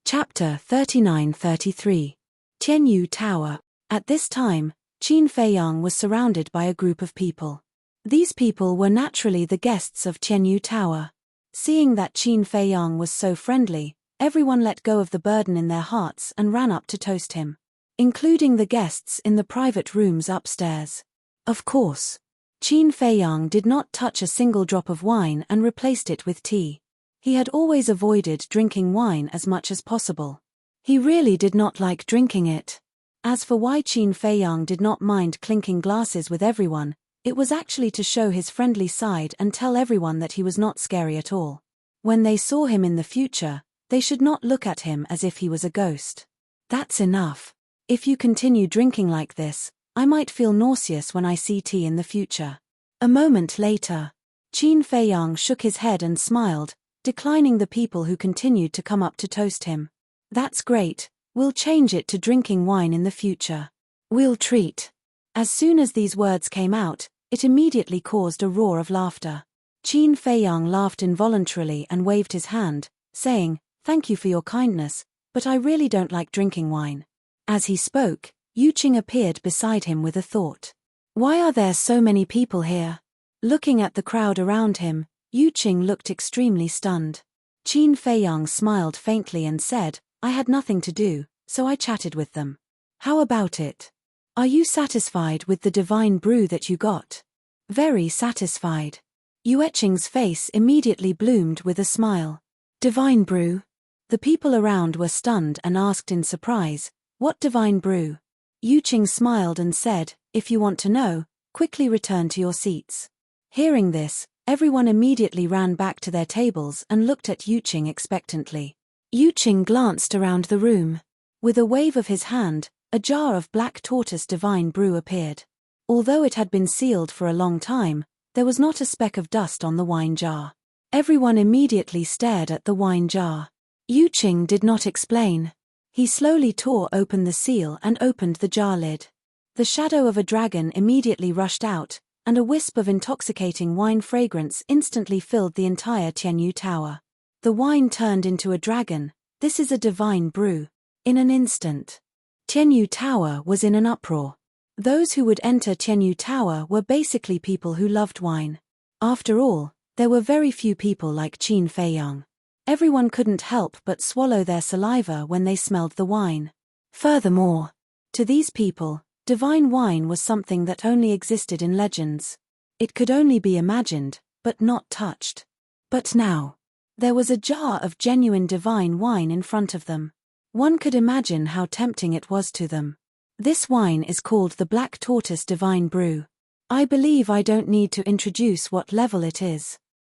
Chapter 39-33. Tianyu Tower. At this time, Qin Feiyang was surrounded by a group of people. These people were naturally the guests of Tianyu Tower. Seeing that Qin Feiyang was so friendly, everyone let go of the burden in their hearts and ran up to toast him, including the guests in the private rooms upstairs. Of course, Qin Feiyang did not touch a single drop of wine and replaced it with tea. He had always avoided drinking wine as much as possible. He really did not like drinking it. As for why Qin Feiyang did not mind clinking glasses with everyone, it was actually to show his friendly side and tell everyone that he was not scary at all. When they saw him in the future, they should not look at him as if he was a ghost. That's enough. If you continue drinking like this, I might feel nauseous when I see tea in the future. A moment later, Qin Feiyang shook his head and smiled, declining the people who continued to come up to toast him. That's great, we'll change it to drinking wine in the future. We'll treat. As soon as these words came out, it immediately caused a roar of laughter. Qin Feiyang laughed involuntarily and waved his hand, saying, "Thank you for your kindness, but I really don't like drinking wine." As he spoke, Yuqing appeared beside him with a thought. Why are there so many people here? Looking at the crowd around him, Yuqing looked extremely stunned. Qin Feiyang smiled faintly and said, "I had nothing to do, so I chatted with them. How about it? Are you satisfied with the divine brew that you got?" "Very satisfied." Yuqing's face immediately bloomed with a smile. "Divine brew?" The people around were stunned and asked in surprise, "What divine brew?" Yuqing smiled and said, "If you want to know, quickly return to your seats." Hearing this, everyone immediately ran back to their tables and looked at Yuqing expectantly. Yuqing glanced around the room. With a wave of his hand, a jar of black tortoise divine brew appeared. Although it had been sealed for a long time, there was not a speck of dust on the wine jar. Everyone immediately stared at the wine jar. Yuqing did not explain. He slowly tore open the seal and opened the jar lid. The shadow of a dragon immediately rushed out, and a wisp of intoxicating wine fragrance instantly filled the entire Tianyu Tower. The wine turned into a dragon. This is a divine brew. In an instant, Tianyu Tower was in an uproar. Those who would enter Tianyu Tower were basically people who loved wine. After all, there were very few people like Qin Feiyang. Everyone couldn't help but swallow their saliva when they smelled the wine. Furthermore, to these people, divine wine was something that only existed in legends. It could only be imagined, but not touched. But now, there was a jar of genuine divine wine in front of them. One could imagine how tempting it was to them. This wine is called the Black Tortoise Divine Brew. I believe I don't need to introduce what level it is.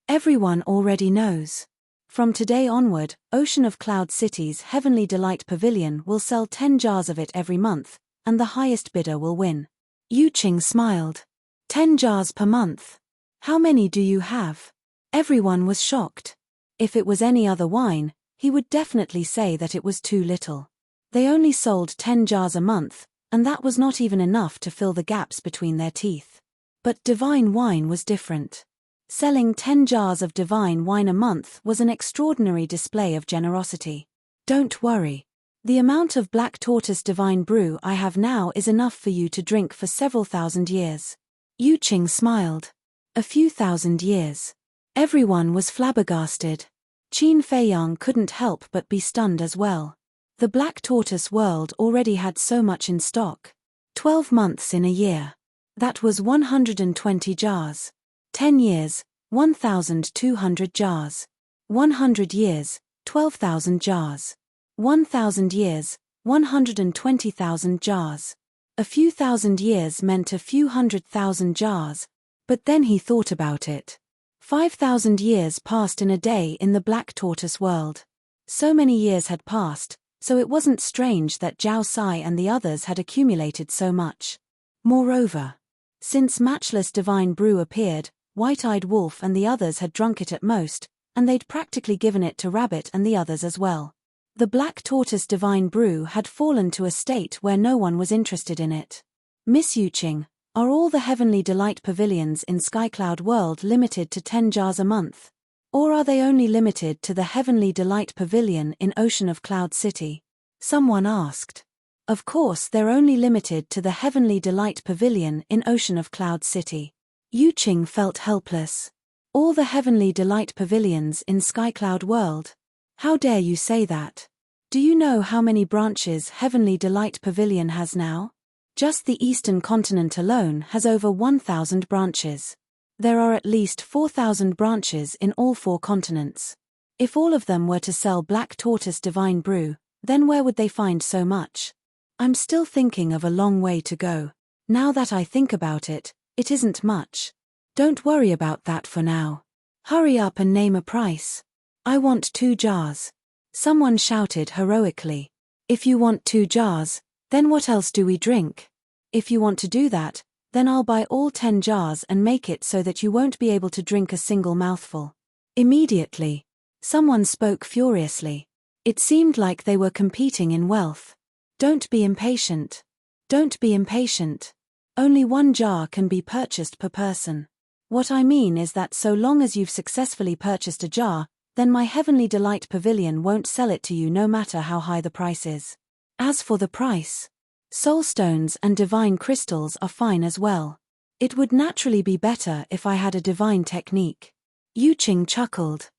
Everyone already knows. From today onward, Ocean of Cloud City's Heavenly Delight Pavilion will sell 10 jars of it every month, and the highest bidder will win. Yuqing smiled. 10 jars per month. How many do you have? Everyone was shocked. If it was any other wine, he would definitely say that it was too little. They only sold 10 jars a month, and that was not even enough to fill the gaps between their teeth. But divine wine was different. Selling 10 jars of divine wine a month was an extraordinary display of generosity. Don't worry. The amount of Black Tortoise Divine Brew I have now is enough for you to drink for several thousand years. Yuqing smiled. A few thousand years. Everyone was flabbergasted. Qin Feiyang couldn't help but be stunned as well. The Black Tortoise world already had so much in stock. 12 months in a year. That was 120 jars. 10 years, 1,200 jars. 100 years, 12,000 jars. 1,000 years, 120,000 jars. A few thousand years meant a few 100,000 jars. But then he thought about it. 5,000 years passed in a day in the Black Tortoise world. So many years had passed, so it wasn't strange that Zhao Sai and the others had accumulated so much. Moreover, since Matchless Divine Brew appeared, White-Eyed Wolf and the others had drunk it at most, and they'd practically given it to Rabbit and the others as well. The Black Tortoise Divine Brew had fallen to a state where no one was interested in it. Miss Yuqing, are all the Heavenly Delight Pavilions in Skycloud World limited to 10 jars a month? Or are they only limited to the Heavenly Delight Pavilion in Ocean of Cloud City? Someone asked. Of course they're only limited to the Heavenly Delight Pavilion in Ocean of Cloud City. Yuqing felt helpless. All the Heavenly Delight Pavilions in Skycloud World? How dare you say that? Do you know how many branches Heavenly Delight Pavilion has now? Just the Eastern continent alone has over 1,000 branches. There are at least 4,000 branches in all 4 continents. If all of them were to sell Black Tortoise Divine Brew, then where would they find so much? I'm still thinking of a long way to go. Now that I think about it, it isn't much. Don't worry about that for now. Hurry up and name a price. I want 2 jars. Someone shouted heroically. If you want 2 jars, then what else do we drink? If you want to do that, then I'll buy all 10 jars and make it so that you won't be able to drink a single mouthful. Immediately, someone spoke furiously. It seemed like they were competing in wealth. Don't be impatient. Don't be impatient. Only 1 jar can be purchased per person. What I mean is that so long as you've successfully purchased a jar, then my Heavenly Delight Pavilion won't sell it to you no matter how high the price is. As for the price, soulstones and divine crystals are fine as well. It would naturally be better if I had a divine technique. Yuqing chuckled.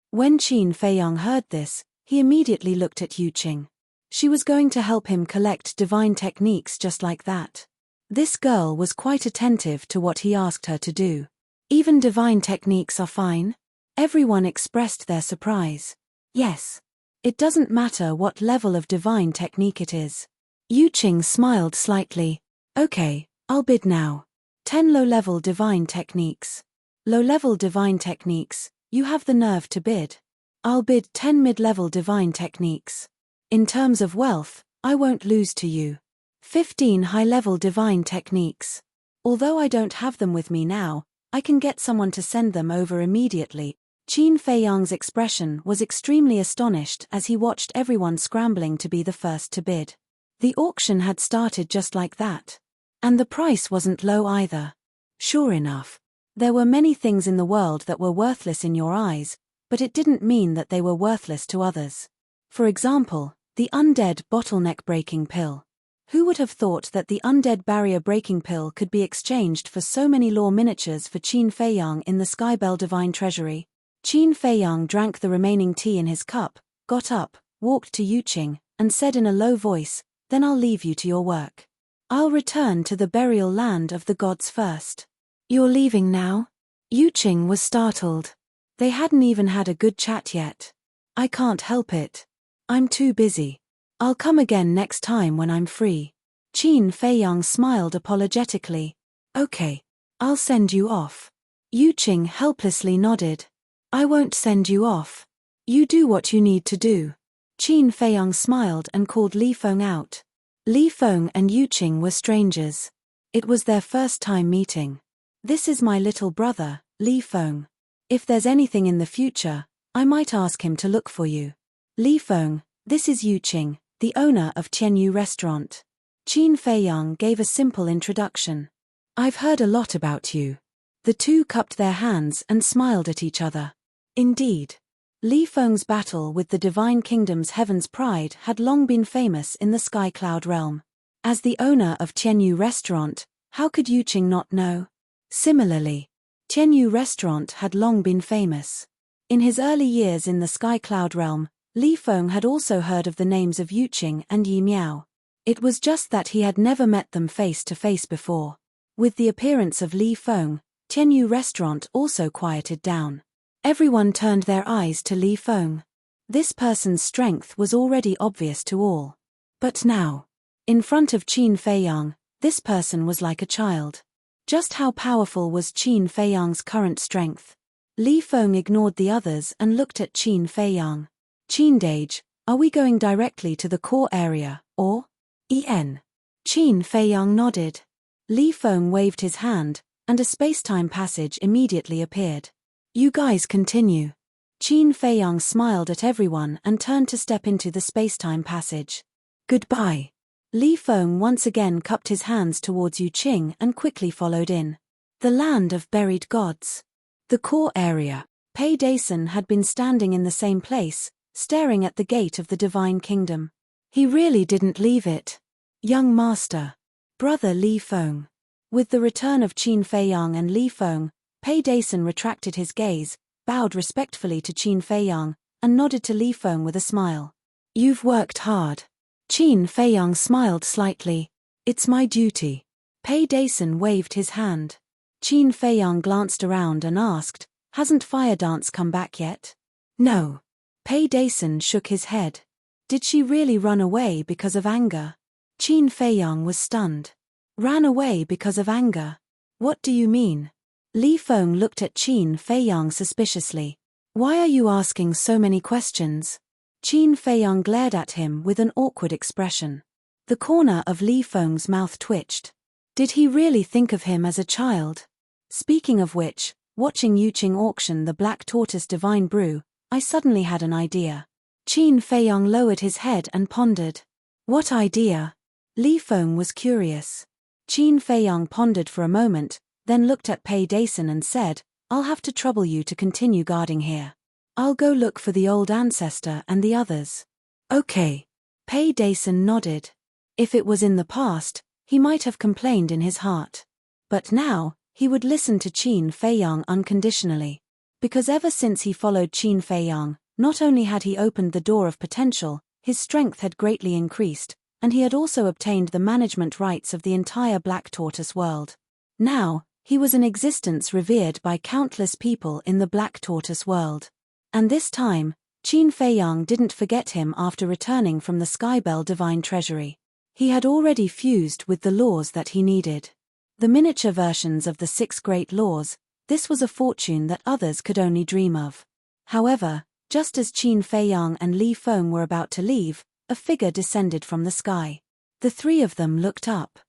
When Qin Feiyang heard this, he immediately looked at Yuqing. She was going to help him collect divine techniques just like that. This girl was quite attentive to what he asked her to do. Even divine techniques are fine? Everyone expressed their surprise. Yes. It doesn't matter what level of divine technique it is. Yuqing smiled slightly. Okay, I'll bid now. 10 low-level divine techniques. Low-level divine techniques, you have the nerve to bid. I'll bid 10 mid-level divine techniques. In terms of wealth, I won't lose to you. 15 high-level divine techniques. Although I don't have them with me now, I can get someone to send them over immediately. Qin Feiyang's expression was extremely astonished as he watched everyone scrambling to be the first to bid. The auction had started just like that. And the price wasn't low either. Sure enough. There were many things in the world that were worthless in your eyes, but it didn't mean that they were worthless to others. For example, the undead bottleneck breaking pill. Who would have thought that the undead barrier breaking pill could be exchanged for so many lore miniatures for Qin Feiyang in the Skybell Divine Treasury? Qin Feiyang drank the remaining tea in his cup, got up, walked to Yuqing, and said in a low voice, "Then I'll leave you to your work. I'll return to the burial land of the gods first." "You're leaving now?" Yuqing was startled. They hadn't even had a good chat yet. "I can't help it. I'm too busy. I'll come again next time when I'm free." Qin Feiyang smiled apologetically. "Okay. I'll send you off." Yuqing helplessly nodded. "I won't send you off. You do what you need to do." Qin Feiyang smiled and called Li Feng out. Li Feng and Yuqing were strangers. It was their first time meeting. "This is my little brother, Li Feng. If there's anything in the future, I might ask him to look for you. Li Feng, this is Yuqing, the owner of Tianyu Restaurant." Qin Feiyang gave a simple introduction. "I've heard a lot about you." The two cupped their hands and smiled at each other. Indeed. Li Feng's battle with the Divine Kingdom's Heaven's Pride had long been famous in the Sky Cloud realm. As the owner of Tianyu Restaurant, how could Yuqing not know? Similarly, Tianyu Restaurant had long been famous. In his early years in the Sky Cloud realm, Li Feng had also heard of the names of Yuqing and Yi Miao. It was just that he had never met them face to face before. With the appearance of Li Feng, Tianyu Restaurant also quieted down. Everyone turned their eyes to Li Feng. This person's strength was already obvious to all. But now, in front of Qin Feiyang, this person was like a child. Just how powerful was Qin Feiyang's current strength? Li Feng ignored the others and looked at Qin Feiyang. "Qin Dage, are we going directly to the core area, or?" "En." Qin Feiyang nodded. Li Feng waved his hand, and a space-time passage immediately appeared. "You guys continue." Qin Feiyang smiled at everyone and turned to step into the space-time passage. "Goodbye." Li Feng once again cupped his hands towards Yuqing and quickly followed in. The land of buried gods. The core area. Pei Dason had been standing in the same place, staring at the gate of the divine kingdom. He really didn't leave it. Young master. Brother Li Feng. With the return of Qin Feiyang and Li Feng, Pei Dason retracted his gaze, bowed respectfully to Qin Feiyang, and nodded to Li Feng with a smile. You've worked hard. Qin Feiyang smiled slightly. It's my duty. Pei Dason waved his hand. Qin Feiyang glanced around and asked, Hasn't Fire Dance come back yet? No. Pei Dason shook his head. Did she really run away because of anger? Qin Feiyang was stunned. Ran away because of anger? What do you mean? Li Feng looked at Qin Feiyang suspiciously. Why are you asking so many questions? Qin Feiyang glared at him with an awkward expression. The corner of Li Feng's mouth twitched. Did he really think of him as a child? Speaking of which, watching Yuqing auction the black tortoise divine brew, I suddenly had an idea. Qin Feiyang lowered his head and pondered. What idea? Li Feng was curious. Qin Feiyang pondered for a moment, then looked at Pei Dason and said, I'll have to trouble you to continue guarding here. I'll go look for the old ancestor and the others. Okay. Pei Dason nodded. If it was in the past, he might have complained in his heart. But now, he would listen to Qin Feiyang unconditionally. Because ever since he followed Qin Feiyang, not only had he opened the door of potential, his strength had greatly increased, and he had also obtained the management rights of the entire Black Tortoise world. Now, he was an existence revered by countless people in the Black Tortoise world. And this time, Qin Feiyang didn't forget him after returning from the Skybell Divine Treasury. He had already fused with the laws that he needed. The miniature versions of the 6 great laws, this was a fortune that others could only dream of. However, just as Qin Feiyang and Li Feng were about to leave, a figure descended from the sky. The 3 of them looked up.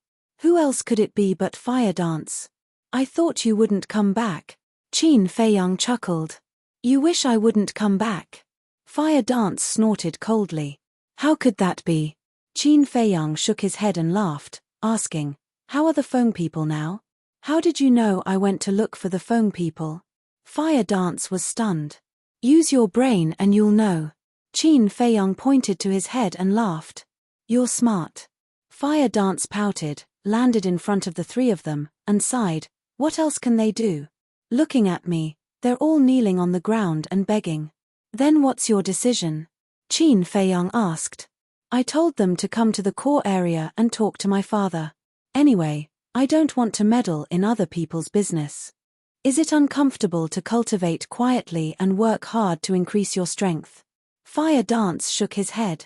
Who else could it be but Fire Dance? I thought you wouldn't come back. Qin Feiyang chuckled. You wish I wouldn't come back? Fire Dance snorted coldly. How could that be? Qin Feiyang shook his head and laughed, asking, How are the Feng people now? How did you know I went to look for the Feng people? Fire Dance was stunned. Use your brain and you'll know. Qin Feiyang pointed to his head and laughed. You're smart. Fire Dance pouted, landed in front of the 3 of them, and sighed. What else can they do? Looking at me, they're all kneeling on the ground and begging. Then what's your decision? Qin Feiyang asked. I told them to come to the core area and talk to my father. Anyway, I don't want to meddle in other people's business. Is it uncomfortable to cultivate quietly and work hard to increase your strength? Fire Dance shook his head.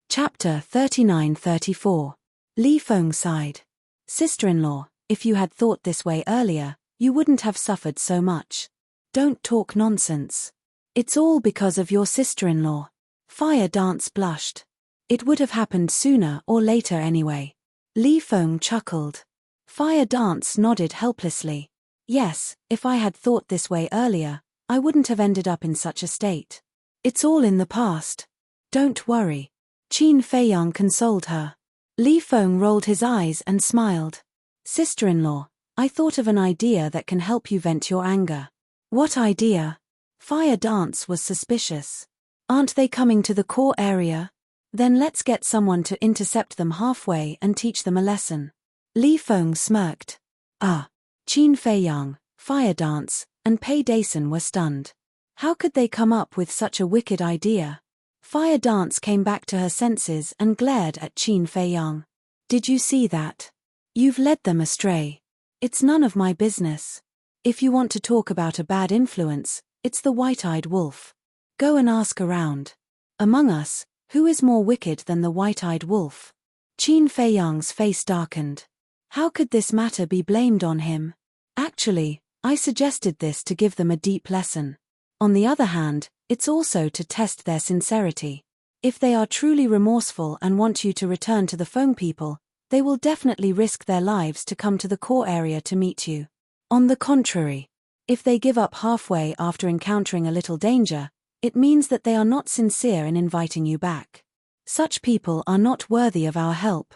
Chapter 39-34. Li Feng sighed. Sister-in-law, if you had thought this way earlier, you wouldn't have suffered so much. Don't talk nonsense. It's all because of your sister-in-law. Fire Dance blushed. It would have happened sooner or later anyway. Li Feng chuckled. Fire Dance nodded helplessly. Yes, if I had thought this way earlier, I wouldn't have ended up in such a state. It's all in the past. Don't worry. Qin Feiyang consoled her. Li Feng rolled his eyes and smiled. Sister-in-law, I thought of an idea that can help you vent your anger. What idea? Fire Dance was suspicious. Aren't they coming to the core area? Then let's get someone to intercept them halfway and teach them a lesson. Li Feng smirked. Qin Feiyang, Fire Dance, and Pei Dason were stunned. How could they come up with such a wicked idea? Fire Dance came back to her senses and glared at Qin Feiyang. Did you see that? You've led them astray. It's none of my business. If you want to talk about a bad influence, it's the white-eyed wolf. Go and ask around. Among us, who is more wicked than the white-eyed wolf? Qin Feiyang's face darkened. How could this matter be blamed on him? Actually, I suggested this to give them a deep lesson. On the other hand, it's also to test their sincerity. If they are truly remorseful and want you to return to the Feng people, they will definitely risk their lives to come to the core area to meet you. On the contrary, if they give up halfway after encountering a little danger, it means that they are not sincere in inviting you back. Such people are not worthy of our help.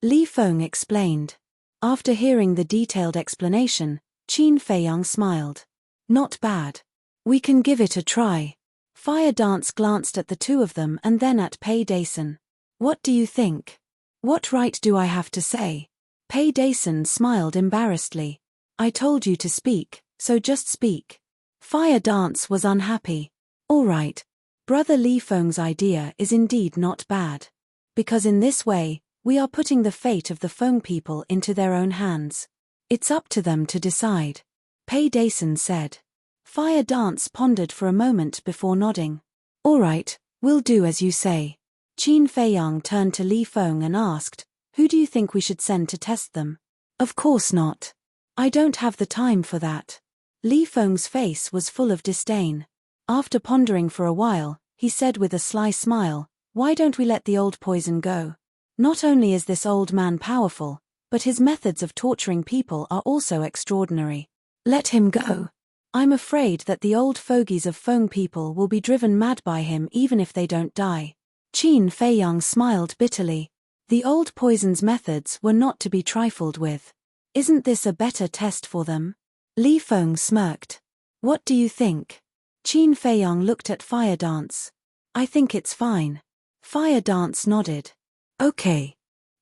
Li Feng explained. After hearing the detailed explanation, Qin Feiyang smiled. Not bad. We can give it a try. Fire Dance glanced at the two of them and then at Pei Dason. What do you think? What right do I have to say? Pei Dason smiled embarrassedly. I told you to speak, so just speak. Fire Dance was unhappy. All right. Brother Li Feng's idea is indeed not bad. Because in this way, we are putting the fate of the Feng people into their own hands. It's up to them to decide. Pei Dason said. Fire Dance pondered for a moment before nodding. All right, we'll do as you say. Qin Feiyang turned to Li Feng and asked, who do you think we should send to test them? Of course not. I don't have the time for that. Li Feng's face was full of disdain. After pondering for a while, he said with a sly smile, why don't we let the old poison go? Not only is this old man powerful, but his methods of torturing people are also extraordinary. Let him go. I'm afraid that the old fogies of Feng people will be driven mad by him even if they don't die. Qin Feiyang smiled bitterly. The old poison's methods were not to be trifled with. Isn't this a better test for them? Li Feng smirked. What do you think? Qin Feiyang looked at Fire Dance. I think it's fine. Fire Dance nodded. Okay.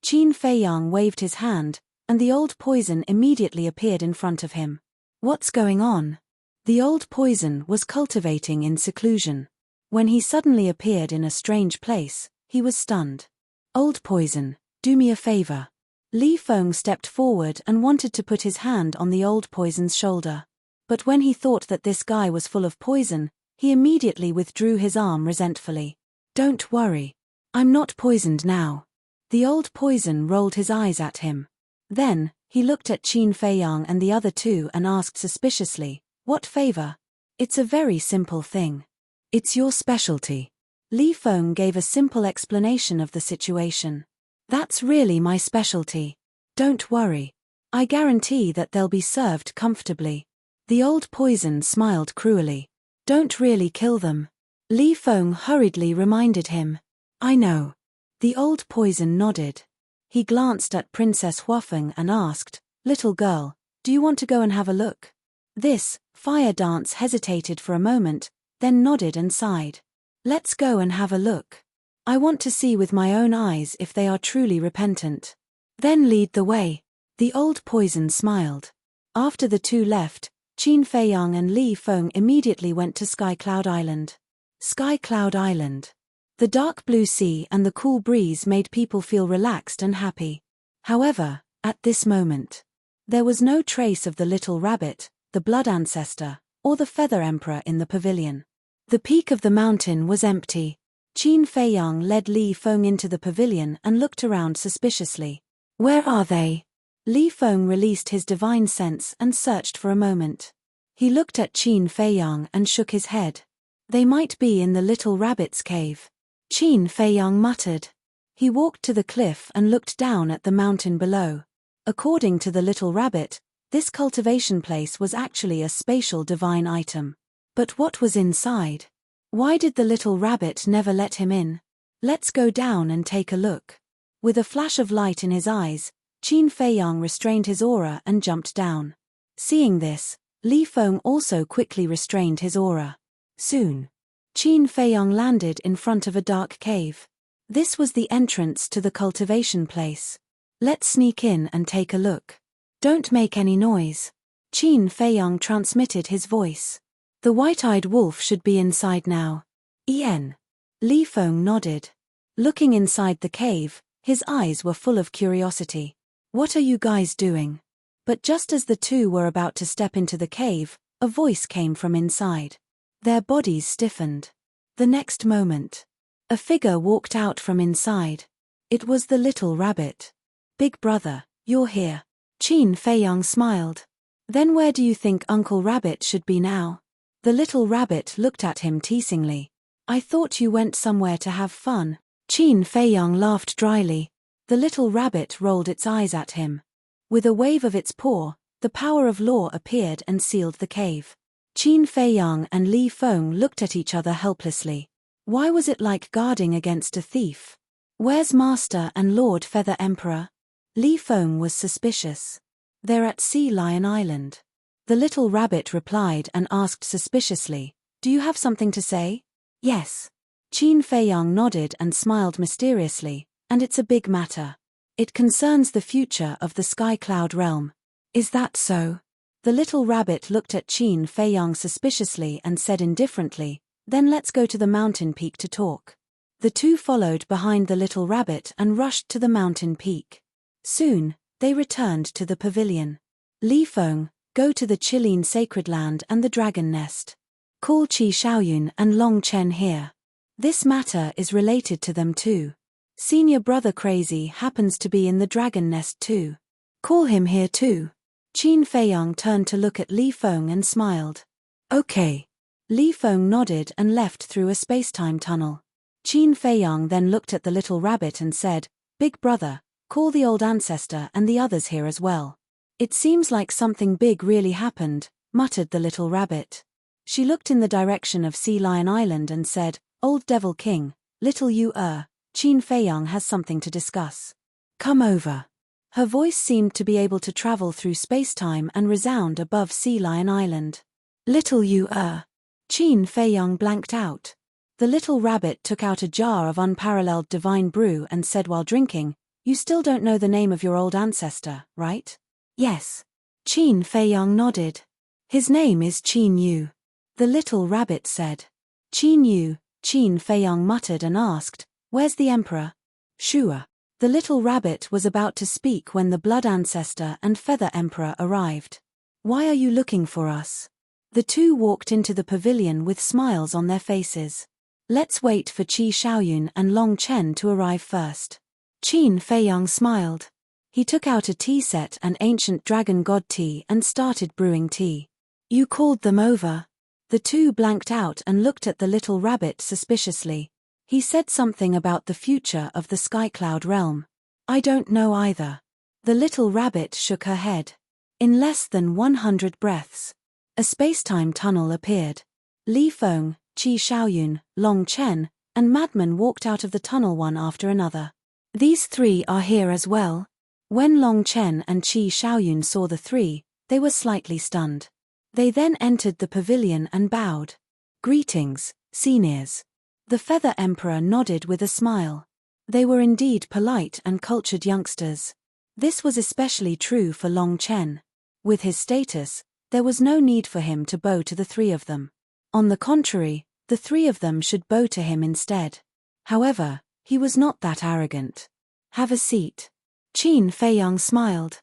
Qin Feiyang waved his hand, and the old poison immediately appeared in front of him. What's going on? The old poison was cultivating in seclusion. When he suddenly appeared in a strange place, he was stunned. Old poison, do me a favor. Li Feng stepped forward and wanted to put his hand on the old poison's shoulder. But when he thought that this guy was full of poison, he immediately withdrew his arm resentfully. Don't worry. I'm not poisoned now. The old poison rolled his eyes at him. Then, he looked at Qin Feiyang and the other two and asked suspiciously, what favor? It's a very simple thing. It's your specialty. Li Feng gave a simple explanation of the situation. That's really my specialty. Don't worry. I guarantee that they'll be served comfortably. The old poison smiled cruelly. Don't really kill them. Li Feng hurriedly reminded him. I know. The old poison nodded. He glanced at Princess Huafeng and asked, little girl, do you want to go and have a look? This, Fire Dance hesitated for a moment, then nodded and sighed. Let's go and have a look. I want to see with my own eyes if they are truly repentant. Then lead the way. The old poison smiled. After the two left, Qin Feiyang and Li Feng immediately went to Sky Cloud Island. Sky Cloud Island. The dark blue sea and the cool breeze made people feel relaxed and happy. However, at this moment, there was no trace of the little rabbit, the blood ancestor, or the feather emperor in the pavilion. The peak of the mountain was empty. Qin Feiyang led Li Feng into the pavilion and looked around suspiciously. Where are they? Li Feng released his divine sense and searched for a moment. He looked at Qin Feiyang and shook his head. They might be in the little rabbit's cave. Qin Feiyang muttered. He walked to the cliff and looked down at the mountain below. According to the little rabbit, this cultivation place was actually a spatial divine item. But what was inside? Why did the little rabbit never let him in? Let's go down and take a look. With a flash of light in his eyes, Qin Feiyang restrained his aura and jumped down. Seeing this, Li Feng also quickly restrained his aura. Soon, Qin Feiyang landed in front of a dark cave. This was the entrance to the cultivation place. Let's sneak in and take a look. Don't make any noise. Qin Feiyang transmitted his voice. The white-eyed wolf should be inside now. Ian. Li Feng nodded. Looking inside the cave, his eyes were full of curiosity. What are you guys doing? But just as the two were about to step into the cave, a voice came from inside. Their bodies stiffened. The next moment, a figure walked out from inside. It was the little rabbit. Big brother, you're here. Qin Feiyang smiled. Then where do you think Uncle Rabbit should be now? The little rabbit looked at him teasingly. I thought you went somewhere to have fun. Qin Feiyang laughed dryly. The little rabbit rolled its eyes at him. With a wave of its paw, the power of law appeared and sealed the cave. Qin Feiyang and Li Feng looked at each other helplessly. Why was it like guarding against a thief? Where's Master and Lord Feather Emperor? Li Feng was suspicious. They're at Sea Lion Island. The little rabbit replied and asked suspiciously, "Do you have something to say?" "Yes." Qin Feiyang nodded and smiled mysteriously, "And it's a big matter. It concerns the future of the Sky Cloud realm." "Is that so?" The little rabbit looked at Qin Feiyang suspiciously and said indifferently, "Then let's go to the mountain peak to talk." The two followed behind the little rabbit and rushed to the mountain peak. Soon, they returned to the pavilion. Li Feng, go to the Qilin sacred land and the dragon nest. Call Qi Shaoyun and Long Chen here. This matter is related to them too. Senior brother Crazy happens to be in the dragon nest too. Call him here too. Qin Feiyang turned to look at Li Feng and smiled. Okay. Li Feng nodded and left through a space-time tunnel. Qin Feiyang then looked at the little rabbit and said, "Big brother, call the old ancestor and the others here as well." "It seems like something big really happened," muttered the little rabbit. She looked in the direction of Sea Lion Island and said, "Old Devil King, little Qin Feiyang has something to discuss. Come over." Her voice seemed to be able to travel through space-time and resound above Sea Lion Island. "Little Qin Feiyang blanked out. The little rabbit took out a jar of unparalleled divine brew and said while drinking, "You still don't know the name of your old ancestor, right?" "Yes." Qin Feiyang nodded. "His name is Qin Yu." The little rabbit said. "Qin Yu," Qin Feiyang muttered and asked, "Where's the emperor?" "Sure." The little rabbit was about to speak when the blood ancestor and feather emperor arrived. "Why are you looking for us?" The two walked into the pavilion with smiles on their faces. "Let's wait for Qi Shaoyun and Long Chen to arrive first." Qin Feiyang smiled. He took out a tea set and ancient dragon god tea and started brewing tea. "You called them over?" The two blanked out and looked at the little rabbit suspiciously. "He said something about the future of the Sky Cloud realm." "I don't know either." The little rabbit shook her head. In less than 100 breaths, a space-time tunnel appeared. Li Feng, Qi Shaoyun, Long Chen, and Madman walked out of the tunnel one after another. "These three are here as well?" When Long Chen and Qi Shaoyun saw the three, they were slightly stunned. They then entered the pavilion and bowed. "Greetings, seniors." The Feather Emperor nodded with a smile. They were indeed polite and cultured youngsters. This was especially true for Long Chen. With his status, there was no need for him to bow to the three of them. On the contrary, the three of them should bow to him instead. However, he was not that arrogant. "Have a seat." Qin Feiyang smiled.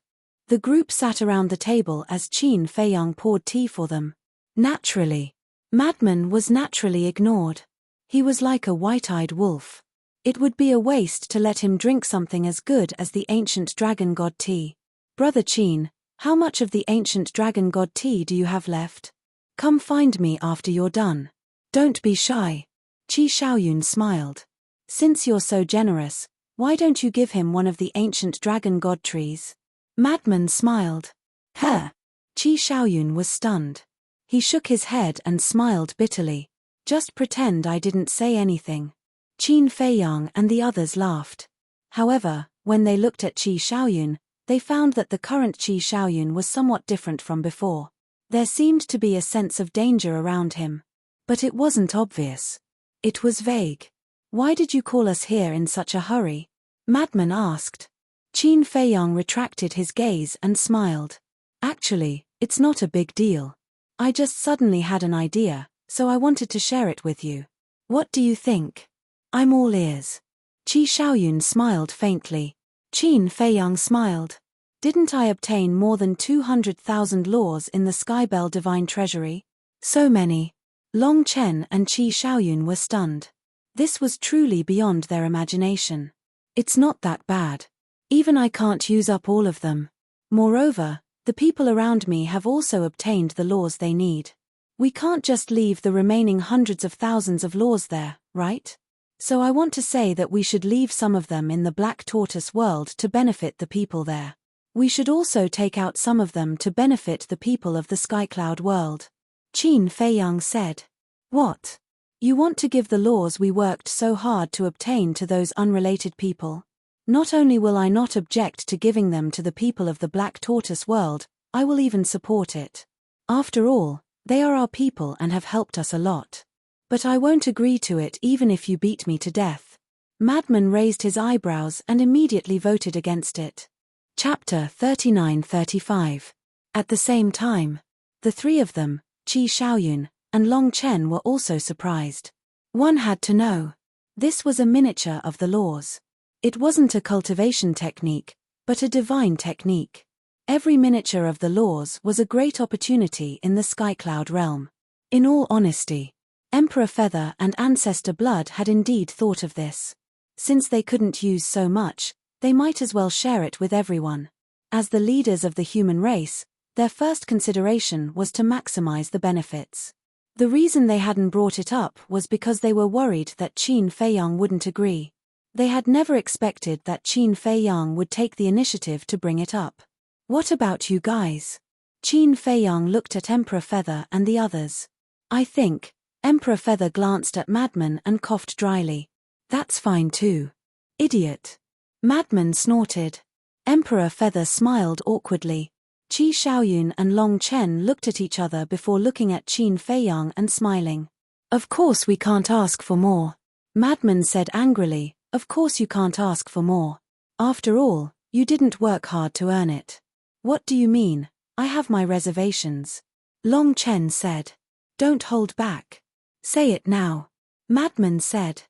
The group sat around the table as Qin Feiyang poured tea for them. Naturally, Madman was naturally ignored. He was like a white-eyed wolf. It would be a waste to let him drink something as good as the ancient dragon god tea. "Brother Qin, how much of the ancient dragon god tea do you have left? Come find me after you're done. Don't be shy." Qi Shaoyun smiled. "Since you're so generous, why don't you give him one of the ancient dragon god trees?" Madman smiled. "Huh." Qi Shaoyun was stunned. He shook his head and smiled bitterly. "Just pretend I didn't say anything." Qin Feiyang and the others laughed. However, when they looked at Qi Shaoyun, they found that the current Qi Shaoyun was somewhat different from before. There seemed to be a sense of danger around him. But it wasn't obvious. It was vague. "Why did you call us here in such a hurry?" Madman asked. Qin Feiyang retracted his gaze and smiled. "Actually, it's not a big deal. I just suddenly had an idea, so I wanted to share it with you. What do you think?" "I'm all ears." Qi Shaoyun smiled faintly. Qin Feiyang smiled. "Didn't I obtain more than 200,000 laws in the Skybell Divine Treasury? So many." Long Chen and Qi Shaoyun were stunned. This was truly beyond their imagination. "It's not that bad. Even I can't use up all of them. Moreover, the people around me have also obtained the laws they need. We can't just leave the remaining hundreds of thousands of laws there, right? So I want to say that we should leave some of them in the Black Tortoise world to benefit the people there. We should also take out some of them to benefit the people of the Skycloud world." Qin Feiyang said. "What? You want to give the laws we worked so hard to obtain to those unrelated people? Not only will I not object to giving them to the people of the Black Tortoise world, I will even support it." After all, they are our people and have helped us a lot. But I won't agree to it even if you beat me to death. Madman raised his eyebrows and immediately voted against it. Chapter 39-35. At the same time, the three of them, Qi Xiaoyun and Long Chen, were also surprised. One had to know. This was a miniature of the laws. It wasn't a cultivation technique, but a divine technique. Every miniature of the laws was a great opportunity in the Skycloud realm. In all honesty, Emperor Feather and Ancestor Blood had indeed thought of this. Since they couldn't use so much, they might as well share it with everyone. As the leaders of the human race, their first consideration was to maximize the benefits. The reason they hadn't brought it up was because they were worried that Qin Feiyang wouldn't agree. They had never expected that Qin Feiyang would take the initiative to bring it up. What about you guys? Qin Feiyang looked at Emperor Feather and the others. I think. Emperor Feather glanced at Madman and coughed dryly. That's fine too. Idiot. Madman snorted. Emperor Feather smiled awkwardly. Qi Xiaoyun and Long Chen looked at each other before looking at Qin Feiyang and smiling. Of course we can't ask for more. Madman said angrily, of course you can't ask for more. After all, you didn't work hard to earn it. What do you mean? I have my reservations. Long Chen said. Don't hold back. Say it now. Madman said.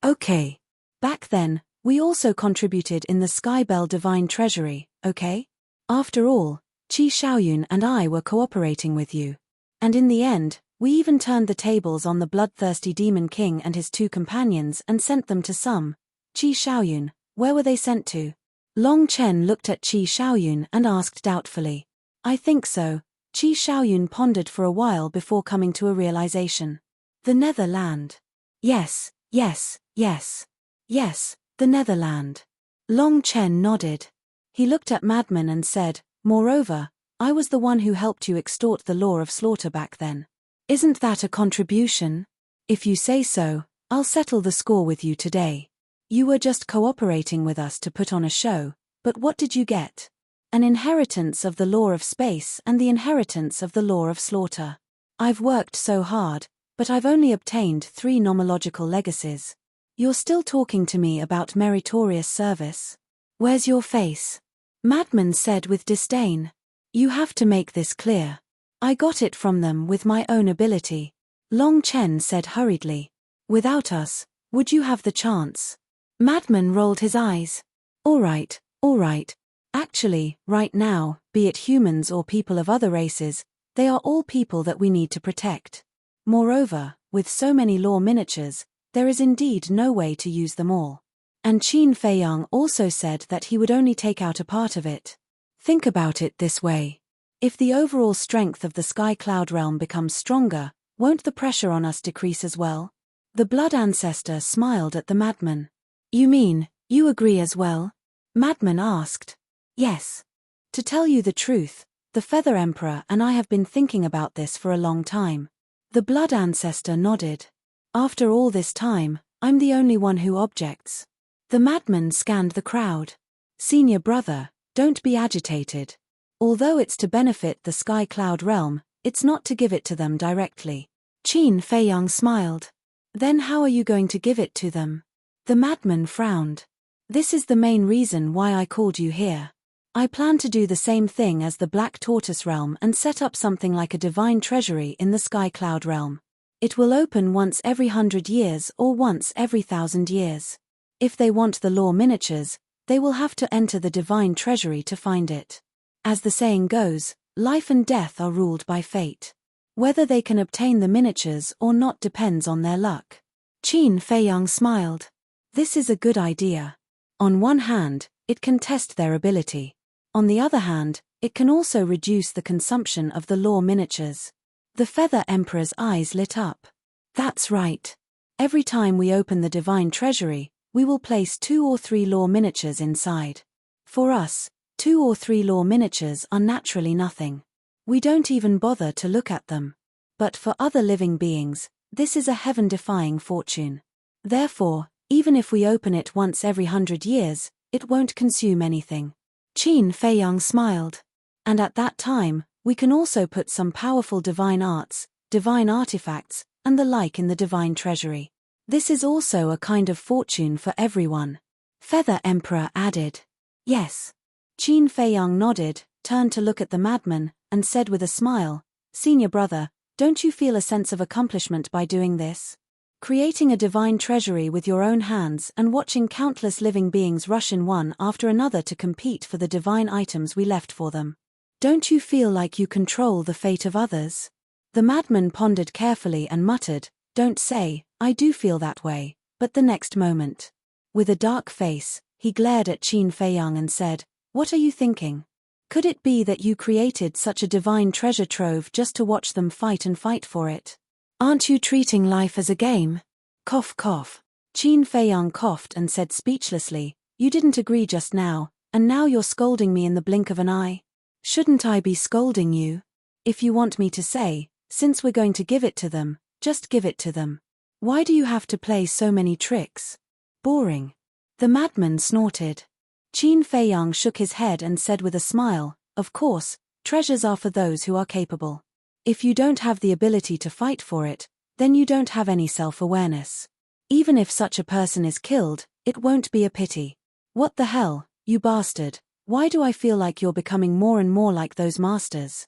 Okay. Back then, we also contributed in the Skybell Divine Treasury, okay? After all, Qi Xiaoyun and I were cooperating with you. And in the end, we even turned the tables on the bloodthirsty Demon King and his two companions and sent them to some. Qi Xiaoyun, where were they sent to? Long Chen looked at Qi Xiaoyun and asked doubtfully. I think so. Qi Xiaoyun pondered for a while before coming to a realization. The Netherland. Yes, yes, yes. Yes, the Netherland. Long Chen nodded. He looked at Madman and said, moreover, I was the one who helped you extort the law of slaughter back then. Isn't that a contribution? If you say so, I'll settle the score with you today. You were just cooperating with us to put on a show, but what did you get? An inheritance of the law of space and the inheritance of the law of slaughter. I've worked so hard, but I've only obtained 3 nomological legacies. You're still talking to me about meritorious service? Where's your face? Madman said with disdain. You have to make this clear. I got it from them with my own ability. Long Chen said hurriedly. Without us, would you have the chance? Madman rolled his eyes. All right. Actually, right now, be it humans or people of other races, they are all people that we need to protect. Moreover, with so many law miniatures, there is indeed no way to use them all. And Qin Feiyang also said that he would only take out a part of it. Think about it this way. If the overall strength of the Sky Cloud realm becomes stronger, won't the pressure on us decrease as well? The Blood Ancestor smiled at the Madman. You mean, you agree as well? Madman asked. Yes. To tell you the truth, the Feather Emperor and I have been thinking about this for a long time. The Blood Ancestor nodded. After all this time, I'm the only one who objects. The Madman scanned the crowd. Senior brother, don't be agitated. Although it's to benefit the Sky Cloud realm, it's not to give it to them directly. Qin Feiyang smiled. Then how are you going to give it to them? The Madman frowned. This is the main reason why I called you here. I plan to do the same thing as the Black Tortoise realm and set up something like a divine treasury in the Sky Cloud realm. It will open once every 100 years or once every 1,000 years. If they want the law miniatures, they will have to enter the divine treasury to find it. As the saying goes, life and death are ruled by fate. Whether they can obtain the miniatures or not depends on their luck. Qin Feiyang smiled. This is a good idea. On one hand, it can test their ability. On the other hand, it can also reduce the consumption of the law miniatures. The Feather Emperor's eyes lit up. That's right. Every time we open the divine treasury, we will place 2 or 3 law miniatures inside. For us, 2 or 3 law miniatures are naturally nothing. We don't even bother to look at them. But for other living beings, this is a heaven-defying fortune. Therefore, even if we open it once every 100 years, it won't consume anything. Qin Feiyang smiled. And at that time, We can also put some powerful divine arts, divine artifacts, and the like in the divine treasury. This is also a kind of fortune for everyone. Feather Emperor added. Yes. Qin Feiyang nodded, turned to look at the madman, and said with a smile, Senior brother, don't you feel a sense of accomplishment by doing this? Creating a divine treasury with your own hands and watching countless living beings rush in one after another to compete for the divine items we left for them. Don't you feel like you control the fate of others? The madman pondered carefully and muttered, Don't say, I do feel that way, but the next moment. With a dark face, he glared at Qin Feiyang and said, What are you thinking? Could it be that you created such a divine treasure trove just to watch them fight and fight for it? Aren't you treating life as a game? Cough cough. Qin Feiyang coughed and said speechlessly, You didn't agree just now, and now you're scolding me in the blink of an eye? Shouldn't I be scolding you? If you want me to say, since we're going to give it to them, just give it to them. Why do you have to play so many tricks? Boring. The madman snorted. Qin Feiyang shook his head and said with a smile, Of course, treasures are for those who are capable. If you don't have the ability to fight for it, then you don't have any self-awareness. Even if such a person is killed, it won't be a pity. What the hell, you bastard, why do I feel like you're becoming more and more like those masters?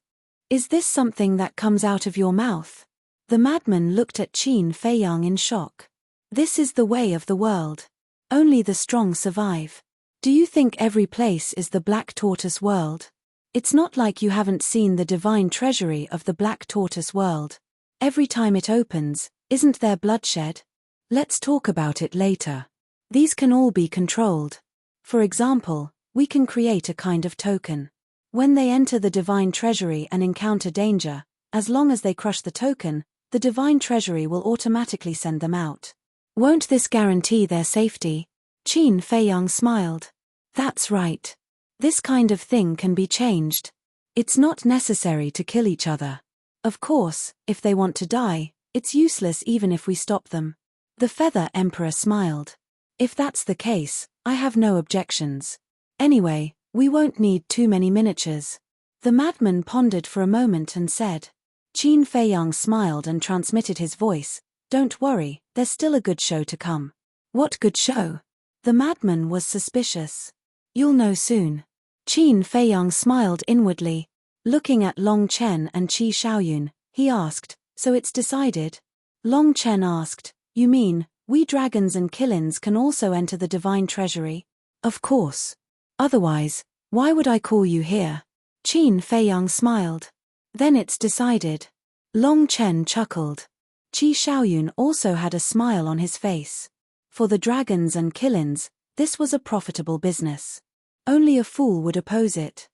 Is this something that comes out of your mouth? The madman looked at Qin Feiyang in shock. This is the way of the world. Only the strong survive. Do you think every place is the Black Tortoise world? It's not like you haven't seen the divine treasury of the Black Tortoise world. Every time it opens, isn't there bloodshed? Let's talk about it later. These can all be controlled. For example, we can create a kind of token. When they enter the divine treasury and encounter danger, as long as they crush the token, the divine treasury will automatically send them out. Won't this guarantee their safety? Qin Feiyang smiled. That's right. This kind of thing can be changed. It's not necessary to kill each other. Of course, if they want to die, it's useless even if we stop them. The Feather Emperor smiled. If that's the case, I have no objections. Anyway, we won't need too many miniatures. The madman pondered for a moment and said. Qin Feiyang smiled and transmitted his voice, Don't worry, there's still a good show to come. What good show? The madman was suspicious. You'll know soon. Qin Feiyang smiled inwardly. Looking at Long Chen and Qi Xiaoyun, he asked, So it's decided? Long Chen asked, You mean, we dragons and killins can also enter the divine treasury? Of course. Otherwise, why would I call you here? Qin Feiyang smiled. Then it's decided. Long Chen chuckled. Qi Xiaoyun also had a smile on his face. For the dragons and killins, this was a profitable business. Only a fool would oppose it.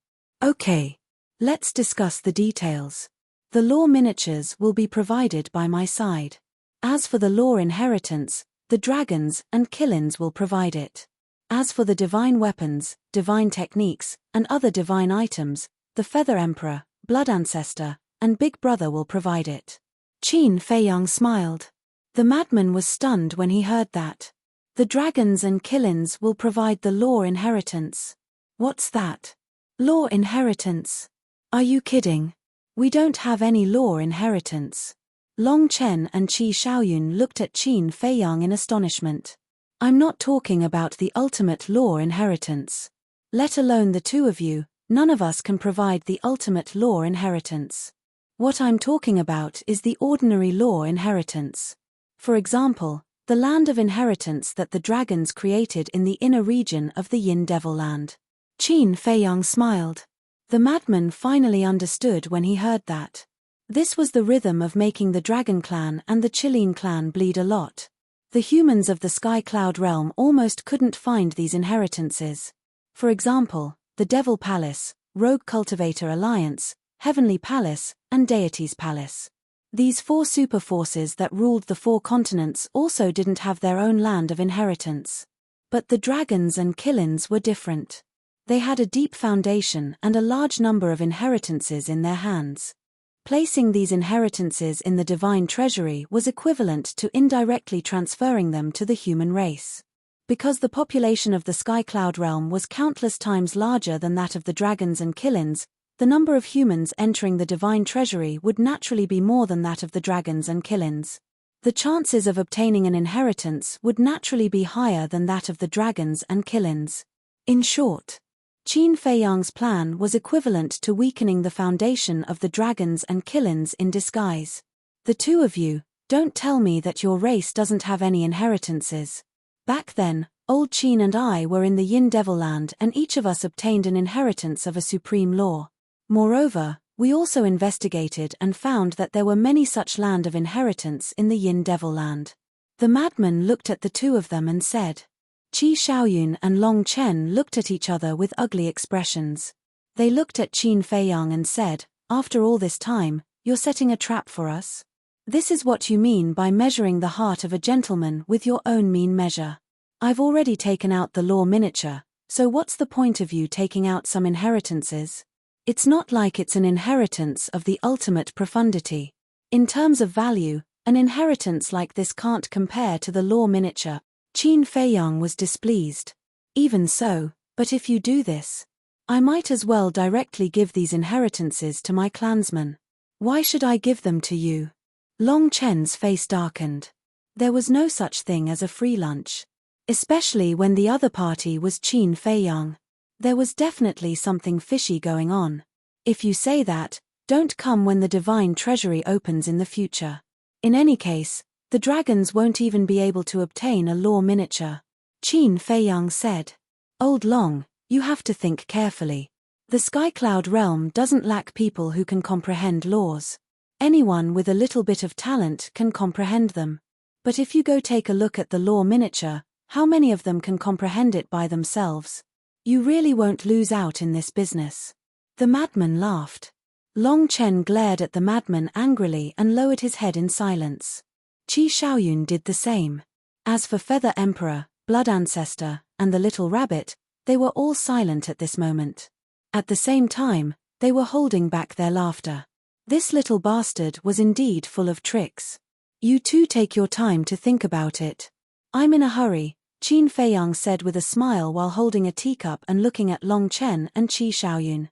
Okay. Let's discuss the details. The law miniatures will be provided by my side. As for the law inheritance, the dragons and killins will provide it. As for the divine weapons, divine techniques, and other divine items, the Feather Emperor, Blood Ancestor, and Big Brother will provide it. Qin Feiyang smiled. The madman was stunned when he heard that. The dragons and killins will provide the law inheritance. What's that? Law inheritance? Are you kidding? We don't have any law inheritance. Long Chen and Qi Xiaoyun looked at Qin Feiyang in astonishment. I'm not talking about the ultimate law inheritance. Let alone the two of you, none of us can provide the ultimate law inheritance. What I'm talking about is the ordinary law inheritance. For example, the land of inheritance that the dragons created in the inner region of the Yin Devil Land. Qin Feiyang smiled. The madman finally understood when he heard that. This was the rhythm of making the Dragon Clan and the Qilin Clan bleed a lot. The humans of the Sky Cloud realm almost couldn't find these inheritances. For example, the Devil Palace, Rogue Cultivator Alliance, Heavenly Palace, and Deity's Palace. These four superforces that ruled the four continents also didn't have their own land of inheritance. But the dragons and killins were different. They had a deep foundation and a large number of inheritances in their hands. Placing these inheritances in the divine treasury was equivalent to indirectly transferring them to the human race. Because the population of the Sky Cloud realm was countless times larger than that of the dragons and killins, the number of humans entering the divine treasury would naturally be more than that of the dragons and killins. The chances of obtaining an inheritance would naturally be higher than that of the dragons and killins. In short, Qin Feiyang's plan was equivalent to weakening the foundation of the dragons and killins in disguise. The two of you, don't tell me that your race doesn't have any inheritances. Back then, old Qin and I were in the Yin Devil Land and each of us obtained an inheritance of a supreme law. Moreover, we also investigated and found that there were many such land of inheritance in the Yin Devil Land. The madman looked at the two of them and said. Qi Xiaoyun and Long Chen looked at each other with ugly expressions. They looked at Qin Feiyang and said, after all this time, you're setting a trap for us? This is what you mean by measuring the heart of a gentleman with your own mean measure. I've already taken out the law miniature, so what's the point of you taking out some inheritances? It's not like it's an inheritance of the ultimate profundity. In terms of value, an inheritance like this can't compare to the law miniature. Qin Feiyang was displeased. Even so, but if you do this, I might as well directly give these inheritances to my clansmen. Why should I give them to you? Long Chen's face darkened. There was no such thing as a free lunch. Especially when the other party was Qin Feiyang. There was definitely something fishy going on. If you say that, don't come when the divine treasury opens in the future. In any case, the dragons won't even be able to obtain a law miniature. Qin Feiyang said. Old Long, you have to think carefully. The Sky Cloud realm doesn't lack people who can comprehend laws. Anyone with a little bit of talent can comprehend them. But if you go take a look at the law miniature, how many of them can comprehend it by themselves? You really won't lose out in this business. The madman laughed. Long Chen glared at the madman angrily and lowered his head in silence. Qi Xiaoyun did the same. As for Feather Emperor, Blood Ancestor, and the little rabbit, they were all silent at this moment. At the same time, they were holding back their laughter. This little bastard was indeed full of tricks. You two take your time to think about it. I'm in a hurry, Qin Feiyang said with a smile while holding a teacup and looking at Long Chen and Qi Xiaoyun.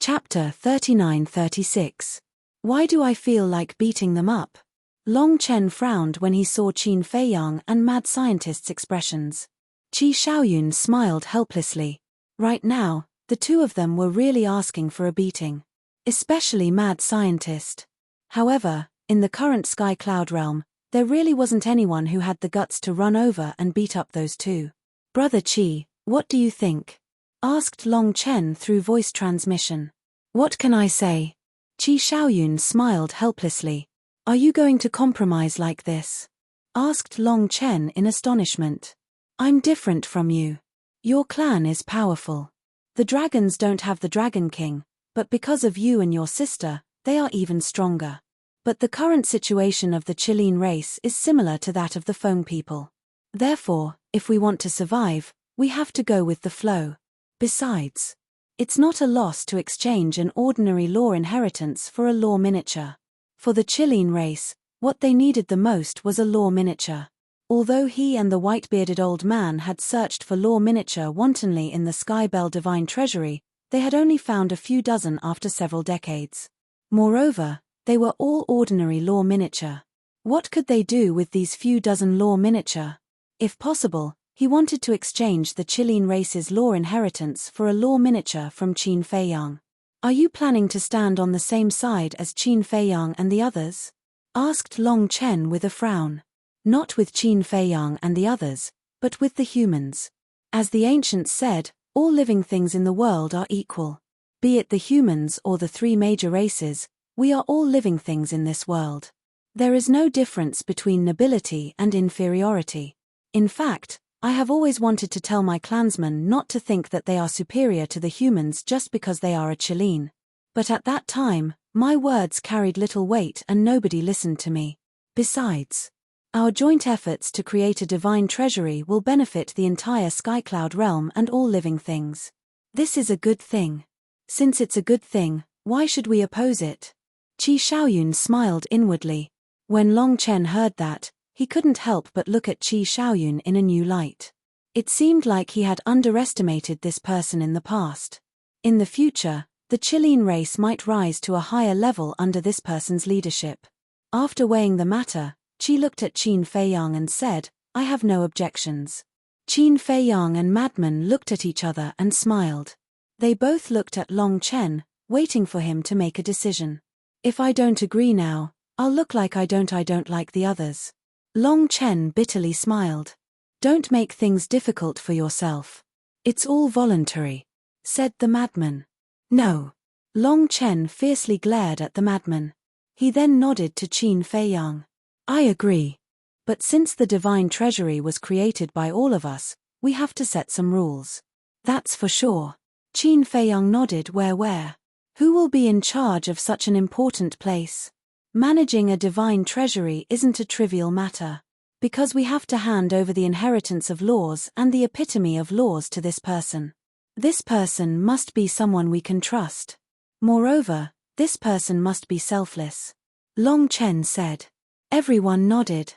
Chapter 39-36. Why do I feel like beating them up? Long Chen frowned when he saw Qin Feiyang and Mad Scientist's expressions. Qi Xiaoyun smiled helplessly. Right now, the two of them were really asking for a beating. Especially Mad Scientist. However, in the current Sky Cloud realm, there really wasn't anyone who had the guts to run over and beat up those two. Brother Qi, what do you think? Asked Long Chen through voice transmission. What can I say? Qi Xiaoyun smiled helplessly. Are you going to compromise like this? Asked Long Chen in astonishment. I'm different from you. Your clan is powerful. The dragons don't have the Dragon King, but because of you and your sister, they are even stronger. But the current situation of the Qilin race is similar to that of the Feng people. Therefore, if we want to survive, we have to go with the flow. Besides, it's not a loss to exchange an ordinary law inheritance for a law miniature. For the Qilin race, what they needed the most was a law miniature. Although he and the white-bearded old man had searched for law miniature wantonly in the Skybell Divine Treasury, they had only found a few dozen after several decades. Moreover, they were all ordinary law miniature. What could they do with these few dozen law miniature? If possible, he wanted to exchange the Qilin race's law inheritance for a law miniature from Qin Feiyang. Are you planning to stand on the same side as Qin Feiyang and the others? Asked Long Chen with a frown. Not with Qin Feiyang and the others, but with the humans. As the ancients said, all living things in the world are equal. Be it the humans or the three major races, we are all living things in this world. There is no difference between nobility and inferiority. In fact, I have always wanted to tell my clansmen not to think that they are superior to the humans just because they are a Qilin. But at that time, my words carried little weight and nobody listened to me. Besides, our joint efforts to create a divine treasury will benefit the entire Skycloud realm and all living things. This is a good thing. Since it's a good thing, why should we oppose it? Qi Xiaoyun smiled inwardly. When Long Chen heard that, he couldn't help but look at Qi Xiaoyun in a new light. It seemed like he had underestimated this person in the past. In the future, The Chilean race might rise to a higher level under this person's leadership. After weighing the matter, Qi looked at Qin Feiyang and said, I have no objections. Qin Feiyang and Madman looked at each other and smiled. They both looked at Long Chen, waiting for him to make a decision. If I don't agree now, I'll look like I don't like the others. Long Chen bitterly smiled. Don't make things difficult for yourself. It's all voluntary, said the madman. No. Long Chen fiercely glared at the madman. He then nodded to Qin Feiyang. I agree. But since the divine treasury was created by all of us, we have to set some rules. That's for sure. Qin Feiyang nodded. Where? Who will be in charge of such an important place? Managing a divine treasury isn't a trivial matter. Because we have to hand over the inheritance of laws and the epitome of laws to this person. This person must be someone we can trust. Moreover, this person must be selfless. Long Chen said. Everyone nodded.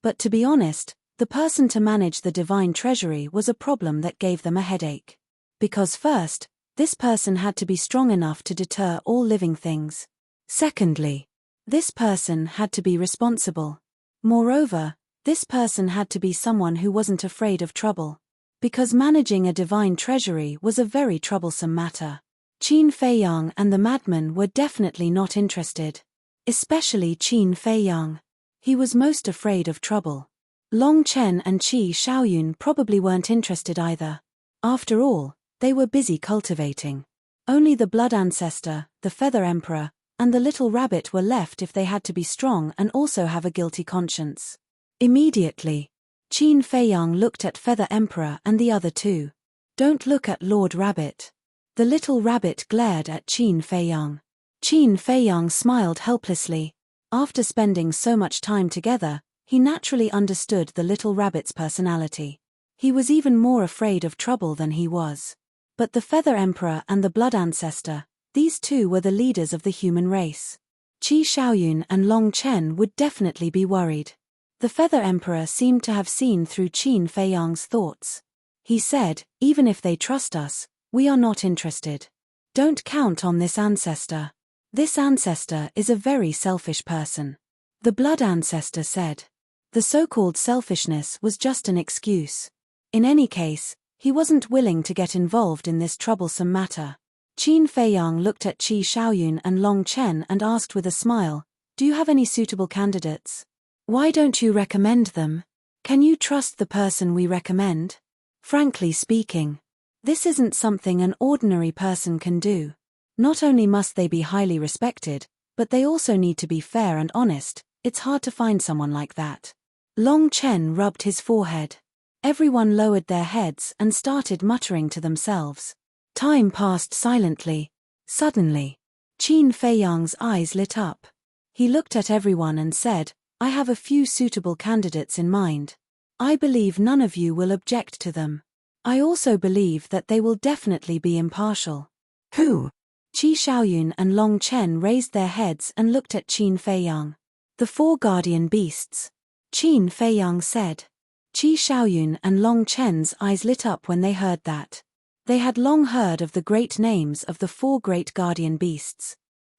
But to be honest, the person to manage the divine treasury was a problem that gave them a headache. Because first, this person had to be strong enough to deter all living things. Secondly, this person had to be responsible. Moreover, this person had to be someone who wasn't afraid of trouble. Because managing a divine treasury was a very troublesome matter. Qin Feiyang and the madman were definitely not interested. Especially Qin Feiyang. He was most afraid of trouble. Long Chen and Qi Xiaoyun probably weren't interested either. After all, they were busy cultivating. Only the blood ancestor, the feather emperor, and the little rabbit were left if they had to be strong and also have a guilty conscience. Immediately, Qin Feiyang looked at Feather Emperor and the other two. Don't look at Lord Rabbit. The little rabbit glared at Qin Feiyang. Qin Feiyang smiled helplessly. After spending so much time together, he naturally understood the little rabbit's personality. He was even more afraid of trouble than he was. But the Feather Emperor and the Blood Ancestor, these two were the leaders of the human race. Qi Xiaoyun and Long Chen would definitely be worried. The Feather Emperor seemed to have seen through Qin Feiyang's thoughts. He said, even if they trust us, we are not interested. Don't count on this ancestor. This ancestor is a very selfish person. The Blood Ancestor said. The so-called selfishness was just an excuse. In any case, he wasn't willing to get involved in this troublesome matter. Qin Feiyang looked at Qi Xiaoyun and Long Chen and asked with a smile, do you have any suitable candidates? Why don't you recommend them? Can you trust the person we recommend? Frankly speaking, this isn't something an ordinary person can do. Not only must they be highly respected, but they also need to be fair and honest. It's hard to find someone like that. Long Chen rubbed his forehead. Everyone lowered their heads and started muttering to themselves. Time passed silently. Suddenly, Qin Feiyang's eyes lit up. He looked at everyone and said, I have a few suitable candidates in mind. I believe none of you will object to them. I also believe that they will definitely be impartial. Who? Qi Xiaoyun and Long Chen raised their heads and looked at Qin Feiyang. The 4 guardian beasts. Qin Feiyang said. Qi Xiaoyun and Long Chen's eyes lit up when they heard that. They had long heard of the great names of the 4 great guardian beasts.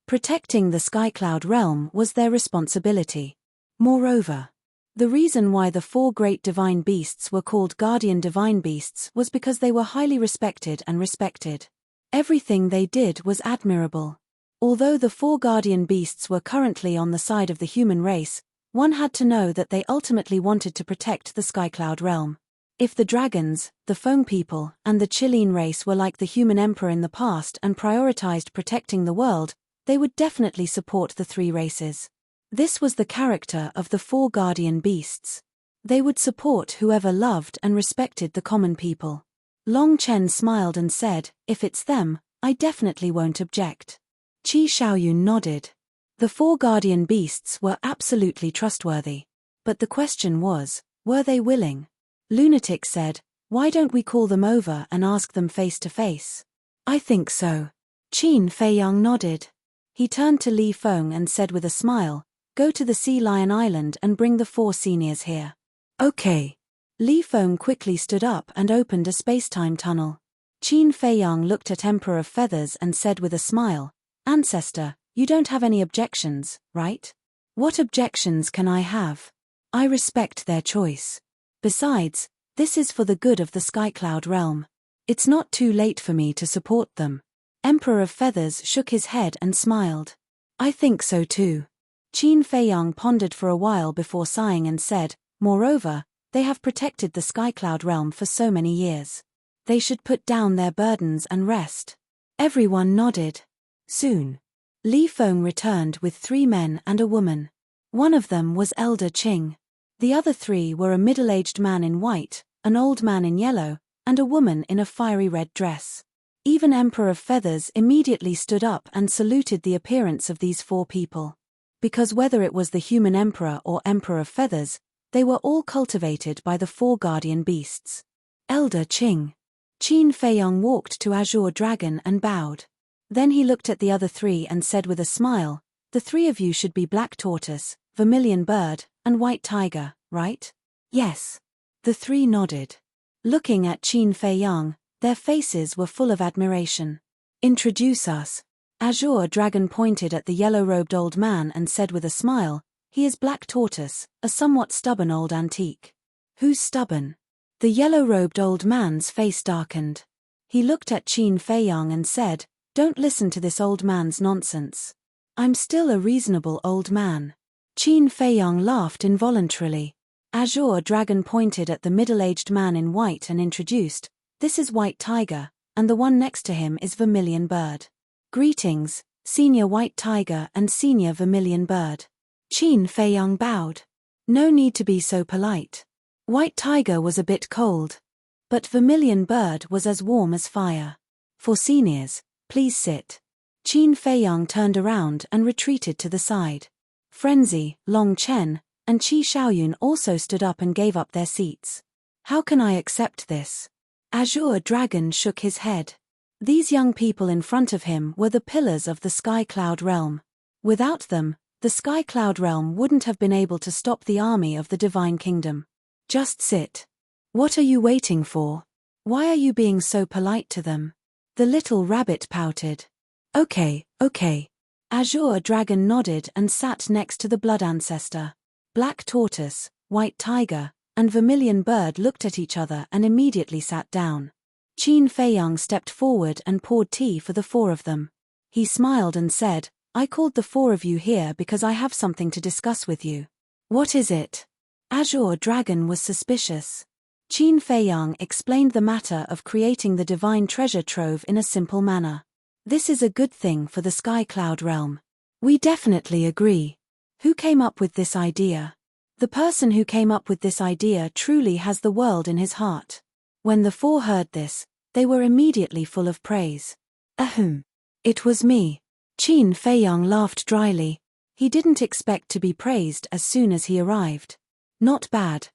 Protecting the Skycloud realm was their responsibility. Moreover, the reason why the 4 great divine beasts were called guardian divine beasts was because they were highly respected and respected. Everything they did was admirable. Although the 4 guardian beasts were currently on the side of the human race, one had to know that they ultimately wanted to protect the Skycloud realm. If the dragons, the Feng people, and the Chilean race were like the human emperor in the past and prioritized protecting the world, they would definitely support the 3 races. This was the character of the 4 guardian beasts. They would support whoever loved and respected the common people. Long Chen smiled and said, if it's them, I definitely won't object. Qi Xiaoyun nodded. The 4 guardian beasts were absolutely trustworthy. But the question was, were they willing? Lunatic said, why don't we call them over and ask them face to face? I think so. Qin Feiyang nodded. He turned to Li Feng and said with a smile, go to the Sea Lion Island and bring the 4 seniors here. Okay. Li Feng quickly stood up and opened a space-time tunnel. Qin Feiyang looked at Emperor of Feathers and said with a smile, "Ancestor, you don't have any objections, right?" "What objections can I have? I respect their choice. Besides, this is for the good of the Skycloud realm. It's not too late for me to support them." Emperor of Feathers shook his head and smiled. "I think so too." Qin Feiyang pondered for a while before sighing and said, "Moreover, they have protected the Skycloud realm for so many years. They should put down their burdens and rest." Everyone nodded. Soon, Li Feng returned with 3 men and a woman. One of them was Elder Qing. The other 3 were a middle-aged man in white, an old man in yellow, and a woman in a fiery red dress. Even Emperor of Feathers immediately stood up and saluted the appearance of these 4 people. Because whether it was the human emperor or Emperor of Feathers, they were all cultivated by the 4 guardian beasts. Elder Qing. Qin Feiyang walked to Azure Dragon and bowed. Then he looked at the other 3 and said with a smile, "The 3 of you should be Black Tortoise, Vermilion Bird, and White Tiger, right?" "Yes." The 3 nodded. Looking at Qin Feiyang, their faces were full of admiration. "Introduce us." Azure Dragon pointed at the yellow-robed old man and said with a smile, "He is Black Tortoise, a somewhat stubborn old antique." "Who's stubborn?" The yellow-robed old man's face darkened. He looked at Qin Feiyang and said, "Don't listen to this old man's nonsense. I'm still a reasonable old man." Qin Feiyang laughed involuntarily. Azure Dragon pointed at the middle-aged man in white and introduced, "This is White Tiger, and the one next to him is Vermilion Bird. Greetings, Senior White Tiger and Senior Vermilion Bird." Qin Feiyang bowed. No need to be so polite. White Tiger was a bit cold, but Vermilion Bird was as warm as fire. "For seniors, please sit." Qin Feiyang turned around and retreated to the side. Frenzy, Long Chen, and Qi Xiaoyun also stood up and gave up their seats. "How can I accept this?" Azure Dragon shook his head. These young people in front of him were the pillars of the Sky Cloud realm. Without them, the Sky Cloud realm wouldn't have been able to stop the army of the Divine Kingdom. "Just sit. What are you waiting for? Why are you being so polite to them?" The little rabbit pouted. Okay. Azure Dragon nodded and sat next to the Blood Ancestor. Black Tortoise, White Tiger, and Vermilion Bird looked at each other and immediately sat down. Qin Feiyang stepped forward and poured tea for the 4 of them. He smiled and said, "I called the 4 of you here because I have something to discuss with you." "What is it?" Azure Dragon was suspicious. Qin Feiyang explained the matter of creating the divine treasure trove in a simple manner. "This is a good thing for the Sky Cloud realm." "We definitely agree." "Who came up with this idea?" "The person who came up with this idea truly has the world in his heart." When the 4 heard this, they were immediately full of praise. "Ahem. It was me." Qin Feiyang laughed dryly. He didn't expect to be praised as soon as he arrived. Not bad.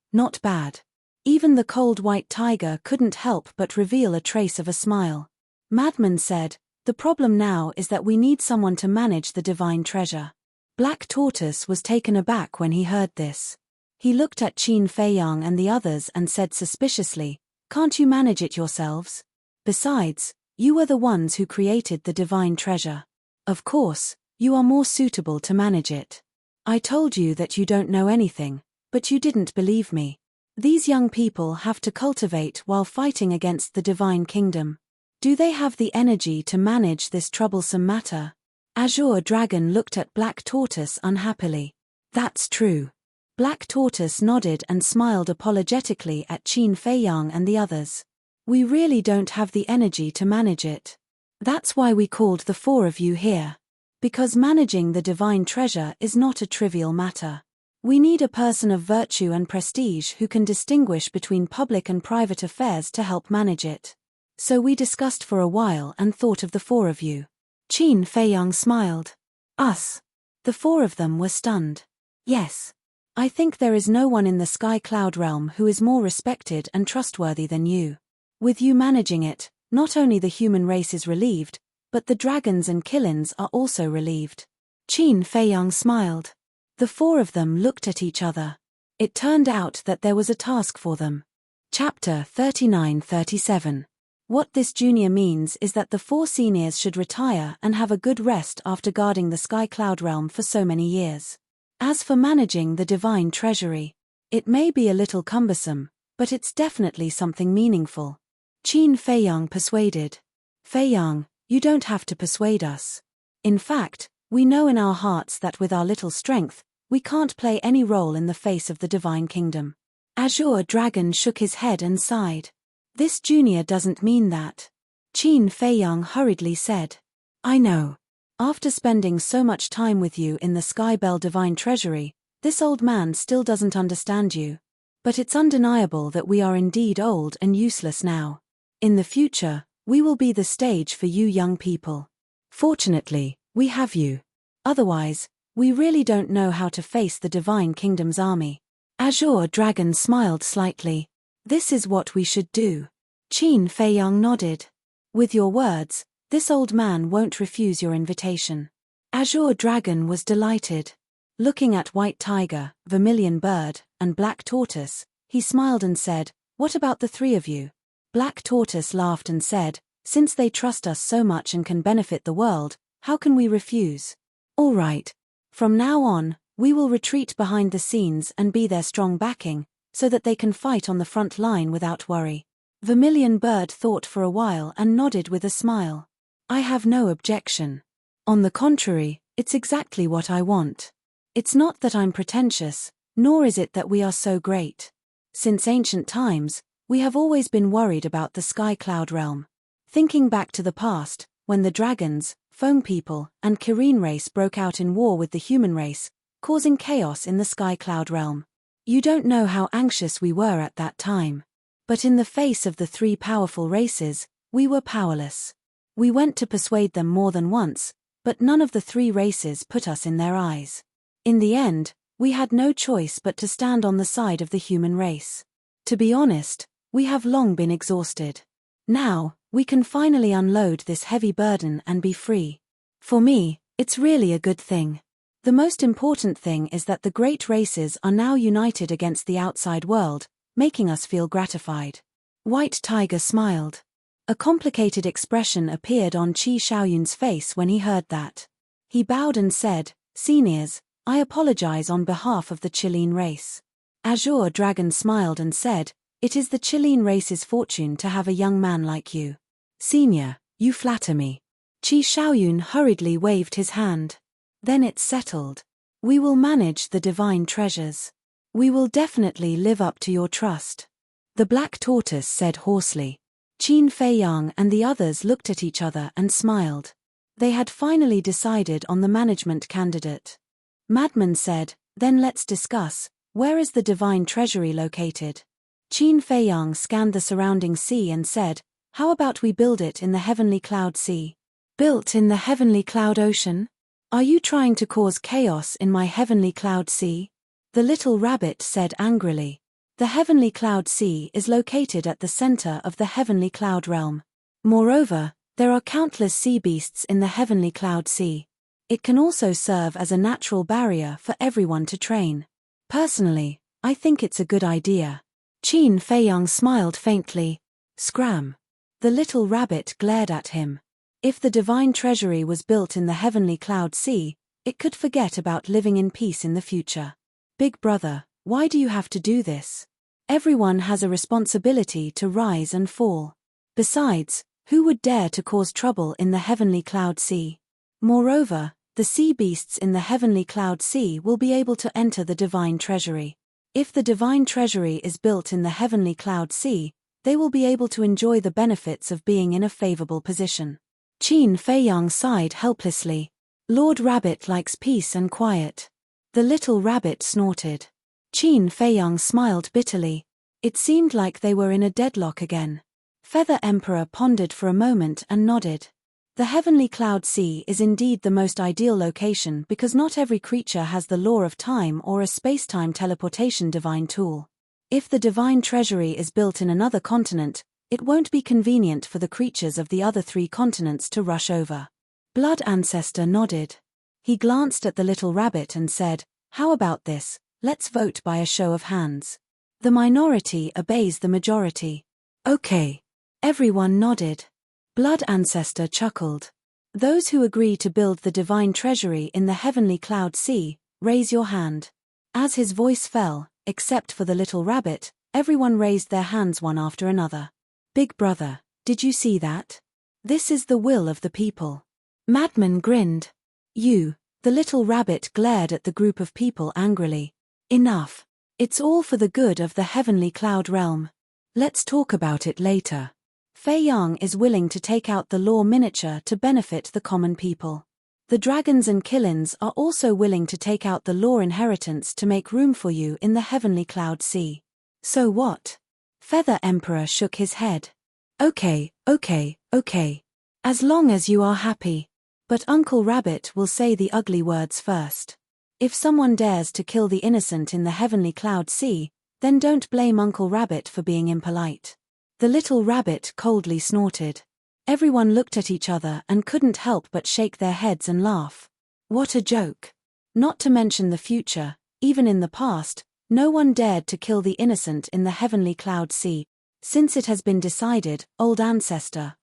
Even the cold White Tiger couldn't help but reveal a trace of a smile. Madman said, "The problem now is that we need someone to manage the divine treasure." Black Tortoise was taken aback when he heard this. He looked at Qin Feiyang and the others and said suspiciously, "Can't you manage it yourselves? Besides, you were the ones who created the divine treasure. Of course, you are more suitable to manage it. I told you that you don't know anything, but you didn't believe me. These young people have to cultivate while fighting against the divine kingdom. Do they have the energy to manage this troublesome matter?" Azure Dragon looked at Black Tortoise unhappily. "That's true." Black Tortoise nodded and smiled apologetically at Qin Feiyang and the others. "We really don't have the energy to manage it. That's why we called the 4 of you here. Because managing the divine treasure is not a trivial matter. We need a person of virtue and prestige who can distinguish between public and private affairs to help manage it. So we discussed for a while and thought of the 4 of you." Qin Feiyang smiled. "Us?" The 4 of them were stunned. "Yes. I think there is no one in the Sky Cloud realm who is more respected and trustworthy than you. With you managing it, not only the human race is relieved, but the dragons and killins are also relieved." Qin Feiyang smiled. The 4 of them looked at each other. It turned out that there was a task for them. Chapter 39-37. What this junior means is that the 4 seniors should retire and have a good rest after guarding the Sky Cloud realm for so many years. As for managing the divine treasury, it may be a little cumbersome, but it's definitely something meaningful. Qin Feiyang persuaded. Feiyang, you don't have to persuade us. In fact, we know in our hearts that with our little strength, we can't play any role in the face of the divine kingdom. Azure Dragon shook his head and sighed. This junior doesn't mean that. Qin Feiyang hurriedly said. I know. After spending so much time with you in the Sky Bell Divine Treasury, this old man still doesn't understand you. But it's undeniable that we are indeed old and useless now. In the future, we will be the stage for you young people. Fortunately, we have you. Otherwise, we really don't know how to face the Divine Kingdom's army. Azure Dragon smiled slightly. This is what we should do. Qin Feiyang nodded. With your words, this old man won't refuse your invitation. Azure Dragon was delighted. Looking at White Tiger, Vermilion Bird, and Black Tortoise, he smiled and said, What about the 3 of you? Black Tortoise laughed and said, Since they trust us so much and can benefit the world, how can we refuse? All right. From now on, we will retreat behind the scenes and be their strong backing, so that they can fight on the front line without worry. Vermilion Bird thought for a while and nodded with a smile. I have no objection. On the contrary, it's exactly what I want. It's not that I'm pretentious, nor is it that we are so great. Since ancient times, we have always been worried about the Sky Cloud realm. Thinking back to the past, when the dragons, foam people, and Kirin race broke out in war with the human race, causing chaos in the Sky Cloud realm. You don't know how anxious we were at that time. But in the face of the 3 powerful races, we were powerless. We went to persuade them more than once, but none of the 3 races put us in their eyes. In the end, we had no choice but to stand on the side of the human race. To be honest, we have long been exhausted. Now, we can finally unload this heavy burden and be free. For me, it's really a good thing. The most important thing is that the great races are now united against the outside world, making us feel gratified. White Tiger smiled. A complicated expression appeared on Qi Xiaoyun's face when he heard that. He bowed and said, Seniors, I apologize on behalf of the Chilean race. Azure Dragon smiled and said, It is the Chilean race's fortune to have a young man like you. Senior, you flatter me. Qi Xiaoyun hurriedly waved his hand. Then it's settled. We will manage the divine treasures. We will definitely live up to your trust. The Black Tortoise said hoarsely. Qin Feiyang and the others looked at each other and smiled. They had finally decided on the management candidate. Madman said, Then let's discuss, where is the divine treasury located? Qin Feiyang scanned the surrounding sea and said, How about we build it in the Heavenly Cloud Sea? Built in the Heavenly Cloud Ocean? Are you trying to cause chaos in my Heavenly Cloud Sea? The little rabbit said angrily. The Heavenly Cloud Sea is located at the center of the Heavenly Cloud realm. Moreover, there are countless sea beasts in the Heavenly Cloud Sea. It can also serve as a natural barrier for everyone to train. Personally, I think it's a good idea. Qin Feiyang smiled faintly. Scram. The little rabbit glared at him. If the divine treasury was built in the Heavenly Cloud Sea, it could forget about living in peace in the future. Big brother, why do you have to do this? Everyone has a responsibility to rise and fall. Besides, who would dare to cause trouble in the Heavenly Cloud Sea? Moreover, the sea beasts in the Heavenly Cloud Sea will be able to enter the divine treasury. If the divine treasury is built in the Heavenly Cloud Sea, they will be able to enjoy the benefits of being in a favorable position. Qin Feiyang sighed helplessly. Lord Rabbit likes peace and quiet. The little rabbit snorted. Qin Feiyang smiled bitterly. It seemed like they were in a deadlock again. Feather Emperor pondered for a moment and nodded. The Heavenly Cloud Sea is indeed the most ideal location because not every creature has the law of time or a space-time teleportation divine tool. If the divine treasury is built in another continent, it won't be convenient for the creatures of the other 3 continents to rush over. Blood Ancestor nodded. He glanced at the little rabbit and said, How about this? Let's vote by a show of hands. The minority obeys the majority. Okay. Everyone nodded. Blood Ancestor chuckled. Those who agree to build the divine treasury in the heavenly cloud sea, raise your hand. As his voice fell, except for the little rabbit, everyone raised their hands one after another. Big brother, did you see that? This is the will of the people. Madman grinned. You, the little rabbit glared at the group of people angrily. Enough. It's all for the good of the heavenly cloud realm. Let's talk about it later. Fei Yang is willing to take out the law miniature to benefit the common people. The dragons and killins are also willing to take out the law inheritance to make room for you in the heavenly cloud sea. So what? Feather Emperor shook his head. Okay. As long as you are happy. But Uncle Rabbit will say the ugly words first. If someone dares to kill the innocent in the heavenly cloud sea, then don't blame Uncle Rabbit for being impolite. The little rabbit coldly snorted. Everyone looked at each other and couldn't help but shake their heads and laugh. What a joke. Not to mention the future, even in the past, no one dared to kill the innocent in the heavenly cloud sea. Since it has been decided, old ancestor,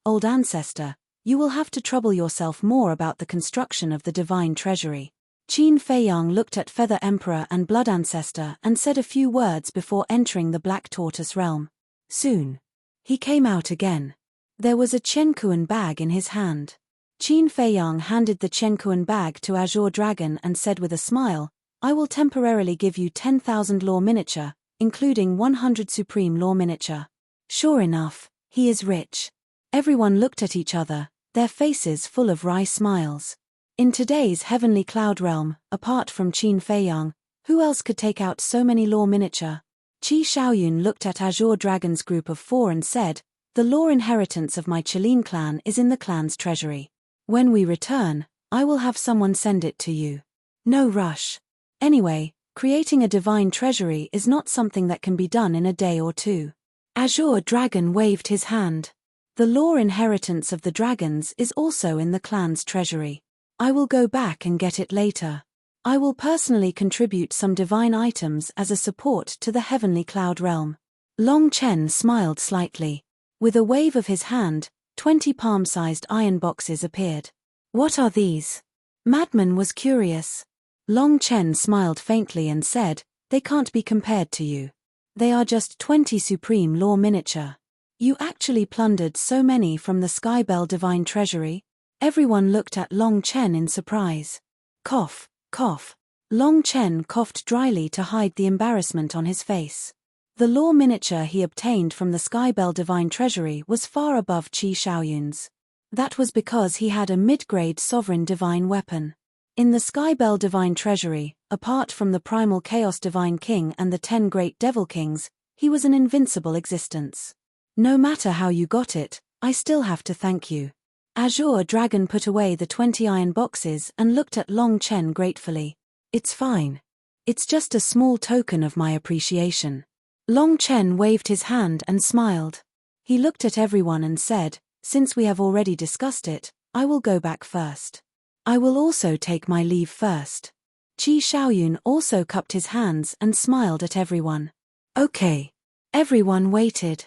you will have to trouble yourself more about the construction of the divine treasury. Qin Feiyang looked at Feather Emperor and Blood Ancestor and said a few words before entering the Black Tortoise realm. Soon. He came out again. There was a Chenkuan bag in his hand. Qin Feiyang handed the Chenkuan bag to Azure Dragon and said with a smile, I will temporarily give you 10,000 law miniature, including 100 supreme law miniature. Sure enough, he is rich. Everyone looked at each other, their faces full of wry smiles. In today's heavenly cloud realm, apart from Qin Feiyang, who else could take out so many law miniature? Qi Xiaoyun looked at Azure Dragon's group of 4 and said, the law inheritance of my Qilin clan is in the clan's treasury. When we return, I will have someone send it to you. No rush. Anyway, creating a divine treasury is not something that can be done in a day or two. Azure Dragon waved his hand. The law inheritance of the dragons is also in the clan's treasury. I will go back and get it later. I will personally contribute some divine items as a support to the heavenly cloud realm. Long Chen smiled slightly. With a wave of his hand, 20 palm-sized iron boxes appeared. What are these? Madman was curious. Long Chen smiled faintly and said, they can't be compared to you. They are just 20 supreme law miniature. You actually plundered so many from the Skybell divine treasury? Everyone looked at Long Chen in surprise. Cough. Cough. Long Chen coughed dryly to hide the embarrassment on his face. The law miniature he obtained from the Skybell divine treasury was far above Qi Xiaoyun's. That was because he had a mid-grade sovereign divine weapon. In the Skybell divine treasury, apart from the primal chaos divine king and the 10 great devil kings, he was an invincible existence. No matter how you got it, I still have to thank you. Azure Dragon put away the 20 iron boxes and looked at Long Chen gratefully. It's fine. It's just a small token of my appreciation. Long Chen waved his hand and smiled. He looked at everyone and said, since we have already discussed it, I will go back first. I will also take my leave first. Qi Xiaoyun also cupped his hands and smiled at everyone. Okay. Everyone waited.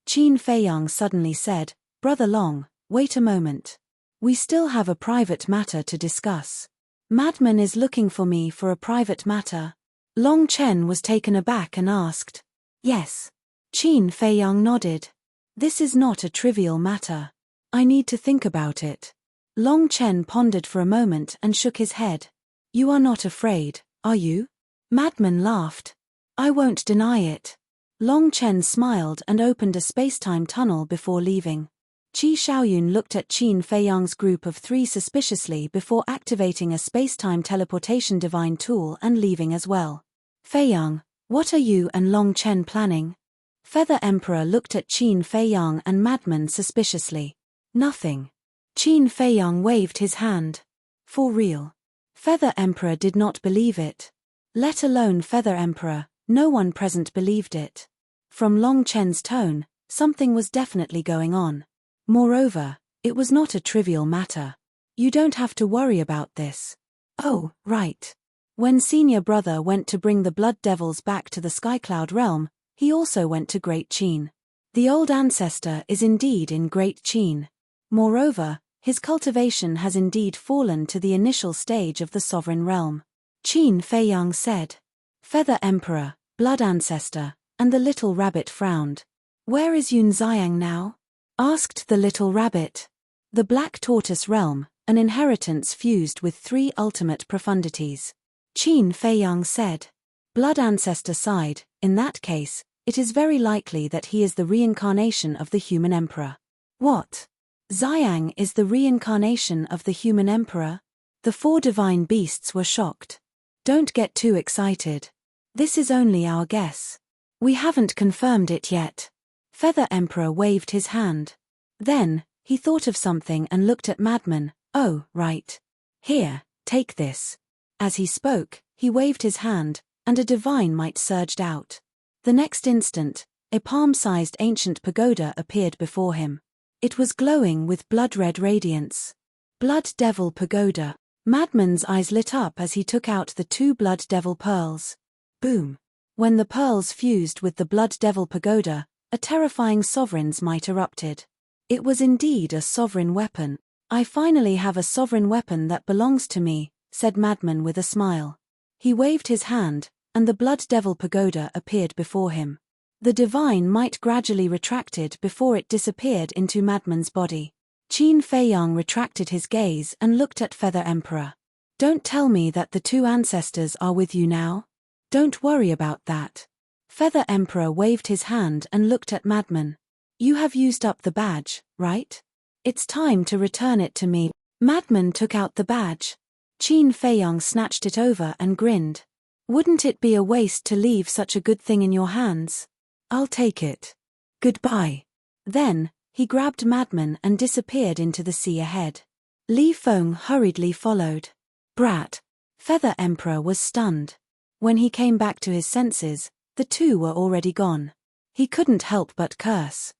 Qin Feiyang suddenly said, Brother Long, wait a moment. We still have a private matter to discuss. Madman is looking for me for a private matter. Long Chen was taken aback and asked. Yes. Qin Feiyang nodded. This is not a trivial matter. I need to think about it. Long Chen pondered for a moment and shook his head. You are not afraid, are you? Madman laughed. I won't deny it. Long Chen smiled and opened a space-time tunnel before leaving. Qi Xiaoyun looked at Qin Feiyang's group of 3 suspiciously before activating a space-time teleportation divine tool and leaving as well. Feiyang, what are you and Long Chen planning? Feather Emperor looked at Qin Feiyang and Madman suspiciously. Nothing. Qin Feiyang waved his hand. For real. Feather Emperor did not believe it. Let alone Feather Emperor, no one present believed it. From Long Chen's tone, something was definitely going on. Moreover, it was not a trivial matter. You don't have to worry about this. Oh, right. When senior brother went to bring the blood devils back to the Skycloud realm, he also went to Great Qin. The old ancestor is indeed in great Qin. Moreover, his cultivation has indeed fallen to the initial stage of the sovereign realm. Qin Feiyang said. Feather Emperor, Blood Ancestor, and the little rabbit frowned. Where is Yun Xiang now? Asked the little rabbit. The Black Tortoise Realm, an inheritance fused with 3 ultimate profundities. Qin Feiyang said. Blood Ancestor sighed. In that case, it is very likely that he is the reincarnation of the human emperor. What? Xiang is the reincarnation of the human emperor? The 4 divine beasts were shocked. Don't get too excited. This is only our guess. We haven't confirmed it yet. Feather Emperor waved his hand. Then, he thought of something and looked at Madman. Oh, right. Here, take this. As he spoke, he waved his hand, and a divine might surged out. The next instant, a palm-sized ancient pagoda appeared before him. It was glowing with blood-red radiance. Blood Devil Pagoda. Madman's eyes lit up as he took out the 2 Blood Devil pearls. Boom. When the pearls fused with the Blood Devil Pagoda, a terrifying sovereign's might erupted. It was indeed a sovereign weapon. I finally have a sovereign weapon that belongs to me, said Madman with a smile. He waved his hand, and the Blood Devil Pagoda appeared before him. The divine might gradually retracted before it disappeared into Madman's body. Qin Feiyang retracted his gaze and looked at Feather Emperor. Don't tell me that the 2 ancestors are with you now? Don't worry about that. Feather Emperor waved his hand and looked at Madman. You have used up the badge, right? It's time to return it to me. Madman took out the badge. Qin Feiyang snatched it over and grinned. Wouldn't it be a waste to leave such a good thing in your hands? I'll take it. Goodbye. Then, he grabbed Madman and disappeared into the sea ahead. Li Feng hurriedly followed. Brat. Feather Emperor was stunned. When he came back to his senses, the 2 were already gone. He couldn't help but curse.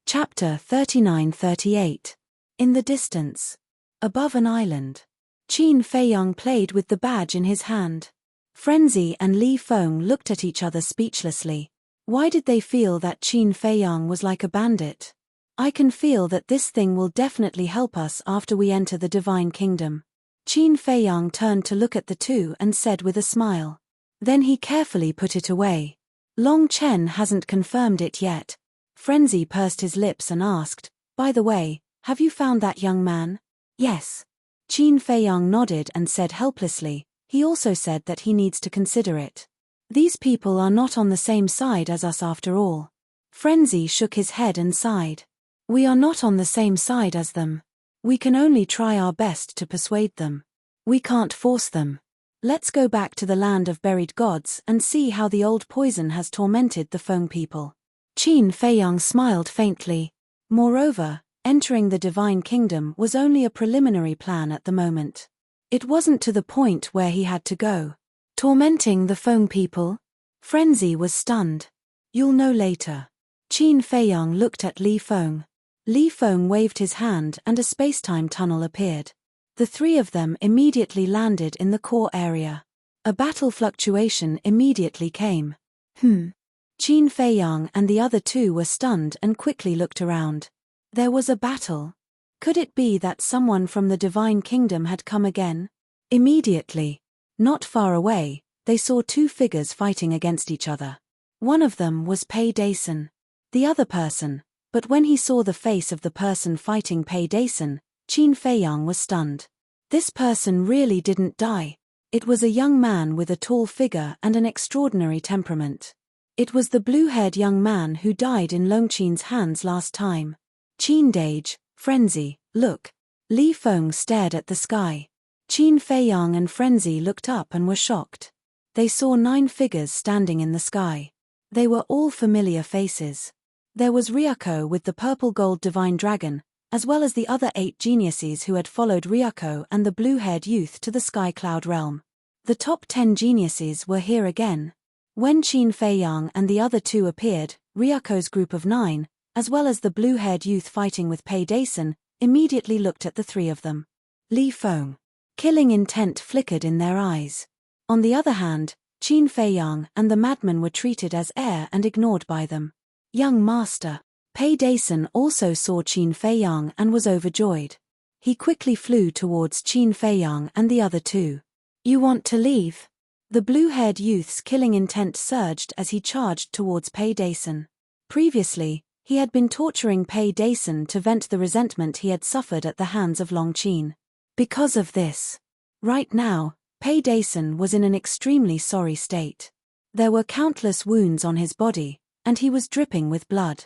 Chapter 39-38. In the distance. Above an island. Qin Feiyang played with the badge in his hand. Frenzy and Li Feng looked at each other speechlessly. Why did they feel that Qin Feiyang was like a bandit? I can feel that this thing will definitely help us after we enter the Divine Kingdom. Qin Feiyang turned to look at the 2 and said with a smile. Then he carefully put it away. Long Chen hasn't confirmed it yet. Frenzy pursed his lips and asked, by the way, have you found that young man? Yes. Qin Feiyang nodded and said helplessly. He also said that he needs to consider it. These people are not on the same side as us after all. Frenzy shook his head and sighed. We are not on the same side as them. We can only try our best to persuade them. We can't force them. Let's go back to the land of buried gods and see how the old poison has tormented the Feng people. Qin Feiyang smiled faintly. Moreover, entering the Divine Kingdom was only a preliminary plan at the moment. It wasn't to the point where he had to go. Tormenting the Feng people? Frenzy was stunned. You'll know later. Qin Feiyang looked at Li Feng. Li Feng waved his hand and a space-time tunnel appeared. The 3 of them immediately landed in the core area. A battle fluctuation immediately came. Qin Feiyang and the other 2 were stunned and quickly looked around. There was a battle. Could it be that someone from the Divine Kingdom had come again? Immediately, not far away, they saw 2 figures fighting against each other. One of them was Pei Dason. The other person, but when he saw the face of the person fighting Pei Dason, Qin Feiyang was stunned. This person really didn't die. It was a young man with a tall figure and an extraordinary temperament. It was the blue-haired young man who died in Longqin's hands last time. Qin Dage, Frenzy, look. Li Feng stared at the sky. Qin Feiyang and Frenzy looked up and were shocked. They saw 9 figures standing in the sky. They were all familiar faces. There was Ryuko with the purple-gold divine dragon, as well as the other 8 geniuses who had followed Ryuko and the blue-haired youth to the Sky Cloud realm. The top 10 geniuses were here again. When Qin Feiyang and the other 2 appeared, Ryuko's group of 9, as well as the blue-haired youth fighting with Pei Dason, immediately looked at the 3 of them. Li Feng. Killing intent flickered in their eyes. On the other hand, Qin Feiyang and the madman were treated as air and ignored by them. Young master. Pei Dason also saw Qin Feiyang and was overjoyed. He quickly flew towards Qin Feiyang and the other two. You want to leave? The blue-haired youth's killing intent surged as he charged towards Pei Dason. Previously, he had been torturing Pei Dason to vent the resentment he had suffered at the hands of Long Qin. Because of this, right now, Pei Dason was in an extremely sorry state. There were countless wounds on his body, and he was dripping with blood.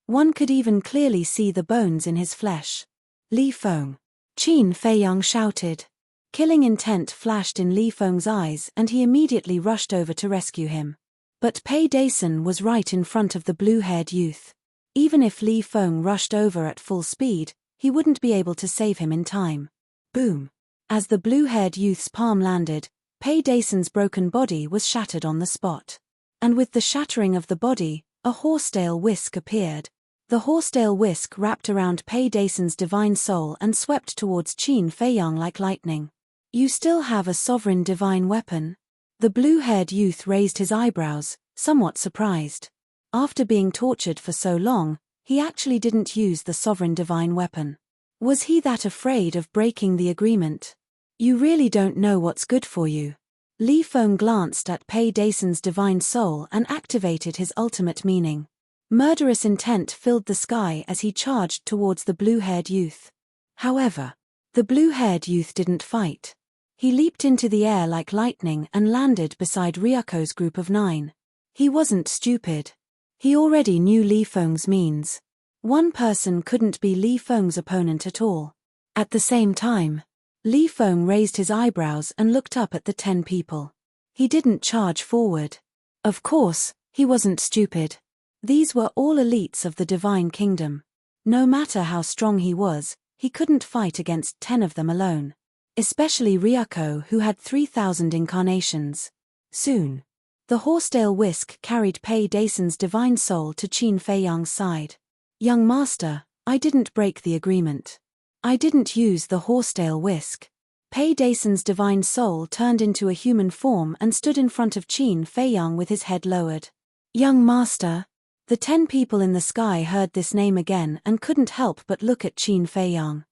One could even clearly see the bones in his flesh. Li Feng. Qin Feiyang shouted. Killing intent flashed in Li Feng's eyes and he immediately rushed over to rescue him. But Pei Dason was right in front of the blue-haired youth. Even if Li Feng rushed over at full speed, he wouldn't be able to save him in time. Boom! As the blue-haired youth's palm landed, Pei Dason's broken body was shattered on the spot. And with the shattering of the body, a horsetail whisk appeared. The horsetail whisk wrapped around Pei Dason's divine soul and swept towards Qin Feiyang like lightning. You still have a sovereign divine weapon? The blue-haired youth raised his eyebrows, somewhat surprised. After being tortured for so long, he actually didn't use the sovereign divine weapon. Was he that afraid of breaking the agreement? You really don't know what's good for you. Li Feng glanced at Pei Dason's divine soul and activated his ultimate meaning. Murderous intent filled the sky as he charged towards the blue-haired youth. However, the blue-haired youth didn't fight. He leaped into the air like lightning and landed beside Ryako's group of 9. He wasn't stupid. He already knew Li Feng's means. One person couldn't be Li Feng's opponent at all. At the same time, Li Feng raised his eyebrows and looked up at the 10 people. He didn't charge forward. Of course, he wasn't stupid. These were all elites of the Divine Kingdom. No matter how strong he was, he couldn't fight against 10 of them alone. Especially Ryako, who had 3,000 incarnations. Soon, the horsetail whisk carried Pei Dason's divine soul to Qin Feiyang's side. Young master, I didn't break the agreement. I didn't use the horsetail whisk. Pei Dason's divine soul turned into a human form and stood in front of Qin Feiyang with his head lowered. Young master. The 10 people in the sky heard this name again and couldn't help but look at Qin Feiyang.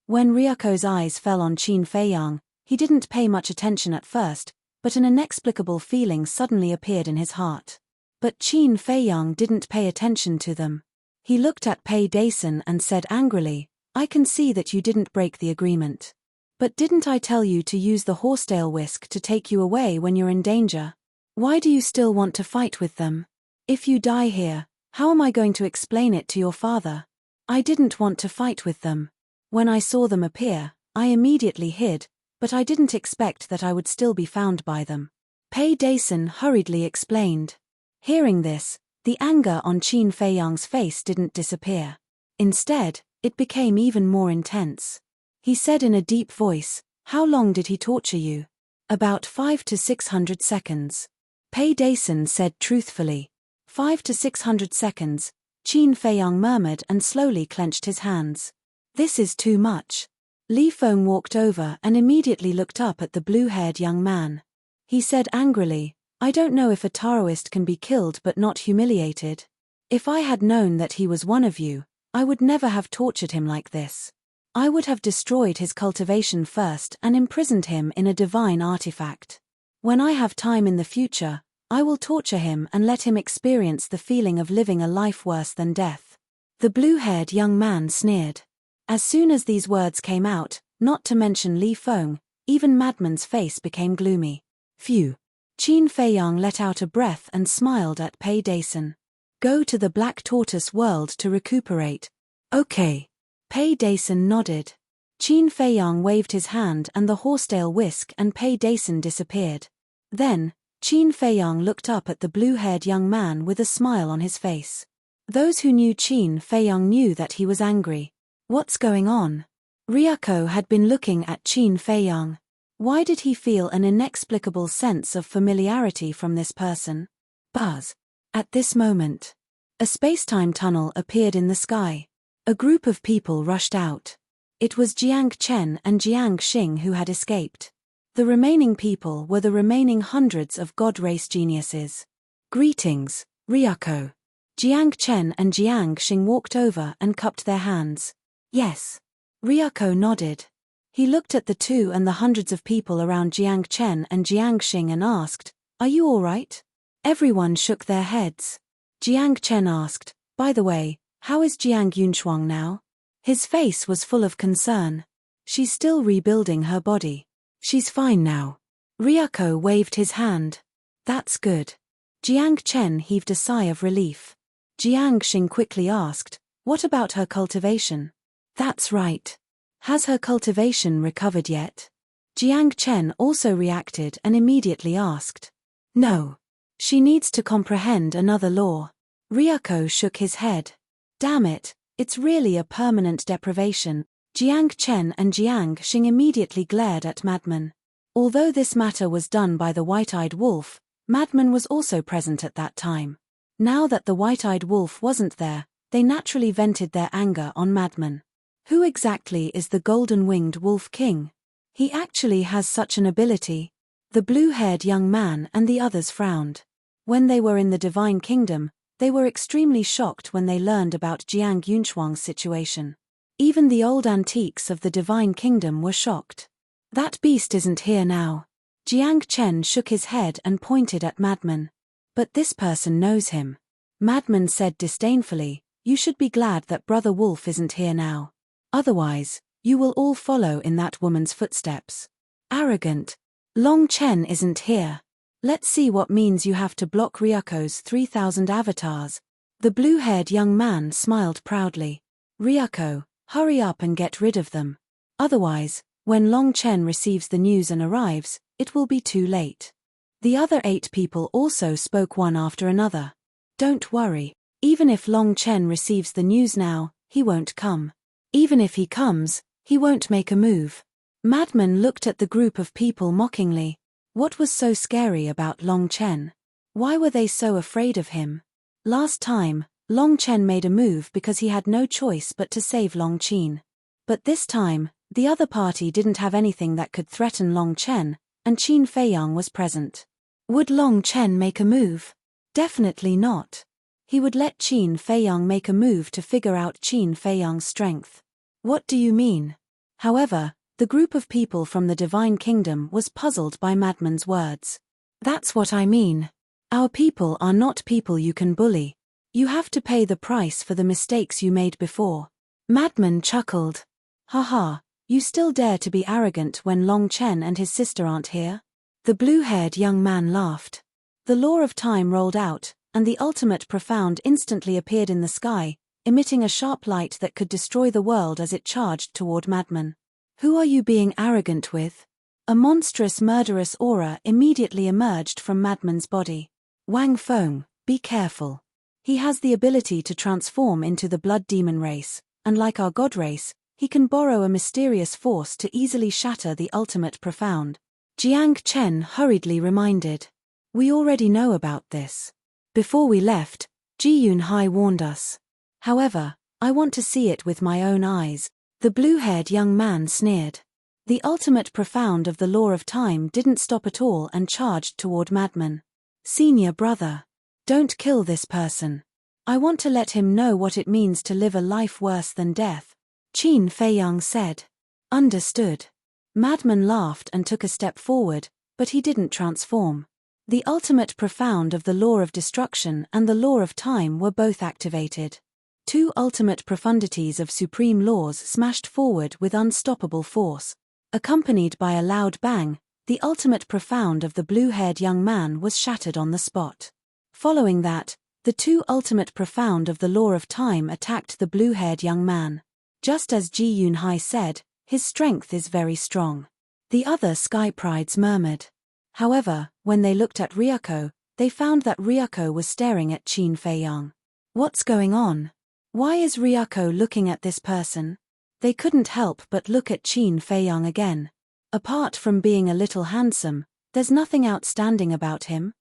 When Ryako's eyes fell on Qin Feiyang, he didn't pay much attention at first, but an inexplicable feeling suddenly appeared in his heart. But Qin Feiyang didn't pay attention to them. He looked at Pei Dason and said angrily, I can see that you didn't break the agreement. But didn't I tell you to use the horsetail whisk to take you away when you're in danger? Why do you still want to fight with them? If you die here, how am I going to explain it to your father? I didn't want to fight with them. When I saw them appear, I immediately hid, but I didn't expect that I would still be found by them. Pei Dason hurriedly explained. Hearing this, the anger on Qin Feiyang's face didn't disappear. Instead, it became even more intense. He said in a deep voice, How long did he torture you? About 500 to 600 seconds. Pei Dason said truthfully. 500 to 600 seconds, Qin Feiyang murmured and slowly clenched his hands. This is too much. Li Feng walked over and immediately looked up at the blue-haired young man. He said angrily, I don't know if a Taoist can be killed but not humiliated. If I had known that he was one of you, I would never have tortured him like this. I would have destroyed his cultivation first and imprisoned him in a divine artifact. When I have time in the future, I will torture him and let him experience the feeling of living a life worse than death. The blue-haired young man sneered. As soon as these words came out, not to mention Li Feng, even Madman's face became gloomy. Phew. Qin Feiyang let out a breath and smiled at Pei Dason. Go to the Black Tortoise world to recuperate. Okay. Pei Dason nodded. Qin Feiyang waved his hand and the horsetail whisk and Pei Dason disappeared. Then, Qin Feiyang looked up at the blue-haired young man with a smile on his face. Those who knew Qin Feiyang knew that he was angry. What's going on? Ryako had been looking at Qin Feiyang. Why did he feel an inexplicable sense of familiarity from this person? Buzz. At this moment, a space-time tunnel appeared in the sky. A group of people rushed out. It was Jiang Chen and Jiang Xing who had escaped. The remaining people were the remaining hundreds of God race geniuses. Greetings, Ryako. Jiang Chen and Jiang Xing walked over and cupped their hands. Yes. Ryuko nodded. He looked at the two and the hundreds of people around Jiang Chen and Jiang Xing and asked, "Are you all right?" Everyone shook their heads. Jiang Chen asked, "By the way, how is Jiang Yunshuang now?" His face was full of concern. "She's still rebuilding her body. She's fine now." Ryuko waved his hand. "That's good." Jiang Chen heaved a sigh of relief. Jiang Xing quickly asked, "What about her cultivation?" "That's right. Has her cultivation recovered yet?" Jiang Chen also reacted and immediately asked. "No. She needs to comprehend another law." Ryuko shook his head. "Damn it, it's really a permanent deprivation." Jiang Chen and Jiang Xing immediately glared at Madman. Although this matter was done by the white-eyed wolf, Madman was also present at that time. Now that the white-eyed wolf wasn't there, they naturally vented their anger on Madman. Who exactly is the golden-winged wolf king? He actually has such an ability. The blue-haired young man and the others frowned. When they were in the Divine Kingdom, they were extremely shocked when they learned about Jiang Yunshuang's situation. Even the old antiques of the Divine Kingdom were shocked. "That beast isn't here now." Jiang Chen shook his head and pointed at Madman. "But this person knows him." Madman said disdainfully, "You should be glad that Brother Wolf isn't here now. Otherwise, you will all follow in that woman's footsteps." "Arrogant. Long Chen isn't here. Let's see what means you have to block Ryuko's 3,000 avatars." The blue-haired young man smiled proudly. "Ryuko, hurry up and get rid of them. Otherwise, when Long Chen receives the news and arrives, it will be too late." The other 8 people also spoke one after another. "Don't worry. Even if Long Chen receives the news now, he won't come. Even if he comes, he won't make a move." Madman looked at the group of people mockingly. What was so scary about Long Chen? Why were they so afraid of him? Last time, Long Chen made a move because he had no choice but to save Long Qin. But this time, the other party didn't have anything that could threaten Long Chen, and Qin Feiyang was present. Would Long Chen make a move? Definitely not. He would let Qin Feiyang make a move to figure out Qin Feiyang's strength. What do you mean? However, the group of people from the Divine Kingdom was puzzled by Madman's words. "That's what I mean. Our people are not people you can bully. You have to pay the price for the mistakes you made before." Madman chuckled. "Haha, you still dare to be arrogant when Long Chen and his sister aren't here?" The blue-haired young man laughed. The law of time rolled out, and the ultimate profound instantly appeared in the sky, emitting a sharp light that could destroy the world as it charged toward Madman. "Who are you being arrogant with?" A monstrous murderous aura immediately emerged from Madman's body. "Wang Feng, be careful. He has the ability to transform into the blood demon race, and like our god race, he can borrow a mysterious force to easily shatter the ultimate profound." Jiang Chen hurriedly reminded. "We already know about this. Before we left, Ji Yunhai warned us. However, I want to see it with my own eyes." The blue-haired young man sneered. The ultimate profound of the law of time didn't stop at all and charged toward Madman. "Senior brother. Don't kill this person. I want to let him know what it means to live a life worse than death," Qin Feiyang said. "Understood." Madman laughed and took a step forward, but he didn't transform. The ultimate profound of the law of destruction and the law of time were both activated. 2 ultimate profundities of supreme laws smashed forward with unstoppable force. Accompanied by a loud bang, the ultimate profound of the blue-haired young man was shattered on the spot. Following that, the 2 ultimate profound of the law of time attacked the blue-haired young man. Just as Ji Yunhai said, his strength is very strong. The other Sky Prides murmured. However, when they looked at Ryuko, they found that Ryuko was staring at Qin Feiyang. What's going on? Why is Ryuko looking at this person? They couldn't help but look at Qin Feiyang again. Apart from being a little handsome, there's nothing outstanding about him.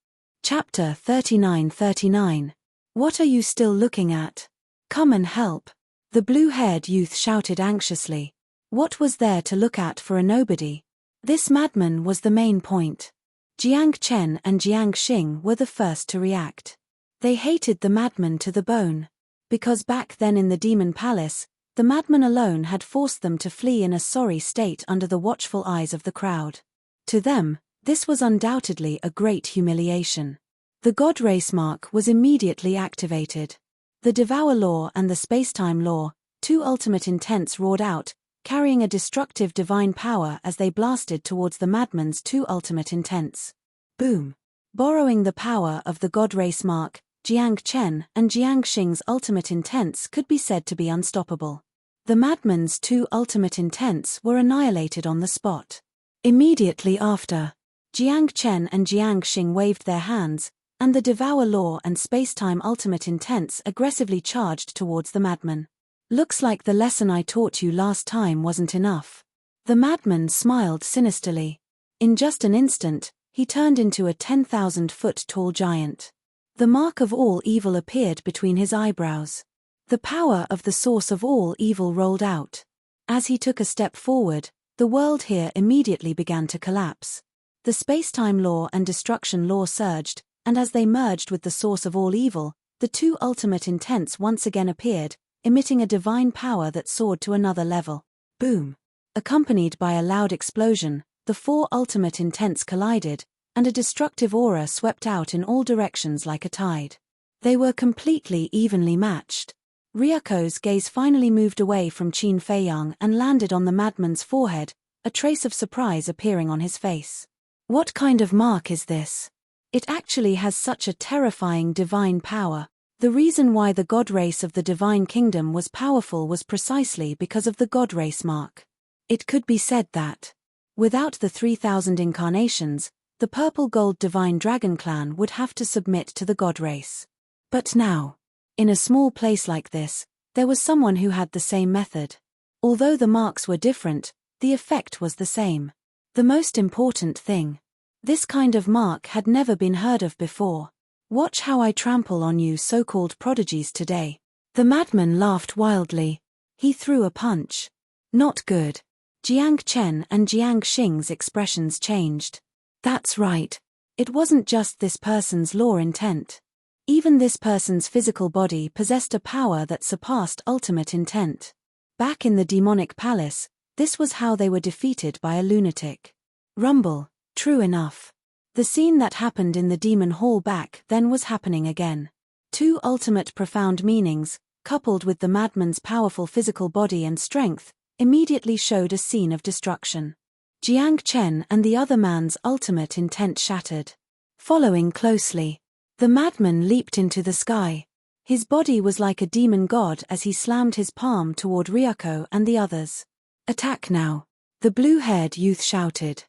Chapter 39:39. What are you still looking at? Come and help. The blue-haired youth shouted anxiously. What was there to look at for a nobody? This madman was the main point. Jiang Chen and Jiang Xing were the first to react. They hated the madman to the bone. Because back then in the demon palace, the madman alone had forced them to flee in a sorry state under the watchful eyes of the crowd. To them, this was undoubtedly a great humiliation. The God Race mark was immediately activated. The Devour Law and the Spacetime Law, two ultimate intents roared out, carrying a destructive divine power as they blasted towards the madman's two ultimate intents. Boom! Borrowing the power of the God Race mark, Jiang Chen and Jiang Xing's ultimate intents could be said to be unstoppable. The madman's two ultimate intents were annihilated on the spot. Immediately after, Jiang Chen and Jiang Xing waved their hands, and the Devour Law and Spacetime ultimate intents aggressively charged towards the madman. Looks like the lesson I taught you last time wasn't enough. The madman smiled sinisterly. In just an instant, he turned into a 10,000-foot tall giant. The mark of all evil appeared between his eyebrows. The power of the source of all evil rolled out. As he took a step forward, the world here immediately began to collapse. The Spacetime Law and Destruction Law surged, and as they merged with the source of all evil, the two ultimate intents once again appeared, emitting a divine power that soared to another level. Boom! Accompanied by a loud explosion, the four ultimate intents collided, and a destructive aura swept out in all directions like a tide. They were completely evenly matched. Ryoko's gaze finally moved away from Qin Feiyang and landed on the madman's forehead, a trace of surprise appearing on his face. What kind of mark is this? It actually has such a terrifying divine power. The reason why the God Race of the Divine Kingdom was powerful was precisely because of the God Race mark. It could be said that, without the 3,000 incarnations, the purple-gold Divine Dragon Clan would have to submit to the God Race. But now, in a small place like this, there was someone who had the same method. Although the marks were different, the effect was the same. The most important thing, this kind of mark had never been heard of before. Watch how I trample on you so-called prodigies today. The madman laughed wildly. He threw a punch. Not good. Jiang Chen and Jiang Xing's expressions changed. That's right. It wasn't just this person's law intent. Even this person's physical body possessed a power that surpassed ultimate intent. Back in the demonic palace, this was how they were defeated by a lunatic. Rumble, true enough. The scene that happened in the demon hall back then was happening again. Two ultimate profound meanings, coupled with the madman's powerful physical body and strength, immediately showed a scene of destruction. Jiang Chen and the other man's ultimate intent shattered. Following closely, the madman leaped into the sky. His body was like a demon god as he slammed his palm toward Ryoko and the others. Attack now! The blue-haired youth shouted.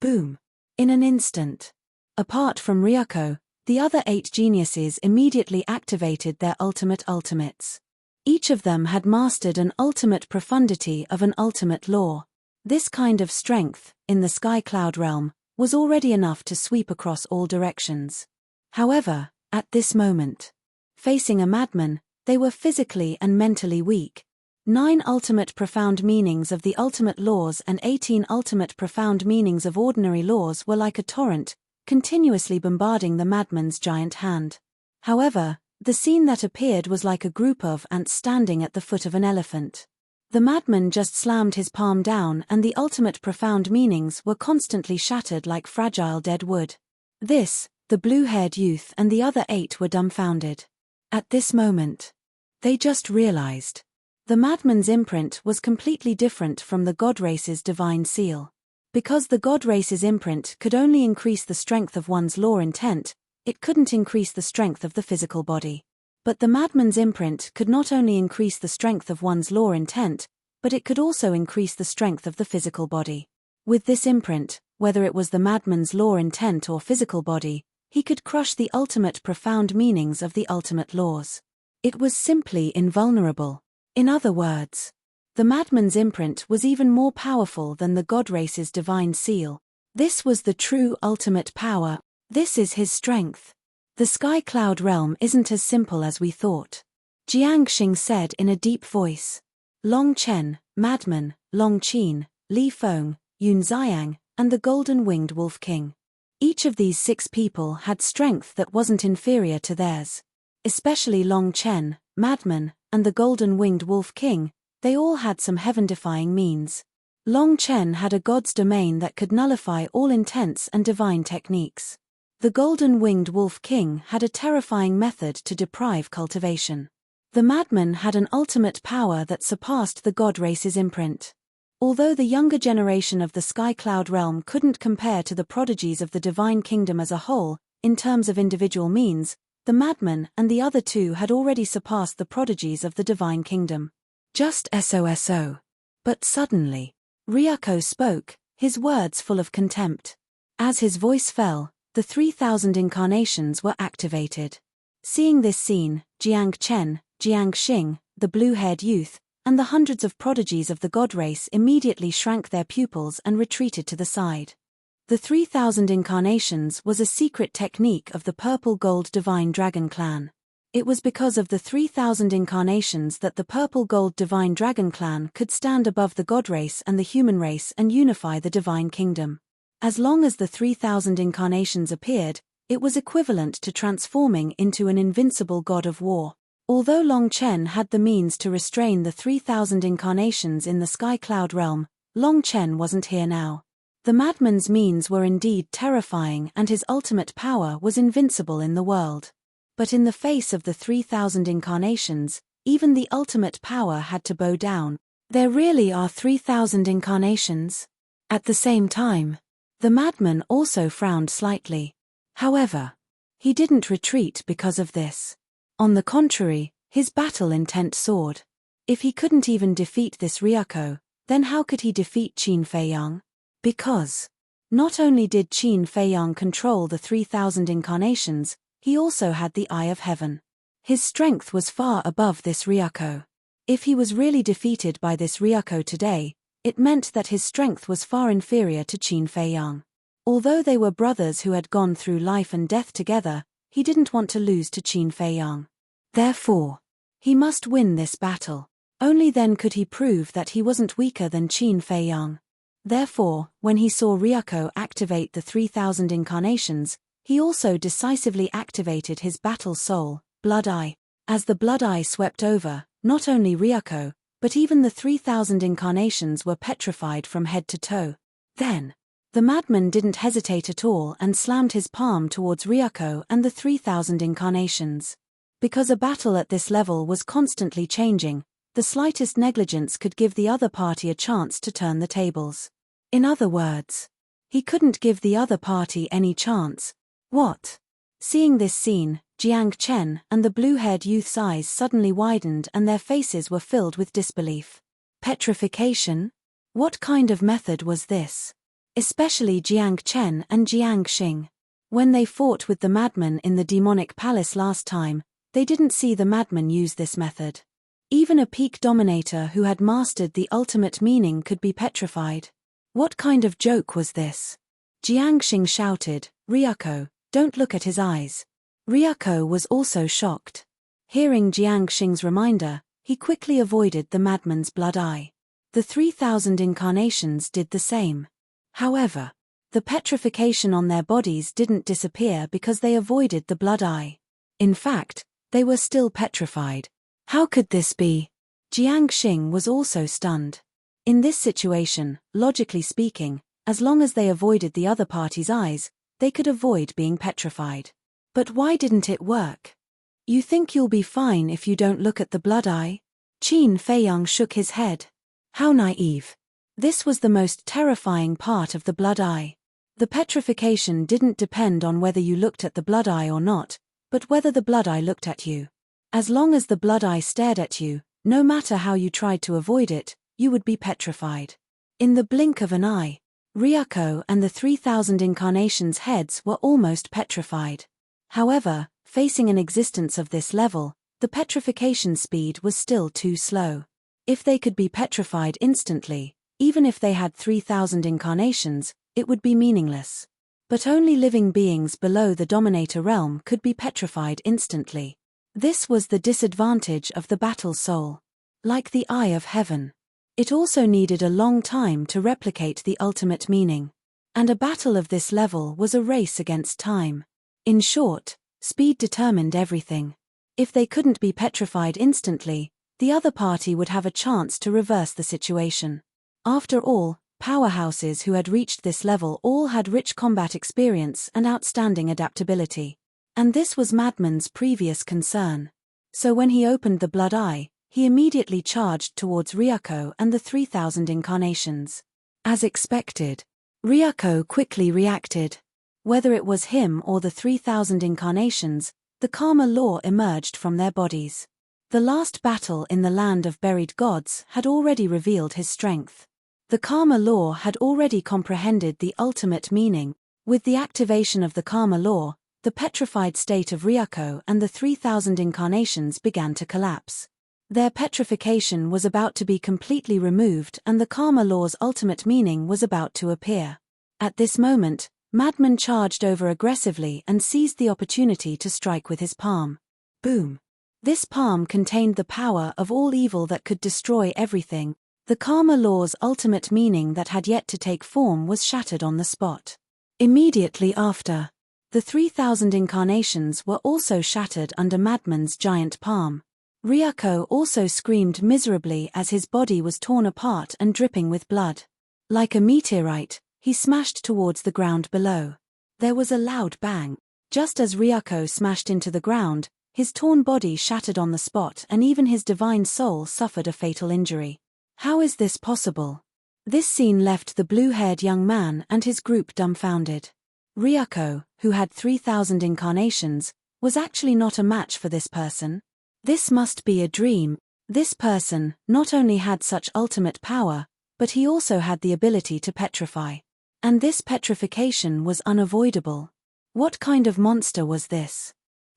Boom! In an instant. Apart from Ryoko, the other 8 geniuses immediately activated their ultimates. Each of them had mastered an ultimate profundity of an ultimate law. This kind of strength, in the Sky Cloud realm, was already enough to sweep across all directions. However, at this moment, facing a madman, they were physically and mentally weak. 9 ultimate profound meanings of the ultimate laws and 18 ultimate profound meanings of ordinary laws were like a torrent, continuously bombarding the madman's giant hand. However, the scene that appeared was like a group of ants standing at the foot of an elephant. The madman just slammed his palm down and the ultimate profound meanings were constantly shattered like fragile dead wood. This, the blue-haired youth and the other 8 were dumbfounded. At this moment, they just realized. The madman's imprint was completely different from the God Race's divine seal. Because the God Race's imprint could only increase the strength of one's law intent, it couldn't increase the strength of the physical body. But the madman's imprint could not only increase the strength of one's law intent, but it could also increase the strength of the physical body. With this imprint, whether it was the madman's law intent or physical body, he could crush the ultimate profound meanings of the ultimate laws. It was simply invulnerable. In other words, the madman's imprint was even more powerful than the God Race's divine seal. This was the true ultimate power. This is his strength. The Sky Cloud realm isn't as simple as we thought. Jiang Xing said in a deep voice. Long Chen, Madman, Long Qin, Li Feng, Yun Xiang, and the Golden-Winged Wolf King. Each of these 6 people had strength that wasn't inferior to theirs. Especially Long Chen, Madman, and the Golden-Winged Wolf King, they all had some heaven-defying means. Long Chen had a god's domain that could nullify all intense and divine techniques. The Golden-Winged Wolf King had a terrifying method to deprive cultivation. The Madman had an ultimate power that surpassed the god race's imprint. Although the younger generation of the Sky Cloud realm couldn't compare to the prodigies of the Divine Kingdom as a whole, in terms of individual means, the Madman and the other two had already surpassed the prodigies of the Divine Kingdom. Just so. But suddenly, Ryuko spoke, his words full of contempt. As his voice fell, the 3,000 incarnations were activated. Seeing this scene, Jiang Chen, Jiang Xing, the blue-haired youth, and the hundreds of prodigies of the god race immediately shrank their pupils and retreated to the side. The 3,000 incarnations was a secret technique of the purple-gold divine dragon clan. It was because of the 3,000 incarnations that the purple-gold divine dragon clan could stand above the god race and the human race and unify the divine kingdom. As long as the 3,000 incarnations appeared, it was equivalent to transforming into an invincible god of war. Although Long Chen had the means to restrain the 3,000 incarnations in the Sky Cloud realm, Long Chen wasn't here now. The Madman's means were indeed terrifying and his ultimate power was invincible in the world. But in the face of the 3,000 incarnations, even the ultimate power had to bow down. There really are 3,000 incarnations? At the same time, the Madman also frowned slightly. However, he didn't retreat because of this. On the contrary, his battle intent soared. If he couldn't even defeat this Ryuko, then how could he defeat Qin Feiyang? Because not only did Qin Feiyang control the 3,000 incarnations, he also had the Eye of Heaven. His strength was far above this Ryuko. If he was really defeated by this Ryuko today, it meant that his strength was far inferior to Qin Feiyang. Although they were brothers who had gone through life and death together, he didn't want to lose to Qin Feiyang. Therefore, he must win this battle. Only then could he prove that he wasn't weaker than Qin Feiyang. Therefore, when he saw Ryuko activate the 3,000 incarnations, he also decisively activated his battle soul, Blood Eye. As the Blood Eye swept over, not only Ryuko, but even the 3,000 incarnations were petrified from head to toe. Then, the Madman didn't hesitate at all and slammed his palm towards Ryuko and the 3,000 incarnations. Because a battle at this level was constantly changing, the slightest negligence could give the other party a chance to turn the tables. In other words, he couldn't give the other party any chance. What? Seeing this scene, Jiang Chen and the blue-haired youth's eyes suddenly widened and their faces were filled with disbelief. Petrification? What kind of method was this? Especially Jiang Chen and Jiang Xing. When they fought with the Madman in the demonic palace last time, they didn't see the Madman use this method. Even a peak dominator who had mastered the ultimate meaning could be petrified. What kind of joke was this? Jiang Xing shouted, "Ryuko, don't look at his eyes." Ryuko was also shocked. Hearing Jiang Xing's reminder, he quickly avoided the Madman's Blood Eye. The 3,000 incarnations did the same. However, the petrification on their bodies didn't disappear because they avoided the Blood Eye. In fact, they were still petrified. How could this be? Jiang Xing was also stunned. In this situation, logically speaking, as long as they avoided the other party's eyes, they could avoid being petrified. But why didn't it work? You think you'll be fine if you don't look at the Blood Eye? Qin Feiyang shook his head. How naive. This was the most terrifying part of the Blood Eye. The petrification didn't depend on whether you looked at the Blood Eye or not, but whether the Blood Eye looked at you. As long as the Blood Eye stared at you, no matter how you tried to avoid it, you would be petrified. In the blink of an eye, Ryuko and the 3,000 incarnations' heads were almost petrified. However, facing an existence of this level, the petrification speed was still too slow. If they could be petrified instantly, even if they had 3,000 incarnations, it would be meaningless. But only living beings below the Dominator realm could be petrified instantly. This was the disadvantage of the battle soul. Like the Eye of Heaven, it also needed a long time to replicate the ultimate meaning. And a battle of this level was a race against time. In short, speed determined everything. If they couldn't be petrified instantly, the other party would have a chance to reverse the situation. After all, powerhouses who had reached this level all had rich combat experience and outstanding adaptability. And this was Madman's previous concern. So when he opened the blood eye, he immediately charged towards Ryuko and the 3,000 incarnations. As expected, Ryuko quickly reacted. Whether it was him or the 3,000 incarnations, the karma law emerged from their bodies. The last battle in the land of buried gods had already revealed his strength. The karma law had already comprehended the ultimate meaning. With the activation of the karma law, the petrified state of Ryuko and the 3,000 incarnations began to collapse. Their petrification was about to be completely removed and the karma law's ultimate meaning was about to appear. At this moment, Madman charged over aggressively and seized the opportunity to strike with his palm. Boom! This palm contained the power of all evil that could destroy everything. The karma law's ultimate meaning that had yet to take form was shattered on the spot. Immediately after, the 3,000 incarnations were also shattered under Madman's giant palm. Ryuko also screamed miserably as his body was torn apart and dripping with blood. Like a meteorite, he smashed towards the ground below. There was a loud bang. Just as Ryuko smashed into the ground, his torn body shattered on the spot and even his divine soul suffered a fatal injury. How is this possible? This scene left the blue-haired young man and his group dumbfounded. Ryuko, who had 3,000 incarnations, was actually not a match for this person. This must be a dream. This person not only had such ultimate power, but he also had the ability to petrify. And this petrification was unavoidable. What kind of monster was this?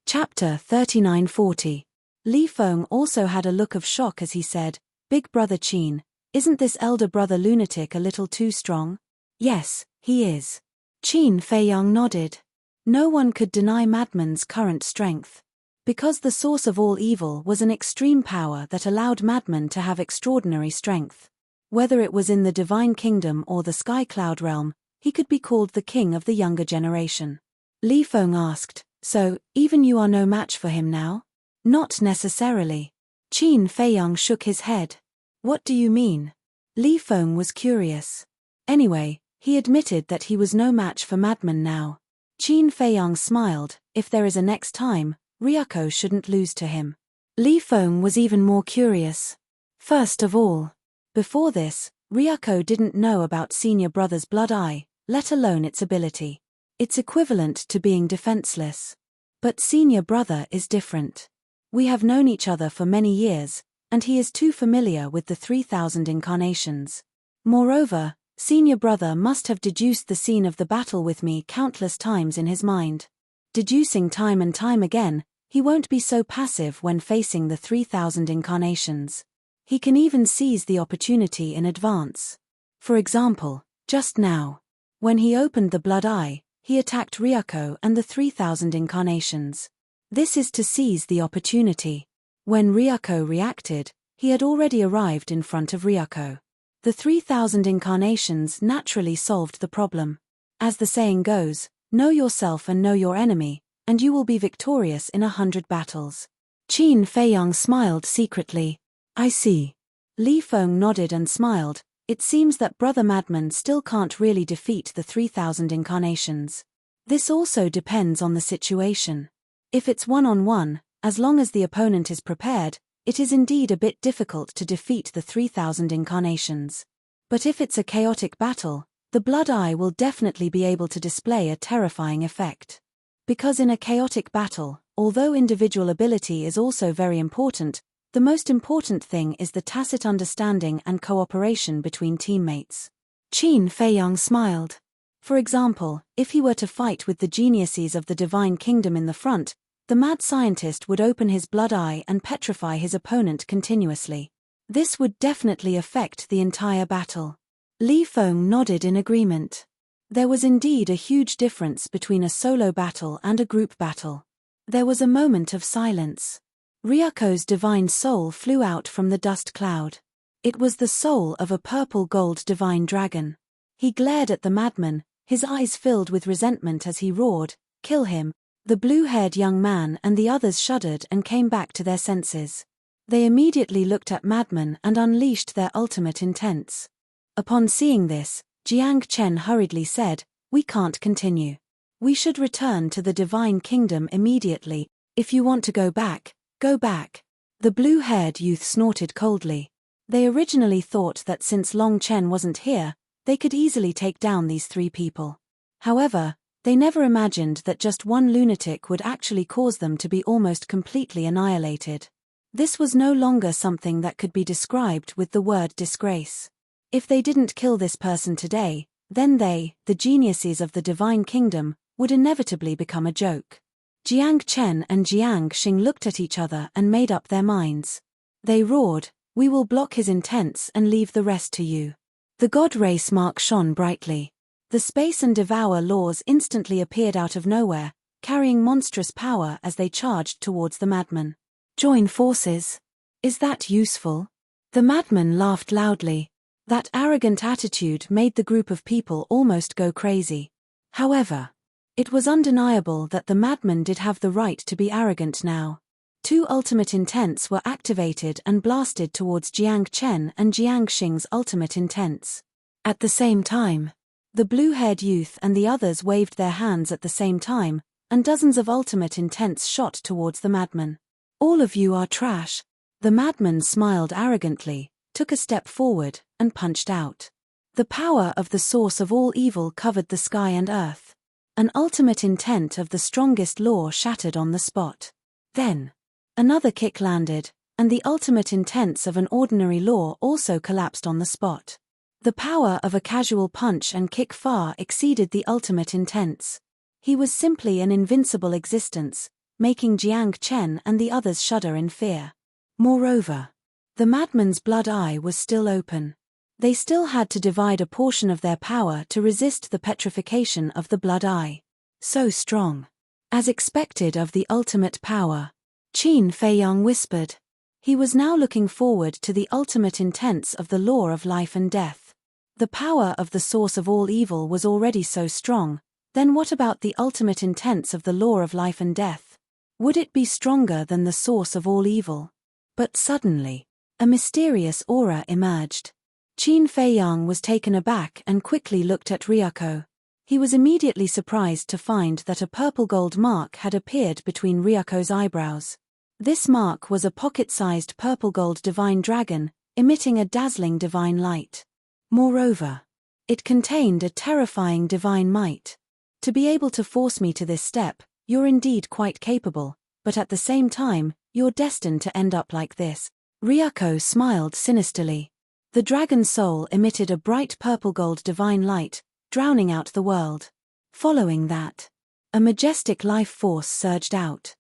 Chapter 3940. Li Feng also had a look of shock as he said, "Big brother Qin, isn't this elder brother lunatic a little too strong?" "Yes, he is." Qin Feiyang nodded. No one could deny Madman's current strength. Because the source of all evil was an extreme power that allowed Madman to have extraordinary strength. Whether it was in the Divine Kingdom or the Sky Cloud realm, he could be called the king of the younger generation. Li Feng asked, "So, even you are no match for him now?" "Not necessarily." Qin Feiyang shook his head. "What do you mean?" Li Feng was curious. Anyway, he admitted that he was no match for Madman now. Qin Feiyang smiled. If there is a next time, Ryuko shouldn't lose to him. Li Feng was even more curious. First of all, before this, Ryuko didn't know about Senior Brother's blood eye, let alone its ability. It's equivalent to being defenseless. But Senior Brother is different. We have known each other for many years, and he is too familiar with the 3,000 incarnations. Moreover, Senior Brother must have deduced the scene of the battle with me countless times in his mind. Deducing time and time again, he won't be so passive when facing the 3,000 incarnations. He can even seize the opportunity in advance. For example, just now, when he opened the blood eye, he attacked Ryuko and the 3,000 incarnations. This is to seize the opportunity. When Ryuko reacted, he had already arrived in front of Ryuko. The 3,000 incarnations naturally solved the problem. As the saying goes, know yourself and know your enemy, and you will be victorious in 100 battles. Qin Feiyang smiled secretly. I see. Li Feng nodded and smiled. It seems that Brother Madman still can't really defeat the 3,000 incarnations. This also depends on the situation. If it's one-on-one, as long as the opponent is prepared, it is indeed a bit difficult to defeat the 3,000 incarnations. But if it's a chaotic battle, the blood eye will definitely be able to display a terrifying effect. Because in a chaotic battle, although individual ability is also very important, the most important thing is the tacit understanding and cooperation between teammates. Qin Feiyang smiled. For example, if he were to fight with the geniuses of the Divine Kingdom in the front, the mad scientist would open his blood eye and petrify his opponent continuously. This would definitely affect the entire battle. Li Feng nodded in agreement. There was indeed a huge difference between a solo battle and a group battle. There was a moment of silence. Ryuko's divine soul flew out from the dust cloud. It was the soul of a purple-gold divine dragon. He glared at the madman, his eyes filled with resentment as he roared, "Kill him! The blue-haired young man and the others shuddered and came back to their senses. They immediately looked at Madman and unleashed their ultimate intents. Upon seeing this, Jiang Chen hurriedly said, "We can't continue. We should return to the divine kingdom immediately. If you want to go back, go back." The blue-haired youth snorted coldly. They originally thought that since Long Chen wasn't here, they could easily take down these three people. However, they never imagined that just one lunatic would actually cause them to be almost completely annihilated. This was no longer something that could be described with the word disgrace. If they didn't kill this person today, then they, the geniuses of the divine kingdom, would inevitably become a joke. Jiang Chen and Jiang Xing looked at each other and made up their minds. They roared, "We will block his intents and leave the rest to you." The god race mark shone brightly. The space and devour laws instantly appeared out of nowhere, carrying monstrous power as they charged towards the madman. "Join forces? Is that useful?" The madman laughed loudly. That arrogant attitude made the group of people almost go crazy. However, it was undeniable that the madman did have the right to be arrogant now. Two ultimate intents were activated and blasted towards Jiang Chen and Jiang Xing's ultimate intents. At the same time, the blue-haired youth and the others waved their hands at the same time, and dozens of ultimate intents shot towards the madman. "All of you are trash." The madman smiled arrogantly, took a step forward, and punched out. The power of the source of all evil covered the sky and earth. An ultimate intent of the strongest law shattered on the spot. Then, another kick landed, and the ultimate intents of an ordinary law also collapsed on the spot. The power of a casual punch and kick far exceeded the ultimate intents. He was simply an invincible existence, making Jiang Chen and the others shudder in fear. Moreover, the madman's blood eye was still open. They still had to divide a portion of their power to resist the petrification of the blood eye. So strong. As expected of the ultimate power. Qin Feiyang whispered. He was now looking forward to the ultimate intents of the law of life and death. The power of the source of all evil was already so strong, then what about the ultimate intents of the law of life and death? Would it be stronger than the source of all evil? But suddenly, a mysterious aura emerged. Qin Feiyang was taken aback and quickly looked at Ryuko. He was immediately surprised to find that a purple-gold mark had appeared between Ryuko's eyebrows. This mark was a pocket-sized purple-gold divine dragon, emitting a dazzling divine light. Moreover, it contained a terrifying divine might. "To be able to force me to this step, you're indeed quite capable, but at the same time, you're destined to end up like this." Ryuko smiled sinisterly. The dragon soul emitted a bright purple-gold divine light, drowning out the world. Following that, a majestic life force surged out.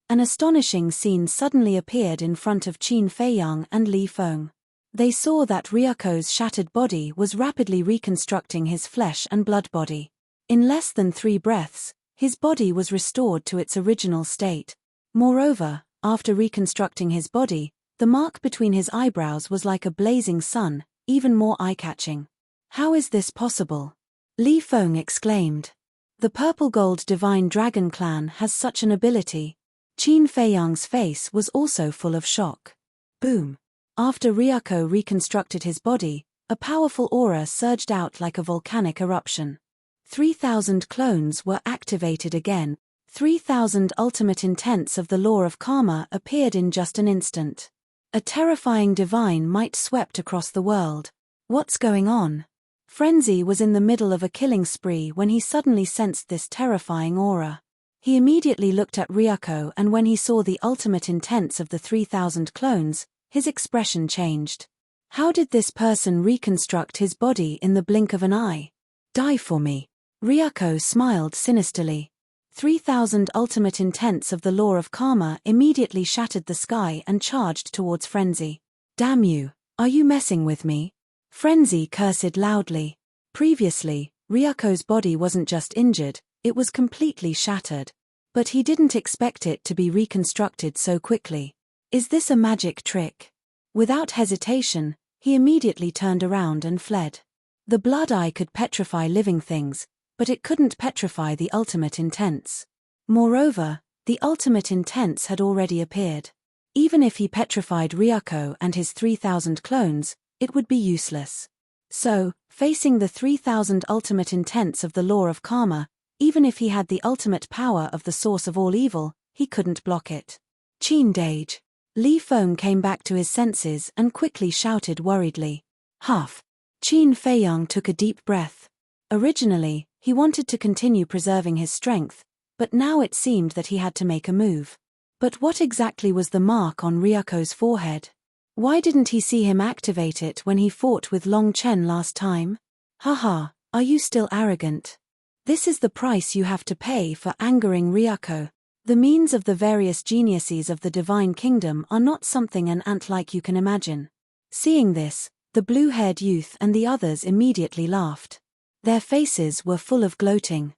An astonishing scene suddenly appeared in front of Qin Feiyang and Li Feng. They saw that Ryuko's shattered body was rapidly reconstructing his flesh and blood body. In less than 3 breaths, his body was restored to its original state. Moreover, after reconstructing his body, the mark between his eyebrows was like a blazing sun, even more eye-catching. "How is this possible?" Li Feng exclaimed. "The purple-gold divine dragon clan has such an ability." Qin Feiyang's face was also full of shock. Boom. After Ryuko reconstructed his body, a powerful aura surged out like a volcanic eruption. 3,000 clones were activated again. 3,000 ultimate intents of the law of karma appeared in just an instant. A terrifying divine might swept across the world. What's going on? Frenzy was in the middle of a killing spree when he suddenly sensed this terrifying aura. He immediately looked at Ryuko, and when he saw the ultimate intents of the 3,000 clones, his expression changed. How did this person reconstruct his body in the blink of an eye? "Die for me." Ryuko smiled sinisterly. 3,000 ultimate intents of the law of karma immediately shattered the sky and charged towards Frenzy. "Damn you, are you messing with me?" Frenzy cursed loudly. Previously, Ryuko's body wasn't just injured, it was completely shattered. But he didn't expect it to be reconstructed so quickly. Is this a magic trick? Without hesitation, he immediately turned around and fled. The blood eye could petrify living things, but it couldn't petrify the ultimate intents. Moreover, the ultimate intents had already appeared. Even if he petrified Ryako and his 3,000 clones, it would be useless. So, facing the 3,000 ultimate intents of the law of karma, even if he had the ultimate power of the source of all evil, he couldn't block it. Qin Dage. Li Feng came back to his senses and quickly shouted worriedly. Huff. Qin Feiyang took a deep breath. Originally, he wanted to continue preserving his strength, but now it seemed that he had to make a move. But what exactly was the mark on Ryako's forehead? Why didn't he see him activate it when he fought with Long Chen last time? Haha, are you still arrogant? This is the price you have to pay for angering Ryako. The means of the various geniuses of the Divine Kingdom are not something an ant like you can imagine. Seeing this, the blue-haired youth and the others immediately laughed. Their faces were full of gloating.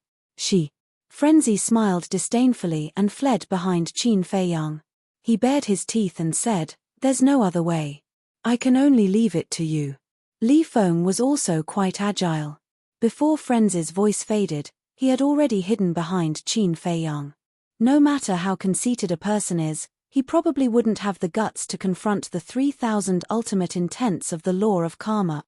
Frenzy smiled disdainfully and fled behind Qin Feiyang. He bared his teeth and said, "There's no other way. I can only leave it to you." Li Feng was also quite agile. Before Frenzy's voice faded, he had already hidden behind Qin Feiyang. No matter how conceited a person is, he probably wouldn't have the guts to confront the 3,000 ultimate intents of the law of karma.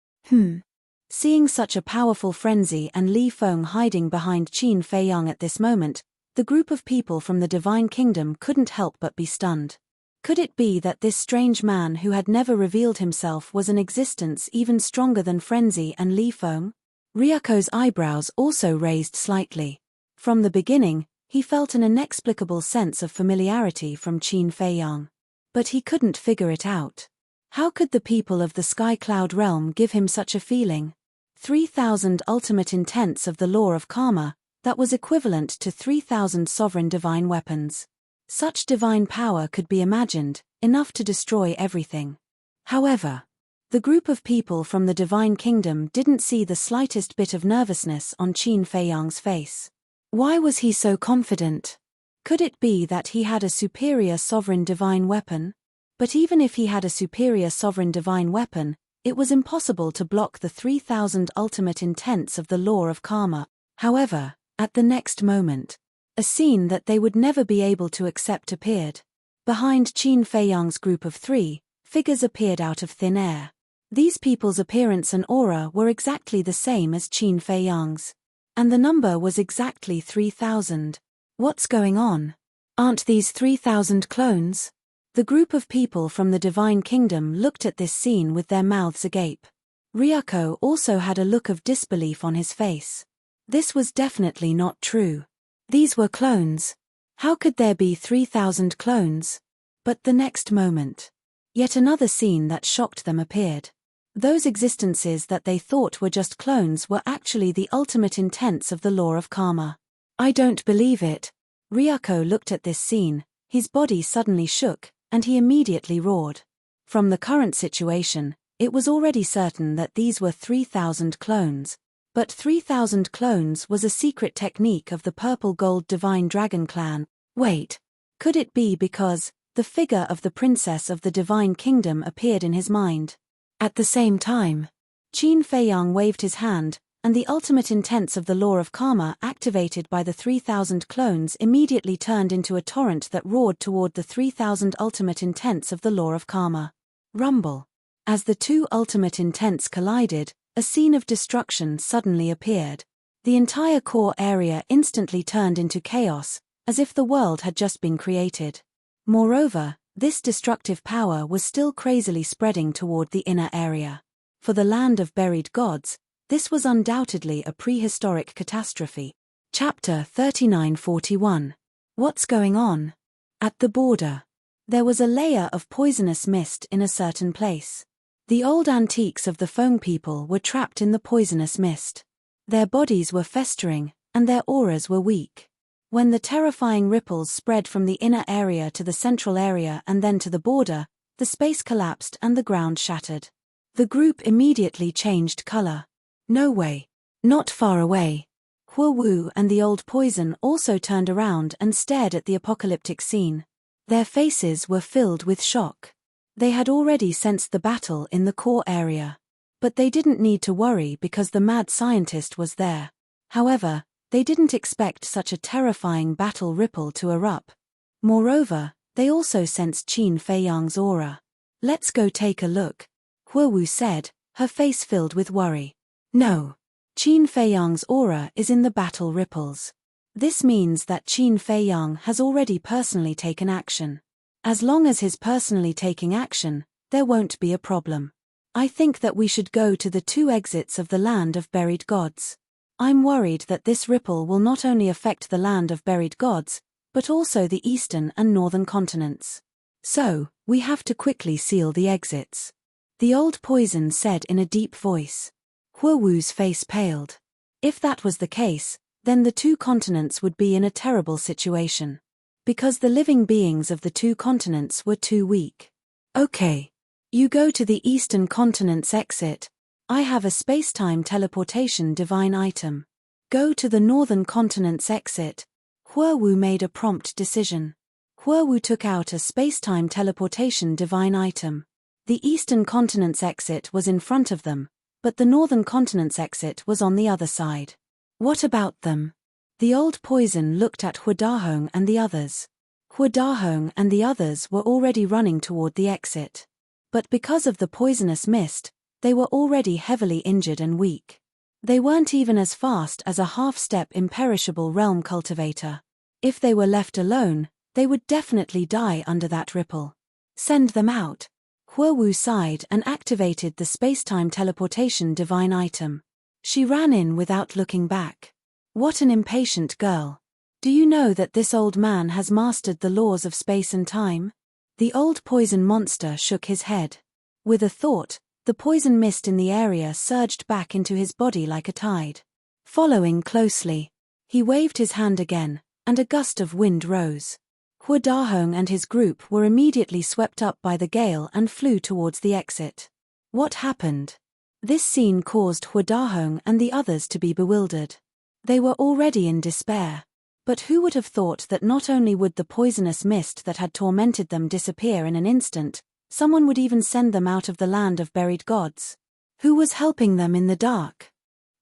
Seeing such a powerful Frenzy and Li Feng hiding behind Qin Feiyang at this moment, the group of people from the Divine Kingdom couldn't help but be stunned. Could it be that this strange man who had never revealed himself was an existence even stronger than Frenzy and Li Feng? Ryako's eyebrows also raised slightly. From the beginning, he felt an inexplicable sense of familiarity from Qin Feiyang. But he couldn't figure it out. How could the people of the Sky Cloud realm give him such a feeling? 3,000 ultimate intents of the law of karma, that was equivalent to 3,000 sovereign divine weapons. Such divine power could be imagined, enough to destroy everything. However, the group of people from the Divine Kingdom didn't see the slightest bit of nervousness on Qin Feiyang's face. Why was he so confident? Could it be that he had a superior sovereign divine weapon? But even if he had a superior sovereign divine weapon, it was impossible to block the 3,000 ultimate intents of the law of karma. However, at the next moment, a scene that they would never be able to accept appeared. Behind Qin Feiyang's group of 3, figures appeared out of thin air. These people's appearance and aura were exactly the same as Qin Feiyang's. And the number was exactly 3,000. What's going on? Aren't these 3,000 clones? The group of people from the Divine Kingdom looked at this scene with their mouths agape. Ryako also had a look of disbelief on his face. This was definitely not true. These were clones. How could there be 3,000 clones? But the next moment, yet another scene that shocked them appeared. Those existences that they thought were just clones were actually the ultimate intents of the law of karma. I don't believe it. Ryako looked at this scene, his body suddenly shook, and he immediately roared. From the current situation, it was already certain that these were 3,000 clones. But 3,000 clones was a secret technique of the Purple Gold Divine Dragon clan. Wait, could it be because the figure of the princess of the Divine Kingdom appeared in his mind? At the same time, Qin Feiyang waved his hand, and the ultimate intents of the law of karma activated by the 3,000 clones immediately turned into a torrent that roared toward the 3,000 ultimate intents of the law of karma. Rumble. As the two ultimate intents collided, a scene of destruction suddenly appeared. The entire core area instantly turned into chaos, as if the world had just been created. Moreover, this destructive power was still crazily spreading toward the inner area. For the land of buried gods, this was undoubtedly a prehistoric catastrophe. Chapter 3941. What's going on? At the border. There was a layer of poisonous mist in a certain place. The old antiques of the Feng people were trapped in the poisonous mist. Their bodies were festering, and their auras were weak. When the terrifying ripples spread from the inner area to the central area and then to the border, the space collapsed and the ground shattered. The group immediately changed color. No way. Not far away. Hua Wu and the old poison also turned around and stared at the apocalyptic scene. Their faces were filled with shock. They had already sensed the battle in the core area. But they didn't need to worry because the mad scientist was there. However, They didn't expect such a terrifying battle ripple to erupt. Moreover, they also sensed Qin Feiyang's aura. "Let's go take a look," Huowu said, her face filled with worry. "No. Qin Feiyang's aura is in the battle ripples. This means that Qin Feiyang has already personally taken action. As long as he's personally taking action, there won't be a problem. I think that we should go to the 2 exits of the land of buried gods. I'm worried that this ripple will not only affect the land of buried gods, but also the eastern and northern continents. So, we have to quickly seal the exits," the old poison said in a deep voice. Huowu's face paled. If that was the case, then the 2 continents would be in a terrible situation. Because the living beings of the 2 continents were too weak. "Okay. You go to the eastern continent's exit. I have a space-time teleportation divine item. Go to the northern continent's exit." Huowu made a prompt decision. Huowu took out a space-time teleportation divine item. The eastern continent's exit was in front of them, but the northern continent's exit was on the other side. "What about them?" The old poison looked at Huadahong and the others. Huadahong and the others were already running toward the exit. But because of the poisonous mist, they were already heavily injured and weak. They weren't even as fast as a half-step imperishable realm cultivator. If they were left alone, they would definitely die under that ripple. "Send them out." Huowu sighed and activated the space-time teleportation divine item. She ran in without looking back. What an impatient girl. "Do you know that this old man has mastered the laws of space and time?" The old poison monster shook his head. With a thought, the poison mist in the area surged back into his body like a tide. Following closely, he waved his hand again, and a gust of wind rose. Huadahong and his group were immediately swept up by the gale and flew towards the exit. What happened? This scene caused Huadahong and the others to be bewildered. They were already in despair. But who would have thought that not only would the poisonous mist that had tormented them disappear in an instant, someone would even send them out of the land of buried gods? Who was helping them in the dark?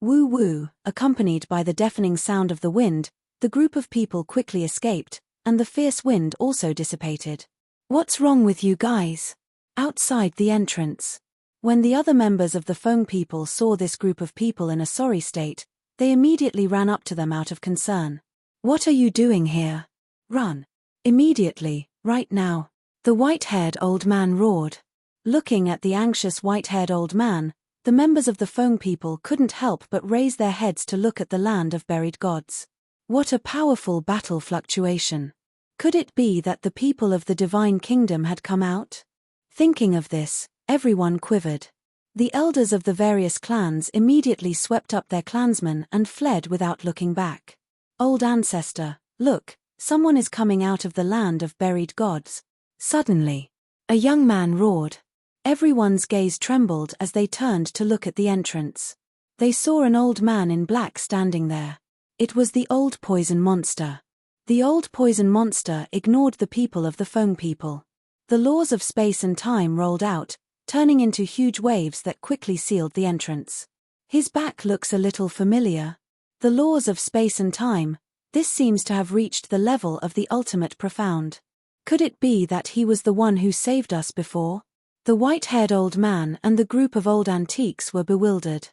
Woo woo, accompanied by the deafening sound of the wind, the group of people quickly escaped, and the fierce wind also dissipated. "What's wrong with you guys?" Outside the entrance. When the other members of the Feng people saw this group of people in a sorry state, they immediately ran up to them out of concern. "What are you doing here? Run. Immediately, right now," the white-haired old man roared. Looking at the anxious white-haired old man, the members of the Feng people couldn't help but raise their heads to look at the land of buried gods. What a powerful battle fluctuation. Could it be that the people of the divine kingdom had come out? Thinking of this, everyone quivered. The elders of the various clans immediately swept up their clansmen and fled without looking back. "Old ancestor, look, someone is coming out of the land of buried gods." Suddenly, a young man roared. Everyone's gaze trembled as they turned to look at the entrance. They saw an old man in black standing there. It was the old poison monster. The old poison monster ignored the people of the Feng people. The laws of space and time rolled out, turning into huge waves that quickly sealed the entrance. His back looks a little familiar. The laws of space and time, this seems to have reached the level of the ultimate profound. Could it be that he was the one who saved us before? The white-haired old man and the group of old antiques were bewildered.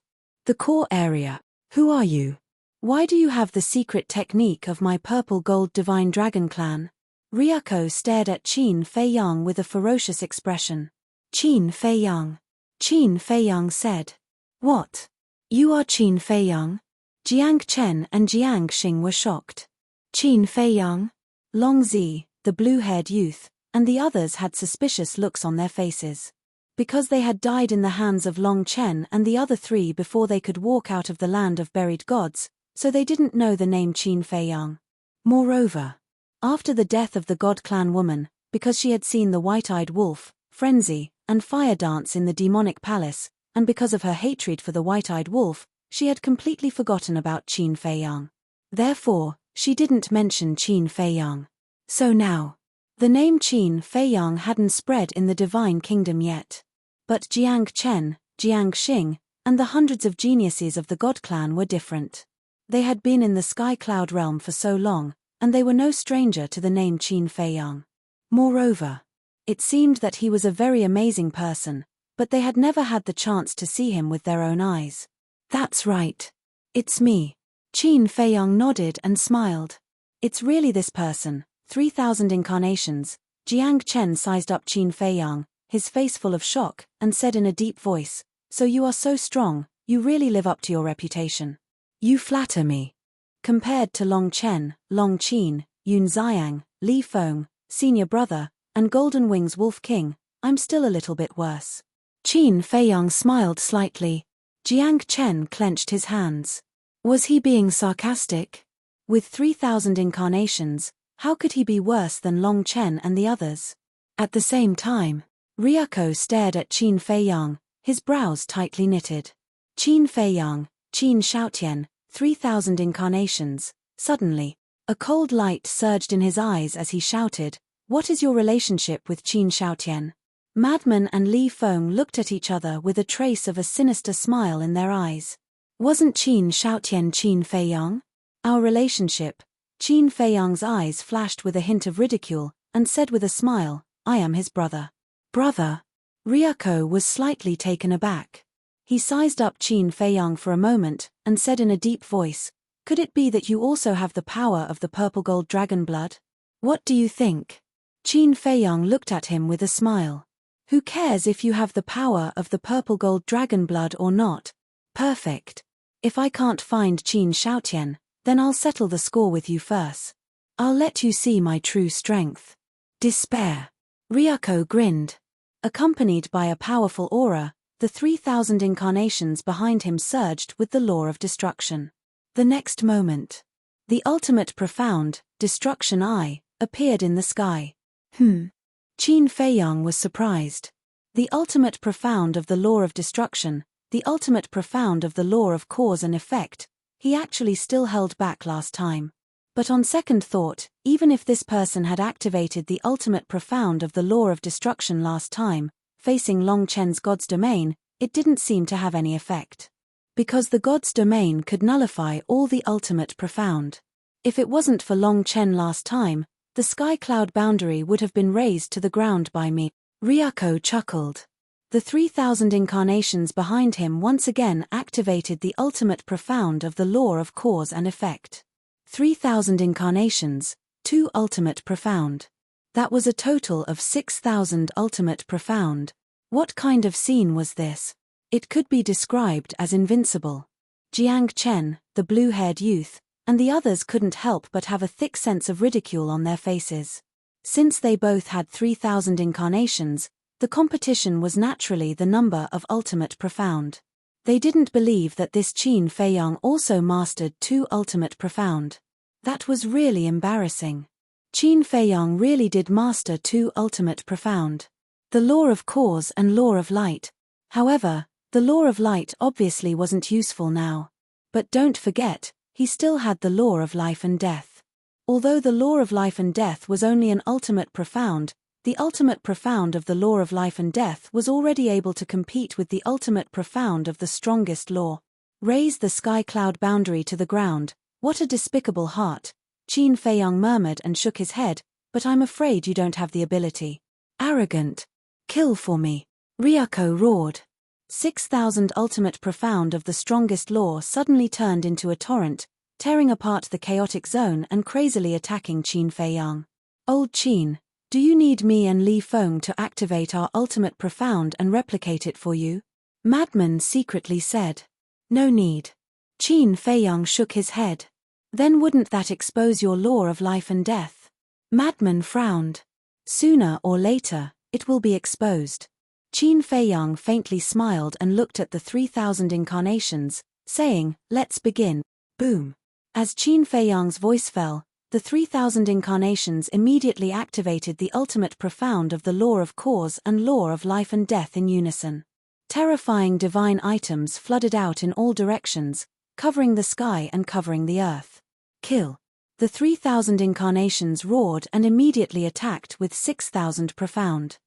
"The core area. Who are you? Why do you have the secret technique of my purple-gold divine dragon clan?" Ryuko stared at Qin Feiyang with a ferocious expression. "Qin Feiyang." Qin Feiyang said. "What? You are Qin Feiyang?" Jiang Chen and Jiang Xing were shocked. Qin Feiyang? Long Zi, the blue-haired youth, and the others had suspicious looks on their faces. Because they had died in the hands of Long Chen and the other 3 before they could walk out of the land of buried gods, so they didn't know the name Qin Feiyang. Moreover, after the death of the God Clan woman, because she had seen the white-eyed wolf, frenzy, and fire dance in the demonic palace, and because of her hatred for the white-eyed wolf, she had completely forgotten about Qin Feiyang. Therefore, she didn't mention Qin Feiyang. So now, the name Qin Feiyang hadn't spread in the divine kingdom yet. But Jiang Chen, Jiang Xing, and the hundreds of geniuses of the God Clan were different. They had been in the sky cloud realm for so long, and they were no stranger to the name Qin Feiyang. Moreover, it seemed that he was a very amazing person, but they had never had the chance to see him with their own eyes. That's right. It's me. Qin Feiyang nodded and smiled. It's really this person, 3,000 incarnations. Jiang Chen sized up Qin Feiyang, his face full of shock, and said in a deep voice, "So you are so strong, you really live up to your reputation. You flatter me." Compared to Long Chen, Long Qin, Yun Xiang, Li Feng, senior brother, and Golden Wings Wolf King, I'm still a little bit worse. Qin Feiyang smiled slightly. Jiang Chen clenched his hands. Was he being sarcastic? With 3,000 incarnations, how could he be worse than Long Chen and the others? At the same time, Ryuko stared at Qin Feiyang, his brows tightly knitted. Qin Feiyang, Qin Xiaotian, 3,000 incarnations. Suddenly, a cold light surged in his eyes as he shouted, "What is your relationship with Qin Xiaotian?" Madman and Li Feng looked at each other with a trace of a sinister smile in their eyes. Wasn't Qin Xiaotian Qin Feiyang? Our relationship. Qin Feiyang's eyes flashed with a hint of ridicule, and said with a smile, "I am his brother." Brother? Ryuko was slightly taken aback. He sized up Qin Feiyang for a moment, and said in a deep voice, "Could it be that you also have the power of the purple gold dragon blood? What do you think?" Qin Feiyang looked at him with a smile. "Who cares if you have the power of the purple gold dragon blood or not? Perfect. If I can't find Qin Xiaotian, then I'll settle the score with you first. I'll let you see my true strength." Despair. Ryuko grinned. Accompanied by a powerful aura, the 3,000 incarnations behind him surged with the law of destruction. The next moment, the ultimate profound, destruction eye, appeared in the sky. Qin Feiyang was surprised. The ultimate profound of the law of destruction, the ultimate profound of the law of cause and effect, he actually still held back last time. But on second thought, even if this person had activated the ultimate profound of the law of destruction last time, facing Long Chen's God's domain, it didn't seem to have any effect. Because the God's domain could nullify all the ultimate profound. If it wasn't for Long Chen last time, the sky cloud boundary would have been razed to the ground by me. Ryuko chuckled. The 3,000 incarnations behind him once again activated the ultimate profound of the law of cause and effect. 3,000 incarnations, 2 ultimate profound. That was a total of 6,000 ultimate profound. What kind of scene was this? It could be described as invincible. Jiang Chen, the blue-haired youth, and the others couldn't help but have a thick sense of ridicule on their faces. Since they both had 3,000 incarnations, the competition was naturally the number of ultimate profound. They didn't believe that this Qin Feiyang also mastered 2 ultimate profound. That was really embarrassing. Qin Feiyang really did master 2 ultimate profound. The law of cause and law of light. However, the law of light obviously wasn't useful now. But don't forget, he still had the law of life and death. Although the law of life and death was only an ultimate profound, the ultimate profound of the law of life and death was already able to compete with the ultimate profound of the strongest law. Raise the sky cloud boundary to the ground. What a despicable heart. Qin Feiyang murmured and shook his head, but I'm afraid you don't have the ability. Arrogant. Kill for me. Ryuko roared. 6,000 ultimate profound of the strongest law suddenly turned into a torrent, tearing apart the chaotic zone and crazily attacking Qin Feiyang. Old Qin, do you need me and Li Feng to activate our ultimate profound and replicate it for you? Madman secretly said. No need. Qin Feiyang shook his head. Then wouldn't that expose your law of life and death? Madman frowned. Sooner or later, it will be exposed. Qin Feiyang faintly smiled and looked at the 3,000 incarnations, saying, "Let's begin." Boom. As Qin Feiyang's voice fell, the 3,000 incarnations immediately activated the ultimate profound of the law of cause and law of life and death in unison. Terrifying divine items flooded out in all directions, covering the sky and covering the earth. Kill. The 3,000 incarnations roared and immediately attacked with 6,000 profound.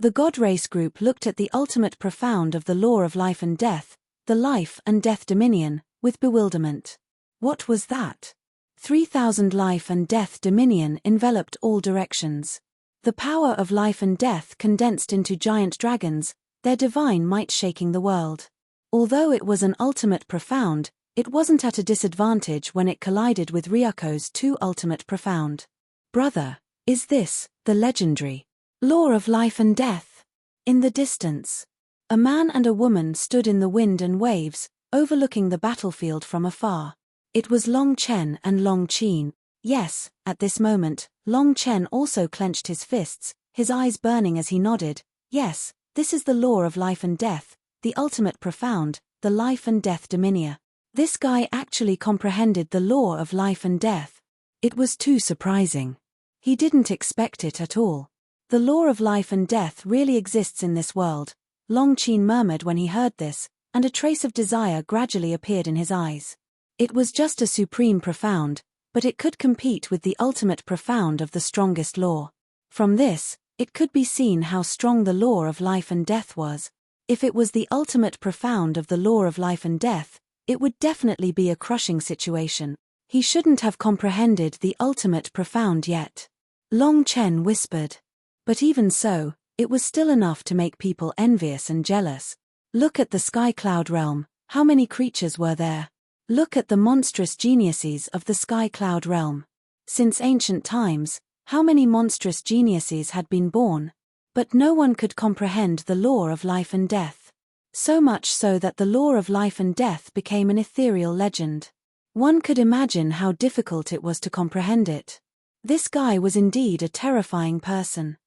The God Race group looked at the ultimate profound of the law of life and death, the life and death dominion, with bewilderment. What was that? 3,000 life and death dominion enveloped all directions. The power of life and death condensed into giant dragons, their divine might shaking the world. Although it was an ultimate profound, it wasn't at a disadvantage when it collided with Ryako's two ultimate profound. Brother, is this the legendary law of life and death? In the distance, a man and a woman stood in the wind and waves, overlooking the battlefield from afar. It was Long Chen and Long Qin. Yes, at this moment, Long Chen also clenched his fists, his eyes burning as he nodded. Yes, this is the law of life and death, the ultimate profound, the life and death dominia. This guy actually comprehended the law of life and death. It was too surprising. He didn't expect it at all. The law of life and death really exists in this world, Long Qin murmured when he heard this, and a trace of desire gradually appeared in his eyes. It was just a supreme profound, but it could compete with the ultimate profound of the strongest law. From this, it could be seen how strong the law of life and death was. If it was the ultimate profound of the law of life and death, it would definitely be a crushing situation. He shouldn't have comprehended the ultimate profound yet. Long Chen whispered. But even so, it was still enough to make people envious and jealous. Look at the sky cloud realm, how many creatures were there? Look at the monstrous geniuses of the sky cloud realm. Since ancient times, how many monstrous geniuses had been born? But no one could comprehend the law of life and death. So much so that the law of life and death became an ethereal legend. One could imagine how difficult it was to comprehend it. This guy was indeed a terrifying person.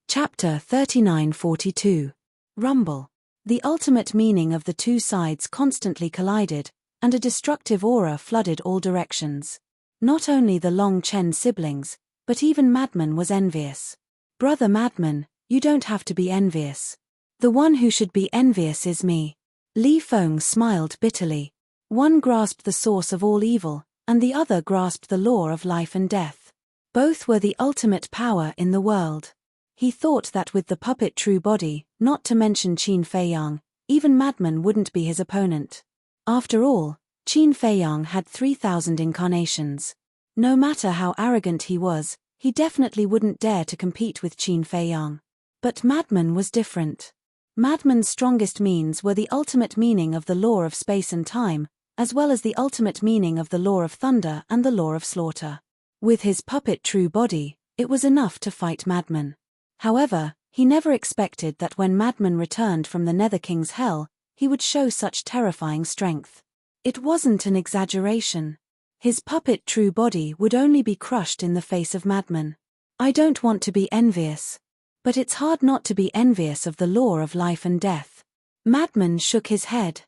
Chapter 3942. Rumble. The ultimate meaning of the two sides constantly collided, and a destructive aura flooded all directions. Not only the Long Chen siblings, but even Madman was envious. Brother Madman, you don't have to be envious. The one who should be envious is me. Li Feng smiled bitterly. One grasped the source of all evil, and the other grasped the law of life and death. Both were the ultimate power in the world. He thought that with the puppet true body, not to mention Qin Feiyang, even Madman wouldn't be his opponent. After all, Qin Feiyang had 3,000 incarnations. No matter how arrogant he was, he definitely wouldn't dare to compete with Qin Feiyang. But Madman was different. Madman's strongest means were the ultimate meaning of the law of space and time, as well as the ultimate meaning of the law of thunder and the law of slaughter. With his puppet true body, it was enough to fight Madman. However, he never expected that when Madman returned from the Nether King's hell, he would show such terrifying strength. It wasn't an exaggeration. His puppet true body would only be crushed in the face of Madman. I don't want to be envious. But it's hard not to be envious of the law of life and death. Madman shook his head.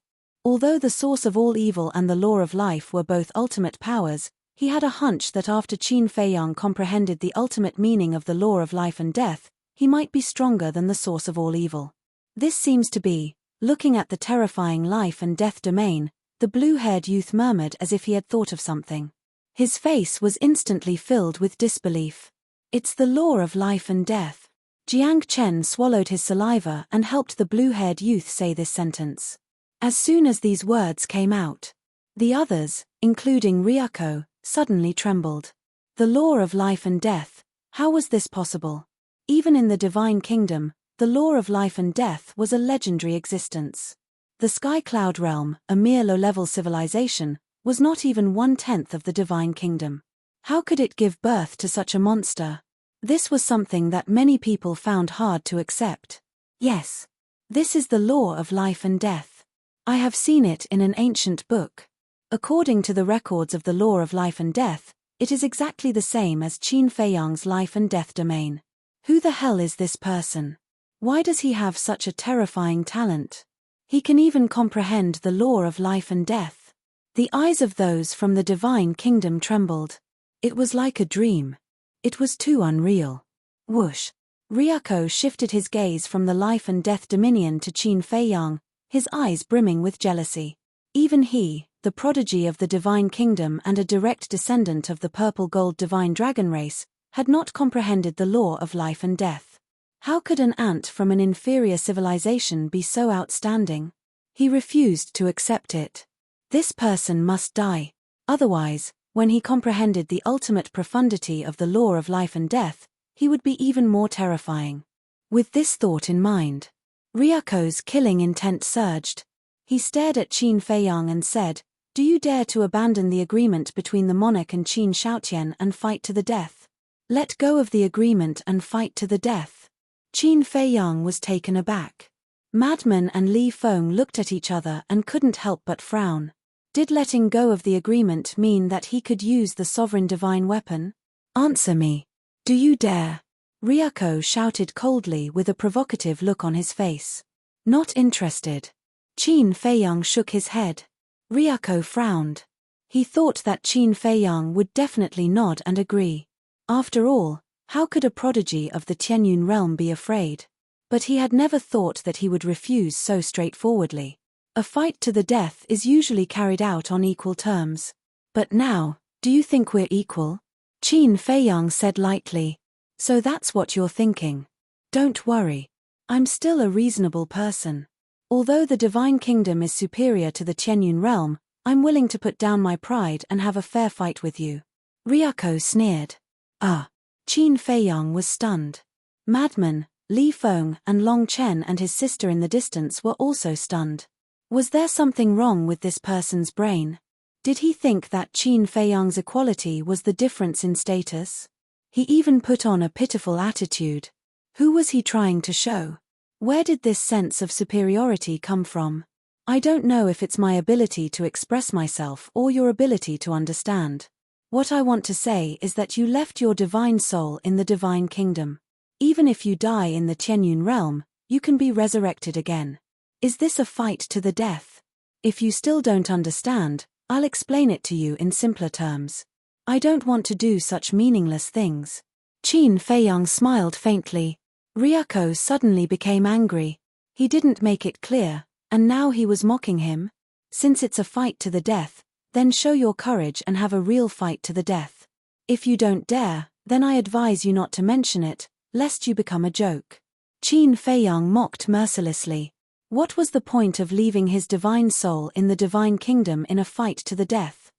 Although the source of all evil and the law of life were both ultimate powers, he had a hunch that after Qin Feiyang comprehended the ultimate meaning of the law of life and death, he might be stronger than the source of all evil. This seems to be, looking at the terrifying life and death domain, the blue-haired youth murmured as if he had thought of something. His face was instantly filled with disbelief. It's the law of life and death. Jiang Chen swallowed his saliva and helped the blue-haired youth say this sentence. As soon as these words came out, the others, including Ryako, suddenly trembled. The law of life and death, how was this possible? Even in the Divine Kingdom, the law of life and death was a legendary existence. The Sky Cloud realm, a mere low-level civilization, was not even 1/10 of the Divine Kingdom. How could it give birth to such a monster? This was something that many people found hard to accept. Yes. This is the law of life and death. I have seen it in an ancient book. According to the records of the law of life and death, it is exactly the same as Qin Feiyang's life and death domain. Who the hell is this person? Why does he have such a terrifying talent? He can even comprehend the law of life and death. The eyes of those from the Divine Kingdom trembled. It was like a dream. It was too unreal. Whoosh. Ryako shifted his gaze from the life and death dominion to Qin Feiyang, his eyes brimming with jealousy. Even he, the prodigy of the Divine Kingdom and a direct descendant of the purple-gold divine dragon race, had not comprehended the law of life and death. How could an ant from an inferior civilization be so outstanding? He refused to accept it. This person must die. Otherwise, when he comprehended the ultimate profundity of the law of life and death, he would be even more terrifying. With this thought in mind, Ryako's killing intent surged. He stared at Qin Feiyang and said, "Do you dare to abandon the agreement between the monarch and Qin Shaotian and fight to the death? Let go of the agreement and fight to the death." Qin Feiyang was taken aback. Madman and Li Feng looked at each other and couldn't help but frown. Did letting go of the agreement mean that he could use the sovereign divine weapon? "Answer me. Do you dare?" Ryako shouted coldly with a provocative look on his face. "Not interested." Qin Feiyang shook his head. Ryako frowned. He thought that Qin Feiyang would definitely nod and agree. After all, how could a prodigy of the Tianyun realm be afraid? But he had never thought that he would refuse so straightforwardly. A fight to the death is usually carried out on equal terms. "But now, do you think we're equal?" Qin Feiyang said lightly. "So that's what you're thinking. Don't worry. I'm still a reasonable person. Although the divine kingdom is superior to the Tianyun realm, I'm willing to put down my pride and have a fair fight with you." Ryako sneered. "Ah." Qin Feiyang was stunned. Madman, Li Feng and Long Chen and his sister in the distance were also stunned. Was there something wrong with this person's brain? Did he think that Qin Feiyang's equality was the difference in status? He even put on a pitiful attitude. Who was he trying to show? Where did this sense of superiority come from? "I don't know if it's my ability to express myself or your ability to understand. What I want to say is that you left your divine soul in the divine kingdom. Even if you die in the Tianyun realm, you can be resurrected again. Is this a fight to the death? If you still don't understand, I'll explain it to you in simpler terms. I don't want to do such meaningless things." Qin Feiyang smiled faintly. Ryako suddenly became angry. He didn't make it clear, and now he was mocking him. Since it's a fight to the death, then show your courage and have a real fight to the death. If you don't dare, then I advise you not to mention it, lest you become a joke. Qin Feiyang mocked mercilessly. What was the point of leaving his divine soul in the divine kingdom in a fight to the death?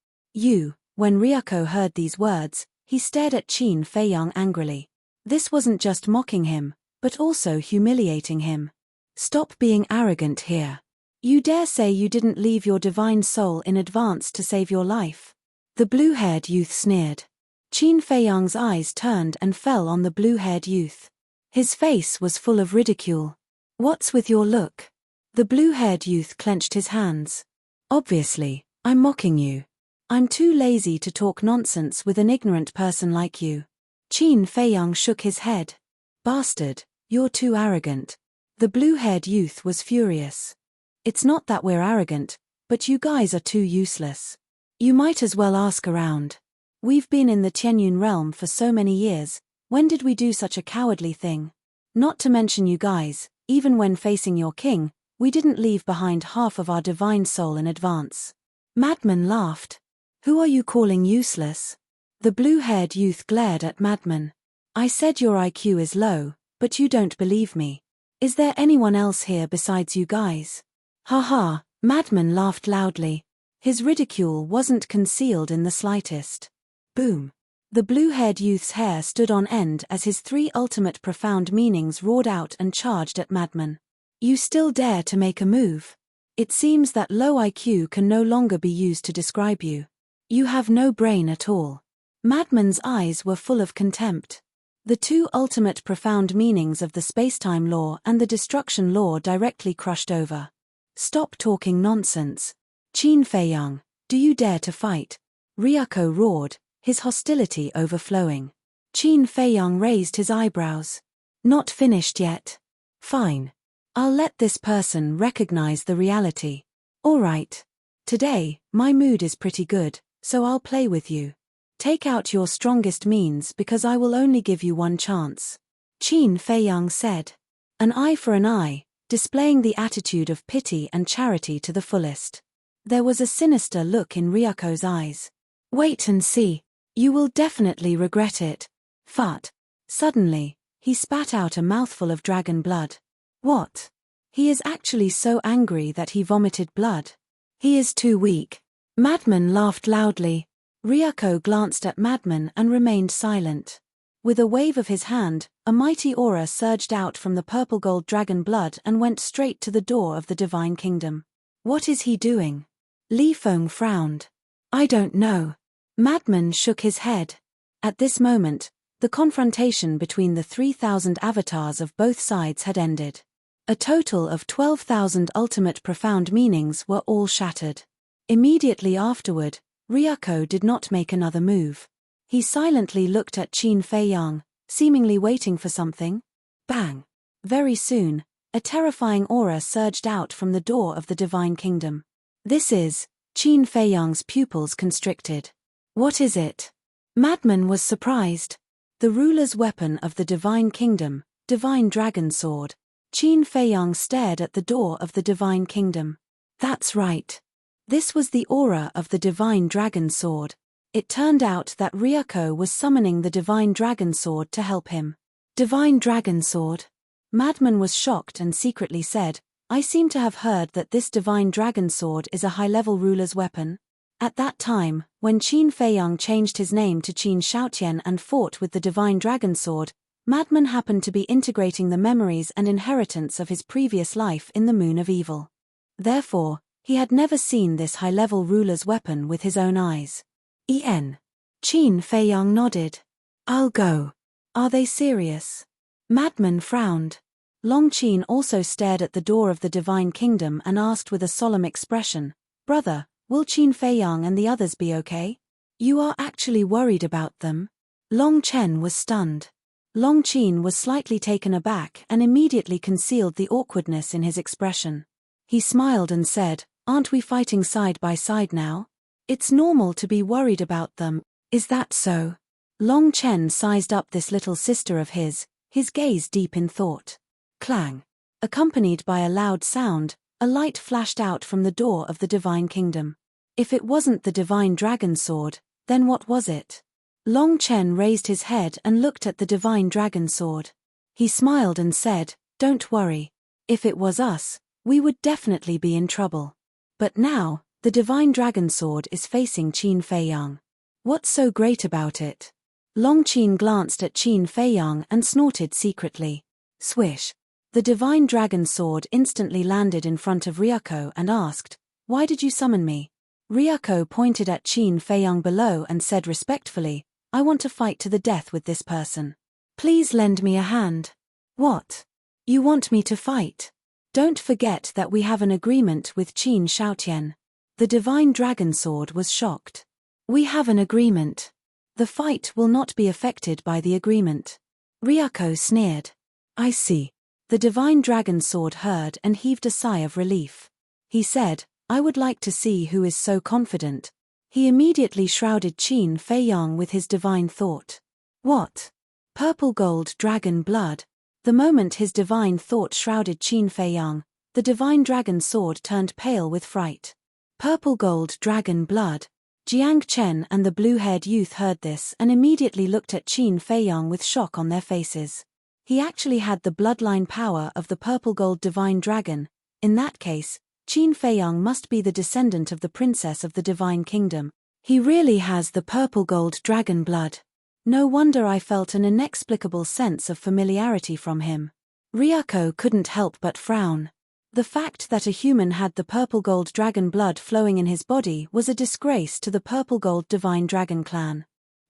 When Ryako heard these words, he stared at Qin Feiyang angrily. This wasn't just mocking him, but also humiliating him. "Stop being arrogant here. You dare say you didn't leave your divine soul in advance to save your life?" The blue-haired youth sneered. Qin Feiyang's eyes turned and fell on the blue-haired youth. His face was full of ridicule. "What's with your look?" The blue-haired youth clenched his hands. "Obviously, I'm mocking you. I'm too lazy to talk nonsense with an ignorant person like you." Qin Feiyang shook his head. "Bastard, you're too arrogant." The blue-haired youth was furious. "It's not that we're arrogant, but you guys are too useless. You might as well ask around. We've been in the Tianyun realm for so many years, when did we do such a cowardly thing? Not to mention you guys, even when facing your king, we didn't leave behind half of our divine soul in advance." Madman laughed. "Who are you calling useless?" The blue-haired youth glared at Madman. "I said your IQ is low, but you don't believe me. Is there anyone else here besides you guys?" "Ha ha," Madman laughed loudly. His ridicule wasn't concealed in the slightest. Boom. The blue-haired youth's hair stood on end as his three ultimate profound meanings roared out and charged at Madman. "You still dare to make a move? It seems that low IQ can no longer be used to describe you. You have no brain at all." Madman's eyes were full of contempt. The two ultimate profound meanings of the spacetime law and the destruction law directly crushed over. "Stop talking nonsense. Qin Feiyang, do you dare to fight?" Ryako roared, his hostility overflowing. Qin Feiyang raised his eyebrows. "Not finished yet. Fine. I'll let this person recognize the reality. All right. Today, my mood is pretty good, so I'll play with you. Take out your strongest means because I will only give you one chance." Qin Feiyang said. An eye for an eye, displaying the attitude of pity and charity to the fullest. There was a sinister look in Ryako's eyes. "Wait and see. You will definitely regret it." Fart. Suddenly, he spat out a mouthful of dragon blood. What? He is actually so angry that he vomited blood. He is too weak. Madman laughed loudly. Ryuko glanced at Madman and remained silent. With a wave of his hand, a mighty aura surged out from the purple gold dragon blood and went straight to the door of the divine kingdom. What is he doing? Li Feng frowned. I don't know. Madman shook his head. At this moment, the confrontation between the 3,000 avatars of both sides had ended. A total of 12,000 ultimate profound meanings were all shattered. Immediately afterward, Ryuko did not make another move. He silently looked at Qin Feiyang, seemingly waiting for something. Bang! Very soon, a terrifying aura surged out from the door of the divine kingdom. This is, Qin Feiyang's pupils constricted. What is it? Madman was surprised. The ruler's weapon of the divine kingdom, divine dragon sword. Qin Feiyang stared at the door of the divine kingdom. That's right. This was the aura of the divine dragon sword. It turned out that Ryuko was summoning the divine dragon sword to help him. Divine dragon sword? Madman was shocked and secretly said, I seem to have heard that this divine dragon sword is a high-level ruler's weapon. At that time, when Qin Feiyang changed his name to Qin Shaotian and fought with the divine dragon sword, Madman happened to be integrating the memories and inheritance of his previous life in the Moon of Evil. Therefore, he had never seen this high-level ruler's weapon with his own eyes. Qin Feiyang nodded. I'll go. Are they serious? Madman frowned. Long Qin also stared at the door of the divine kingdom and asked with a solemn expression, Brother, will Qin Feiyang and the others be okay? You are actually worried about them? Long Chen was stunned. Long Qin was slightly taken aback and immediately concealed the awkwardness in his expression. He smiled and said, Aren't we fighting side by side now? It's normal to be worried about them, is that so? Long Chen sized up this little sister of his gaze deep in thought. Clang. Accompanied by a loud sound, a light flashed out from the door of the divine kingdom. If it wasn't the divine dragon sword, then what was it? Long Chen raised his head and looked at the divine dragon sword. He smiled and said, Don't worry. If it was us, we would definitely be in trouble. But now, the divine dragon sword is facing Qin Feiyang. What's so great about it? Long Qin glanced at Qin Feiyang and snorted secretly. Swish. The divine dragon sword instantly landed in front of Ryuko and asked, Why did you summon me? Ryuko pointed at Qin Feiyang below and said respectfully, I want to fight to the death with this person. Please lend me a hand. What? You want me to fight? Don't forget that we have an agreement with Qin Shaotian. The divine dragon sword was shocked. We have an agreement. The fight will not be affected by the agreement. Ryuko sneered. I see. The divine dragon sword heard and heaved a sigh of relief. He said, I would like to see who is so confident. He immediately shrouded Qin Feiyang with his divine thought. What? Purple gold dragon blood. The moment his divine thought shrouded Qin Feiyang, the divine dragon sword turned pale with fright. Purple gold dragon blood. Jiang Chen and the blue-haired youth heard this and immediately looked at Qin Feiyang with shock on their faces. He actually had the bloodline power of the purple gold divine dragon. In that case, Qin Feiyang must be the descendant of the princess of the divine kingdom. He really has the purple gold dragon blood. No wonder I felt an inexplicable sense of familiarity from him. Ryuko couldn't help but frown. The fact that a human had the purple gold dragon blood flowing in his body was a disgrace to the purple gold divine dragon clan.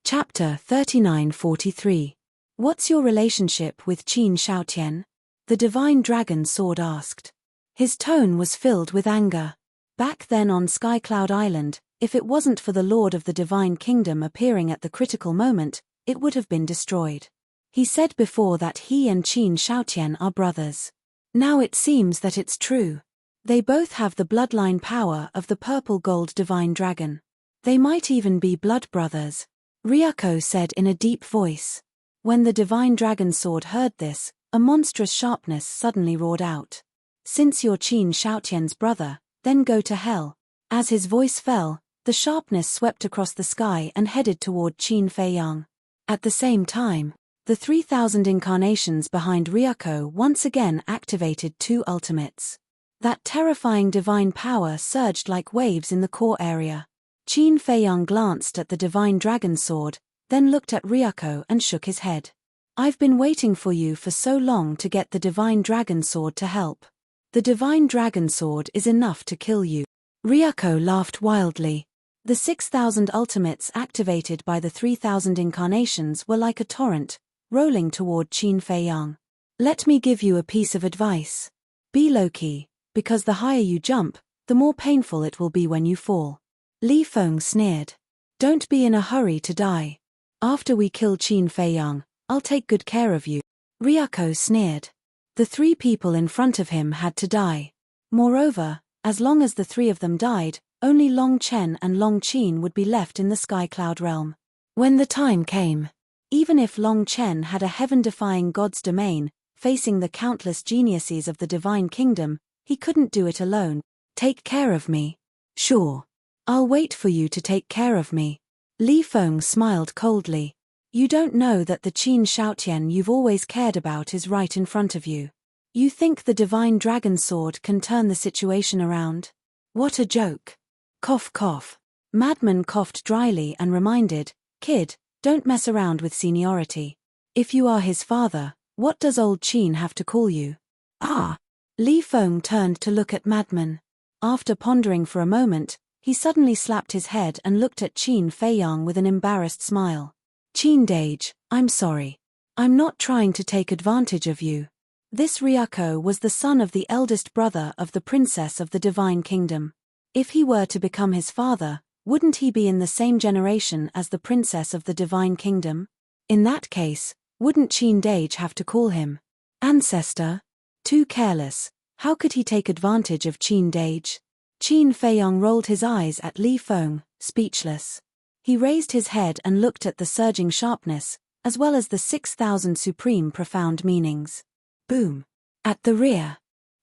Chapter 3943. What's your relationship with Qin Shaotian? The divine dragon sword asked. His tone was filled with anger. Back then on Skycloud Island, if it wasn't for the Lord of the Divine Kingdom appearing at the critical moment, it would have been destroyed. He said before that he and Qin Shaotian are brothers. Now it seems that it's true. They both have the bloodline power of the purple gold divine dragon. They might even be blood brothers. Ryuko said in a deep voice. When the divine dragon sword heard this, a monstrous sharpness suddenly roared out. Since you're Qin Shaotian's brother, then go to hell. As his voice fell, the sharpness swept across the sky and headed toward Qin Feiyang. At the same time, the 3,000 incarnations behind Ryuko once again activated two ultimates. That terrifying divine power surged like waves in the core area. Qin Feiyang glanced at the divine dragon sword, then looked at Ryuko and shook his head. I've been waiting for you for so long to get the divine dragon sword to help. The divine dragon sword is enough to kill you. Ryuko laughed wildly. The 6,000 ultimates activated by the 3,000 incarnations were like a torrent, rolling toward Qin Feiyang. Let me give you a piece of advice. Be low-key, because the higher you jump, the more painful it will be when you fall. Li Feng sneered. Don't be in a hurry to die. After we kill Qin Feiyang, I'll take good care of you. Ryuko sneered. The 3 people in front of him had to die. Moreover, as long as the 3 of them died, only Long Chen and Long Qin would be left in the Sky Cloud realm. When the time came, even if Long Chen had a heaven-defying god's domain, facing the countless geniuses of the divine kingdom, he couldn't do it alone. Take care of me. Sure. I'll wait for you to take care of me. Li Feng smiled coldly. You don't know that the Qin Shoutian you've always cared about is right in front of you. You think the divine dragon sword can turn the situation around? What a joke. Cough cough. Madman coughed dryly and reminded, Kid, don't mess around with seniority. If you are his father, what does old Qin have to call you? Ah! Li Feng turned to look at Madman. After pondering for a moment, he suddenly slapped his head and looked at Qin Feiyang with an embarrassed smile. Qin Dage, I'm sorry. I'm not trying to take advantage of you. This Ryuko was the son of the eldest brother of the princess of the divine kingdom. If he were to become his father, wouldn't he be in the same generation as the princess of the divine kingdom? In that case, wouldn't Qin Dage have to call him ancestor? Too careless. How could he take advantage of Qin Dage? Qin Feiyang rolled his eyes at Li Feng, speechless. He raised his head and looked at the surging sharpness, as well as the 6,000 supreme profound meanings. Boom. At the rear.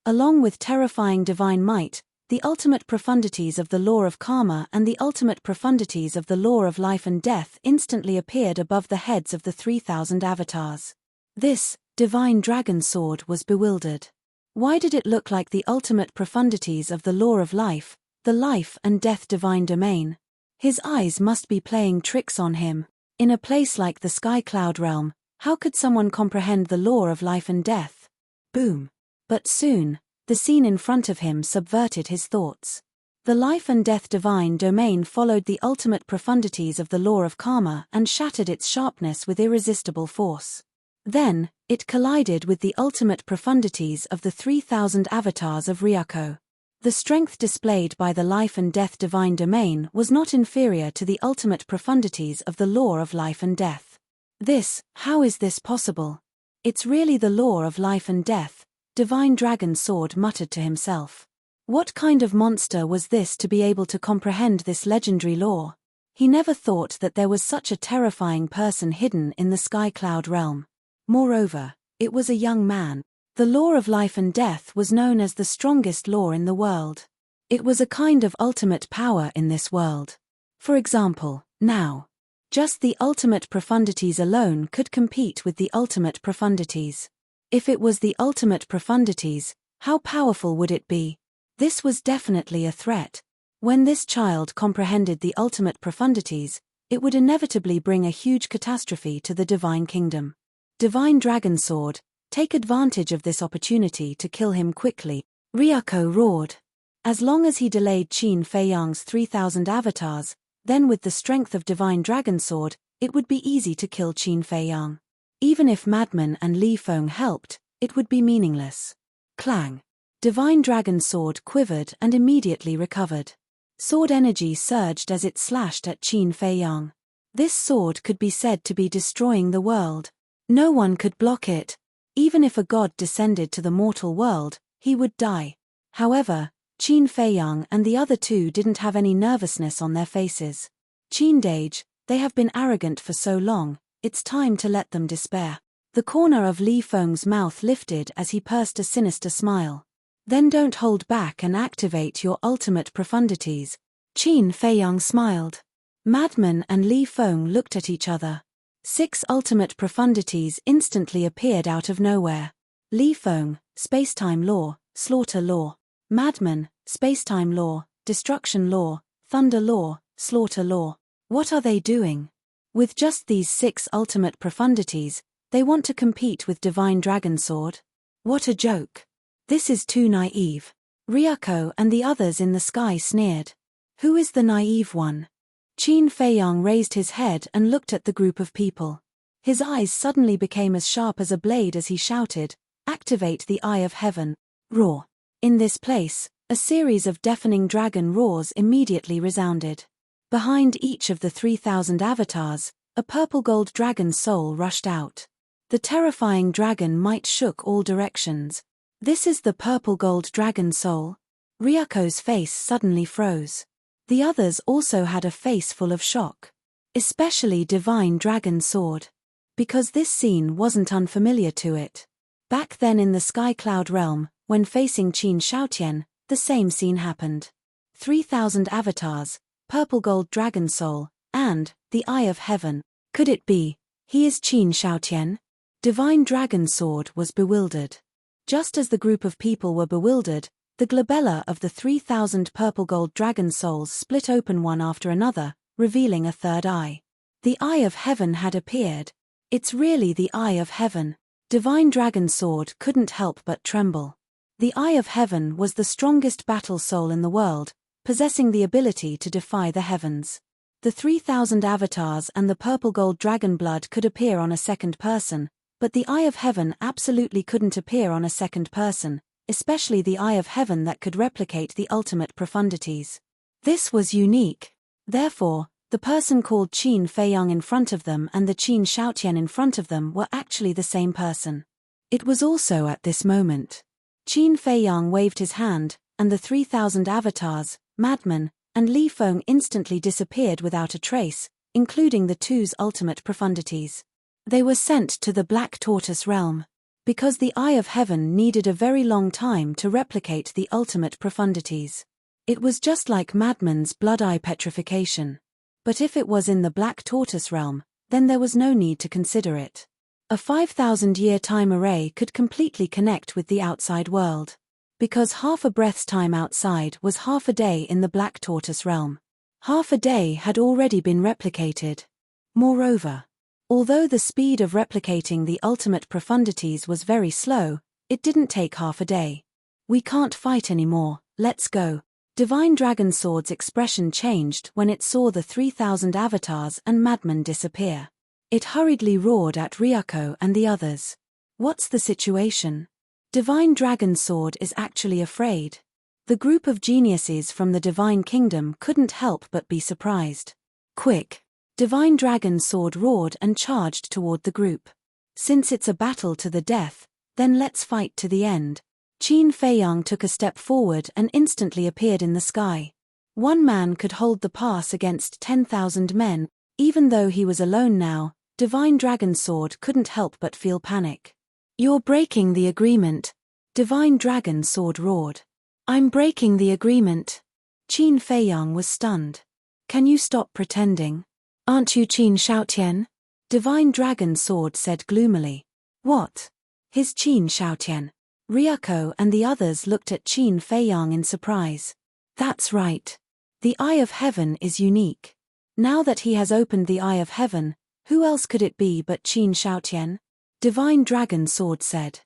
Along with terrifying divine might, the ultimate profundities of the law of karma and the ultimate profundities of the law of life and death instantly appeared above the heads of the 3,000 avatars. This divine dragon sword was bewildered. Why did it look like the ultimate profundities of the law of life, the life and death divine domain? His eyes must be playing tricks on him. In a place like the Sky Cloud realm, how could someone comprehend the law of life and death? Boom. But soon, the scene in front of him subverted his thoughts. The life and death divine domain followed the ultimate profundities of the law of karma and shattered its sharpness with irresistible force. Then, it collided with the ultimate profundities of the 3,000 avatars of Ryuko. The strength displayed by the life and death divine domain was not inferior to the ultimate profundities of the law of life and death. How is this possible? It's really the law of life and death, Divine Dragon Sword muttered to himself. What kind of monster was this to be able to comprehend this legendary law? He never thought that there was such a terrifying person hidden in the Sky Cloud realm. Moreover, it was a young man. The law of life and death was known as the strongest law in the world. It was a kind of ultimate power in this world. For example, now, just the ultimate profundities alone could compete with the ultimate profundities. If it was the ultimate profundities, how powerful would it be? This was definitely a threat. When this child comprehended the ultimate profundities, it would inevitably bring a huge catastrophe to the divine kingdom. Divine Dragon Sword, take advantage of this opportunity to kill him quickly, Ryuko roared. As long as he delayed Qin Feiyang's 3,000 avatars, then with the strength of Divine Dragon Sword, it would be easy to kill Qin Feiyang. Even if Madman and Li Feng helped, it would be meaningless. Clang. Divine Dragon Sword quivered and immediately recovered. Sword energy surged as it slashed at Qin Feiyang. This sword could be said to be destroying the world. No one could block it. Even if a god descended to the mortal world, he would die. However, Qin Feiyang and the other two didn't have any nervousness on their faces. Qin Dage, they have been arrogant for so long, it's time to let them despair. The corner of Li Feng's mouth lifted as he pursed a sinister smile. Then don't hold back and activate your ultimate profundities. Qin Feiyang smiled. Madman and Li Feng looked at each other. 6 ultimate profundities instantly appeared out of nowhere. Li Feng, Spacetime Law, Slaughter Law. Madman, Spacetime Law, Destruction Law, Thunder Law, slaughter law. What are they doing? With just these 6 ultimate profundities, they want to compete with Divine Dragon Sword? What a joke. This is too naive. Ryuko and the others in the sky sneered. Who is the naive one? Qin Feiyang raised his head and looked at the group of people. His eyes suddenly became as sharp as a blade as he shouted, "Activate the Eye of Heaven!" Roar. In this place, a series of deafening dragon roars immediately resounded. Behind each of the 3,000 avatars, a purple-gold dragon soul rushed out. The terrifying dragon might shook all directions. This is the purple-gold dragon soul? Ryuko's face suddenly froze. The others also had a face full of shock. Especially Divine Dragon Sword. Because this scene wasn't unfamiliar to it. Back then in the Sky Cloud realm, when facing Qin Shaotian, the same scene happened. 3,000 avatars, purple gold dragon soul, and the Eye of Heaven. Could it be, he is Qin Shaotian? Divine Dragon Sword was bewildered. Just as the group of people were bewildered, the glabella of the 3,000 purple gold dragon souls split open one after another, revealing a third eye. The Eye of Heaven had appeared. It's really the Eye of Heaven. Divine Dragon Sword couldn't help but tremble. The Eye of Heaven was the strongest battle soul in the world, possessing the ability to defy the heavens. The 3,000 avatars and the purple gold dragon blood could appear on a second person, but the Eye of Heaven absolutely couldn't appear on a second person, especially the Eye of Heaven that could replicate the ultimate profundities. This was unique. Therefore, the person called Qin Feiyang in front of them and the Qin Shaotian in front of them were actually the same person. It was also at this moment. Qin Feiyang waved his hand, and the 3,000 avatars, madmen, and Li Feng instantly disappeared without a trace, including the two's ultimate profundities. They were sent to the Black Tortoise realm. Because the Eye of Heaven needed a very long time to replicate the ultimate profundities. It was just like Madman's blood eye petrification. But if it was in the Black Tortoise realm, then there was no need to consider it. A 5,000-year time array could completely connect with the outside world. Because half a breath's time outside was half a day in the Black Tortoise realm. Half a day had already been replicated. Moreover, although the speed of replicating the ultimate profundities was very slow, it didn't take half a day. We can't fight anymore, let's go. Divine Dragon Sword's expression changed when it saw the 3,000 avatars and madmen disappear. It hurriedly roared at Ryuko and the others. What's the situation? Divine Dragon Sword is actually afraid. The group of geniuses from the Divine Kingdom couldn't help but be surprised. Quick! Divine Dragon Sword roared and charged toward the group. Since it's a battle to the death, then let's fight to the end. Qin Feiyang took a step forward and instantly appeared in the sky. One man could hold the pass against 10,000 men, even though he was alone now. Divine Dragon Sword couldn't help but feel panic. You're breaking the agreement. Divine Dragon Sword roared. I'm breaking the agreement. Qin Feiyang was stunned. Can you stop pretending? Aren't you Qin Shaotian? Divine Dragon Sword said gloomily. What? His Qin Shaotian. Ryuko and the others looked at Qin Feiyang in surprise. That's right. The Eye of Heaven is unique. Now that he has opened the Eye of Heaven, who else could it be but Qin Shaotian? Divine Dragon Sword said.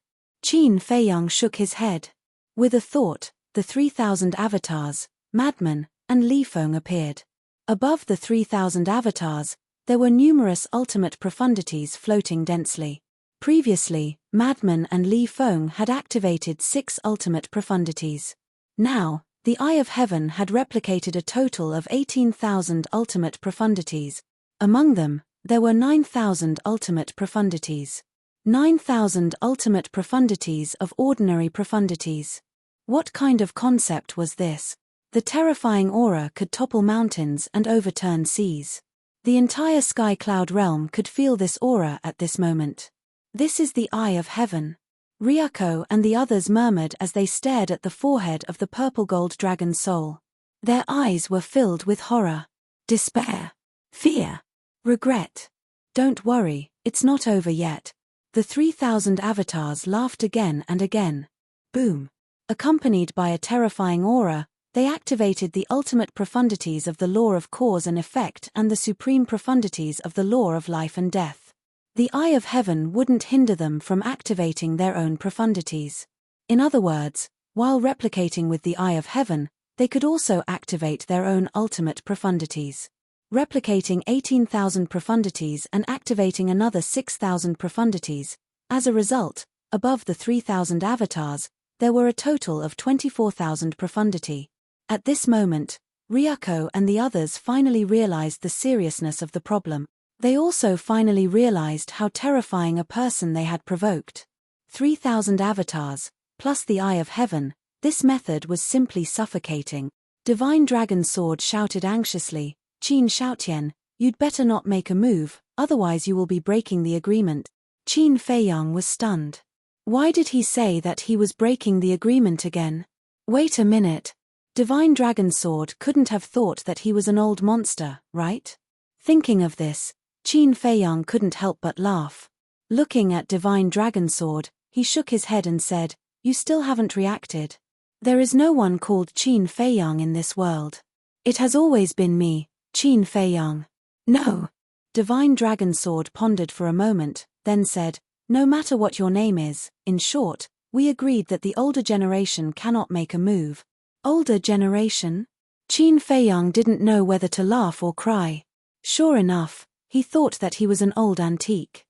Qin Feiyang shook his head. With a thought, the 3,000 avatars, madmen, and Li Feng appeared. Above the 3,000 avatars, there were numerous ultimate profundities floating densely. Previously, Madman and Li Feng had activated 6 ultimate profundities. Now, the Eye of Heaven had replicated a total of 18,000 ultimate profundities. Among them, there were 9,000 ultimate profundities. 9,000 ultimate profundities of ordinary profundities. What kind of concept was this? The terrifying aura could topple mountains and overturn seas. The entire Sky Cloud realm could feel this aura at this moment. This is the Eye of Heaven. Ryuko and the others murmured as they stared at the forehead of the purple gold dragon soul. Their eyes were filled with horror, despair, fear, regret. Don't worry, it's not over yet. The 3,000 avatars laughed again and again. Boom. Accompanied by a terrifying aura, They activated the ultimate profundities of the law of cause and effect and the supreme profundities of the law of life and death. The eye of heaven wouldn't hinder them from activating their own profundities. In other words, while replicating with the eye of heaven, they could also activate their own ultimate profundities. Replicating 18,000 profundities and activating another 6,000 profundities. As a result, above the 3,000 avatars, there were a total of 24,000 profundity. At this moment, Ryuko and the others finally realized the seriousness of the problem. They also finally realized how terrifying a person they had provoked. 3,000 avatars, plus the eye of heaven, this method was simply suffocating. Divine Dragon Sword shouted anxiously, "Qin Shaotian, you'd better not make a move, otherwise you will be breaking the agreement." Qin Feiyang was stunned. Why did he say that he was breaking the agreement again? Wait a minute. Divine Dragon Sword couldn't have thought that he was an old monster, right? Thinking of this, Qin Feiyang couldn't help but laugh. Looking at Divine Dragon Sword, he shook his head and said, "You still haven't reacted. There is no one called Qin Feiyang in this world. It has always been me, Qin Feiyang." "No." Divine Dragon Sword pondered for a moment, then said, "No matter what your name is, in short, we agreed that the older generation cannot make a move." Older generation? Qin Feiyang didn't know whether to laugh or cry. Sure enough, he thought that he was an old antique.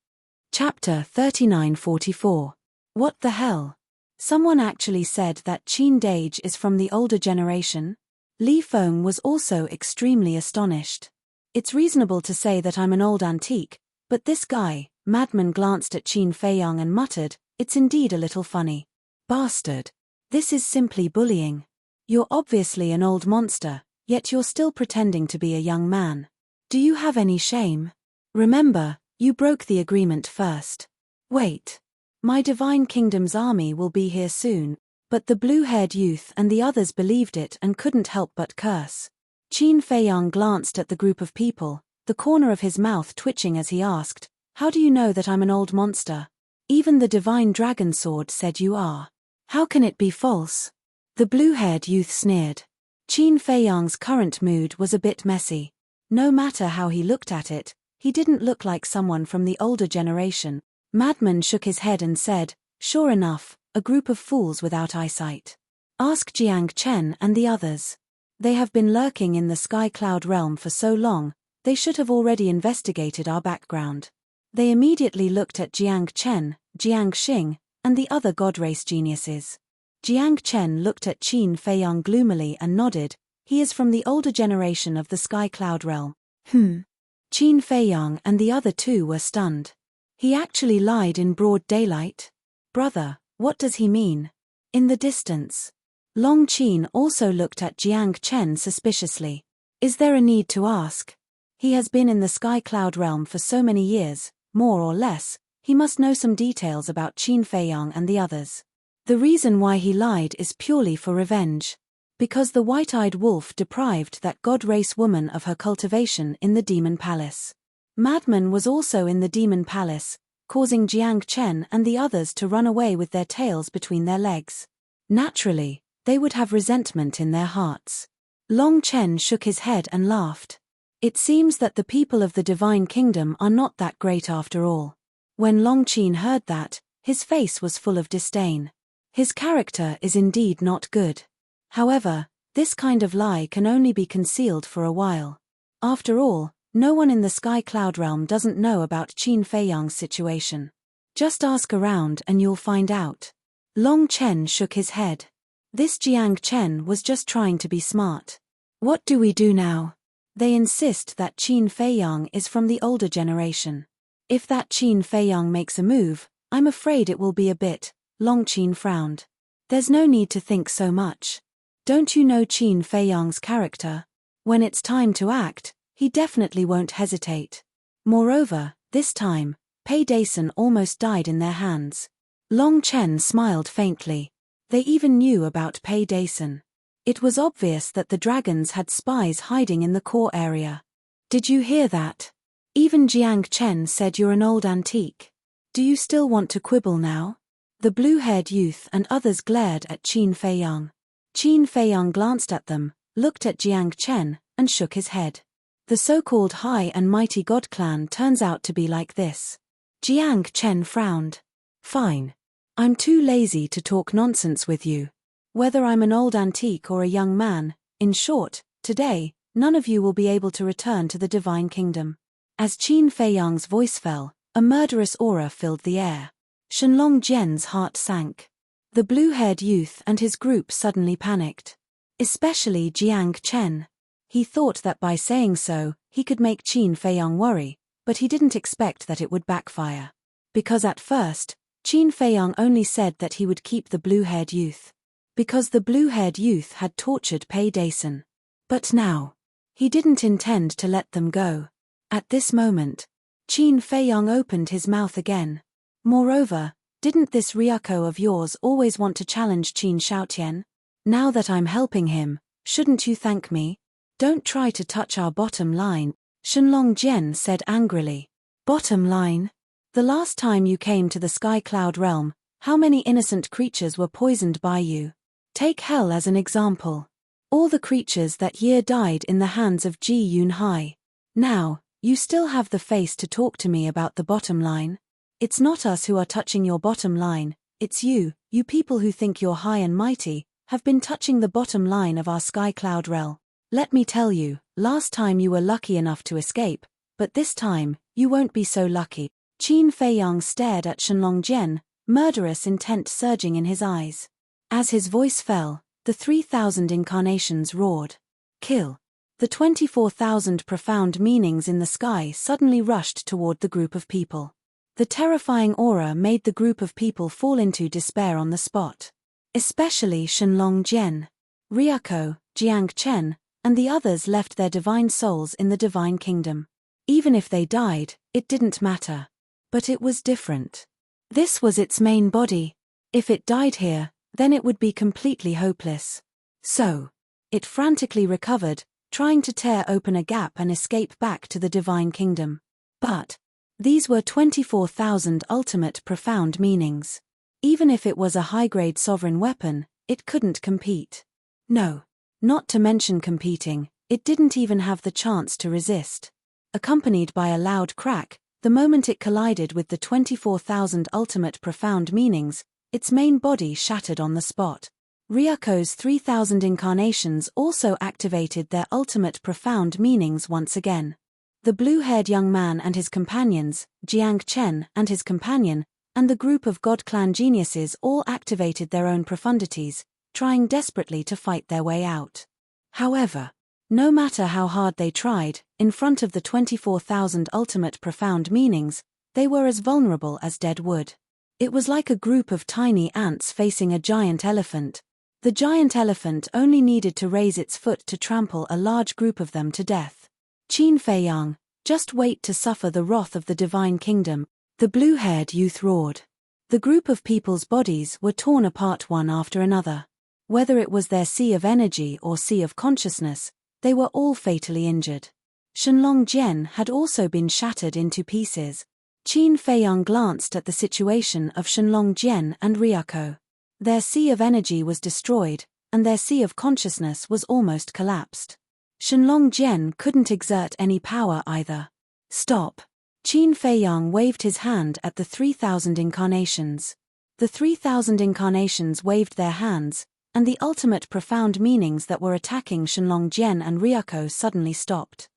Chapter 3944. What the hell? Someone actually said that Qin Dage is from the older generation? Li Feng was also extremely astonished. It's reasonable to say that I'm an old antique, but this guy, Madman glanced at Qin Feiyang and muttered, "It's indeed a little funny. Bastard. This is simply bullying. You're obviously an old monster, yet you're still pretending to be a young man. Do you have any shame? Remember, you broke the agreement first. Wait. My Divine Kingdom's army will be here soon." But the blue-haired youth and the others believed it and couldn't help but curse. Qin Feiyang glanced at the group of people, the corner of his mouth twitching as he asked, "How do you know that I'm an old monster? Even the Divine Dragon Sword said you are. How can it be false?" The blue-haired youth sneered. Qin Feiyang's current mood was a bit messy. No matter how he looked at it, he didn't look like someone from the older generation. Madman shook his head and said, "Sure enough, a group of fools without eyesight. Ask Jiang Chen and the others. They have been lurking in the Sky Cloud realm for so long, they should have already investigated our background." They immediately looked at Jiang Chen, Jiang Xing, and the other God race geniuses. Jiang Chen looked at Qin Feiyang gloomily and nodded. He is from the older generation of the Sky Cloud realm. Qin Feiyang and the other two were stunned. He actually lied in broad daylight? Brother, what does he mean? In the distance. Long Qin also looked at Jiang Chen suspiciously. Is there a need to ask? He has been in the Sky Cloud realm for so many years, more or less, he must know some details about Qin Feiyang and the others. The reason why he lied is purely for revenge. Because the white-eyed wolf deprived that god race woman of her cultivation in the Demon Palace. Madman was also in the Demon Palace, causing Jiang Chen and the others to run away with their tails between their legs. Naturally, they would have resentment in their hearts. Long Chen shook his head and laughed. It seems that the people of the Divine Kingdom are not that great after all. When Long Qin heard that, his face was full of disdain. His character is indeed not good. However, this kind of lie can only be concealed for a while. After all, no one in the Sky Cloud realm doesn't know about Qin Feiyang's situation. Just ask around and you'll find out. Long Chen shook his head. This Jiang Chen was just trying to be smart. What do we do now? They insist that Qin Feiyang is from the older generation. If that Qin Feiyang makes a move, I'm afraid it will be a bit. Long Qin frowned. There's no need to think so much. Don't you know Qin Feiyang's character? When it's time to act, he definitely won't hesitate. Moreover, this time, Pei Dason almost died in their hands. Long Chen smiled faintly. They even knew about Pei Dason. It was obvious that the dragons had spies hiding in the core area. Did you hear that? Even Jiang Chen said you're an old antique. Do you still want to quibble now? The blue-haired youth and others glared at Qin Feiyang. Qin Feiyang glanced at them, looked at Jiang Chen, and shook his head. The so-called high and mighty God clan turns out to be like this. Jiang Chen frowned. Fine. I'm too lazy to talk nonsense with you. Whether I'm an old antique or a young man, in short, today, none of you will be able to return to the divine kingdom. As Qin Feiyang's voice fell, a murderous aura filled the air. Shenlong Jian's heart sank. The blue-haired youth and his group suddenly panicked. Especially Jiang Chen. He thought that by saying so, he could make Qin Feiyang worry, but he didn't expect that it would backfire. Because at first, Qin Feiyang only said that he would keep the blue-haired youth. Because the blue-haired youth had tortured Pei Dason. But now, he didn't intend to let them go. At this moment, Qin Feiyang opened his mouth again. Moreover, didn't this Ryuko of yours always want to challenge Qin Shaotian? Now that I'm helping him, shouldn't you thank me? Don't try to touch our bottom line, Shenlong Jian said angrily. Bottom line? The last time you came to the Sky Cloud realm, how many innocent creatures were poisoned by you? Take hell as an example. All the creatures that year died in the hands of Ji Yunhai. Now, you still have the face to talk to me about the bottom line? It's not us who are touching your bottom line, it's you people who think you're high and mighty, have been touching the bottom line of our Sky Cloud realm. Let me tell you, last time you were lucky enough to escape, but this time, you won't be so lucky. Qin Feiyang stared at Shenlong Jian, murderous intent surging in his eyes. As his voice fell, the 3,000 incarnations roared. Kill. The 24,000 profound meanings in the sky suddenly rushed toward the group of people. The terrifying aura made the group of people fall into despair on the spot. Especially Shenlong Jian. Ryuko, Jiang Chen, and the others left their divine souls in the divine kingdom. Even if they died, it didn't matter. But it was different. This was its main body. If it died here, then it would be completely hopeless. So, it frantically recovered, trying to tear open a gap and escape back to the divine kingdom. But these were 24,000 ultimate profound meanings. Even if it was a high-grade sovereign weapon, it couldn't compete. No. Not to mention competing, it didn't even have the chance to resist. Accompanied by a loud crack, the moment it collided with the 24,000 ultimate profound meanings, its main body shattered on the spot. Ryuko's 3,000 incarnations also activated their ultimate profound meanings once again. The blue-haired young man and his companions, Jiang Chen and his companion, and the group of God Clan geniuses all activated their own profundities, trying desperately to fight their way out. However, no matter how hard they tried, in front of the 24,000 ultimate profound meanings, they were as vulnerable as dead wood. It was like a group of tiny ants facing a giant elephant. The giant elephant only needed to raise its foot to trample a large group of them to death. Qin Feiyang, just wait to suffer the wrath of the divine kingdom, the blue-haired youth roared. The group of people's bodies were torn apart one after another. Whether it was their sea of energy or sea of consciousness, they were all fatally injured. Shenlong Jian had also been shattered into pieces. Qin Feiyang glanced at the situation of Shenlong Jian and Ryuko. Their sea of energy was destroyed, and their sea of consciousness was almost collapsed. Shenlong Jian couldn't exert any power either. Stop. Qin Feiyang waved his hand at the 3,000 incarnations. The 3,000 incarnations waved their hands, and the ultimate profound meanings that were attacking Shenlong Jian and Ryuko suddenly stopped.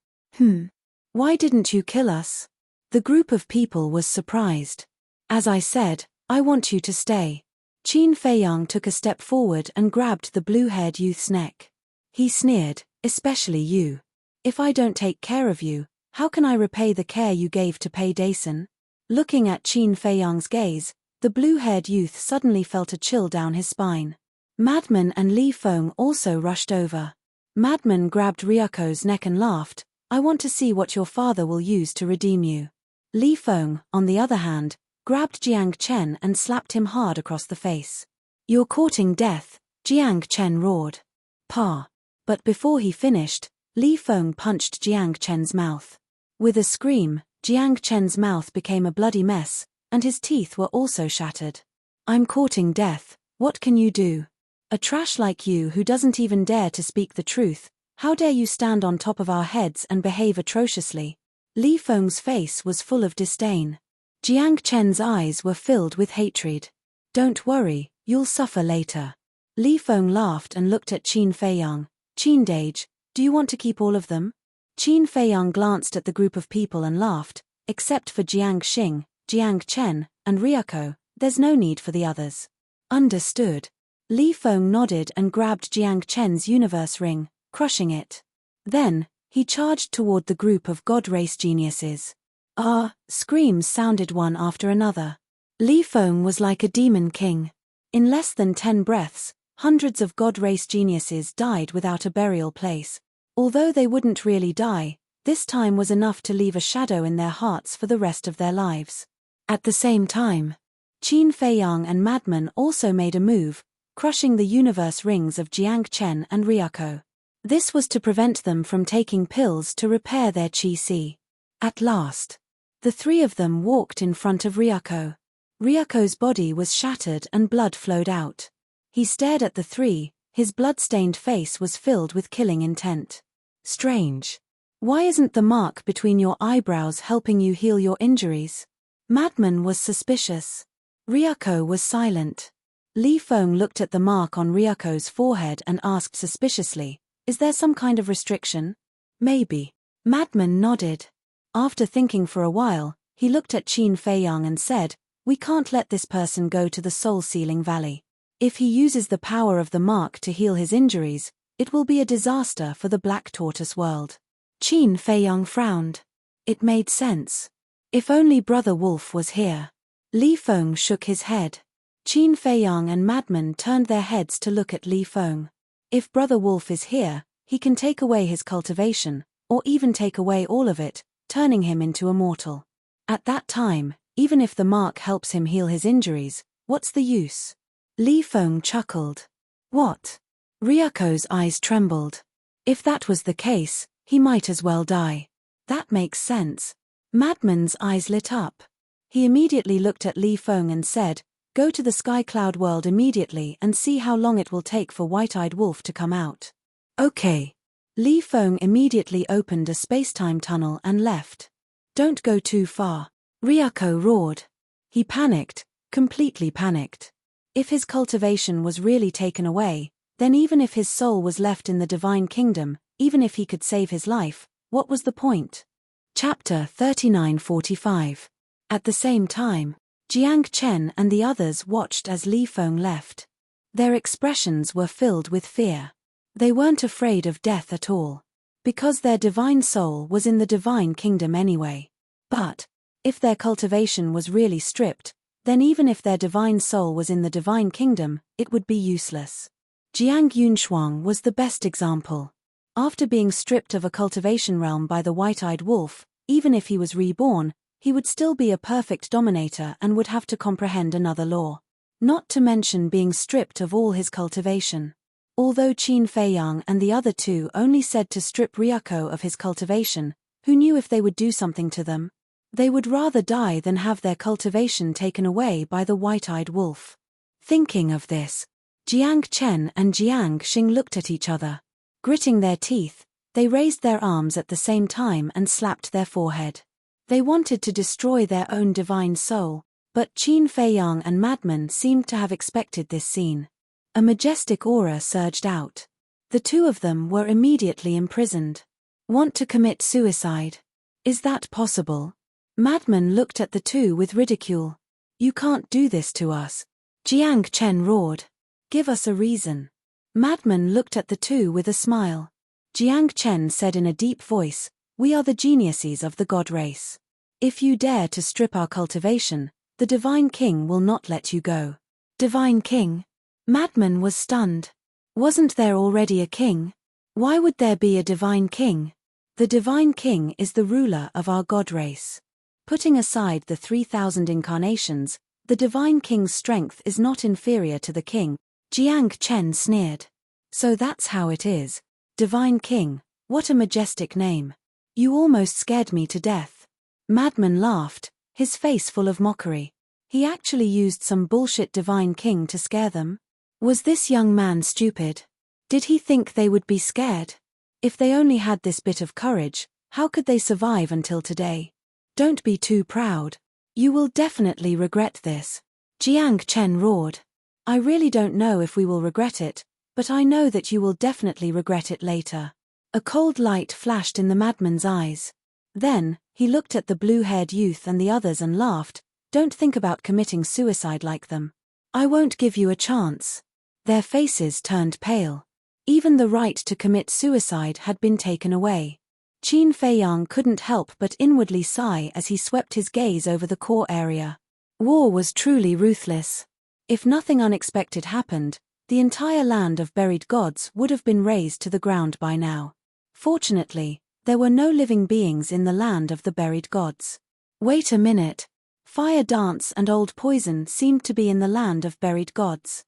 Why didn't you kill us? The group of people was surprised. As I said, I want you to stay. Qin Feiyang took a step forward and grabbed the blue-haired youth's neck. He sneered, especially you. If I don't take care of you, how can I repay the care you gave to Pei Dason? Looking at Qin Feiyang's gaze, the blue-haired youth suddenly felt a chill down his spine. Madman and Li Feng also rushed over. Madman grabbed Ryuko's neck and laughed, I want to see what your father will use to redeem you. Li Feng, on the other hand, grabbed Jiang Chen and slapped him hard across the face. You're courting death, Jiang Chen roared. Pa. But before he finished, Li Feng punched Jiang Chen's mouth. With a scream, Jiang Chen's mouth became a bloody mess, and his teeth were also shattered. I'm courting death, what can you do? A trash like you who doesn't even dare to speak the truth, how dare you stand on top of our heads and behave atrociously? Li Feng's face was full of disdain. Jiang Chen's eyes were filled with hatred. Don't worry, you'll suffer later. Li Feng laughed and looked at Qin Feiyang. Qin Dage, do you want to keep all of them? Qin Feiyang glanced at the group of people and laughed, except for Jiang Xing, Jiang Chen, and Ryuko, there's no need for the others. Understood. Li Feng nodded and grabbed Jiang Chen's universe ring, crushing it. Then, he charged toward the group of god race geniuses. Screams sounded one after another. Li Feng was like a demon king. In less than 10 breaths, hundreds of god race geniuses died without a burial place. Although they wouldn't really die, this time was enough to leave a shadow in their hearts for the rest of their lives. At the same time, Qin Feiyang and Madman also made a move, crushing the universe rings of Jiang Chen and Ryuko. This was to prevent them from taking pills to repair their qi. At last, the three of them walked in front of Ryuko. Ryuko's body was shattered and blood flowed out. He stared at the three, his blood-stained face was filled with killing intent. Strange. Why isn't the mark between your eyebrows helping you heal your injuries? Madman was suspicious. Ryuko was silent. Li Feng looked at the mark on Ryuko's forehead and asked suspiciously, is there some kind of restriction? Maybe. Madman nodded. After thinking for a while, he looked at Qin Feiyang and said, we can't let this person go to the soul-sealing valley. If he uses the power of the mark to heal his injuries, it will be a disaster for the Black Tortoise world. Qin Feiyang frowned. It made sense. If only Brother Wolf was here. Li Feng shook his head. Qin Feiyang and Madman turned their heads to look at Li Feng. If Brother Wolf is here, he can take away his cultivation, or even take away all of it, turning him into a mortal. At that time, even if the mark helps him heal his injuries, what's the use? Li Feng chuckled. What? Ryuko's eyes trembled. If that was the case, he might as well die. That makes sense. Madman's eyes lit up. He immediately looked at Li Feng and said, go to the Sky Cloud world immediately and see how long it will take for White-Eyed Wolf to come out. Okay. Li Feng immediately opened a space-time tunnel and left. Don't go too far. Ryuko roared. He panicked, completely panicked. If his cultivation was really taken away, then even if his soul was left in the Divine Kingdom, even if he could save his life, what was the point? Chapter 39:45. At the same time, Jiang Chen and the others watched as Li Feng left. Their expressions were filled with fear. They weren't afraid of death at all. Because their divine soul was in the Divine Kingdom anyway. But, if their cultivation was really stripped, then even if their divine soul was in the Divine Kingdom, it would be useless. Jiang Yunshuang was the best example. After being stripped of a cultivation realm by the White-Eyed Wolf, even if he was reborn, he would still be a perfect dominator and would have to comprehend another law. Not to mention being stripped of all his cultivation. Although Qin Feiyang and the other two only said to strip Ryuko of his cultivation, who knew if they would do something to them? They would rather die than have their cultivation taken away by the White-Eyed Wolf. Thinking of this, Jiang Chen and Jiang Xing looked at each other. Gritting their teeth, they raised their arms at the same time and slapped their forehead. They wanted to destroy their own divine soul, but Qin Feiyang and Madman seemed to have expected this scene. A majestic aura surged out. The two of them were immediately imprisoned. Want to commit suicide? Is that possible? Madman looked at the two with ridicule. You can't do this to us. Jiang Chen roared. Give us a reason. Madman looked at the two with a smile. Jiang Chen said in a deep voice, we are the geniuses of the god race. If you dare to strip our cultivation, the Divine King will not let you go. Divine King? Madman was stunned. Wasn't there already a king? Why would there be a Divine King? The Divine King is the ruler of our god race. Putting aside the 3,000 incarnations, the Divine King's strength is not inferior to the king. Jiang Chen sneered. So that's how it is. Divine King, what a majestic name. You almost scared me to death. Madman laughed, his face full of mockery. He actually used some bullshit Divine King to scare them? Was this young man stupid? Did he think they would be scared? If they only had this bit of courage, how could they survive until today? Don't be too proud. You will definitely regret this. Jiang Chen roared. I really don't know if we will regret it, but I know that you will definitely regret it later. A cold light flashed in the madman's eyes. Then, he looked at the blue-haired youth and the others and laughed. Don't think about committing suicide like them. I won't give you a chance. Their faces turned pale. Even the right to commit suicide had been taken away. Qin Feiyang couldn't help but inwardly sigh as he swept his gaze over the core area. War was truly ruthless. If nothing unexpected happened, the entire land of buried gods would have been razed to the ground by now. Fortunately, there were no living beings in the land of the buried gods. Wait a minute. Fire dance and old poison seemed to be in the land of buried gods.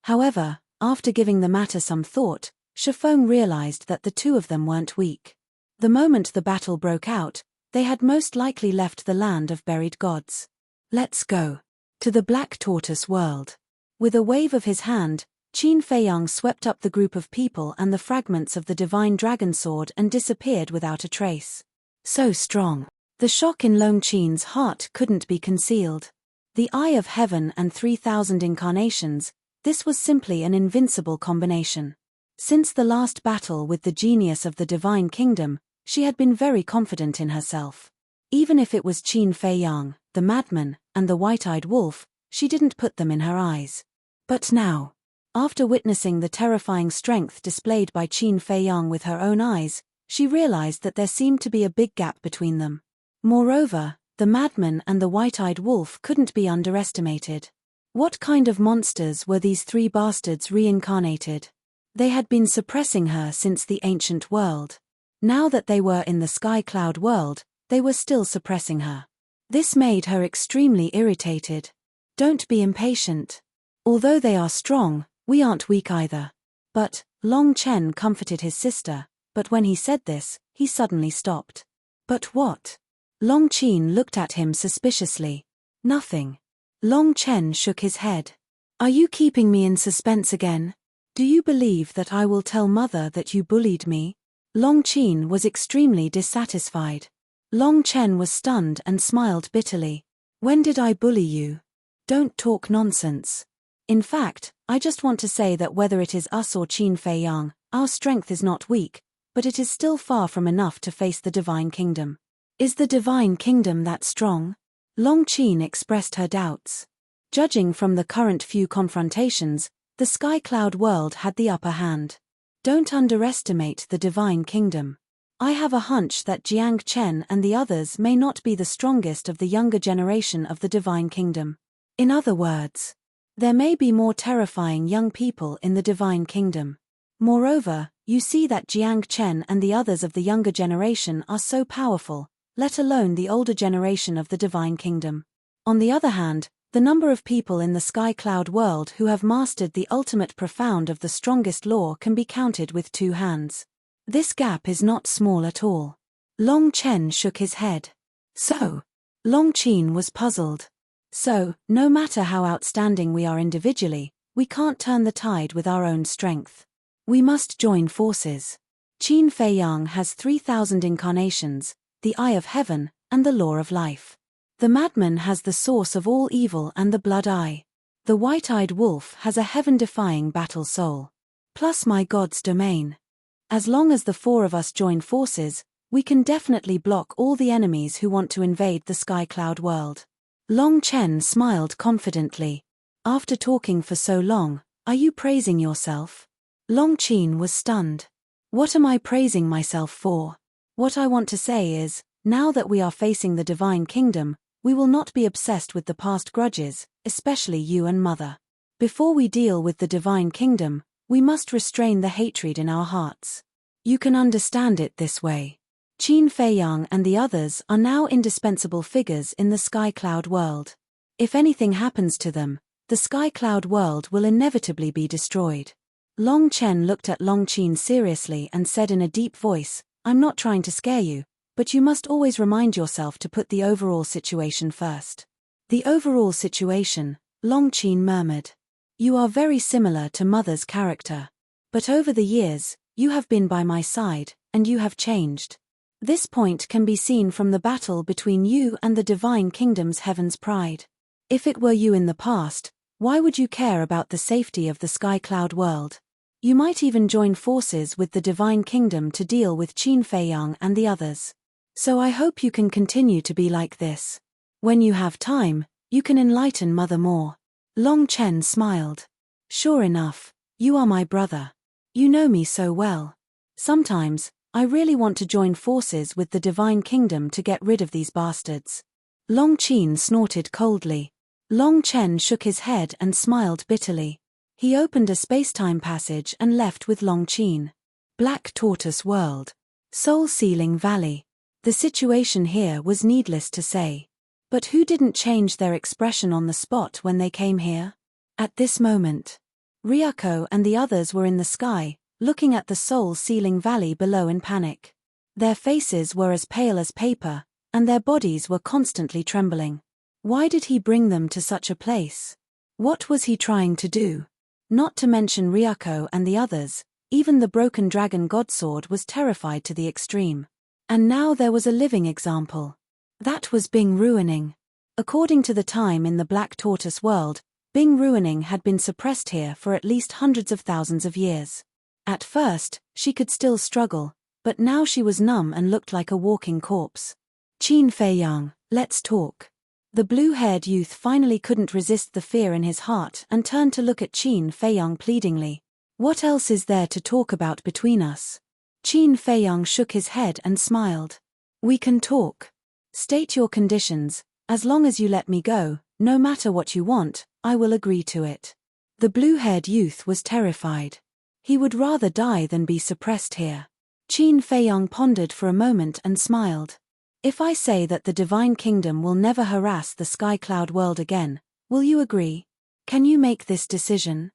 However, after giving the matter some thought, Shifeng realized that the two of them weren't weak. The moment the battle broke out, they had most likely left the land of buried gods. Let's go. To the Black Tortoise world. With a wave of his hand, Qin Feiyang swept up the group of people and the fragments of the divine dragon sword and disappeared without a trace. So strong. The shock in Long Qin's heart couldn't be concealed. The Eye of Heaven and 3,000 incarnations, this was simply an invincible combination. Since the last battle with the genius of the Divine Kingdom, she had been very confident in herself. Even if it was Qin Feiyang, the madman, and the white-eyed wolf, she didn't put them in her eyes. But now, after witnessing the terrifying strength displayed by Qin Feiyang with her own eyes, she realized that there seemed to be a big gap between them. Moreover, the madman and the white-eyed wolf couldn't be underestimated. What kind of monsters were these three bastards reincarnated? They had been suppressing her since the ancient world. Now that they were in the sky cloud world, they were still suppressing her. This made her extremely irritated. Don't be impatient. Although they are strong, we aren't weak either. But, Long Chen comforted his sister, but when he said this, he suddenly stopped. But what? Long Qin looked at him suspiciously. Nothing. Long Chen shook his head. Are you keeping me in suspense again? Do you believe that I will tell mother that you bullied me? Long Qin was extremely dissatisfied. Long Chen was stunned and smiled bitterly. When did I bully you? Don't talk nonsense. In fact, I just want to say that whether it is us or Qin Feiyang, our strength is not weak, but it is still far from enough to face the Divine Kingdom. Is the Divine Kingdom that strong? Long Qin expressed her doubts. Judging from the current few confrontations, the Sky Cloud world had the upper hand. Don't underestimate the Divine Kingdom. I have a hunch that Jiang Chen and the others may not be the strongest of the younger generation of the Divine Kingdom. In other words, there may be more terrifying young people in the Divine Kingdom. Moreover, you see that Jiang Chen and the others of the younger generation are so powerful, let alone the older generation of the Divine Kingdom. On the other hand, the number of people in the Sky Cloud world who have mastered the ultimate profound of the strongest law can be counted with two hands. This gap is not small at all. Long Chen shook his head. So? Long Qin was puzzled. So, no matter how outstanding we are individually, we can't turn the tide with our own strength. We must join forces. Qin Feiyang has 3,000 incarnations, the Eye of Heaven, and the Law of Life. The madman has the source of all evil and the blood eye. The white-eyed wolf has a heaven-defying battle soul. Plus my god's domain. As long as the four of us join forces, we can definitely block all the enemies who want to invade the Sky Cloud world. Long Chen smiled confidently. After talking for so long, are you praising yourself? Long Qin was stunned. What am I praising myself for? What I want to say is, now that we are facing the Divine Kingdom, we will not be obsessed with the past grudges, especially you and Mother. Before we deal with the Divine Kingdom, we must restrain the hatred in our hearts. You can understand it this way. Qin Feiyang and the others are now indispensable figures in the Sky Cloud world. If anything happens to them, the Sky Cloud world will inevitably be destroyed. Long Chen looked at Long Qin seriously and said in a deep voice, I'm not trying to scare you, but you must always remind yourself to put the overall situation first. The overall situation, Long Qin murmured. You are very similar to Mother's character. But over the years, you have been by my side, and you have changed. This point can be seen from the battle between you and the Divine Kingdom's Heaven's Pride. If it were you in the past, why would you care about the safety of the Sky Cloud world? You might even join forces with the Divine Kingdom to deal with Qin Feiyang and the others. So I hope you can continue to be like this. When you have time, you can enlighten Mother more. Long Chen smiled. Sure enough, you are my brother. You know me so well. Sometimes, I really want to join forces with the Divine Kingdom to get rid of these bastards. Long Qin snorted coldly. Long Chen shook his head and smiled bitterly. He opened a space-time passage and left with Long Qin. Black Tortoise World. Soul Sealing Valley. The situation here was needless to say. But who didn't change their expression on the spot when they came here? At this moment, Ryuko and the others were in the sky, looking at the soul-sealing valley below in panic. Their faces were as pale as paper, and their bodies were constantly trembling. Why did he bring them to such a place? What was he trying to do? Not to mention Ryuko and the others, even the broken dragon godsword was terrified to the extreme. And now there was a living example. That was Bing Ruining. According to the time in the Black Tortoise world, Bing Ruining had been suppressed here for at least hundreds of thousands of years. At first, she could still struggle, but now she was numb and looked like a walking corpse. Qin Feiyang, let's talk. The blue-haired youth finally couldn't resist the fear in his heart and turned to look at Qin Feiyang pleadingly. What else is there to talk about between us? Qin Feiyang shook his head and smiled. We can talk. State your conditions. As long as you let me go, no matter what you want, I will agree to it. The blue-haired youth was terrified. He would rather die than be suppressed here. Qin Feiyang pondered for a moment and smiled. If I say that the Divine Kingdom will never harass the Sky Cloud world again, will you agree? Can you make this decision?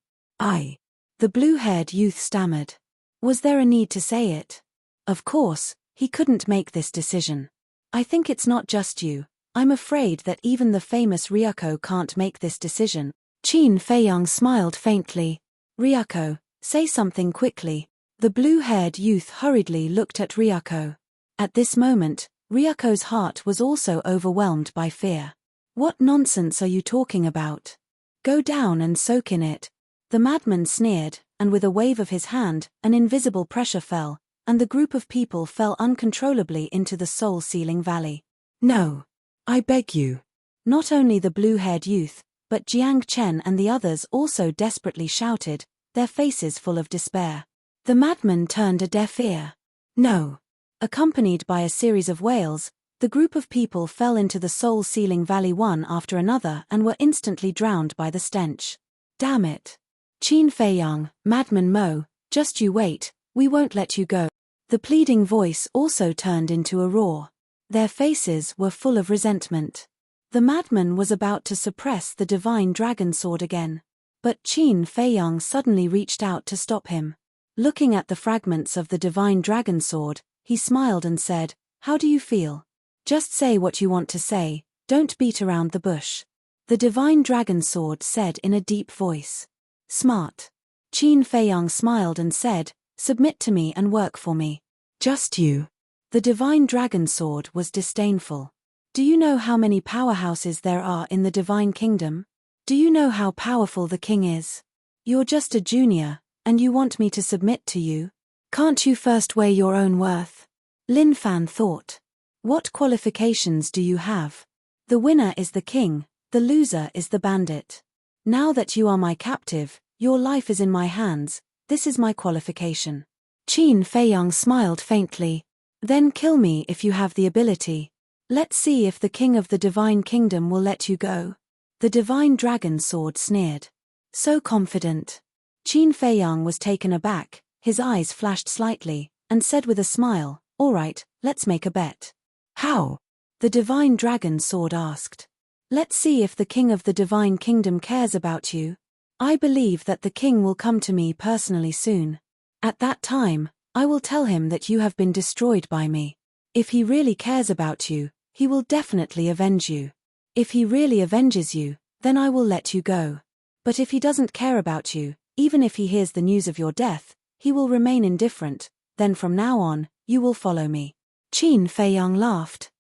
The blue-haired youth stammered. Was there a need to say it? Of course, he couldn't make this decision. I think it's not just you. I'm afraid that even the famous Ryuko can't make this decision. Qin Feiyang smiled faintly. Ryuko, say something quickly. The blue-haired youth hurriedly looked at Ryuko. At this moment, Ryuko's heart was also overwhelmed by fear. What nonsense are you talking about? Go down and soak in it. The madman sneered, and with a wave of his hand, an invisible pressure fell, and the group of people fell uncontrollably into the soul-sealing valley. No. I beg you. Not only the blue-haired youth, but Jiang Chen and the others also desperately shouted, their faces full of despair. The madman turned a deaf ear. No. Accompanied by a series of wails, the group of people fell into the soul-sealing valley one after another and were instantly drowned by the stench. Damn it. Qin Feiyang, Madman Mo, just you wait, we won't let you go. The pleading voice also turned into a roar. Their faces were full of resentment. The madman was about to suppress the divine dragon sword again. But Qin Feiyang suddenly reached out to stop him. Looking at the fragments of the divine dragon sword, he smiled and said, How do you feel? Just say what you want to say, don't beat around the bush. The divine dragon sword said in a deep voice. Smart. Qin Feiyang smiled and said, Submit to me and work for me. Just you. The divine dragon sword was disdainful. Do you know how many powerhouses there are in the Divine Kingdom? Do you know how powerful the king is? You're just a junior, and you want me to submit to you? Can't you first weigh your own worth? Lin Fan thought. What qualifications do you have? The winner is the king, the loser is the bandit. Now that you are my captive, your life is in my hands, this is my qualification. Qin Feiyang smiled faintly. Then kill me if you have the ability. Let's see if the king of the Divine Kingdom will let you go. The divine dragon sword sneered. So confident. Qin Feiyang was taken aback, his eyes flashed slightly, and said with a smile, All right, let's make a bet. How? The divine dragon sword asked. Let's see if the king of the Divine Kingdom cares about you. I believe that the king will come to me personally soon. At that time, I will tell him that you have been destroyed by me. If he really cares about you, he will definitely avenge you. If he really avenges you, then I will let you go. But if he doesn't care about you, even if he hears the news of your death, he will remain indifferent. Then from now on, you will follow me." Qin Feiyang laughed.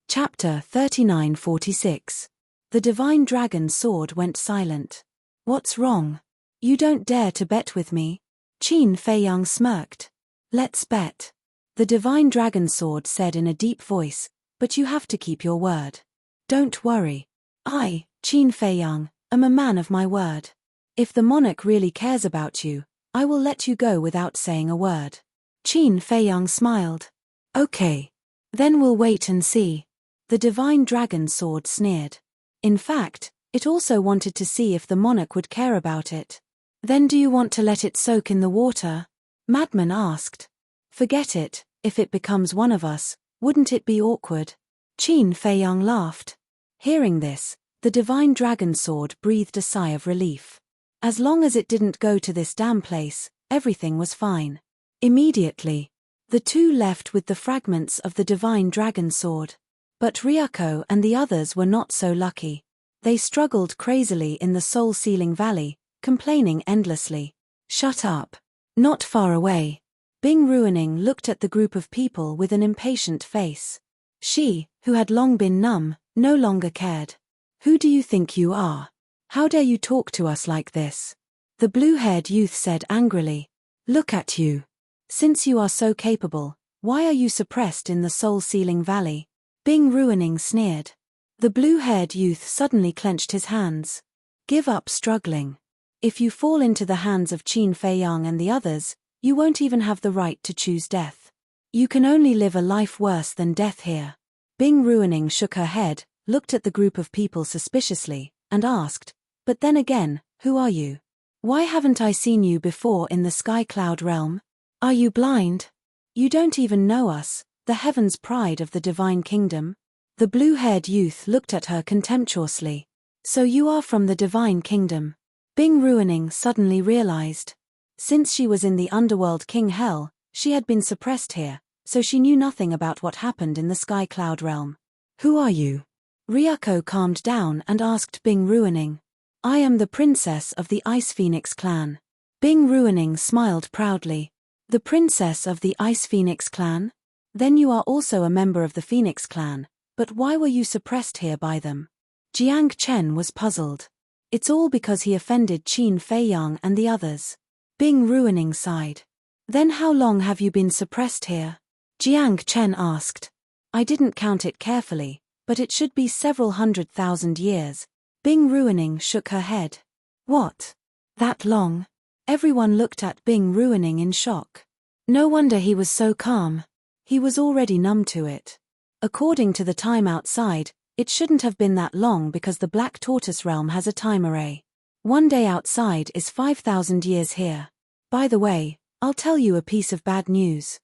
Chapter 39:46. The divine dragon's sword went silent. "What's wrong? You don't dare to bet with me?" Qin Feiyang smirked. "Let's bet," the divine dragon sword said in a deep voice, "but you have to keep your word." "Don't worry. I, Qin Feiyang, am a man of my word. If the monarch really cares about you, I will let you go without saying a word." Qin Feiyang smiled. "Okay. Then we'll wait and see." The divine dragon sword sneered. In fact, it also wanted to see if the monarch would care about it. "Then do you want to let it soak in the water?" Madman asked. "Forget it, if it becomes one of us, wouldn't it be awkward?" Qin Feiyang laughed. Hearing this, the divine dragon sword breathed a sigh of relief. As long as it didn't go to this damn place, everything was fine. Immediately, the two left with the fragments of the divine dragon sword. But Ryuko and the others were not so lucky. They struggled crazily in the soul-sealing valley, complaining endlessly. "Shut up." Not far away, Bing Ruining looked at the group of people with an impatient face. She, who had long been numb, no longer cared. "Who do you think you are? How dare you talk to us like this?" the blue-haired youth said angrily. "Look at you. Since you are so capable, why are you suppressed in the soul-sealing valley?" Bing Ruining sneered. The blue-haired youth suddenly clenched his hands. "Give up struggling. If you fall into the hands of Qin Feiyang and the others, you won't even have the right to choose death. You can only live a life worse than death here." Bing Ruining shook her head, looked at the group of people suspiciously, and asked, "But then again, who are you? Why haven't I seen you before in the Sky Cloud realm? Are you blind? You don't even know us, the heaven's pride of the divine kingdom?" The blue-haired youth looked at her contemptuously. "So you are from the divine kingdom?" Bing Ruining suddenly realized. Since she was in the underworld King Hell, she had been suppressed here, so she knew nothing about what happened in the Sky Cloud realm. "Who are you?" Ryuko calmed down and asked Bing Ruining. "I am the princess of the Ice Phoenix clan." Bing Ruining smiled proudly. "The princess of the Ice Phoenix clan? Then you are also a member of the Phoenix clan, but why were you suppressed here by them?" Jiang Chen was puzzled. "It's all because he offended Qin Feiyang and the others." Bing Ruining sighed. "Then how long have you been suppressed here?" Jiang Chen asked. "I didn't count it carefully, but it should be several 100,000 years. Bing Ruining shook her head. "What? That long?" Everyone looked at Bing Ruining in shock. No wonder he was so calm. He was already numb to it. According to the time outside, it shouldn't have been that long because the Black Tortoise realm has a time array. 1 day outside is 5,000 years here. By the way, I'll tell you a piece of bad news.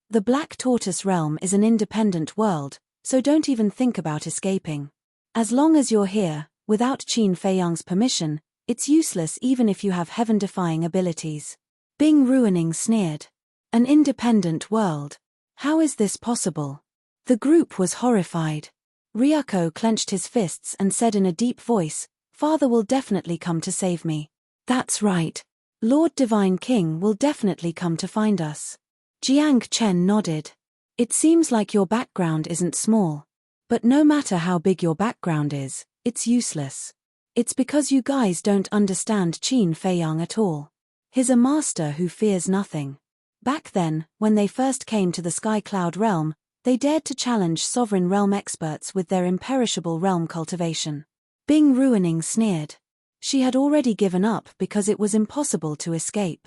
The Black Tortoise realm is an independent world, so don't even think about escaping. As long as you're here, without Qin Feiyang's permission, it's useless even if you have heaven-defying abilities. Bing Ruining sneered. An independent world. How is this possible? The group was horrified. Ryuko clenched his fists and said in a deep voice, "Father will definitely come to save me." "That's right. Lord Divine King will definitely come to find us." Jiang Chen nodded. "It seems like your background isn't small. But no matter how big your background is, it's useless. It's because you guys don't understand Qin Feiyang at all. He's a master who fears nothing. Back then, when they first came to the Sky Cloud realm, they dared to challenge sovereign realm experts with their imperishable realm cultivation." Bing Ruining sneered. She had already given up because it was impossible to escape.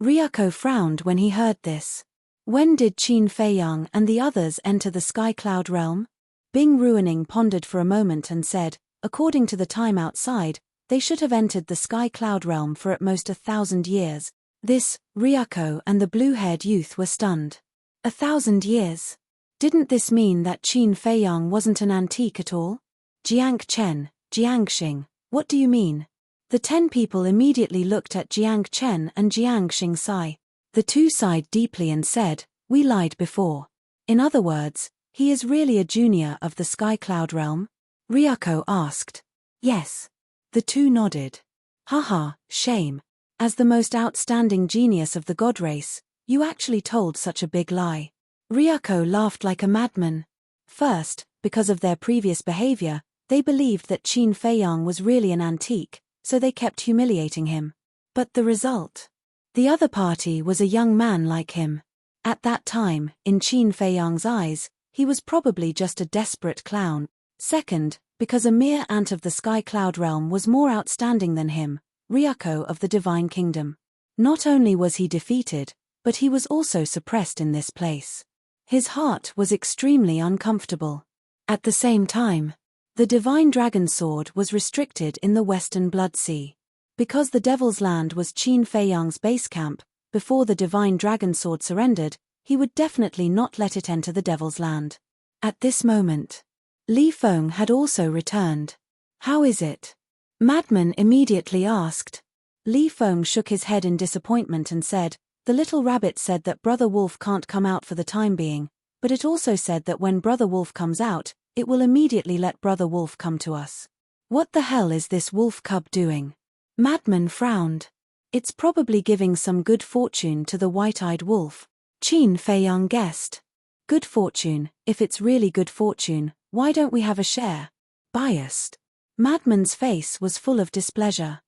Ryuko frowned when he heard this. When did Qin Feiyang and the others enter the Sky Cloud realm? Bing Ruining pondered for a moment and said, according to the time outside, they should have entered the Sky Cloud realm for at most 1,000 years. This, Ryuko and the blue-haired youth were stunned. 1,000 years? Didn't this mean that Qin Feiyang wasn't an antique at all? Jiang Chen, Jiangxing, what do you mean? The 10 people immediately looked at Jiang Chen and Jiangxing Sai. The two sighed deeply and said, "We lied before." In other words, he is really a junior of the Sky Cloud realm? Ryuko asked. Yes. The two nodded. Haha, shame. As the most outstanding genius of the god race, you actually told such a big lie. Ryuko laughed like a madman. First, because of their previous behavior, they believed that Qin Feiyang was really an antique, so they kept humiliating him. But the result? The other party was a young man like him. At that time, in Qin Feiyang's eyes, he was probably just a desperate clown. Second, because a mere ant of the sky cloud realm was more outstanding than him, Ryuko of the Divine Kingdom. Not only was he defeated, but he was also suppressed in this place. His heart was extremely uncomfortable. At the same time, the Divine Dragon Sword was restricted in the Western Blood Sea. Because the Devil's Land was Qin Feiyang's base camp, before the Divine Dragon Sword surrendered, he would definitely not let it enter the Devil's Land. At this moment, Li Feng had also returned. How is it? Madman immediately asked. Li Feng shook his head in disappointment and said, the little rabbit said that Brother Wolf can't come out for the time being, but it also said that when Brother Wolf comes out, it will immediately let Brother Wolf come to us. What the hell is this wolf cub doing? Madman frowned. It's probably giving some good fortune to the white-eyed wolf. Qin Feiyang guessed. Good fortune, if it's really good fortune, why don't we have a share? Biased. Madman's face was full of displeasure.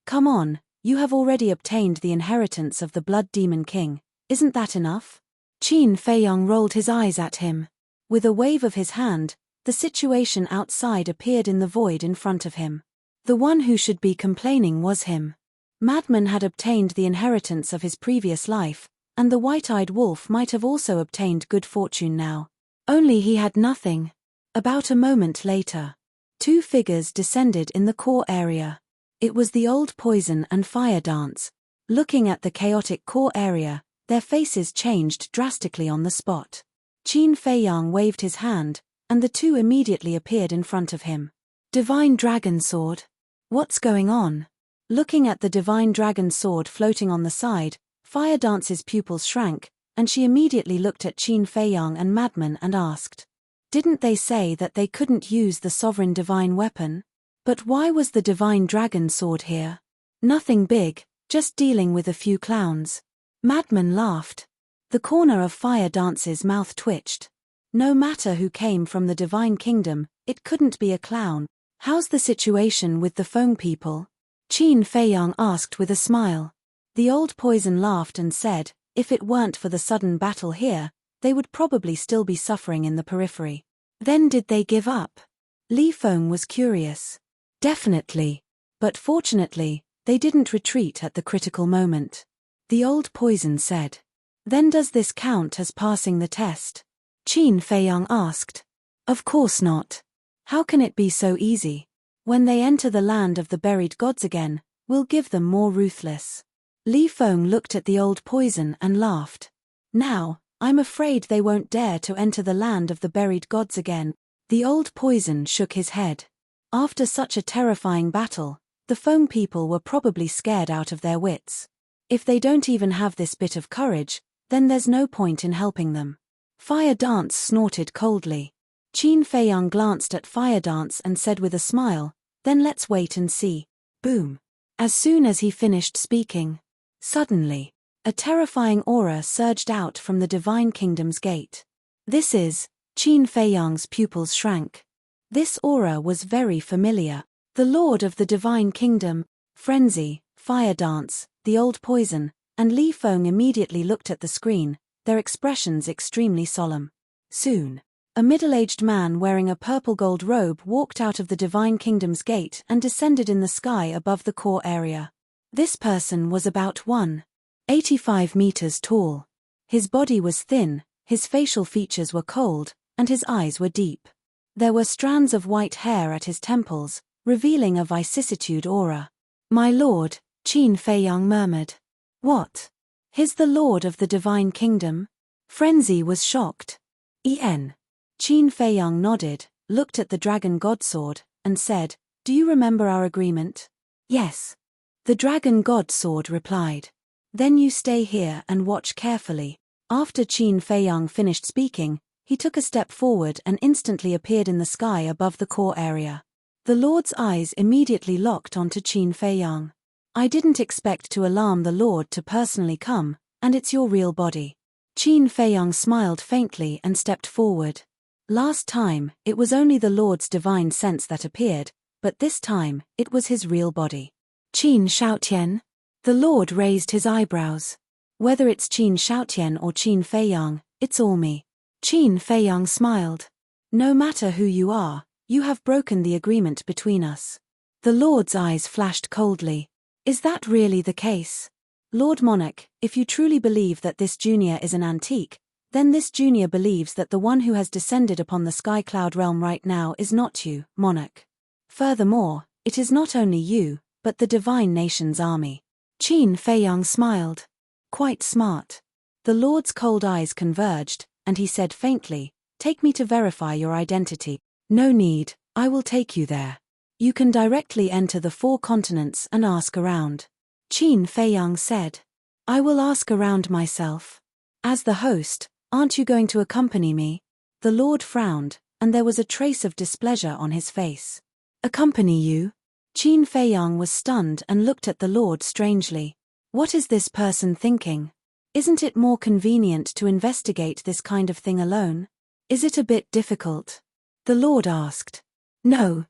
Come on, you have already obtained the inheritance of the Blood Demon King, isn't that enough? Qin Feiyang rolled his eyes at him. With a wave of his hand, the situation outside appeared in the void in front of him. The one who should be complaining was him. Madman had obtained the inheritance of his previous life, and the white-eyed wolf might have also obtained good fortune now. Only he had nothing. About a moment later, two figures descended in the core area. It was the old Poison and Fire Dance. Looking at the chaotic core area, their faces changed drastically on the spot. Qin Feiyang waved his hand, and the two immediately appeared in front of him. Divine Dragon Sword. What's going on? Looking at the Divine Dragon Sword floating on the side, Fire Dance's pupils shrank, and she immediately looked at Qin Feiyang and Madman and asked, didn't they say that they couldn't use the sovereign divine weapon? But why was the Divine Dragon Sword here? Nothing big, just dealing with a few clowns. Madman laughed. The corner of Fire Dance's mouth twitched. No matter who came from the Divine Kingdom, it couldn't be a clown. How's the situation with the Feng people? Qin Feiyang asked with a smile. The old Poison laughed and said, if it weren't for the sudden battle here, they would probably still be suffering in the periphery. Then did they give up? Li Feng was curious. Definitely. But fortunately, they didn't retreat at the critical moment. The old Poison said. Then does this count as passing the test? Qin Feiyang asked. Of course not. How can it be so easy? When they enter the land of the buried gods again, we'll give them more ruthless. Li Feng looked at the old Poison and laughed. Now, I'm afraid they won't dare to enter the land of the buried gods again. The old Poison shook his head. After such a terrifying battle, the Feng people were probably scared out of their wits. If they don't even have this bit of courage, then there's no point in helping them. Fire Dance snorted coldly. Qin Feiyang glanced at Fire Dance and said with a smile, then let's wait and see. Boom. As soon as he finished speaking, suddenly, a terrifying aura surged out from the Divine Kingdom's gate. This is, Qin Feiyang's pupils shrank. This aura was very familiar. The Lord of the Divine Kingdom, Frenzy, Fire Dance, the old Poison, and Li Feng immediately looked at the screen, their expressions extremely solemn. Soon, a middle-aged man wearing a purple-gold robe walked out of the Divine Kingdom's gate and descended in the sky above the core area. This person was about 185 meters tall. His body was thin, his facial features were cold, and his eyes were deep. There were strands of white hair at his temples, revealing a vicissitude aura. My lord, Qin Feiyang murmured. What? He's the lord of the Divine Kingdom? Frenzy was shocked. Qin Feiyang nodded, looked at the Dragon God Sword, and said, do you remember our agreement? Yes. The Dragon God Sword replied. Then you stay here and watch carefully. After Qin Feiyang finished speaking, he took a step forward and instantly appeared in the sky above the core area. The Lord's eyes immediately locked onto Qin Feiyang. I didn't expect to alarm the Lord to personally come, and it's your real body. Qin Feiyang smiled faintly and stepped forward. Last time, it was only the Lord's divine sense that appeared, but this time, it was his real body. Qin Shaotian? The Lord raised his eyebrows. Whether it's Qin Shaotian or Qin Feiyang, it's all me. Qin Feiyang smiled. No matter who you are, you have broken the agreement between us. The Lord's eyes flashed coldly. Is that really the case? Lord Monarch, if you truly believe that this junior is an antique, then this junior believes that the one who has descended upon the Sky Cloud realm right now is not you, Monarch. Furthermore, it is not only you, but the divine nation's army. Qin Feiyang smiled. Quite smart. The Lord's cold eyes converged, and he said faintly, "Take me to verify your identity." "No need, I will take you there. You can directly enter the 4 continents and ask around." Qin Feiyang said. "I will ask around myself. As the host, aren't you going to accompany me?" The Lord frowned, and there was a trace of displeasure on his face. "Accompany you?" Qin Feiyang was stunned and looked at the Lord strangely. What is this person thinking? Isn't it more convenient to investigate this kind of thing alone? Is it a bit difficult? The Lord asked. No.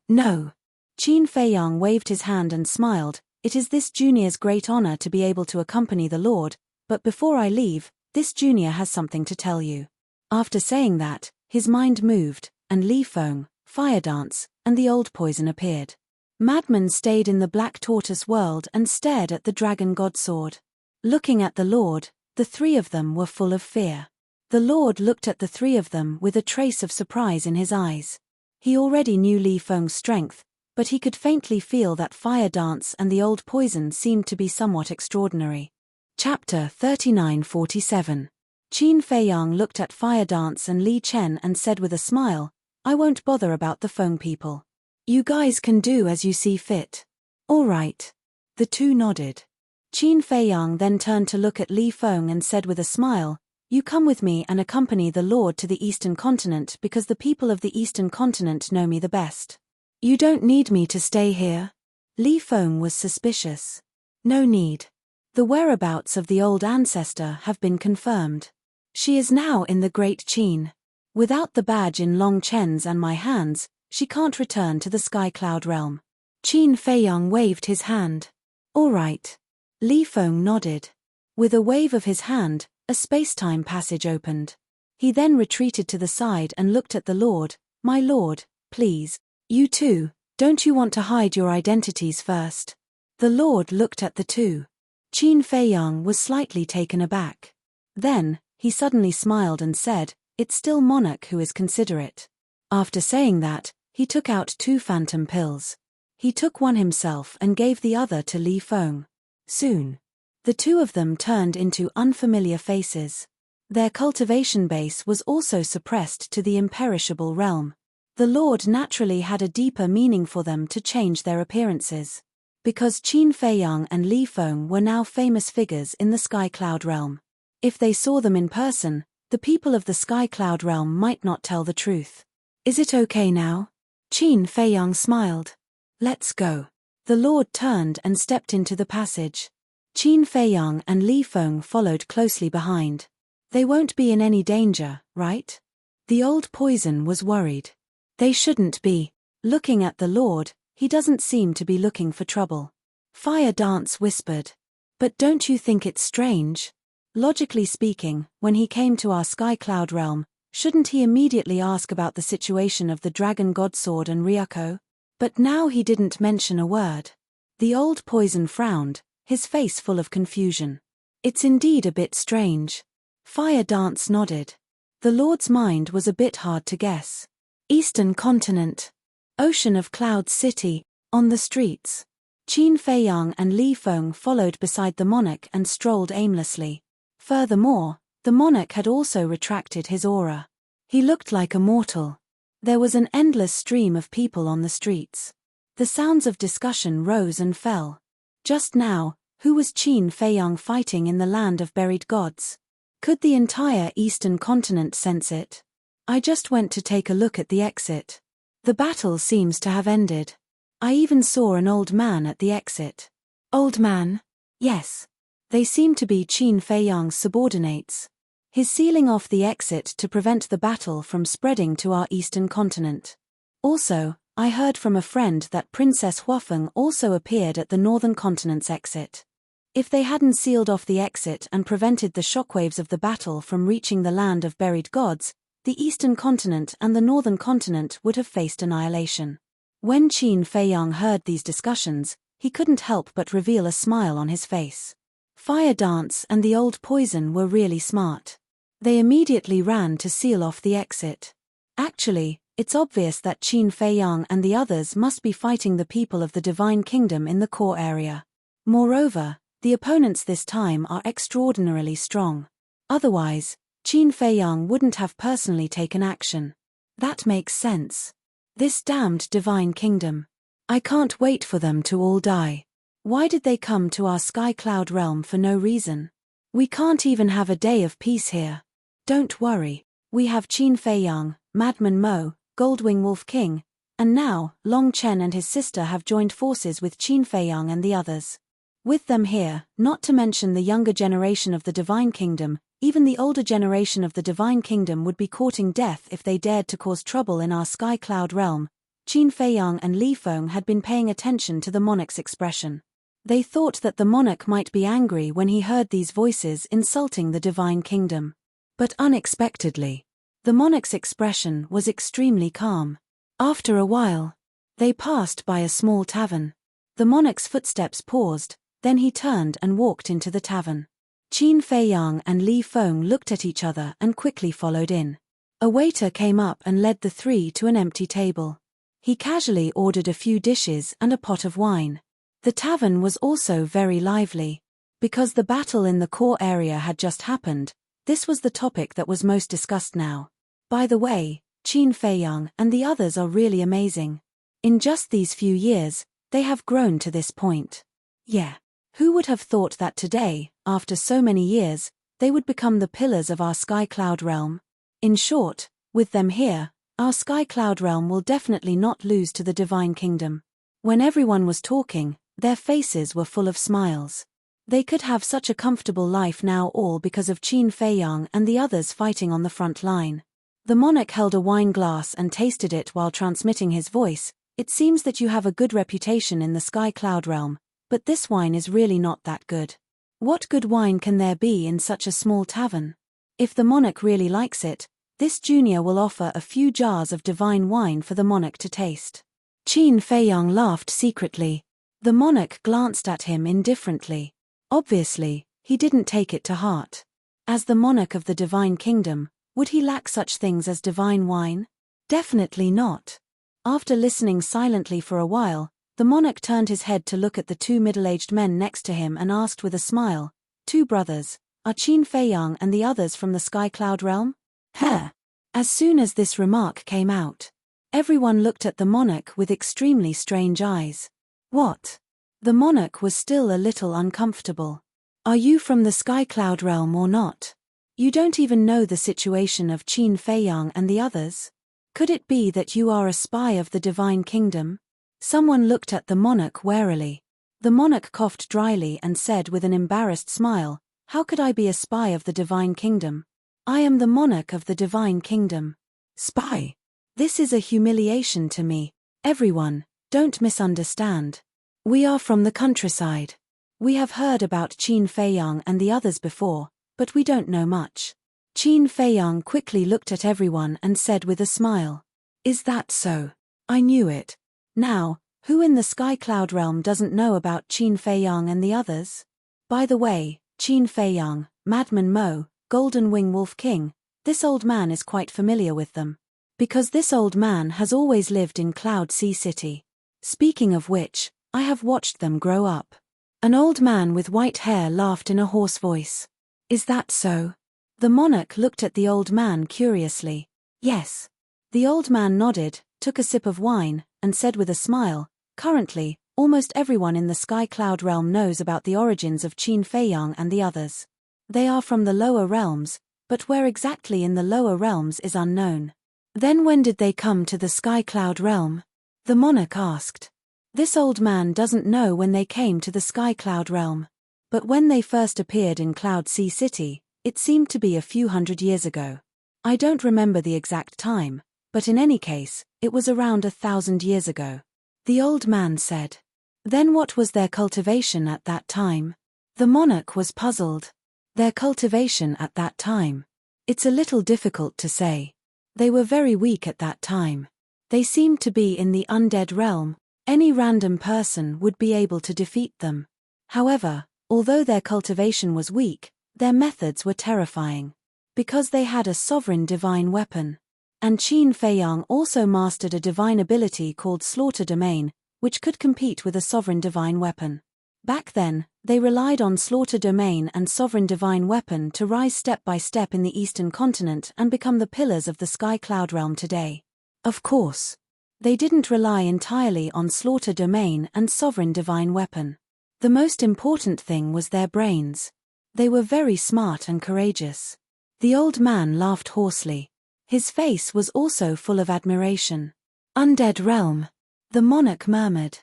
Qin Feiyang waved his hand and smiled. It is this junior's great honor to be able to accompany the Lord, but before I leave, this junior has something to tell you. After saying that, his mind moved, and Li Feng, Fire Dance, and the old poison appeared. Madman stayed in the Black Tortoise world and stared at the Dragon God sword. Looking at the Lord, the 3 of them were full of fear. The Lord looked at the 3 of them with a trace of surprise in his eyes. He already knew Li Feng's strength, but he could faintly feel that Fire Dance and the old poison seemed to be somewhat extraordinary. Chapter 3947. Qin Feiyang looked at Fire Dance and Li Chen and said with a smile, "I won't bother about the Feng people. You guys can do as you see fit." "All right." The 2 nodded. Qin Feiyang then turned to look at Li Feng and said with a smile, "You come with me and accompany the Lord to the Eastern Continent because the people of the Eastern Continent know me the best." "You don't need me to stay here." Li Feng was suspicious. "No need. The whereabouts of the old ancestor have been confirmed. She is now in the Great Qin. Without the badge in Long Chen's and my hands, she can't return to the Sky Cloud realm." Qin Feiyang waved his hand. "All right." Li Feng nodded. With a wave of his hand, a space-time passage opened. He then retreated to the side and looked at the Lord. "My Lord, please. You too, don't you want to hide your identities first?" The Lord looked at the 2. Qin Feiyang was slightly taken aback. Then, he suddenly smiled and said, "It's still Monarch who is considerate." After saying that, he took out 2 phantom pills. He took one himself and gave the other to Li Feng. Soon, the 2 of them turned into unfamiliar faces. Their cultivation base was also suppressed to the imperishable realm. The Lord naturally had a deeper meaning for them to change their appearances. Because Qin Feiyang and Li Feng were now famous figures in the Sky Cloud realm. If they saw them in person, the people of the Sky Cloud realm might not tell the truth. "Is it okay now?" Qin Feiyang smiled. "Let's go." The Lord turned and stepped into the passage. Qin Feiyang and Li Feng followed closely behind. "They won't be in any danger, right?" The old poison was worried. "They shouldn't be. Looking at the Lord, he doesn't seem to be looking for trouble." Fire Dance whispered. "But don't you think it's strange? Logically speaking, when he came to our Sky Cloud realm, shouldn't he immediately ask about the situation of the Dragon God Sword and Ryuko? But now he didn't mention a word." The old poison frowned, his face full of confusion. "It's indeed a bit strange." Fire Dance nodded. The Lord's mind was a bit hard to guess. Eastern Continent. Ocean of Cloud City, on the streets. Qin Feiyang and Li Feng followed beside the monarch and strolled aimlessly. Furthermore, the monarch had also retracted his aura. He looked like a mortal. There was an endless stream of people on the streets. The sounds of discussion rose and fell. Just now, who was Qin Feiyang fighting in the land of buried gods? Could the entire Eastern Continent sense it? "I just went to take a look at the exit. The battle seems to have ended. I even saw an old man at the exit." Old man? Yes. They seem to be Qin Feiyang's subordinates. He's sealing off the exit to prevent the battle from spreading to our eastern continent. Also, I heard from a friend that Princess Huafeng also appeared at the northern continent's exit. If they hadn't sealed off the exit and prevented the shockwaves of the battle from reaching the land of buried gods, the eastern continent and the northern continent would have faced annihilation. When Qin Feiyang heard these discussions, he couldn't help but reveal a smile on his face. Fire Dance and the old poison were really smart. They immediately ran to seal off the exit. Actually, it's obvious that Qin Feiyang and the others must be fighting the people of the Divine Kingdom in the core area. Moreover, the opponents this time are extraordinarily strong. Otherwise, Qin Feiyang wouldn't have personally taken action. That makes sense. This damned Divine Kingdom. I can't wait for them to all die. Why did they come to our Sky Cloud realm for no reason? We can't even have a day of peace here. Don't worry, we have Qin Feiyang, Madman Mo, Goldwing Wolf King, and now, Long Chen and his sister have joined forces with Qin Feiyang and the others. With them here, not to mention the younger generation of the Divine Kingdom, even the older generation of the Divine Kingdom would be courting death if they dared to cause trouble in our Sky Cloud realm. Qin Feiyang and Li Feng had been paying attention to the monarch's expression. They thought that the monarch might be angry when he heard these voices insulting the Divine Kingdom. But unexpectedly, the monarch's expression was extremely calm. After a while, they passed by a small tavern. The monarch's footsteps paused, then he turned and walked into the tavern. Qin Feiyang and Li Feng looked at each other and quickly followed in. A waiter came up and led the three to an empty table. He casually ordered a few dishes and a pot of wine. The tavern was also very lively. Because the battle in the core area had just happened, this was the topic that was most discussed now. By the way, Qin Feiyang and the others are really amazing. In just these few years, they have grown to this point. Yeah. Who would have thought that today, after so many years, they would become the pillars of our Sky Cloud realm? In short, with them here, our Sky Cloud realm will definitely not lose to the Divine Kingdom. When everyone was talking, their faces were full of smiles. They could have such a comfortable life now, all because of Qin Feiyang and the others fighting on the front line. The monarch held a wine glass and tasted it while transmitting his voice. It seems that you have a good reputation in the Sky Cloud realm. But this wine is really not that good. What good wine can there be in such a small tavern? If the monarch really likes it, this junior will offer a few jars of divine wine for the monarch to taste. Qin Feiyang laughed secretly. The monarch glanced at him indifferently. Obviously, he didn't take it to heart. As the monarch of the Divine Kingdom, would he lack such things as divine wine? Definitely not. After listening silently for a while, the monarch turned his head to look at the two middle-aged men next to him and asked with a smile, "Two brothers, are Qin Feiyang and the others from the Sky Cloud realm?" Huh. As soon as this remark came out, everyone looked at the monarch with extremely strange eyes. What? The monarch was still a little uncomfortable. Are you from the Sky Cloud realm or not? You don't even know the situation of Qin Feiyang and the others? Could it be that you are a spy of the Divine Kingdom? Someone looked at the monarch warily. The monarch coughed dryly and said with an embarrassed smile, "How could I be a spy of the Divine Kingdom? I am the monarch of the Divine Kingdom." Spy? This is a humiliation to me. Everyone, don't misunderstand. We are from the countryside. We have heard about Qin Feiyang and the others before, but we don't know much. Qin Feiyang quickly looked at everyone and said with a smile, "Is that so? I knew it. Now, who in the Sky Cloud realm doesn't know about Qin Feiyang and the others? By the way, Qin Feiyang, Madman Mo, Golden Wing Wolf King, this old man is quite familiar with them. Because this old man has always lived in Cloud Sea City. Speaking of which, I have watched them grow up." An old man with white hair laughed in a hoarse voice. "Is that so?" The monarch looked at the old man curiously. "Yes." The old man nodded, took a sip of wine, and said with a smile, "Currently, almost everyone in the Sky Cloud realm knows about the origins of Qin Feiyang and the others. They are from the lower realms, but where exactly in the lower realms is unknown." "Then when did they come to the Sky Cloud realm?" the monarch asked. This old man doesn't know when they came to the Sky Cloud realm. But when they first appeared in Cloud Sea City, it seemed to be a few hundred years ago. I don't remember the exact time, but in any case, it was around 1,000 years ago. The old man said. Then what was their cultivation at that time? The monarch was puzzled. Their cultivation at that time. It's a little difficult to say. They were very weak at that time. They seemed to be in the undead realm. Any random person would be able to defeat them. However, although their cultivation was weak, their methods were terrifying. Because they had a sovereign divine weapon. And Qin Feiyang also mastered a divine ability called Slaughter Domain, which could compete with a sovereign divine weapon. Back then, they relied on Slaughter Domain and Sovereign Divine Weapon to rise step by step in the Eastern Continent and become the pillars of the Sky Cloud realm today. Of course, they didn't rely entirely on Slaughter Domain and Sovereign Divine Weapon. The most important thing was their brains. They were very smart and courageous. The old man laughed hoarsely. His face was also full of admiration. Undead realm, the monarch murmured.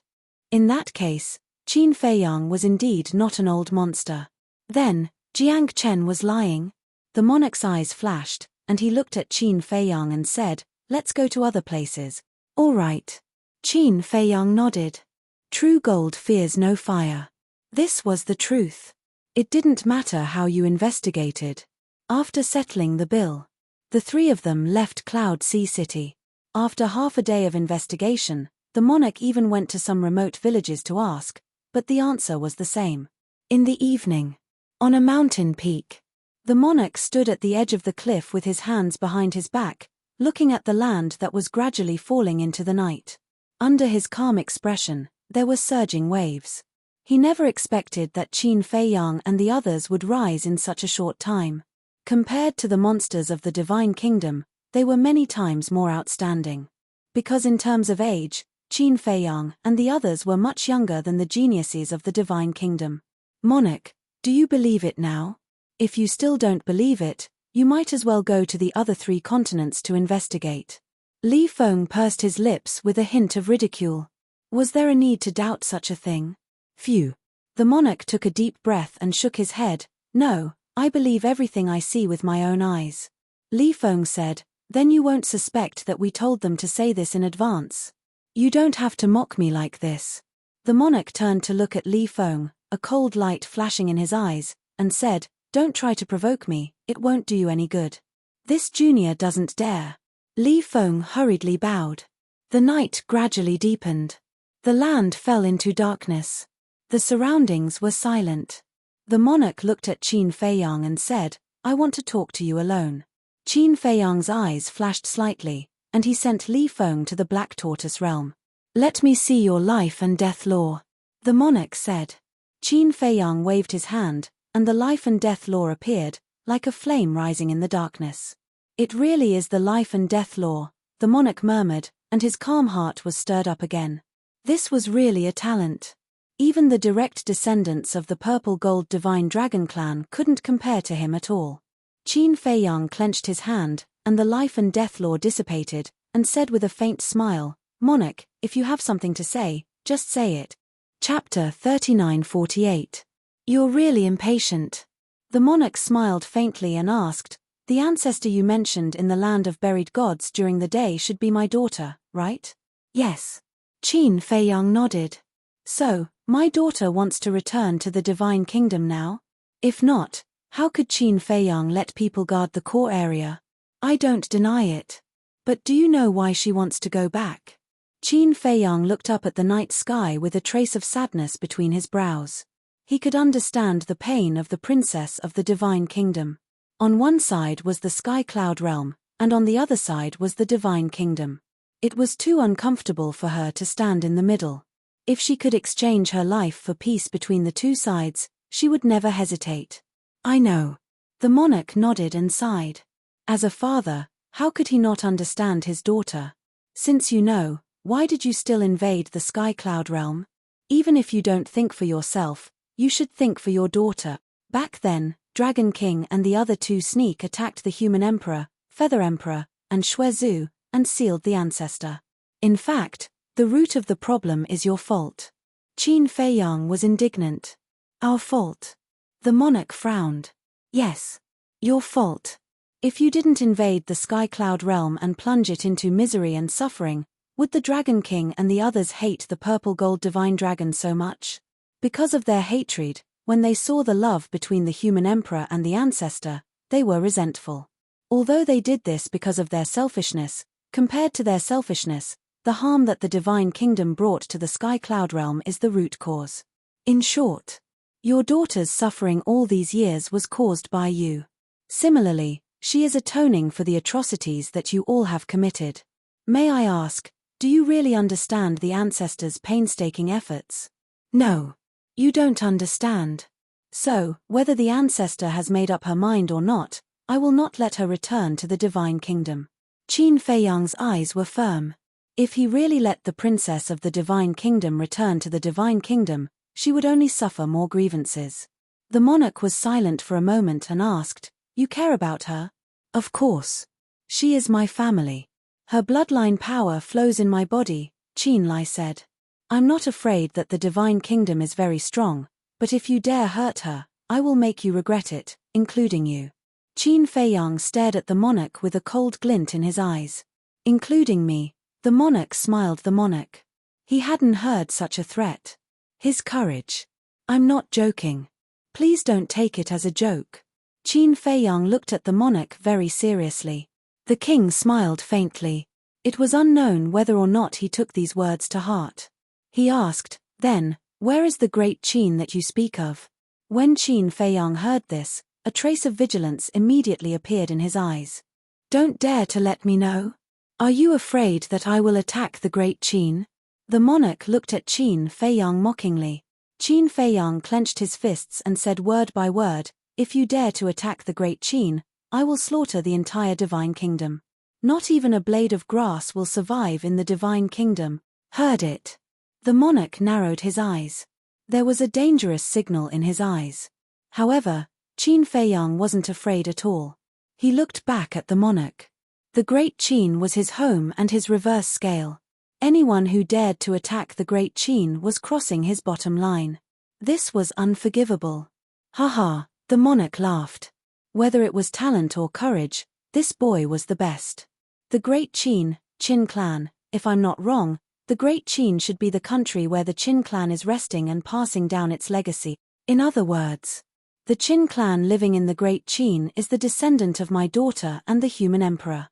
In that case, Qin Feiyang was indeed not an old monster. Then, Jiang Chen was lying. The monarch's eyes flashed, and he looked at Qin Feiyang and said, "Let's go to other places." "All right." Qin Feiyang nodded. True gold fears no fire. This was the truth. It didn't matter how you investigated. After settling the bill, the three of them left Cloud Sea City. After half a day of investigation, the monarch even went to some remote villages to ask, but the answer was the same. In the evening, on a mountain peak, the monarch stood at the edge of the cliff with his hands behind his back, looking at the land that was gradually falling into the night. Under his calm expression, there were surging waves. He never expected that Qin Feiyang and the others would rise in such a short time. Compared to the monsters of the Divine Kingdom, they were many times more outstanding. Because in terms of age, Qin Feiyang and the others were much younger than the geniuses of the Divine Kingdom. "Monarch, do you believe it now? If you still don't believe it, you might as well go to the other 3 continents to investigate." Li Feng pursed his lips with a hint of ridicule. Was there a need to doubt such a thing? Phew. The monarch took a deep breath and shook his head. "No, I believe everything I see with my own eyes." Li Feng said, "Then you won't suspect that we told them to say this in advance. You don't have to mock me like this." The monarch turned to look at Li Feng, a cold light flashing in his eyes, and said, "Don't try to provoke me, it won't do you any good. This junior doesn't dare." Li Feng hurriedly bowed. The night gradually deepened. The land fell into darkness. The surroundings were silent. The monarch looked at Qin Feiyang and said, "I want to talk to you alone." Qin Feiyang's eyes flashed slightly, and he sent Li Feng to the Black Tortoise realm. "Let me see your life and death law," the monarch said. Qin Feiyang waved his hand, and the life and death law appeared, like a flame rising in the darkness. "It really is the life and death law," the monarch murmured, and his calm heart was stirred up again. This was really a talent. Even the direct descendants of the Purple Gold Divine Dragon clan couldn't compare to him at all. Qin Feiyang clenched his hand, and the life and death law dissipated, and said with a faint smile, "Monarch, if you have something to say, just say it." Chapter 39:48. "You're really impatient." The monarch smiled faintly and asked, "The ancestor you mentioned in the land of buried gods during the day should be my daughter, right?" "Yes." Qin Feiyang nodded. "So, my daughter wants to return to the Divine Kingdom now? If not, how could Qin Feiyang let people guard the core area? I don't deny it. But do you know why she wants to go back?" Qin Feiyang looked up at the night sky with a trace of sadness between his brows. He could understand the pain of the princess of the Divine Kingdom. On one side was the Sky Cloud realm, and on the other side was the Divine Kingdom. It was too uncomfortable for her to stand in the middle. If she could exchange her life for peace between the two sides, she would never hesitate. "I know." The monarch nodded and sighed. As a father, how could he not understand his daughter? "Since you know, why did you still invade the Sky Cloud realm? Even if you don't think for yourself, you should think for your daughter." Back then, Dragon King and the other 2 sneak attacked the Human Emperor, Feather Emperor, and Shuezu, and sealed the ancestor. In fact, The root of the problem is your fault. Qin Feiyang was indignant. Our fault? The monarch frowned. Yes. Your fault. If you didn't invade the Sky Cloud realm and plunge it into misery and suffering, would the Dragon King and the others hate the purple gold divine dragon so much? Because of their hatred, when they saw the love between the human emperor and the ancestor, they were resentful. Although they did this because of their selfishness, compared to their selfishness, the harm that the divine kingdom brought to the Sky Cloud realm is the root cause. In short, your daughter's suffering all these years was caused by you. Similarly, she is atoning for the atrocities that you all have committed. May I ask, do you really understand the ancestors' painstaking efforts? No. You don't understand. So, whether the ancestor has made up her mind or not, I will not let her return to the divine kingdom. Qin Feiyang's eyes were firm. If he really let the princess of the divine kingdom return to the divine kingdom, she would only suffer more grievances. The monarch was silent for a moment and asked, "You care about her?" "Of course. She is my family. Her bloodline power flows in my body," Qin Lai said. "I'm not afraid that the divine kingdom is very strong, but if you dare hurt her, I will make you regret it, including you." Qin Feiyang stared at the monarch with a cold glint in his eyes. "Including me?" The monarch smiled. The monarch. He hadn't heard such a threat. His courage. "I'm not joking. Please don't take it as a joke." Qin Feiyang looked at the monarch very seriously. The king smiled faintly. It was unknown whether or not he took these words to heart. He asked, "Then, where is the great Qin that you speak of?" When Qin Feiyang heard this, a trace of vigilance immediately appeared in his eyes. "Don't dare to let me know. Are you afraid that I will attack the great Qin?" The monarch looked at Qin Feiyang mockingly. Qin Feiyang clenched his fists and said word by word, "If you dare to attack the great Qin, I will slaughter the entire divine kingdom. Not even a blade of grass will survive in the divine kingdom." Heard it? The monarch narrowed his eyes. There was a dangerous signal in his eyes. However, Qin Feiyang wasn't afraid at all. He looked back at the monarch. The great Qin was his home and his reverse scale. Anyone who dared to attack the great Qin was crossing his bottom line. This was unforgivable. Haha, the monarch laughed. Whether it was talent or courage, this boy was the best. The great Qin clan, if I'm not wrong, the great Qin should be the country where the Qin clan is resting and passing down its legacy. In other words, the Qin clan living in the great Qin is the descendant of my daughter and the human emperor.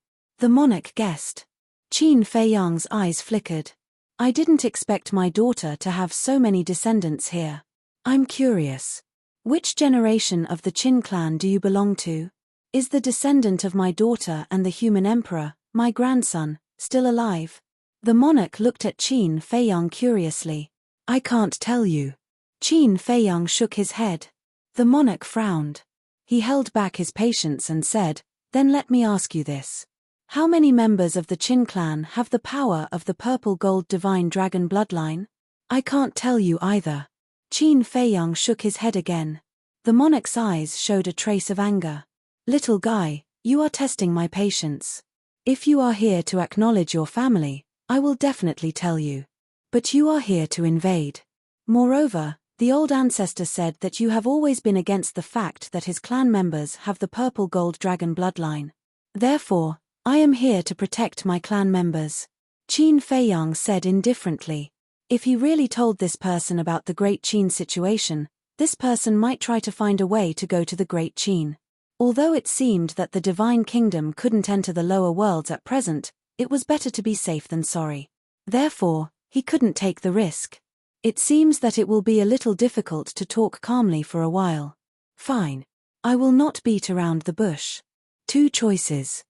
The monarch guessed. Qin Feiyang's eyes flickered. "I didn't expect my daughter to have so many descendants here. I'm curious. Which generation of the Qin clan do you belong to? Is the descendant of my daughter and the human emperor, my grandson, still alive?" The monarch looked at Qin Feiyang curiously. "I can't tell you." Qin Feiyang shook his head. The monarch frowned. He held back his patience and said, "Then let me ask you this. How many members of the Qin clan have the power of the purple gold divine dragon bloodline?" "I can't tell you either." Qin Feiyang shook his head again. The monarch's eyes showed a trace of anger. "Little guy, you are testing my patience. If you are here to acknowledge your family, I will definitely tell you. But you are here to invade. Moreover, the old ancestor said that you have always been against the fact that his clan members have the purple gold dragon bloodline. Therefore, I am here to protect my clan members." Qin Feiyang said indifferently. If he really told this person about the Great Qin situation, this person might try to find a way to go to the Great Qin. Although it seemed that the divine kingdom couldn't enter the lower worlds at present, it was better to be safe than sorry. Therefore, he couldn't take the risk. It seems that it will be a little difficult to talk calmly for a while. Fine. I will not beat around the bush. Two choices.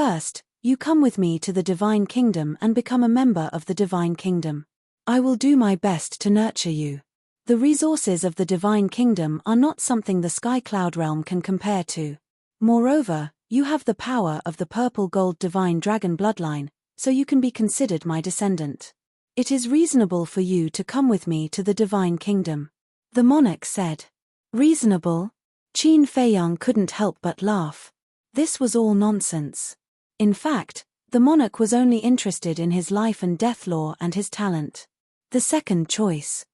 First, you come with me to the divine kingdom and become a member of the divine kingdom. I will do my best to nurture you. The resources of the divine kingdom are not something the Sky Cloud realm can compare to. Moreover, you have the power of the purple gold divine dragon bloodline, so you can be considered my descendant. It is reasonable for you to come with me to the divine kingdom." The monarch said. "Reasonable?" Qin Feiyang couldn't help but laugh. This was all nonsense. In fact, The monarch was only interested in his life and death law and his talent. The second choice.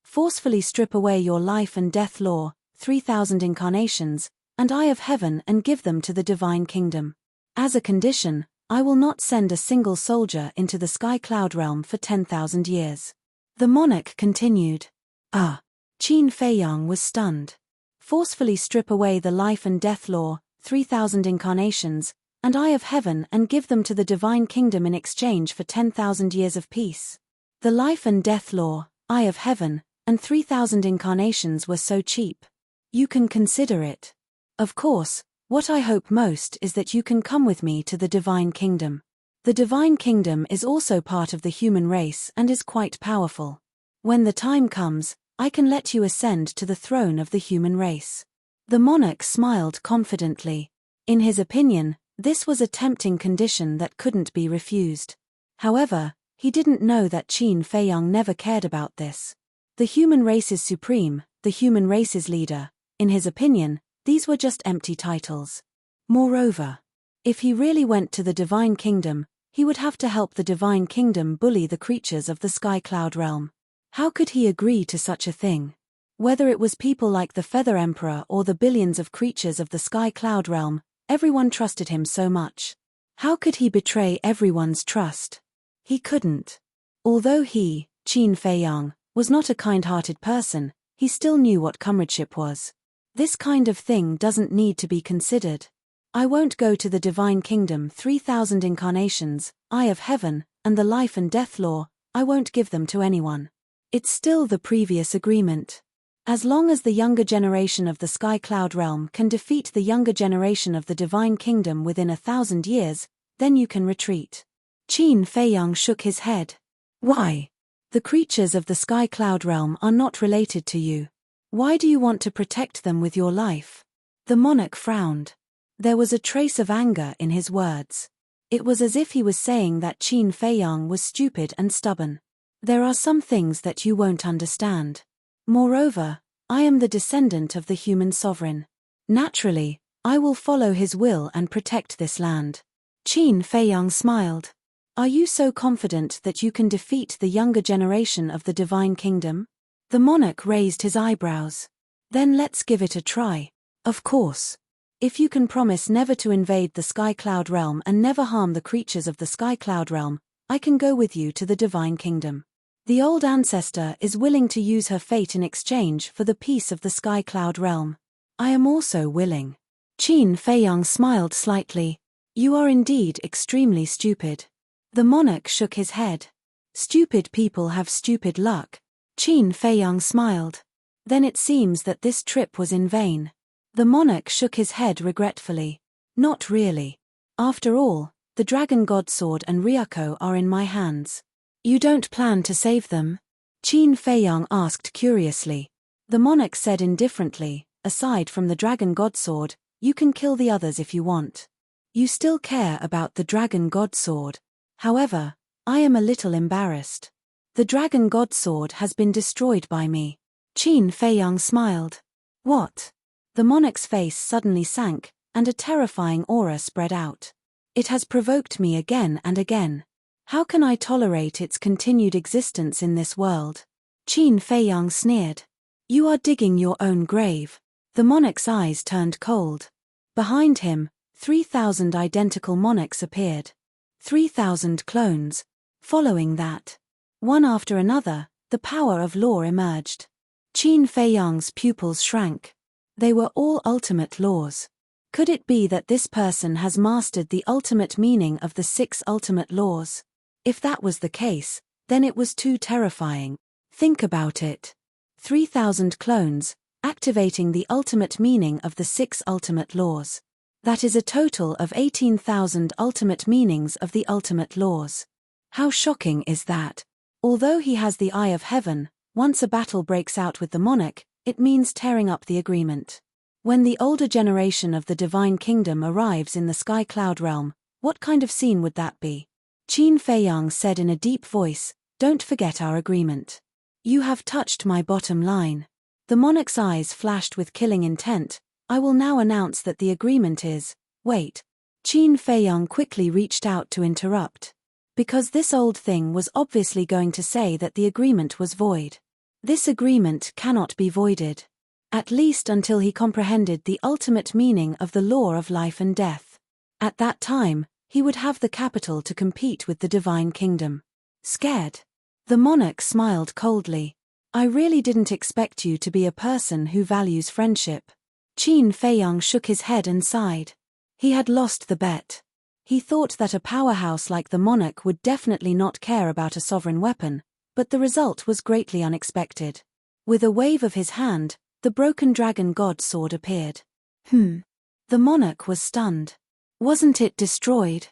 Forcefully strip away your life and death law, 3,000 incarnations, and eye of heaven and give them to the divine kingdom. As a condition, I will not send a single soldier into the sky cloud realm for 10,000 years. The monarch continued. Qin Feiyang was stunned. Forcefully strip away the life and death law, 3,000 incarnations, and eye of heaven and give them to the divine kingdom in exchange for 10,000 years of peace. The life and death law, eye of heaven, and 3,000 incarnations were so cheap. You can consider it. Of course, what I hope most is that you can come with me to the divine kingdom. The divine kingdom is also part of the human race and is quite powerful. When the time comes, I can let you ascend to the throne of the human race. The monarch smiled confidently. In his opinion, this was a tempting condition that couldn't be refused. However, he didn't know that Qin Feiyang never cared about this. The human race is supreme, the human race is leader. In his opinion, these were just empty titles. Moreover, if he really went to the divine kingdom, he would have to help the divine kingdom bully the creatures of the sky cloud realm. How could he agree to such a thing? Whether it was people like the Feather Emperor or the billions of creatures of the sky cloud realm, everyone trusted him so much. How could he betray everyone's trust? He couldn't. Although he, Qin Feiyang, was not a kind-hearted person, he still knew what comradeship was. This kind of thing doesn't need to be considered. I won't go to the divine kingdom 3,000 incarnations, eye of heaven, and the life and death law, I won't give them to anyone. It's still the previous agreement. As long as the younger generation of the sky cloud realm can defeat the younger generation of the divine kingdom within 1,000 years, then you can retreat. Qin Feiyang shook his head. Why? The creatures of the sky cloud realm are not related to you. Why do you want to protect them with your life? The monarch frowned. There was a trace of anger in his words. It was as if he was saying that Qin Feiyang was stupid and stubborn. There are some things that you won't understand. Moreover, I am the descendant of the human sovereign. Naturally, I will follow his will and protect this land. Qin Feiyang smiled. Are you so confident that you can defeat the younger generation of the divine kingdom? The monarch raised his eyebrows. Then let's give it a try. Of course. If you can promise never to invade the sky cloud realm and never harm the creatures of the sky cloud realm, I can go with you to the divine kingdom. The old ancestor is willing to use her fate in exchange for the peace of the sky cloud realm. I am also willing. Qin Feiyang smiled slightly. You are indeed extremely stupid. The monarch shook his head. Stupid people have stupid luck. Qin Feiyang smiled. Then it seems that this trip was in vain. The monarch shook his head regretfully. Not really. After all, the dragon god sword and Ryuko are in my hands. You don't plan to save them? Qin Feiyang asked curiously. The monarch said indifferently, aside from the dragon god sword, you can kill the others if you want. You still care about the dragon god sword. However, I am a little embarrassed. The dragon god sword has been destroyed by me. Qin Feiyang smiled. What? The monarch's face suddenly sank, and a terrifying aura spread out. It has provoked me again and again. How can I tolerate its continued existence in this world? Qin Feiyang sneered. You are digging your own grave. The monarch's eyes turned cold. Behind him, 3,000 identical monarchs appeared. 3,000 clones. Following that, one after another, the power of law emerged. Qin Feiyang's pupils shrank. They were all ultimate laws. Could it be that this person has mastered the ultimate meaning of the 6 ultimate laws? If that was the case, then it was too terrifying. Think about it. 3,000 clones, activating the ultimate meaning of the 6 ultimate laws. That is a total of 18,000 ultimate meanings of the ultimate laws. How shocking is that? Although he has the eye of heaven, once a battle breaks out with the monarch, it means tearing up the agreement. When the older generation of the divine kingdom arrives in the sky cloud realm, what kind of scene would that be? Qin Feiyang said in a deep voice, don't forget our agreement. You have touched my bottom line. The monarch's eyes flashed with killing intent. I will now announce that the agreement is, wait. Qin Feiyang quickly reached out to interrupt. Because this old thing was obviously going to say that the agreement was void. This agreement cannot be voided. At least until he comprehended the ultimate meaning of the law of life and death. At that time, he would have the capital to compete with the divine kingdom. Scared? The monarch smiled coldly. I really didn't expect you to be a person who values friendship. Qin Feiyang shook his head and sighed. He had lost the bet. He thought that a powerhouse like the monarch would definitely not care about a sovereign weapon, but the result was greatly unexpected. With a wave of his hand, the broken dragon god sword appeared. The monarch was stunned. Wasn't it destroyed?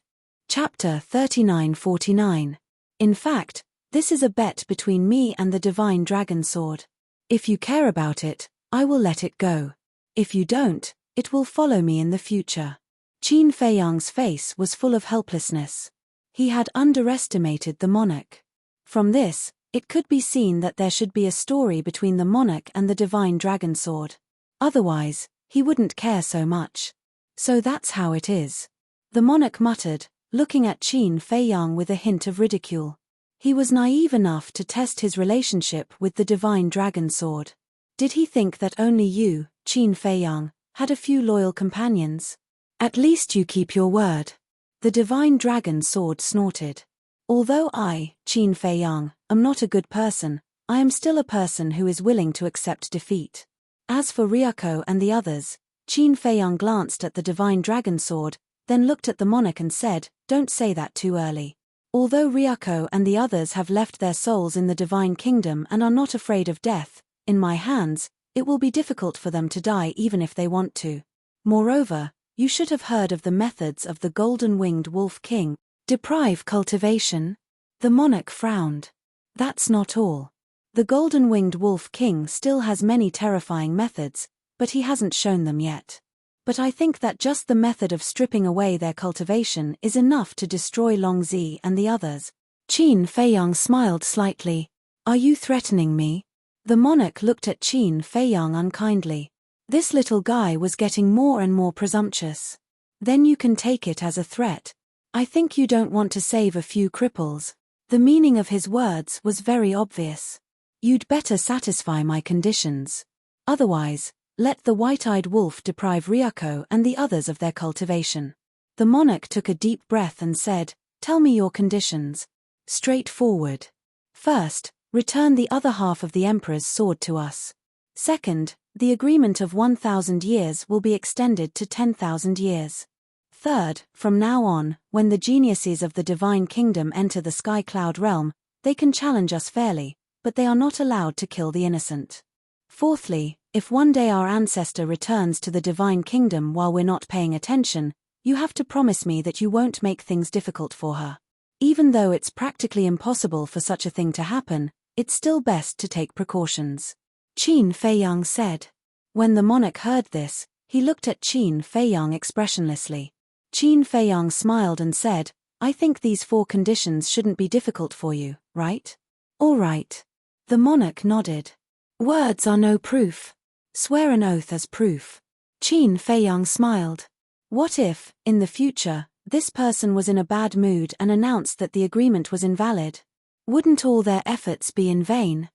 Chapter 3949. In fact, this is a bet between me and the divine dragon sword. If you care about it, I will let it go. If you don't, it will follow me in the future. Qin Feiyang's face was full of helplessness. He had underestimated the monarch. From this, it could be seen that there should be a story between the monarch and the divine dragon sword. Otherwise, he wouldn't care so much. So that's how it is. The monarch muttered, looking at Qin Feiyang with a hint of ridicule. He was naive enough to test his relationship with the divine dragon sword. Did he think that only you, Qin Feiyang, had a few loyal companions? At least you keep your word. The divine dragon sword snorted. Although I, Qin Feiyang, am not a good person, I am still a person who is willing to accept defeat. As for Ryuko and the others, Qin Feiyang glanced at the divine dragon sword, then looked at the monarch and said, don't say that too early. Although Ryuko and the others have left their souls in the divine kingdom and are not afraid of death, in my hands, it will be difficult for them to die even if they want to. Moreover, you should have heard of the methods of the golden-winged wolf king. Deprive cultivation? The monarch frowned. That's not all. The golden-winged wolf king still has many terrifying methods, but he hasn't shown them yet. But I think that just the method of stripping away their cultivation is enough to destroy Longzi and the others. Qin Feiyang smiled slightly. Are you threatening me? The monarch looked at Qin Feiyang unkindly. This little guy was getting more and more presumptuous. Then you can take it as a threat. I think you don't want to save a few cripples. The meaning of his words was very obvious. You'd better satisfy my conditions. Otherwise, let the white-eyed wolf deprive Ryuko and the others of their cultivation. The monarch took a deep breath and said, tell me your conditions. Straightforward. First, return the other half of the emperor's sword to us. Second, the agreement of 1,000 years will be extended to 10,000 years. Third, from now on, when the geniuses of the divine kingdom enter the sky cloud realm, they can challenge us fairly, but they are not allowed to kill the innocent. Fourthly, if one day our ancestor returns to the divine kingdom while we're not paying attention, you have to promise me that you won't make things difficult for her. Even though it's practically impossible for such a thing to happen, it's still best to take precautions. Qin Feiyang said. When the monarch heard this, he looked at Qin Feiyang expressionlessly. Qin Feiyang smiled and said, I think these 4 conditions shouldn't be difficult for you, right? All right. The monarch nodded. Words are no proof. Swear an oath as proof. Qin Feiyang smiled. What if, in the future, this person was in a bad mood and announced that the agreement was invalid? Wouldn't all their efforts be in vain?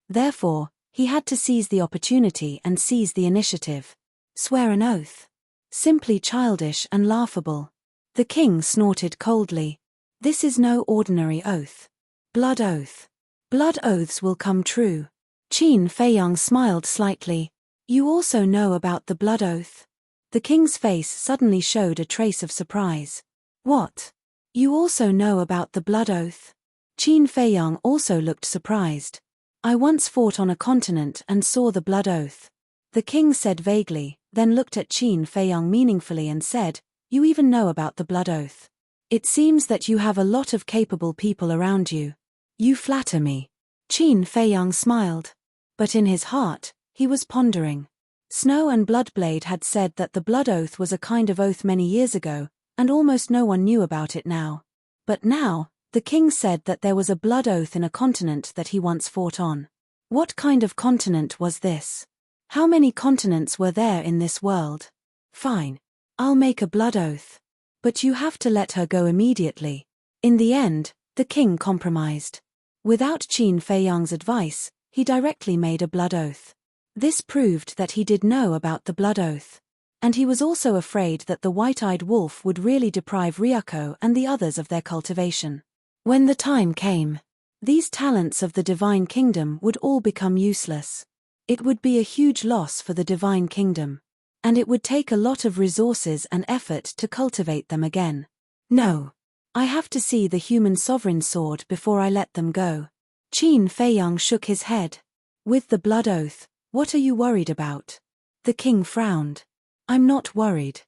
Therefore, he had to seize the opportunity and seize the initiative. Swear an oath. Simply childish and laughable. The king snorted coldly. This is no ordinary oath. Blood oath. Blood oaths will come true. Qin Feiyang smiled slightly. You also know about the blood oath? The king's face suddenly showed a trace of surprise. What? You also know about the blood oath? Qin Feiyang also looked surprised. I once fought on a continent and saw the blood oath. The king said vaguely, then looked at Qin Feiyang meaningfully and said, you even know about the blood oath. It seems that you have a lot of capable people around you. You flatter me. Qin Feiyang smiled. But in his heart, he was pondering. Snow and Bloodblade had said that the blood oath was a kind of oath many years ago, and almost no one knew about it now. But now, the king said that there was a blood oath in a continent that he once fought on. What kind of continent was this? How many continents were there in this world? Fine. I'll make a blood oath. But you have to let her go immediately. In the end, the king compromised. Without Qin Feiyang's advice, he directly made a blood oath. This proved that he did know about the blood oath. And he was also afraid that the white-eyed wolf would really deprive Ryuko and the others of their cultivation. When the time came, these talents of the divine kingdom would all become useless. It would be a huge loss for the divine kingdom. And it would take a lot of resources and effort to cultivate them again. No. I have to see the human sovereign sword before I let them go. Qin Feiyang shook his head. With the blood oath, what are you worried about? The king frowned. I'm not worried.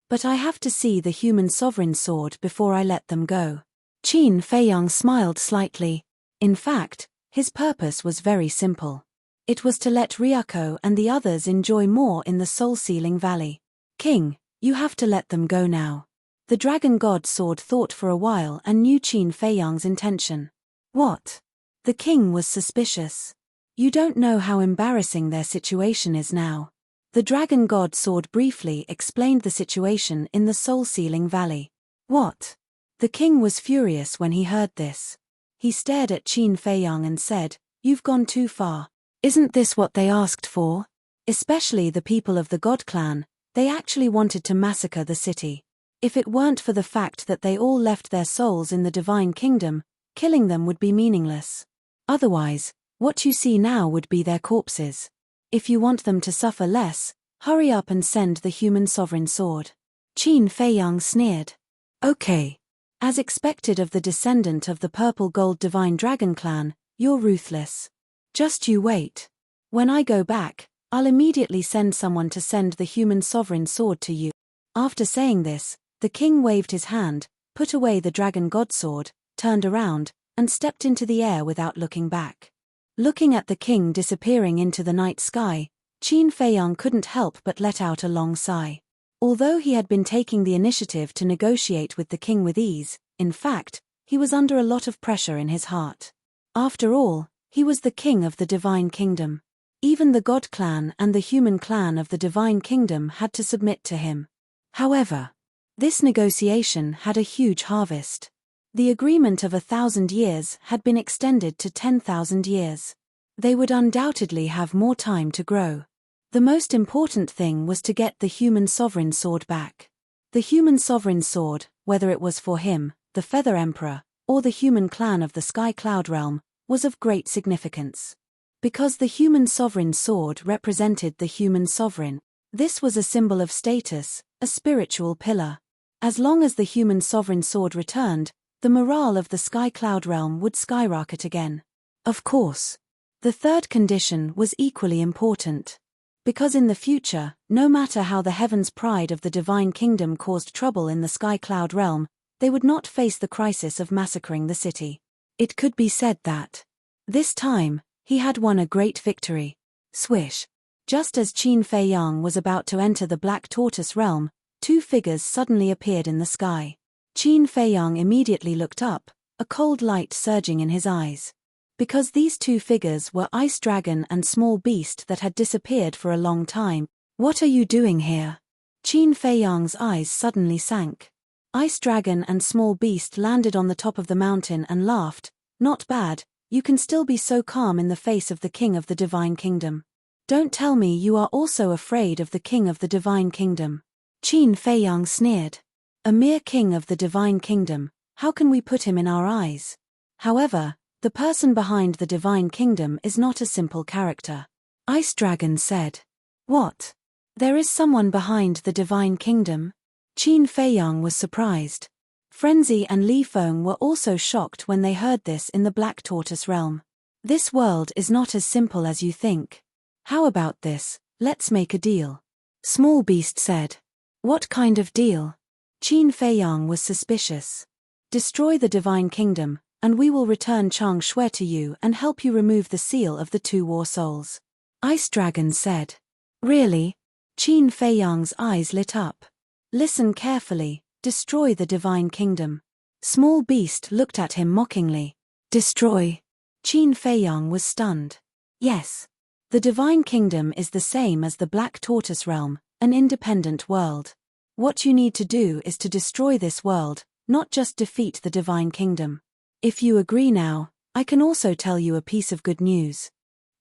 But I have to see the human sovereign sword before I let them go. Qin Feiyang smiled slightly. In fact, his purpose was very simple. It was to let Ryuko and the others enjoy more in the soul-sealing valley. King, you have to let them go now. The dragon god sword thought for a while and knew Qin Feiyang's intention. What? The king was suspicious. You don't know how embarrassing their situation is now. The dragon god sword briefly explained the situation in the soul-sealing valley. What? The king was furious when he heard this. He stared at Qin Feiyang and said, "You've gone too far. Isn't this what they asked for?" Especially the people of the God clan, they actually wanted to massacre the city. If it weren't for the fact that they all left their souls in the divine kingdom, killing them would be meaningless. Otherwise, what you see now would be their corpses. If you want them to suffer less, hurry up and send the human sovereign sword. Qin Feiyang sneered. Okay. As expected of the descendant of the purple gold divine dragon clan, you're ruthless. Just you wait. When I go back, I'll immediately send someone to send the human sovereign sword to you. After saying this, the king waved his hand, put away the dragon god sword, turned around, and stepped into the air without looking back. Looking at the king disappearing into the night sky, Qin Feiyang couldn't help but let out a long sigh. Although he had been taking the initiative to negotiate with the king with ease, in fact, he was under a lot of pressure in his heart. After all, he was the king of the divine kingdom. Even the god clan and the human clan of the divine kingdom had to submit to him. However, this negotiation had a huge harvest. The agreement of 1,000 years had been extended to 10,000 years. They would undoubtedly have more time to grow. The most important thing was to get the human sovereign sword back. The human sovereign sword, whether it was for him, the Feather Emperor, or the human clan of the Sky Cloud Realm, was of great significance. Because the human sovereign sword represented the human sovereign, this was a symbol of status, a spiritual pillar. As long as the human sovereign sword returned, the morale of the Sky Cloud Realm would skyrocket again. Of course. The third condition was equally important. Because in the future, no matter how the heavens' pride of the divine kingdom caused trouble in the Sky Cloud Realm, they would not face the crisis of massacring the city. It could be said that, this time, he had won a great victory. Swish. Just as Qin Feiyang was about to enter the Black Tortoise Realm, two figures suddenly appeared in the sky. Qin Feiyang immediately looked up, a cold light surging in his eyes. Because these two figures were Ice Dragon and Small Beast that had disappeared for a long time. What are you doing here? Qin Feiyang's eyes suddenly sank. Ice Dragon and Small Beast landed on the top of the mountain and laughed. Not bad, you can still be so calm in the face of the king of the divine kingdom. Don't tell me you are also afraid of the king of the divine kingdom. Qin Feiyang sneered. A mere king of the divine kingdom, how can we put him in our eyes? However, the person behind the divine kingdom is not a simple character. Ice Dragon said. What? There is someone behind the divine kingdom? Qin Feiyang was surprised. Frenzy and Li Feng were also shocked when they heard this in the Black Tortoise Realm. This world is not as simple as you think. How about this, let's make a deal. Small Beast said. What kind of deal? Qin Feiyang was suspicious. Destroy the divine kingdom, and we will return Chang Shui to you and help you remove the seal of the two war souls. Ice Dragon said. Really? Qin Feiyang's eyes lit up. Listen carefully, destroy the divine kingdom. Small Beast looked at him mockingly. Destroy? Qin Feiyang was stunned. Yes. The divine kingdom is the same as the Black Tortoise Realm, an independent world. What you need to do is to destroy this world, not just defeat the divine kingdom. If you agree now, I can also tell you a piece of good news."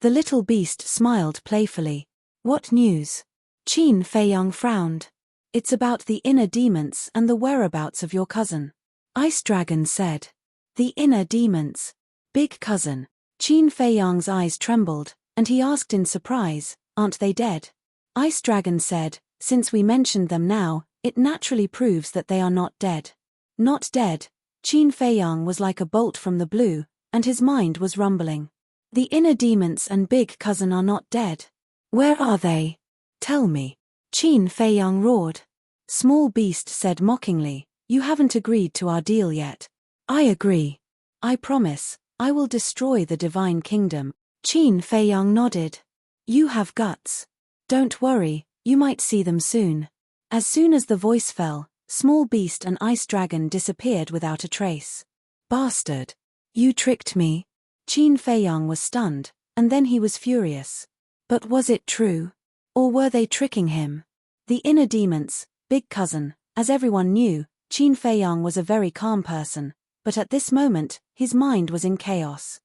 The little beast smiled playfully. "What news?" Qin Feiyang frowned. "It's about the inner demons and the whereabouts of your cousin." Ice Dragon said. "The inner demons? Big cousin." Qin Feiyang's eyes trembled, and he asked in surprise, "Aren't they dead?" Ice Dragon said, "Since we mentioned them now, it naturally proves that they are not dead." Not dead? Qin Feiyang was like a bolt from the blue, and his mind was rumbling. The inner demons and big cousin are not dead. Where are they? Tell me. Qin Feiyang roared. Small beast said mockingly, "You haven't agreed to our deal yet." "I agree. I promise, I will destroy the divine kingdom." Qin Feiyang nodded. "You have guts. Don't worry, you might see them soon." As soon as the voice fell, Small Beast and Ice Dragon disappeared without a trace. "Bastard! You tricked me." Qin Feiyang was stunned, and then he was furious. But was it true? Or were they tricking him? The inner demons, big cousin, as everyone knew, Qin Feiyang was a very calm person, but at this moment, his mind was in chaos.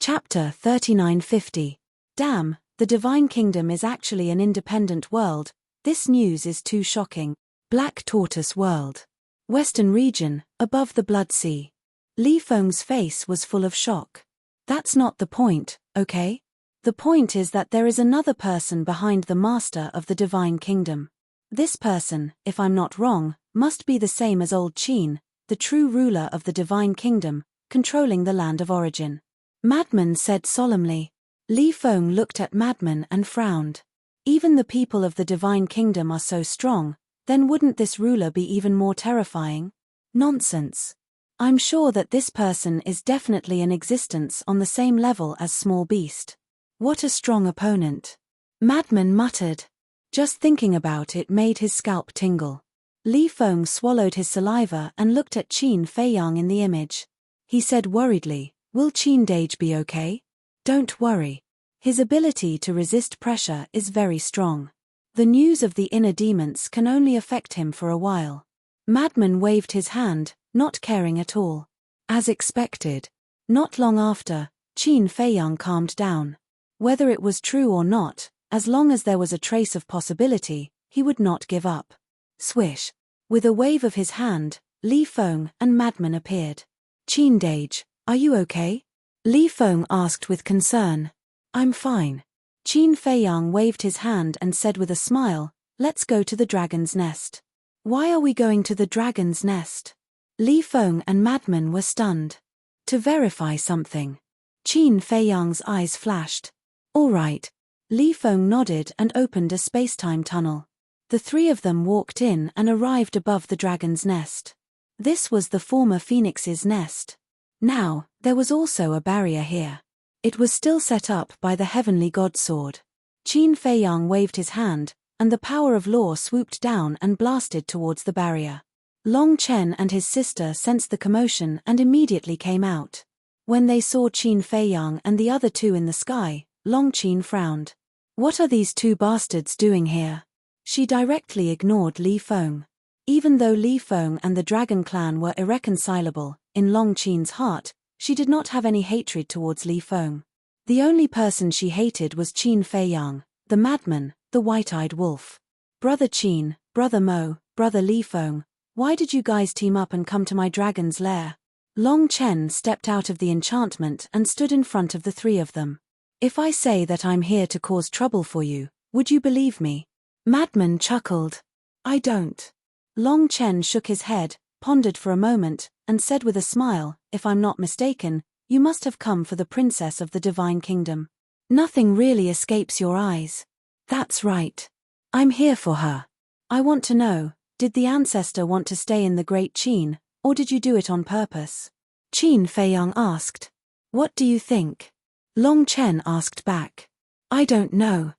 Chapter 3950. Damn, the Divine Kingdom is actually an independent world. This news is too shocking. Black Tortoise World. Western region, above the Blood Sea. Li Feng's face was full of shock. That's not the point, okay? The point is that there is another person behind the master of the Divine Kingdom. This person, if I'm not wrong, must be the same as old Qin, the true ruler of the Divine Kingdom, controlling the land of origin. Madman said solemnly. Li Feng looked at Madman and frowned. Even the people of the Divine Kingdom are so strong, then wouldn't this ruler be even more terrifying? Nonsense. I'm sure that this person is definitely in existence on the same level as Small Beast. What a strong opponent. Madman muttered. Just thinking about it made his scalp tingle. Li Feng swallowed his saliva and looked at Qin Feiyang in the image. He said worriedly, "Will Qin Dage be okay?" "Don't worry. His ability to resist pressure is very strong. The news of the inner demons can only affect him for a while." Madman waved his hand, not caring at all. As expected. Not long after, Qin Feiyang calmed down. Whether it was true or not, as long as there was a trace of possibility, he would not give up. Swish. With a wave of his hand, Li Feng and Madman appeared. "Qin Dage, are you okay?" Li Feng asked with concern. "I'm fine." Qin Feiyang waved his hand and said with a smile, "Let's go to the dragon's nest." "Why are we going to the dragon's nest?" Li Feng and Madman were stunned. "To verify something." Qin Feiyang's eyes flashed. "All right." Li Feng nodded and opened a space-time tunnel. The three of them walked in and arrived above the dragon's nest. This was the former phoenix's nest. Now, there was also a barrier here. It was still set up by the heavenly god sword. Qin Feiyang waved his hand, and the power of law swooped down and blasted towards the barrier. Long Chen and his sister sensed the commotion and immediately came out. When they saw Qin Feiyang and the other two in the sky, Long Qin frowned. "What are these two bastards doing here?" She directly ignored Li Feng. Even though Li Feng and the Dragon Clan were irreconcilable, in Long Qin's heart, she did not have any hatred towards Li Feng. The only person she hated was Qin Feiyang, the madman, the white-eyed wolf. "Brother Qin, Brother Mo, Brother Li Feng, why did you guys team up and come to my dragon's lair?" Long Chen stepped out of the enchantment and stood in front of the three of them. "If I say that I'm here to cause trouble for you, would you believe me?" Madman chuckled. "I don't." Long Chen shook his head, pondered for a moment, and said with a smile, "If I'm not mistaken, you must have come for the princess of the Divine Kingdom. Nothing really escapes your eyes." "That's right. I'm here for her. I want to know, did the ancestor want to stay in the Great Qin, or did you do it on purpose?" Qin Feiyang asked. "What do you think?" Long Chen asked back. "I don't know."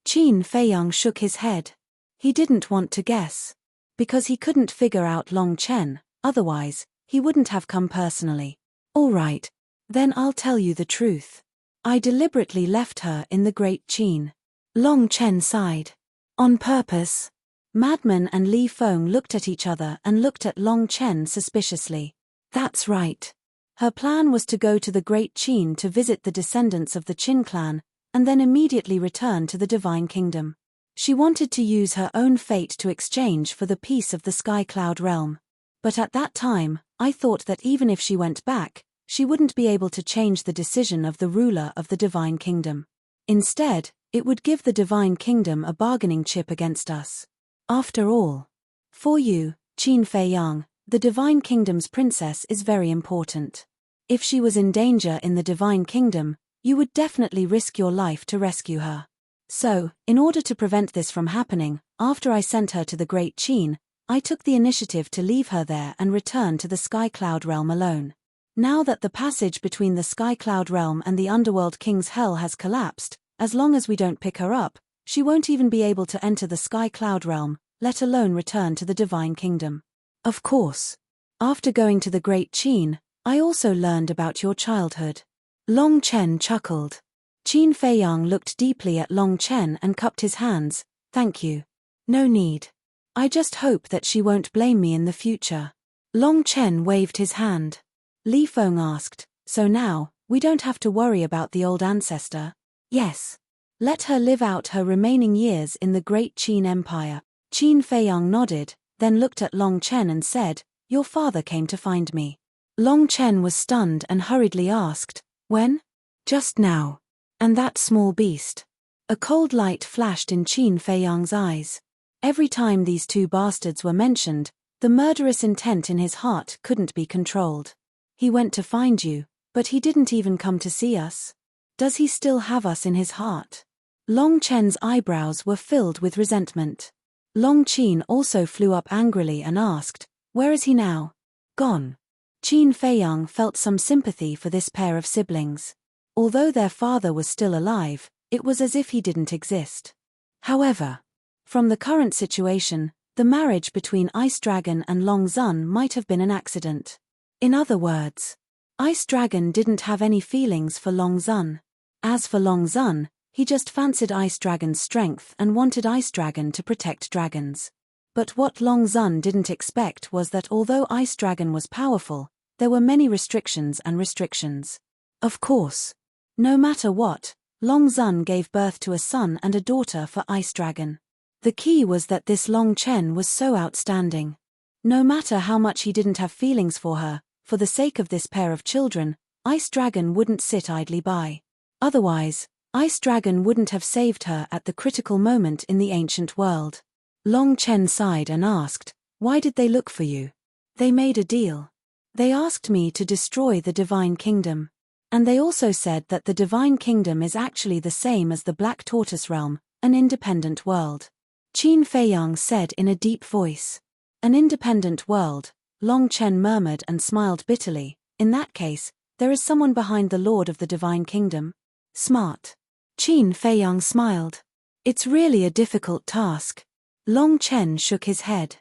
Qin Feiyang shook his head. He didn't want to guess. Because he couldn't figure out Long Chen, otherwise, he wouldn't have come personally. "All right. Then I'll tell you the truth. I deliberately left her in the Great Qin." Long Chen sighed. "On purpose?" Madman and Li Feng looked at each other and looked at Long Chen suspiciously. That's right. Her plan was to go to the Great Qin to visit the descendants of the Qin clan, and then immediately return to the Divine Kingdom. She wanted to use her own fate to exchange for the peace of the Sky Cloud realm. But at that time, I thought that even if she went back, she wouldn't be able to change the decision of the ruler of the Divine Kingdom. Instead, it would give the Divine Kingdom a bargaining chip against us. After all, for you, Qin Feiyang, the Divine Kingdom's princess is very important. If she was in danger in the Divine Kingdom, you would definitely risk your life to rescue her. So, in order to prevent this from happening, after I sent her to the Great Qin, I took the initiative to leave her there and return to the Sky Cloud realm alone. Now that the passage between the Sky Cloud realm and the Underworld King's hell has collapsed, as long as we don't pick her up, she won't even be able to enter the Sky Cloud realm, let alone return to the Divine Kingdom. Of course. After going to the Great Qin, I also learned about your childhood. Long Chen chuckled. Qin Feiyang looked deeply at Long Chen and cupped his hands. Thank you. No need. I just hope that she won't blame me in the future. Long Chen waved his hand. Li Feng asked, so now, we don't have to worry about the old ancestor? Yes. Let her live out her remaining years in the Great Qin Empire. Qin Feiyang nodded, then looked at Long Chen and said, your father came to find me. Long Chen was stunned and hurriedly asked, when? Just now. And that small beast. A cold light flashed in Qin Feiyang's eyes. Every time these two bastards were mentioned, the murderous intent in his heart couldn't be controlled. He went to find you, but he didn't even come to see us. Does he still have us in his heart? Long Chen's eyebrows were filled with resentment. Long Qin also flew up angrily and asked, where is he now? Gone. Qin Feiyang felt some sympathy for this pair of siblings. Although their father was still alive, it was as if he didn't exist. However, from the current situation, the marriage between Ice Dragon and Long Zun might have been an accident. In other words, Ice Dragon didn't have any feelings for Long Zun. As for Long Zun, he just fancied Ice Dragon's strength and wanted Ice Dragon to protect dragons. But what Long Zun didn't expect was that although Ice Dragon was powerful, there were many restrictions and restrictions. Of course. No matter what, Long Zun gave birth to a son and a daughter for Ice Dragon. The key was that this Long Chen was so outstanding. No matter how much he didn't have feelings for her, for the sake of this pair of children, Ice Dragon wouldn't sit idly by. Otherwise, Ice Dragon wouldn't have saved her at the critical moment in the ancient world. Long Chen sighed and asked, why did they look for you? They made a deal. They asked me to destroy the Divine Kingdom. And they also said that the Divine Kingdom is actually the same as the Black Tortoise Realm, an independent world. Qin Feiyang said in a deep voice. An independent world, Long Chen murmured and smiled bitterly. In that case, there is someone behind the Lord of the Divine Kingdom. Smart. Qin Feiyang smiled. It's really a difficult task. Long Chen shook his head.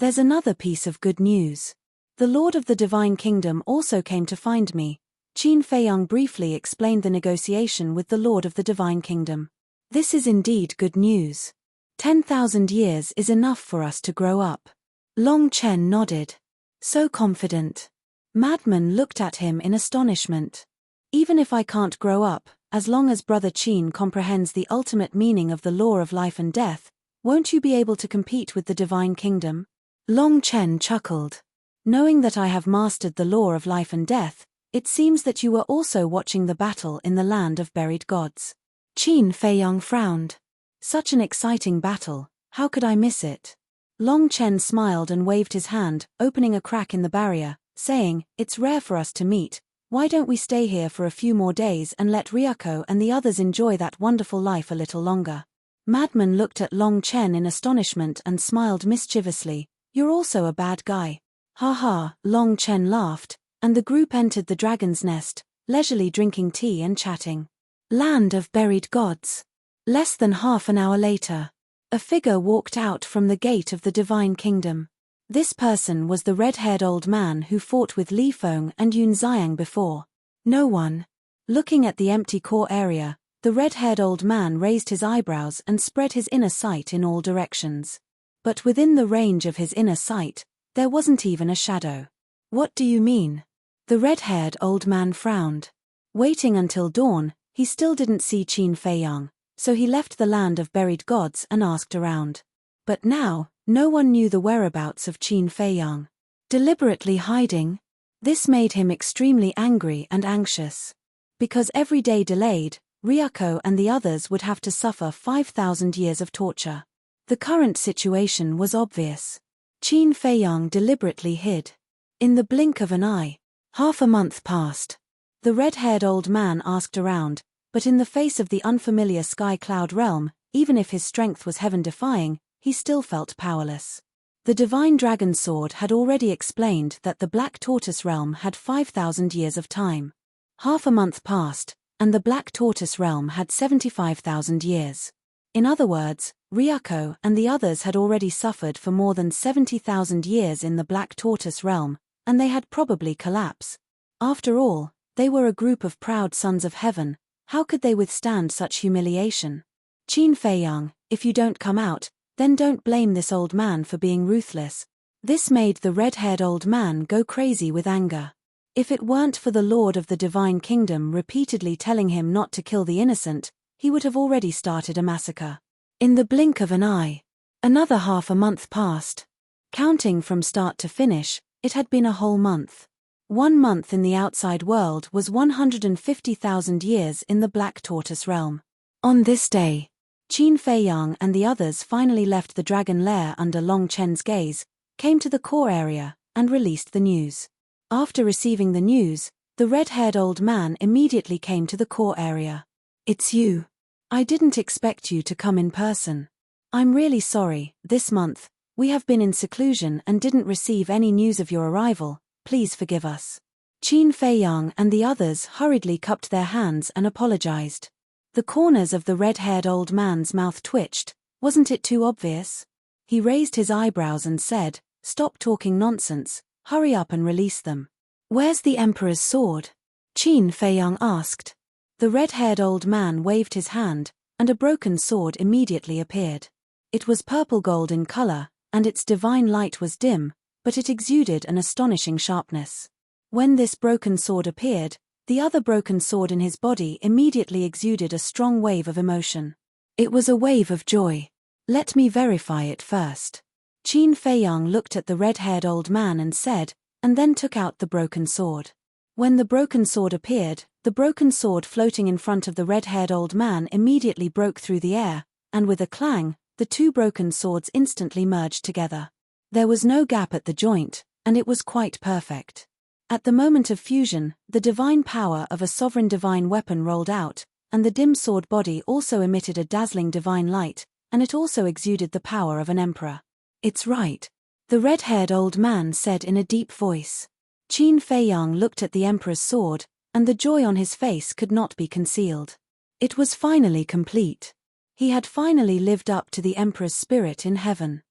There's another piece of good news. The Lord of the Divine Kingdom also came to find me. Qin Feiyang briefly explained the negotiation with the Lord of the Divine Kingdom. This is indeed good news. 10,000 years is enough for us to grow up. Long Chen nodded. So confident. Madman looked at him in astonishment. Even if I can't grow up, as long as Brother Qin comprehends the ultimate meaning of the law of life and death, won't you be able to compete with the Divine Kingdom? Long Chen chuckled. Knowing that I have mastered the law of life and death, it seems that you were also watching the battle in the land of buried gods. Qin Feiyang frowned. Such an exciting battle, how could I miss it? Long Chen smiled and waved his hand, opening a crack in the barrier, saying, it's rare for us to meet, why don't we stay here for a few more days and let Ryuko and the others enjoy that wonderful life a little longer? Madman looked at Long Chen in astonishment and smiled mischievously, you're also a bad guy. Ha ha, Long Chen laughed, and the group entered the dragon's nest, leisurely drinking tea and chatting. Land of buried gods. Less than half an hour later, a figure walked out from the gate of the Divine Kingdom. This person was the red-haired old man who fought with Li Feng and Yun Xiang before. No one. Looking at the empty core area, the red-haired old man raised his eyebrows and spread his inner sight in all directions. But within the range of his inner sight, there wasn't even a shadow. What do you mean? The red-haired old man frowned. Waiting until dawn, he still didn't see Qin Feiyang, so he left the land of buried gods and asked around. But now, no one knew the whereabouts of Qin Feiyang. Deliberately hiding? This made him extremely angry and anxious. Because every day delayed, Ryuko and the others would have to suffer 5,000 years of torture. The current situation was obvious. Qin Feiyang deliberately hid. In the blink of an eye, half a month passed. The red-haired old man asked around, but in the face of the unfamiliar sky cloud realm, even if his strength was heaven-defying, he still felt powerless. The divine dragon sword had already explained that the black tortoise realm had 5,000 years of time. Half a month passed, and the black tortoise realm had 75,000 years. In other words, Ryuko and the others had already suffered for more than 70,000 years in the black tortoise realm, and they had probably collapsed. After all, they were a group of proud sons of heaven. How could they withstand such humiliation? Qin Feiyang, if you don't come out, then don't blame this old man for being ruthless. This made the red-haired old man go crazy with anger. If it weren't for the Lord of the Divine Kingdom repeatedly telling him not to kill the innocent, he would have already started a massacre. In the blink of an eye, another half a month passed. Counting from start to finish, it had been a whole month. 1 month in the outside world was 150,000 years in the black tortoise realm. On this day, Qin Feiyang and the others finally left the dragon lair under Long Chen's gaze, came to the core area, and released the news. After receiving the news, the red-haired old man immediately came to the core area. It's you. I didn't expect you to come in person. I'm really sorry, this month, we have been in seclusion and didn't receive any news of your arrival, please forgive us. Qin Feiyang and the others hurriedly cupped their hands and apologized. The corners of the red-haired old man's mouth twitched. Wasn't it too obvious? He raised his eyebrows and said, "Stop talking nonsense, hurry up and release them." "Where's the Emperor's sword?" Qin Feiyang asked. The red-haired old man waved his hand, and a broken sword immediately appeared. It was purple-gold in color, and its divine light was dim, but it exuded an astonishing sharpness. When this broken sword appeared, the other broken sword in his body immediately exuded a strong wave of emotion. It was a wave of joy. Let me verify it first. Qin Feiyang looked at the red-haired old man and said, and then took out the broken sword. When the broken sword appeared, the broken sword floating in front of the red-haired old man immediately broke through the air, and with a clang, the two broken swords instantly merged together. There was no gap at the joint, and it was quite perfect. At the moment of fusion, the divine power of a sovereign divine weapon rolled out, and the dim sword body also emitted a dazzling divine light, and it also exuded the power of an emperor. "It's right," the red-haired old man said in a deep voice. Qin Feiyang looked at the emperor's sword, and the joy on his face could not be concealed. It was finally complete. He had finally lived up to the emperor's spirit in heaven.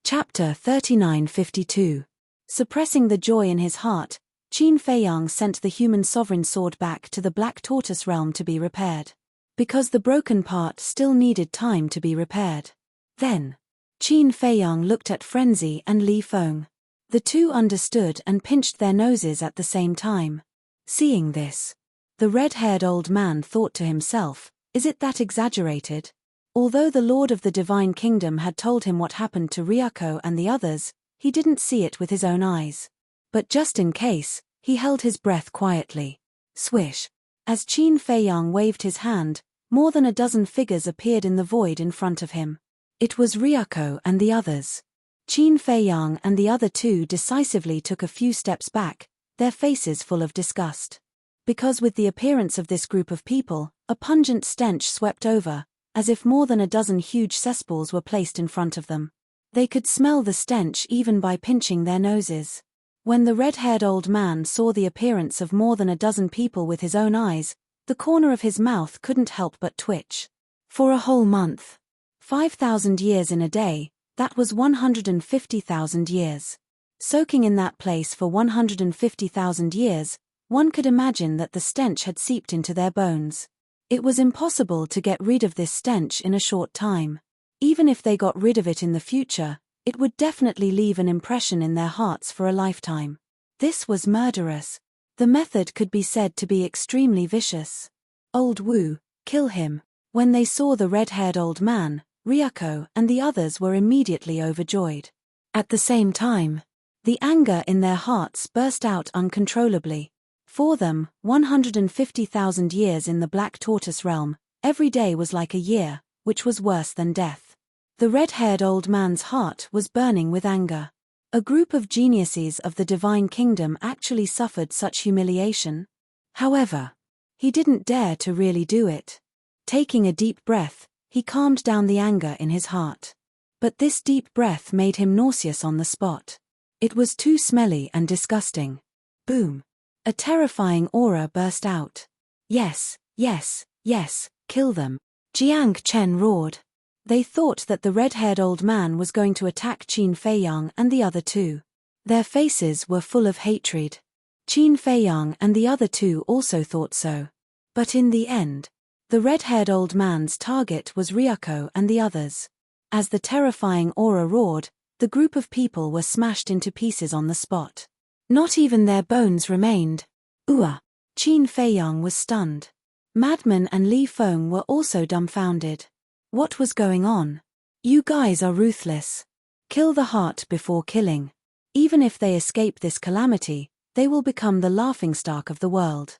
Chapter 3952. Suppressing the joy in his heart, Qin Feiyang sent the human sovereign sword back to the Black Tortoise realm to be repaired. Because the broken part still needed time to be repaired. Then, Qin Feiyang looked at Frenzy and Li Feng. The two understood and pinched their noses at the same time. Seeing this, the red-haired old man thought to himself, is it that exaggerated? Although the Lord of the Divine Kingdom had told him what happened to Ryuko and the others, he didn't see it with his own eyes. But just in case, he held his breath quietly. Swish. As Qin Feiyang waved his hand, more than a dozen figures appeared in the void in front of him. It was Ryuko and the others. Qin Feiyang and the other two decisively took a few steps back, their faces full of disgust. Because with the appearance of this group of people, a pungent stench swept over, as if more than a dozen huge cesspools were placed in front of them. They could smell the stench even by pinching their noses. When the red-haired old man saw the appearance of more than a dozen people with his own eyes, the corner of his mouth couldn't help but twitch. For a whole month. 5,000 years in a day, that was 150,000 years. Soaking in that place for 150,000 years, one could imagine that the stench had seeped into their bones. It was impossible to get rid of this stench in a short time. Even if they got rid of it in the future, It would definitely leave an impression in their hearts for a lifetime. This was murderous. The method could be said to be extremely vicious. Old Wu, kill him. When they saw the red-haired old man, Ryuko and the others were immediately overjoyed. At the same time, the anger in their hearts burst out uncontrollably. For them, 150,000 years in the Black Tortoise realm, every day was like a year, which was worse than death. The red-haired old man's heart was burning with anger. A group of geniuses of the divine kingdom actually suffered such humiliation. However, he didn't dare to really do it. Taking a deep breath, he calmed down the anger in his heart. But this deep breath made him nauseous on the spot. It was too smelly and disgusting. Boom! A terrifying aura burst out. Yes, yes, yes, kill them. Jiang Chen roared. They thought that the red-haired old man was going to attack Qin Feiyang and the other two. Their faces were full of hatred. Qin Feiyang and the other two also thought so. But in the end, the red-haired old man's target was Ryuko and the others. As the terrifying aura roared, the group of people were smashed into pieces on the spot. Not even their bones remained. Qin Feiyang was stunned. Madman and Li Feng were also dumbfounded. What was going on? You guys are ruthless. Kill the heart before killing. Even if they escape this calamity, they will become the laughingstock of the world.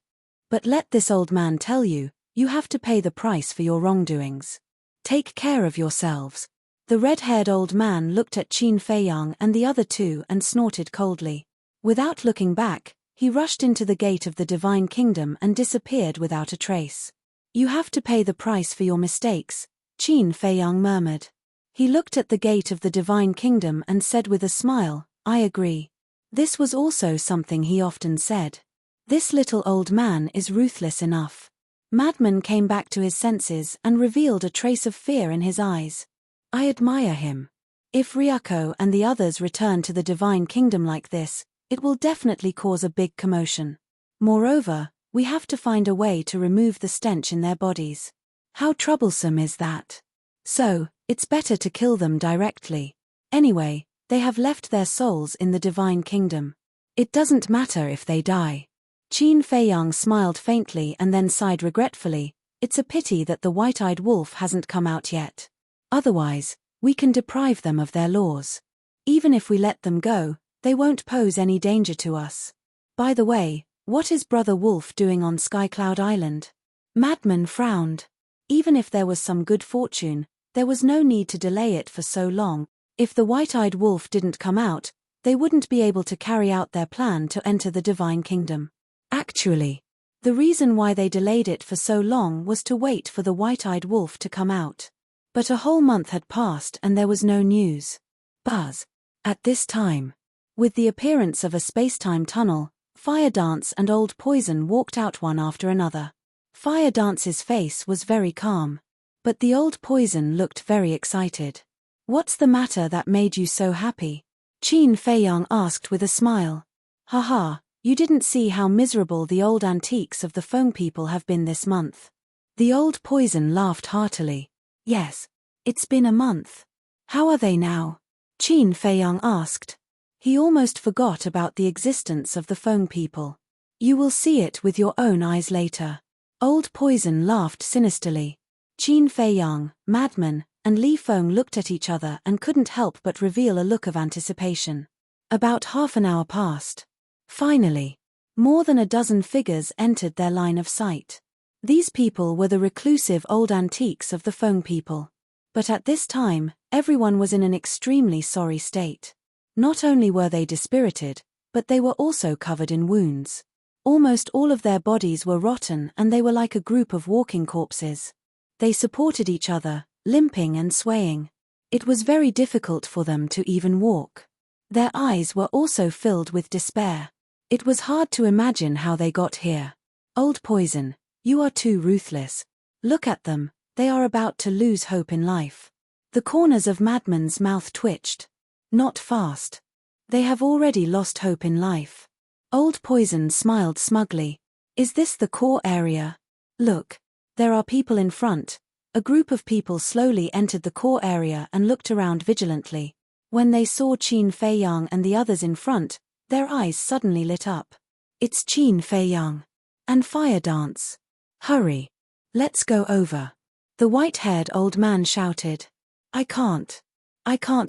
But let this old man tell you, you have to pay the price for your wrongdoings. Take care of yourselves. The red-haired old man looked at Qin Feiyang and the other two and snorted coldly. Without looking back, he rushed into the gate of the divine kingdom and disappeared without a trace. You have to pay the price for your mistakes, Qin Feiyang murmured. He looked at the gate of the divine kingdom and said with a smile, I agree. This was also something he often said. This little old man is ruthless enough. Madman came back to his senses and revealed a trace of fear in his eyes. I admire him. If Ryuko and the others return to the divine kingdom like this, it will definitely cause a big commotion. Moreover, we have to find a way to remove the stench in their bodies. How troublesome is that? So, it's better to kill them directly. Anyway, they have left their souls in the divine kingdom. It doesn't matter if they die. Qin Feiyang smiled faintly and then sighed regretfully. It's a pity that the white-eyed wolf hasn't come out yet. Otherwise, we can deprive them of their laws. Even if we let them go, they won't pose any danger to us. By the way, what is Brother Wolf doing on Skycloud Island? Madman frowned. Even if there was some good fortune, there was no need to delay it for so long. If the white-eyed wolf didn't come out, they wouldn't be able to carry out their plan to enter the divine kingdom. Actually, the reason why they delayed it for so long was to wait for the white-eyed wolf to come out. But a whole month had passed and there was no news. Buzz. At this time, with the appearance of a space-time tunnel, Fire Dance and Old Poison walked out one after another. Fire Dance's face was very calm. But the Old Poison looked very excited. What's the matter that made you so happy? Qin Feiyang asked with a smile. Haha, you didn't see how miserable the old antiques of the Feng people have been this month. The Old Poison laughed heartily. Yes, it's been a month. How are they now? Qin Feiyang asked. He almost forgot about the existence of the Feng people. You will see it with your own eyes later. Old Poison laughed sinisterly. Qin Feiyang, Madman, and Li Feng looked at each other and couldn't help but reveal a look of anticipation. About half an hour passed. Finally, more than a dozen figures entered their line of sight. These people were the reclusive old antiques of the Feng people. But at this time, everyone was in an extremely sorry state. Not only were they dispirited, but they were also covered in wounds. Almost all of their bodies were rotten and they were like a group of walking corpses. They supported each other, limping and swaying. It was very difficult for them to even walk. Their eyes were also filled with despair. It was hard to imagine how they got here. Old Poison, you are too ruthless. Look at them, they are about to lose hope in life. The corners of Madman's mouth twitched. Not fast. They have already lost hope in life. Old Poison smiled smugly. Is this the core area? Look. There are people in front. A group of people slowly entered the core area and looked around vigilantly. When they saw Qin Feiyang and the others in front, their eyes suddenly lit up. It's Qin Feiyang. And Fire Dance. Hurry. Let's go over. The white-haired old man shouted. I can't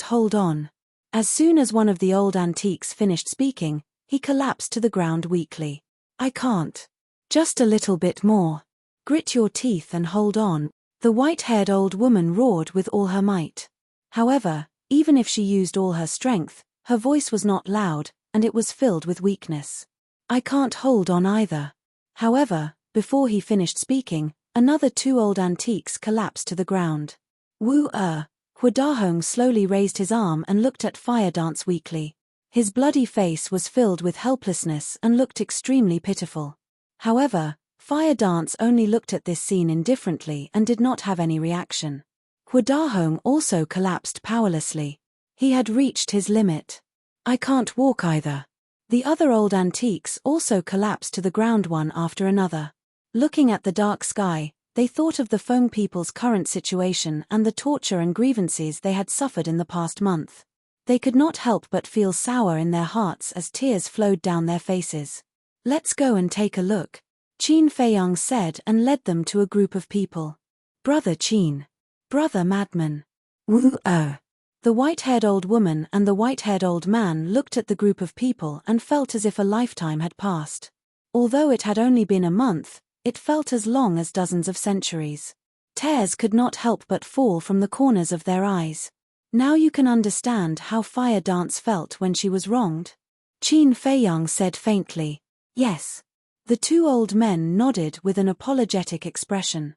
hold on. As soon as one of the old antiques finished speaking, he collapsed to the ground weakly. I can't. Just a little bit more. Grit your teeth and hold on, the white-haired old woman roared with all her might. However, even if she used all her strength, her voice was not loud, and it was filled with weakness. I can't hold on either. However, before he finished speaking, another 2 old antiques collapsed to the ground. Huadahong slowly raised his arm and looked at Fire Dance weakly. His bloody face was filled with helplessness and looked extremely pitiful. However, Fire Dance only looked at this scene indifferently and did not have any reaction. Huadahong also collapsed powerlessly. He had reached his limit. I can't walk either. The other old antiques also collapsed to the ground one after another. Looking at the dark sky, they thought of the Feng people's current situation and the torture and grievances they had suffered in the past month. They could not help but feel sour in their hearts as tears flowed down their faces. Let's go and take a look, Qin Feiyang said and led them to a group of people. Brother Qin. Brother Madman. The white-haired old woman and the white-haired old man looked at the group of people and felt as if a lifetime had passed. Although it had only been a month, it felt as long as dozens of centuries. Tears could not help but fall from the corners of their eyes. Now you can understand how Fire Dance felt when she was wronged? Qin Feiyang said faintly. Yes. The 2 old men nodded with an apologetic expression.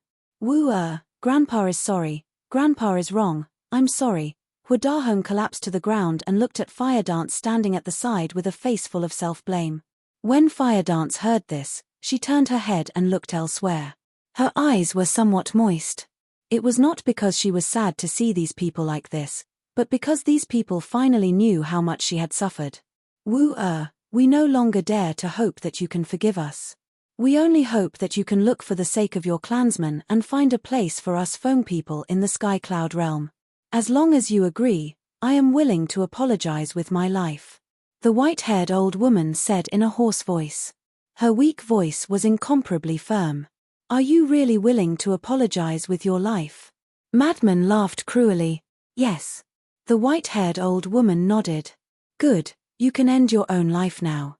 Grandpa is sorry. Grandpa is wrong. I'm sorry. Huadahong collapsed to the ground and looked at Fire Dance standing at the side with a face full of self-blame. When Fire Dance heard this, she turned her head and looked elsewhere. Her eyes were somewhat moist. It was not because she was sad to see these people like this, but because these people finally knew how much she had suffered. We no longer dare to hope that you can forgive us. We only hope that you can look for the sake of your clansmen and find a place for us Feng people in the Sky Cloud realm. As long as you agree, I am willing to apologize with my life. The white-haired old woman said in a hoarse voice. Her weak voice was incomparably firm. Are you really willing to apologize with your life? Madman laughed cruelly. Yes. The white-haired old woman nodded. Good, you can end your own life now.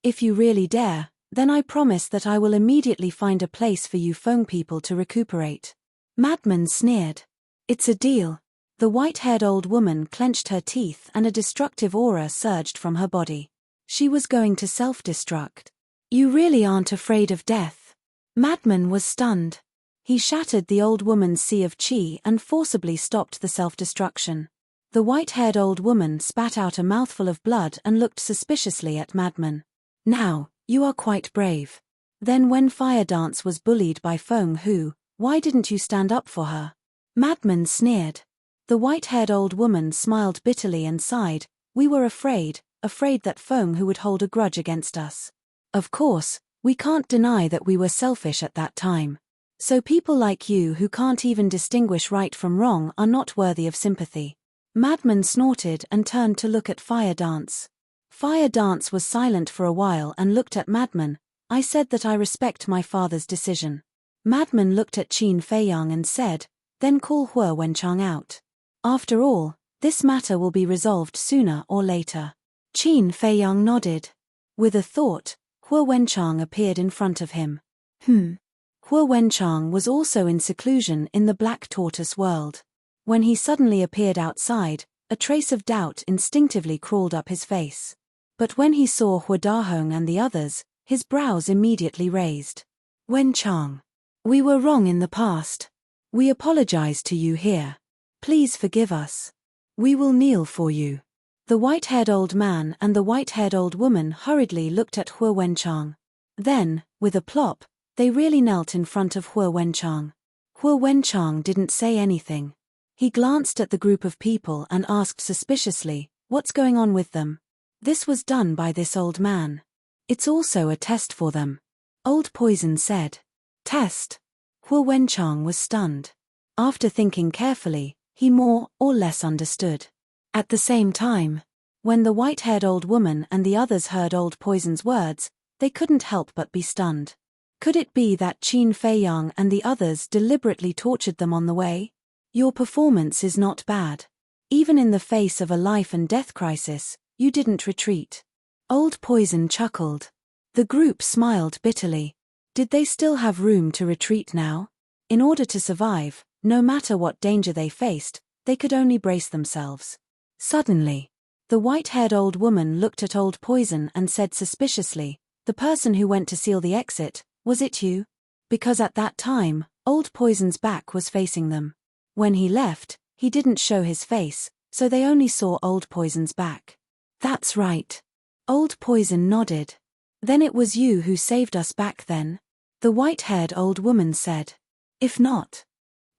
If you really dare, then I promise that I will immediately find a place for you Feng people to recuperate. Madman sneered. It's a deal. The white-haired old woman clenched her teeth and a destructive aura surged from her body. She was going to self-destruct. You really aren't afraid of death? Madman was stunned. He shattered the old woman's sea of qi and forcibly stopped the self-destruction. The white-haired old woman spat out a mouthful of blood and looked suspiciously at Madman. Now, you are quite brave. Then when Fire Dance was bullied by Feng Hu, why didn't you stand up for her? Madman sneered. The white-haired old woman smiled bitterly and sighed. We were afraid that Feng Hu would hold a grudge against us. Of course, we can't deny that we were selfish at that time. So people like you who can't even distinguish right from wrong are not worthy of sympathy. Madman snorted and turned to look at Fire Dance. Fire Dance was silent for a while and looked at Madman. I said that I respect my father's decision. Madman looked at Qin Feiyang and said, then call Hua Wenchang out. After all, this matter will be resolved sooner or later. Qin Feiyang nodded. With a thought, Hua Wenchang appeared in front of him. Hua Wenchang was also in seclusion in the Black Tortoise world. When he suddenly appeared outside, a trace of doubt instinctively crawled up his face. But when he saw Huadahong and the others, his brows immediately raised. Wenchang. We were wrong in the past. We apologize to you here. Please forgive us. We will kneel for you. The white-haired old man and the white-haired old woman hurriedly looked at Hua Wenchang. Then, with a plop, they really knelt in front of Hua Wenchang. Hua Wenchang didn't say anything. He glanced at the group of people and asked suspiciously, what's going on with them? This was done by this old man. It's also a test for them. Old Poison said. Test? Hua Wenchang was stunned. After thinking carefully, he more or less understood. At the same time, when the white-haired old woman and the others heard Old Poison's words, they couldn't help but be stunned. Could it be that Qin Feiyang and the others deliberately tortured them on the way? Your performance is not bad. Even in the face of a life-and-death crisis, you didn't retreat. Old Poison chuckled. The group smiled bitterly. Did they still have room to retreat now? In order to survive, no matter what danger they faced, they could only brace themselves. Suddenly, the white-haired old woman looked at Old Poison and said suspiciously, "The person who went to seal the exit, was it you?" Because at that time, Old Poison's back was facing them. When he left, he didn't show his face, so they only saw Old Poison's back. "That's right." Old Poison nodded. "Then it was you who saved us back then?" the white-haired old woman said. "If not."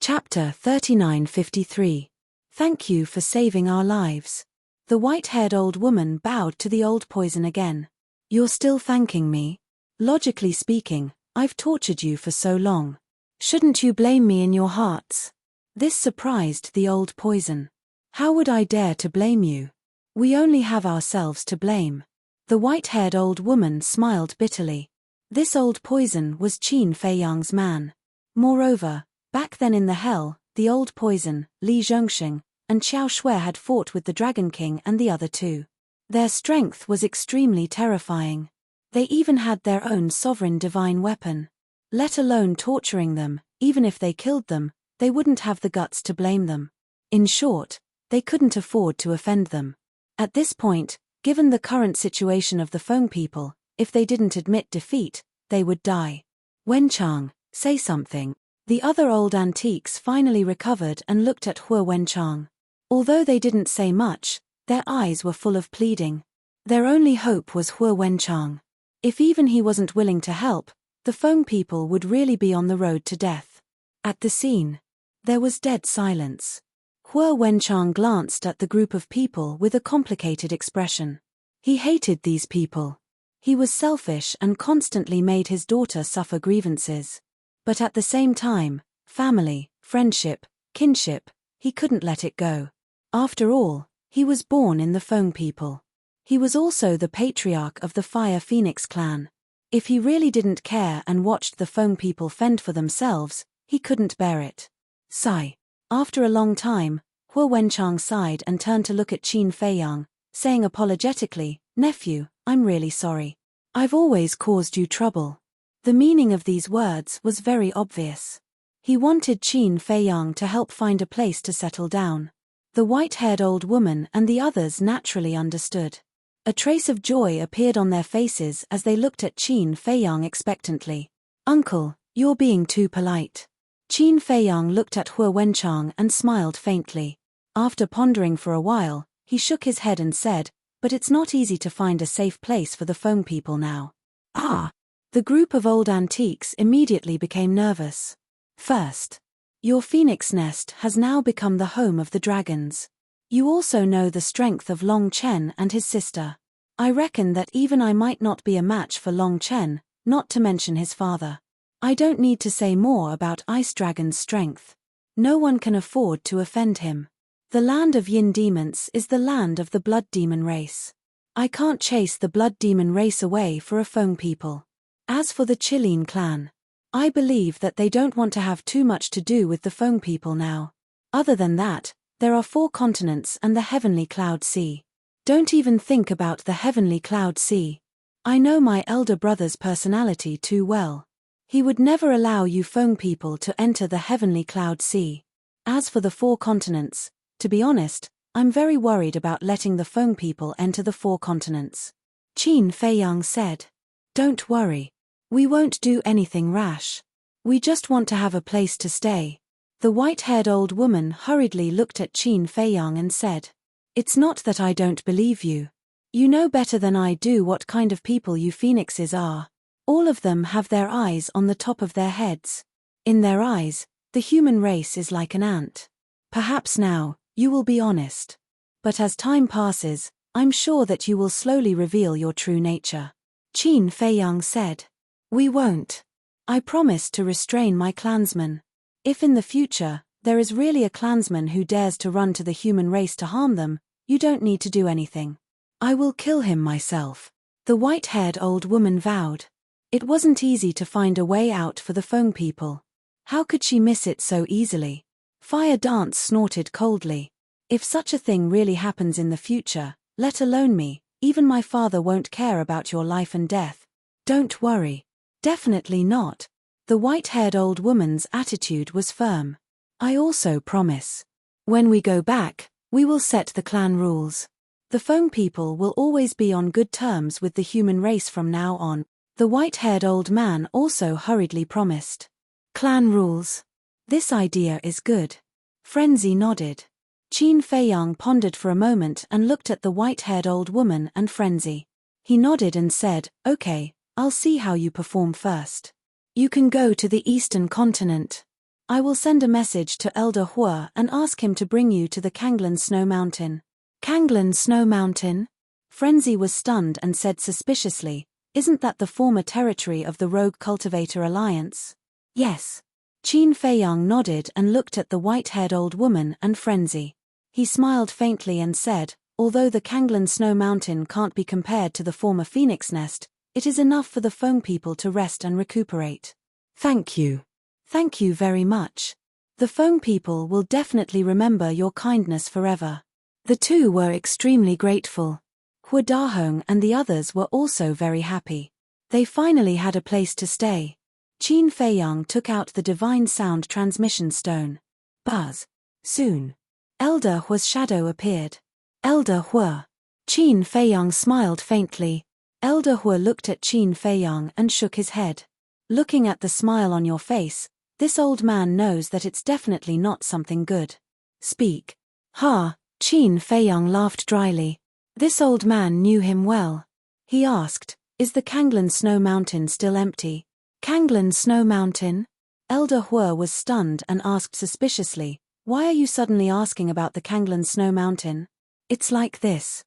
Chapter 3953. Thank you for saving our lives. The white-haired old woman bowed to the Old Poison again. "You're still thanking me? Logically speaking, I've tortured you for so long. Shouldn't you blame me in your hearts?" This surprised the Old Poison. "How would I dare to blame you? We only have ourselves to blame." The white-haired old woman smiled bitterly. This Old Poison was Qin Feiyang's man. Moreover, back then in the hell, the Old Poison, Li Zhongxing, and Qiao Shui had fought with the Dragon King and the other two. Their strength was extremely terrifying. They even had their own sovereign divine weapon. Let alone torturing them, even if they killed them, they wouldn't have the guts to blame them. In short, they couldn't afford to offend them. At this point, given the current situation of the Feng people, if they didn't admit defeat, they would die. "Wenchang, say something." The other old antiques finally recovered and looked at Hua Wenchang. Although they didn't say much, their eyes were full of pleading. Their only hope was Hua Wenchang. If even he wasn't willing to help, the Feng people would really be on the road to death. At the scene, there was dead silence. Hua Wenchang glanced at the group of people with a complicated expression. He hated these people. He was selfish and constantly made his daughter suffer grievances. But at the same time, family, friendship, kinship, he couldn't let it go. After all, he was born in the Feng people. He was also the patriarch of the Fire Phoenix clan. If he really didn't care and watched the Feng people fend for themselves, he couldn't bear it. Sigh. After a long time, Hua Wenchang sighed and turned to look at Qin Feiyang, saying apologetically, "Nephew, I'm really sorry. I've always caused you trouble." The meaning of these words was very obvious. He wanted Qin Feiyang to help find a place to settle down. The white-haired old woman and the others naturally understood. A trace of joy appeared on their faces as they looked at Qin Feiyang expectantly. "Uncle, you're being too polite." Qin Feiyang looked at Hua Wenchang and smiled faintly. After pondering for a while, he shook his head and said, "But it's not easy to find a safe place for the Feng people now." "Ah!" The group of old antiques immediately became nervous. "First, your phoenix nest has now become the home of the dragons. You also know the strength of Long Chen and his sister. I reckon that even I might not be a match for Long Chen, not to mention his father. I don't need to say more about Ice Dragon's strength. No one can afford to offend him. The land of Yin demons is the land of the blood demon race. I can't chase the blood demon race away for a Feng people. As for the Qilin clan, I believe that they don't want to have too much to do with the Feng people now. Other than that, there are 4 continents and the Heavenly Cloud Sea. Don't even think about the Heavenly Cloud Sea. I know my elder brother's personality too well. He would never allow you Feng people to enter the Heavenly Cloud Sea. As for the 4 continents, to be honest, I'm very worried about letting the Feng people enter the 4 continents." Qin Feiyang said. "Don't worry. We won't do anything rash. We just want to have a place to stay." The white-haired old woman hurriedly looked at Qin Feiyang and said, "It's not that I don't believe you. You know better than I do what kind of people you phoenixes are. All of them have their eyes on the top of their heads. In their eyes, the human race is like an ant. Perhaps now, you will be honest. But as time passes, I'm sure that you will slowly reveal your true nature." Qin Feiyang said, "We won't. I promise to restrain my clansmen. If in the future, there is really a clansman who dares to run to the human race to harm them, You don't need to do anything. I will kill him myself. The white-haired old woman vowed. It wasn't easy to find a way out for the Feng people. How could she miss it so easily? Fire Dance snorted coldly. If such a thing really happens in the future, let alone me, even my father won't care about your life and death. Don't worry. Definitely not. The white-haired old woman's attitude was firm. I also promise. When we go back, we will set the clan rules. The Feng people will always be on good terms with the human race from now on. The white-haired old man also hurriedly promised. Clan rules. This idea is good. Frenzy nodded. Qin Feiyang pondered for a moment and looked at the white-haired old woman and Frenzy. He nodded and said, okay, I'll see how you perform first. You can go to the eastern continent. I will send a message to Elder Hua and ask him to bring you to the Kanglan Snow Mountain. Kanglan Snow Mountain? Frenzy was stunned and said suspiciously, isn't that the former territory of the Rogue Cultivator Alliance? Yes. Qin Feiyang nodded and looked at the white-haired old woman and Frenzy. He smiled faintly and said, although the Kanglan Snow Mountain can't be compared to the former Phoenix Nest, it is enough for the Feng people to rest and recuperate. Thank you. Thank you very much. The Feng people will definitely remember your kindness forever. The two were extremely grateful. Hua Dahong and the others were also very happy. They finally had a place to stay. Qin Feiyang took out the divine sound transmission stone. Buzz. Soon. Elder Hua's shadow appeared. Elder Hua. Qin Feiyang smiled faintly. Elder Hua looked at Qin Feiyang and shook his head. Looking at the smile on your face, this old man knows that it's definitely not something good. Speak. Ha, Qin Feiyang laughed dryly. This old man knew him well. He asked, is the Kanglan Snow Mountain still empty? Kanglan Snow Mountain? Elder Hua was stunned and asked suspiciously, why are you suddenly asking about the Kanglan Snow Mountain? It's like this.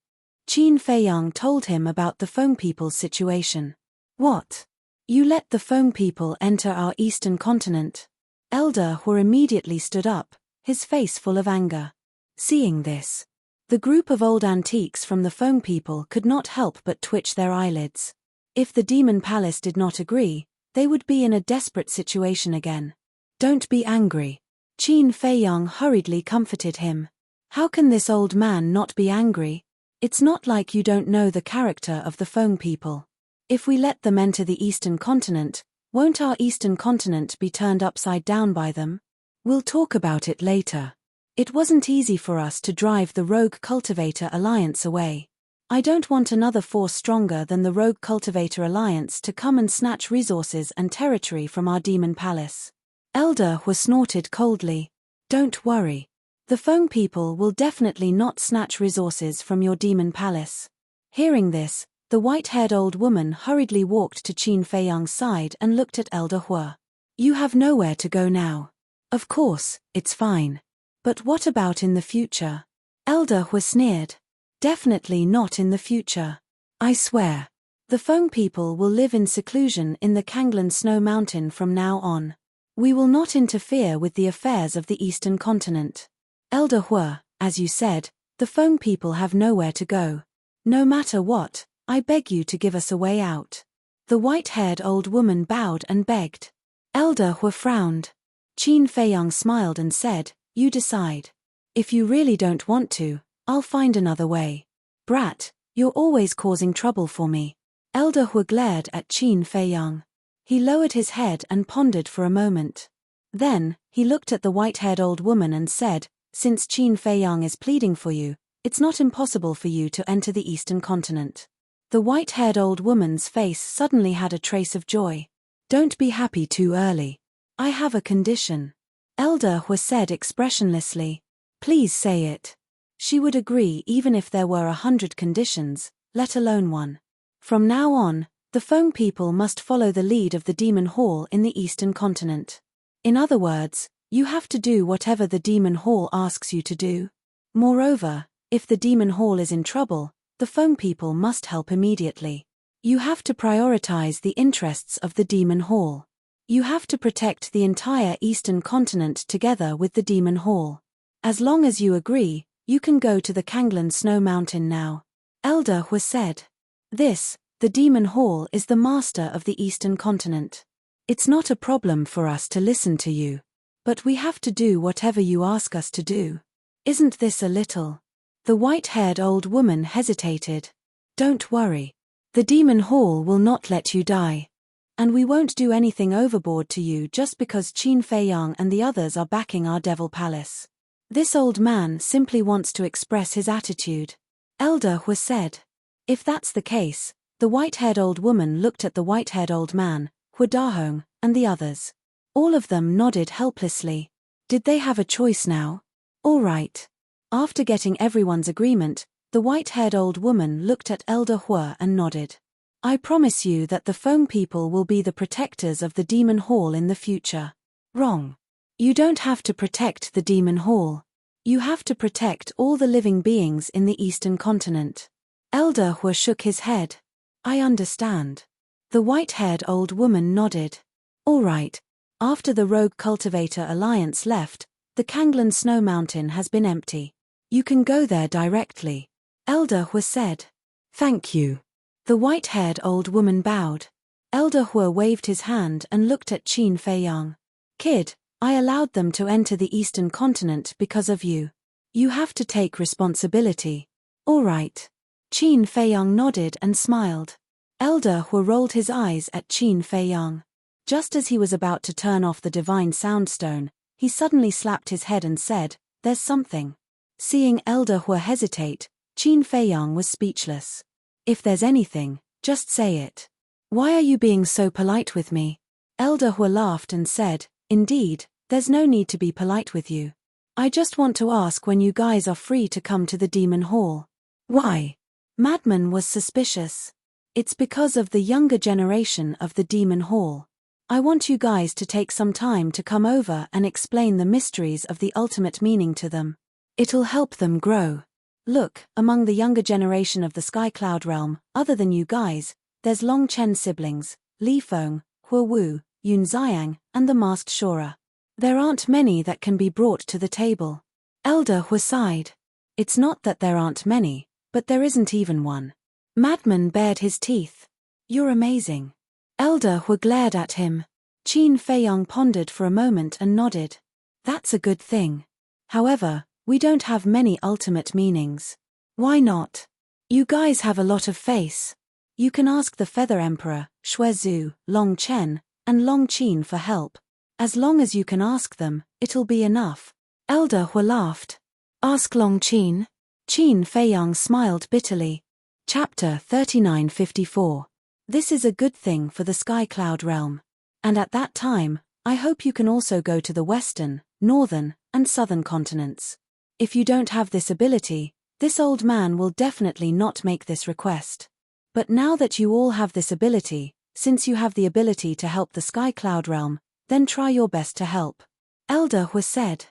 Qin Feiyang told him about the Feng people's situation. What? You let the Feng people enter our eastern continent? Elder Hua immediately stood up, his face full of anger. Seeing this, the group of old antiques from the Feng people could not help but twitch their eyelids. If the Demon Palace did not agree, they would be in a desperate situation again. Don't be angry. Qin Feiyang hurriedly comforted him. How can this old man not be angry? It's not like you don't know the character of the Feng people. If we let them enter the eastern continent, won't our eastern continent be turned upside down by them? We'll talk about it later. It wasn't easy for us to drive the Rogue Cultivator Alliance away. I don't want another force stronger than the Rogue Cultivator Alliance to come and snatch resources and territory from our Demon Palace. Elder Hua snorted coldly. Don't worry. The Feng people will definitely not snatch resources from your Demon Palace. Hearing this, the white-haired old woman hurriedly walked to Qin Feiyang's side and looked at Elder Hua. You have nowhere to go now. Of course, it's fine. But what about in the future? Elder Hua sneered. Definitely not in the future. I swear. The Feng people will live in seclusion in the Kanglan Snow Mountain from now on. We will not interfere with the affairs of the eastern continent. Elder Hua, as you said, the Feng people have nowhere to go. No matter what, I beg you to give us a way out. The white-haired old woman bowed and begged. Elder Hua frowned. Qin Feiyang smiled and said, you decide. If you really don't want to, I'll find another way. Brat, you're always causing trouble for me. Elder Hua glared at Qin Feiyang. He lowered his head and pondered for a moment. Then, he looked at the white-haired old woman and said, since Qin Feiyang is pleading for you, it's not impossible for you to enter the eastern continent. The white-haired old woman's face suddenly had a trace of joy. Don't be happy too early. I have a condition. Elder Hua said expressionlessly. Please say it. She would agree even if there were 100 conditions, let alone one. From now on, the Feng people must follow the lead of the Demon Hall in the eastern continent. In other words, you have to do whatever the Demon Hall asks you to do. Moreover, if the Demon Hall is in trouble, the Feng people must help immediately. You have to prioritize the interests of the Demon Hall. You have to protect the entire eastern continent together with the Demon Hall. As long as you agree, You can go to the Kanglan Snow Mountain now. Elder Hui said. This, the Demon Hall, is the master of the Eastern Continent. It's not a problem for us to listen to you. But we have to do whatever you ask us to do. Isn't this a little? The white-haired old woman hesitated. Don't worry. The Demon Hall will not let you die. And we won't do anything overboard to you just because Qin Feiyang and the others are backing our Devil Palace. This old man simply wants to express his attitude. Elder Hui said. If that's the case, the white-haired old woman looked at the white-haired old man, Hui Dahong, and the others. All of them nodded helplessly. Did they have a choice now? All right. After getting everyone's agreement, the white-haired old woman looked at Elder Hui and nodded. I promise you that the Feng people will be the protectors of the Demon Hall in the future. Wrong. You don't have to protect the Demon Hall. You have to protect all the living beings in the Eastern Continent. Elder Hui shook his head. I understand. The white-haired old woman nodded. All right. After the Rogue Cultivator Alliance left, the Kanglan Snow Mountain has been empty. You can go there directly. Elder Hui said. Thank you. The white-haired old woman bowed. Elder Hui waved his hand and looked at Qin Feiyang. Kid, I allowed them to enter the Eastern Continent because of you. You have to take responsibility. All right. Qin Feiyang nodded and smiled. Elder Hui rolled his eyes at Qin Feiyang. Just as he was about to turn off the divine soundstone, he suddenly slapped his head and said, There's something. Seeing Elder Hui hesitate, Qin Feiyang was speechless. If there's anything, just say it. Why are you being so polite with me? Elder Hui laughed and said, Indeed, there's no need to be polite with you. I just want to ask when you guys are free to come to the Demon Hall. Why? Madman was suspicious. It's because of the younger generation of the Demon Hall. I want you guys to take some time to come over and explain the mysteries of the ultimate meaning to them. It'll help them grow. Look, among the younger generation of the Sky Cloud realm, other than you guys, there's Long Chen siblings, Li Feng, Hu Wu, Yun Xiang, and the Masked Shora. There aren't many that can be brought to the table. Elder Hui sighed. It's not that there aren't many, but there isn't even one. Madman bared his teeth. You're amazing. Elder Hui glared at him. Qin Feiyang pondered for a moment and nodded. That's a good thing. However, we don't have many ultimate meanings. Why not? You guys have a lot of face. You can ask the Feather Emperor, Xuezhu, Long Chen, and Long Qin for help. As long as you can ask them, it'll be enough. Elder Hui laughed. Ask Long Qin? Qin Feiyang smiled bitterly. Chapter 3954. This is a good thing for the Sky Cloud realm. And at that time, I hope you can also go to the western, northern, and southern continents. If you don't have this ability, this old man will definitely not make this request. But now that you all have this ability, since you have the ability to help the Sky Cloud realm, then try your best to help. Elder Hui said.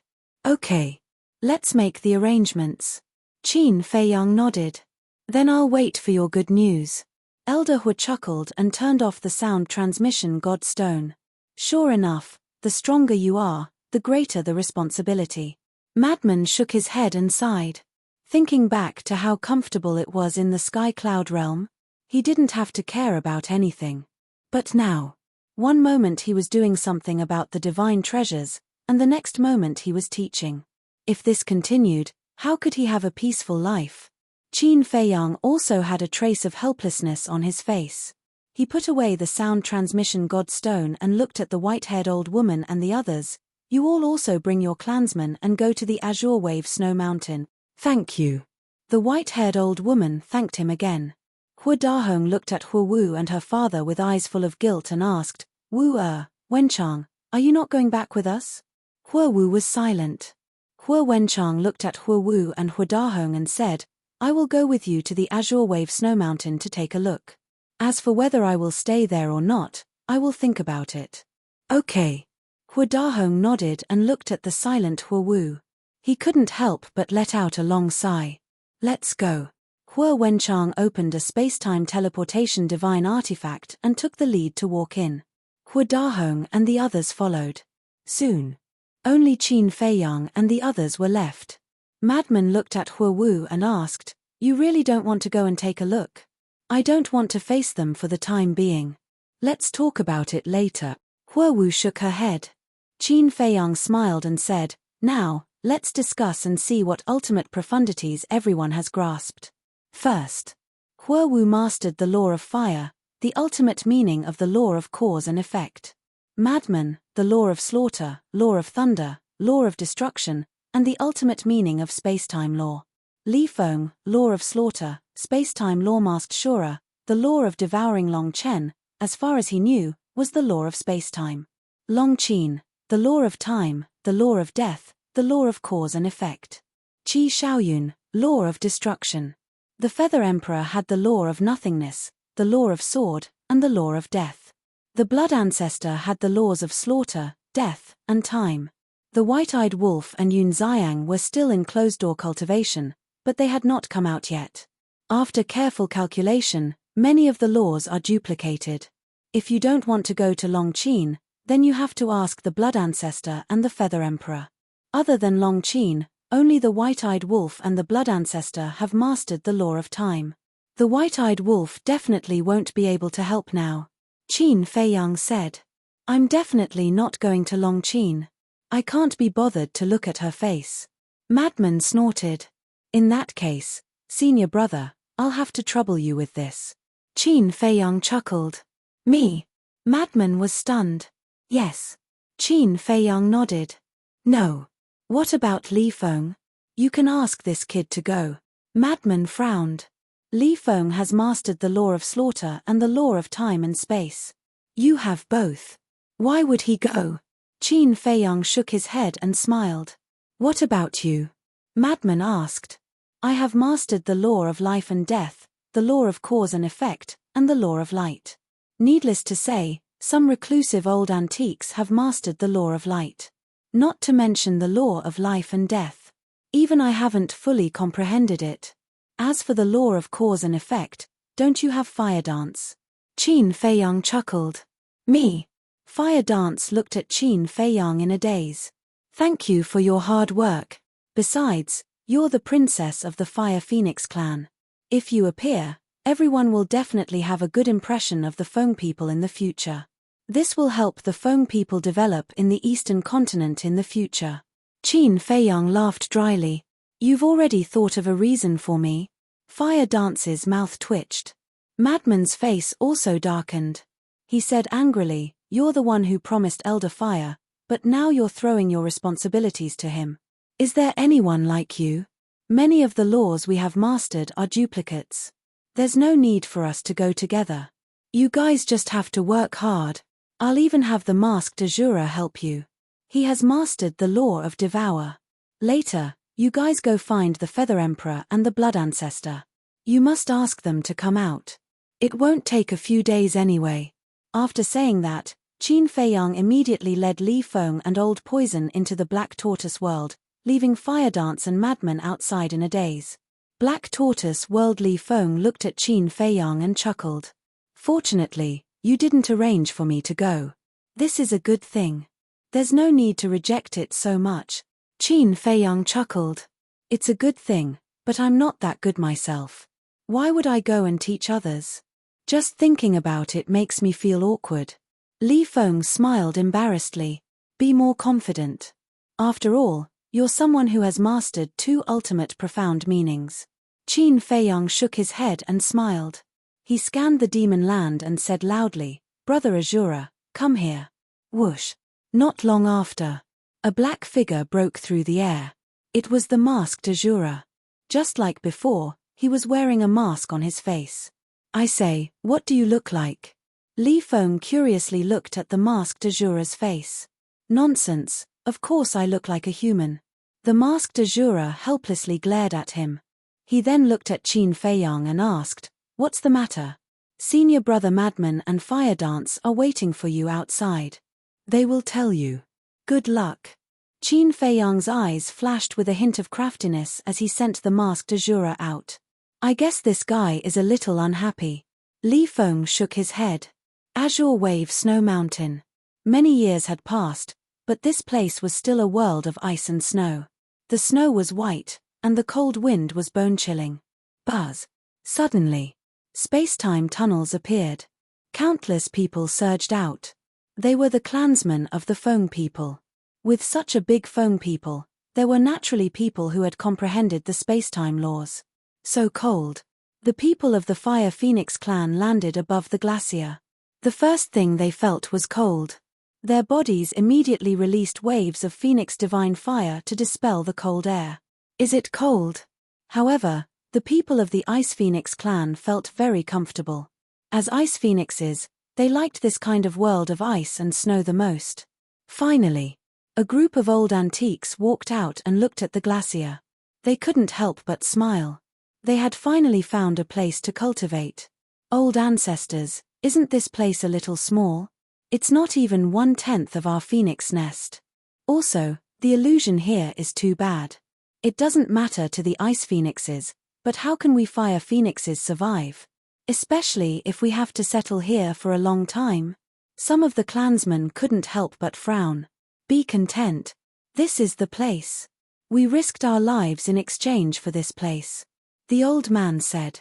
Okay. Let's make the arrangements. Qin Feiyang nodded. Then I'll wait for your good news. Elder Hui chuckled and turned off the sound transmission god stone. Sure enough, the stronger you are, the greater the responsibility. Madman shook his head and sighed. Thinking back to how comfortable it was in the Sky Cloud realm, he didn't have to care about anything. But now, one moment he was doing something about the divine treasures, and the next moment he was teaching. If this continued, how could he have a peaceful life? Qin Feiyang also had a trace of helplessness on his face. He put away the sound transmission god stone and looked at the white-haired old woman and the others. You all also bring your clansmen and go to the Azure Wave Snow Mountain. Thank you. The white-haired old woman thanked him again. Hu Dahong looked at Hu Wu and her father with eyes full of guilt and asked, Wenchang, are you not going back with us? Hu Wu was silent. Hu Wenchang looked at Hu Wu and Hu Dahong and said, I will go with you to the Azure Wave Snow Mountain to take a look. As for whether I will stay there or not, I will think about it. Okay. Hu Dahong nodded and looked at the silent Hu Wu. He couldn't help but let out a long sigh. Let's go. Hu Wenchang opened a space-time teleportation divine artifact and took the lead to walk in. Hu Dahong and the others followed. Soon, only Qin Feiyang and the others were left. Madman looked at Huowu and asked, "You really don't want to go and take a look?" "I don't want to face them for the time being. Let's talk about it later." Huowu shook her head. Qin Feiyang smiled and said, "Now, let's discuss and see what ultimate profundities everyone has grasped. First, Huowu mastered the law of fire, the ultimate meaning of the law of cause and effect. Madman, the law of slaughter, law of thunder, law of destruction, and the ultimate meaning of spacetime law. Li Feng, law of slaughter, spacetime law. Masked Shura, the law of devouring. Long Chen, as far as he knew, was the law of spacetime. Long Qin, the law of time, the law of death, the law of cause and effect. Qi Shaoyun, law of destruction. The Feather Emperor had the law of nothingness, the law of sword, and the law of death. The Blood Ancestor had the laws of slaughter, death, and time. The White-Eyed Wolf and Yun Xiang were still in closed-door cultivation, but they had not come out yet. After careful calculation, many of the laws are duplicated. If you don't want to go to Long Qin, then you have to ask the Blood Ancestor and the Feather Emperor. Other than Long Qin, only the White-Eyed Wolf and the Blood Ancestor have mastered the law of time. The White-Eyed Wolf definitely won't be able to help now. Qin Feiyang said, "I'm definitely not going to Long Qin. I can't be bothered to look at her face." Madman snorted. "In that case, senior brother, I'll have to trouble you with this." Qin Feiyang chuckled. "Me?" Madman was stunned. "Yes." Qin Feiyang nodded. "No. What about Li Feng? You can ask this kid to go." Madman frowned. "Li Feng has mastered the law of slaughter and the law of time and space. You have both. Why would he go?" Qin Feiyang shook his head and smiled. "What about you?" Madman asked. "I have mastered the law of life and death, the law of cause and effect, and the law of light. Needless to say, some reclusive old antiques have mastered the law of light. Not to mention the law of life and death. Even I haven't fully comprehended it. As for the law of cause and effect, don't you have fire dance?" Qin Feiyang chuckled. "Me?" Fire Dance looked at Qin Feiyang in a daze. "Thank you for your hard work. Besides, you're the princess of the Fire Phoenix clan. If you appear, everyone will definitely have a good impression of the Feng people in the future. This will help the Feng people develop in the Eastern continent in the future." Qin Feiyang laughed dryly. "You've already thought of a reason for me?" Fire Dance's mouth twitched. Madman's face also darkened. He said angrily, "You're the one who promised Elder Fire, but now you're throwing your responsibilities to him. Is there anyone like you? Many of the laws we have mastered are duplicates. There's no need for us to go together. You guys just have to work hard. I'll even have the Masked Azura help you. He has mastered the law of devour. Later, you guys go find the Feather Emperor and the Blood Ancestor. You must ask them to come out. It won't take a few days anyway." After saying that, Qin Feiyang immediately led Li Feng and Old Poison into the Black Tortoise world, leaving Fire Dance and Madman outside in a daze. Black Tortoise world. Li Feng looked at Qin Feiyang and chuckled. "Fortunately, you didn't arrange for me to go. This is a good thing. There's no need to reject it so much." Qin Feiyang chuckled. "It's a good thing, but I'm not that good myself. Why would I go and teach others? Just thinking about it makes me feel awkward." Li Feng smiled embarrassedly. "Be more confident. After all, you're someone who has mastered two ultimate profound meanings." Qin Feiyang shook his head and smiled. He scanned the demon land and said loudly, "Brother Azura, come here." Whoosh. Not long after, a black figure broke through the air. It was the Masked Azura. Just like before, he was wearing a mask on his face. "I say, what do you look like?" Li Feng curiously looked at the Masked Azura's face. "Nonsense, of course I look like a human." The Masked Azura helplessly glared at him. He then looked at Qin Feiyang and asked, "What's the matter?" "Senior brother Madman and Fire Dance are waiting for you outside. They will tell you. Good luck." Qin Feiyang's eyes flashed with a hint of craftiness as he sent the Masked Azura out. "I guess this guy is a little unhappy." Li Feng shook his head. Azure Wave Snow Mountain. Many years had passed, but this place was still a world of ice and snow. The snow was white, and the cold wind was bone-chilling. Buzz. Suddenly, space-time tunnels appeared. Countless people surged out. They were the clansmen of the Foam People. With such a big Foam People, there were naturally people who had comprehended the space-time laws. So cold. The people of the Fire Phoenix clan landed above the glacier. The first thing they felt was cold. Their bodies immediately released waves of Phoenix divine fire to dispel the cold air. Is it cold? However, the people of the Ice Phoenix clan felt very comfortable. As Ice Phoenixes, they liked this kind of world of ice and snow the most. Finally, a group of old antiques walked out and looked at the glacier. They couldn't help but smile. They had finally found a place to cultivate. Old ancestors, isn't this place a little small? It's not even 1/10 of our phoenix nest. Also, the illusion here is too bad. It doesn't matter to the Ice Phoenixes, but how can we Fire Phoenixes survive? Especially if we have to settle here for a long time. Some of the clansmen couldn't help but frown. Be content. This is the place. We risked our lives in exchange for this place. The old man said.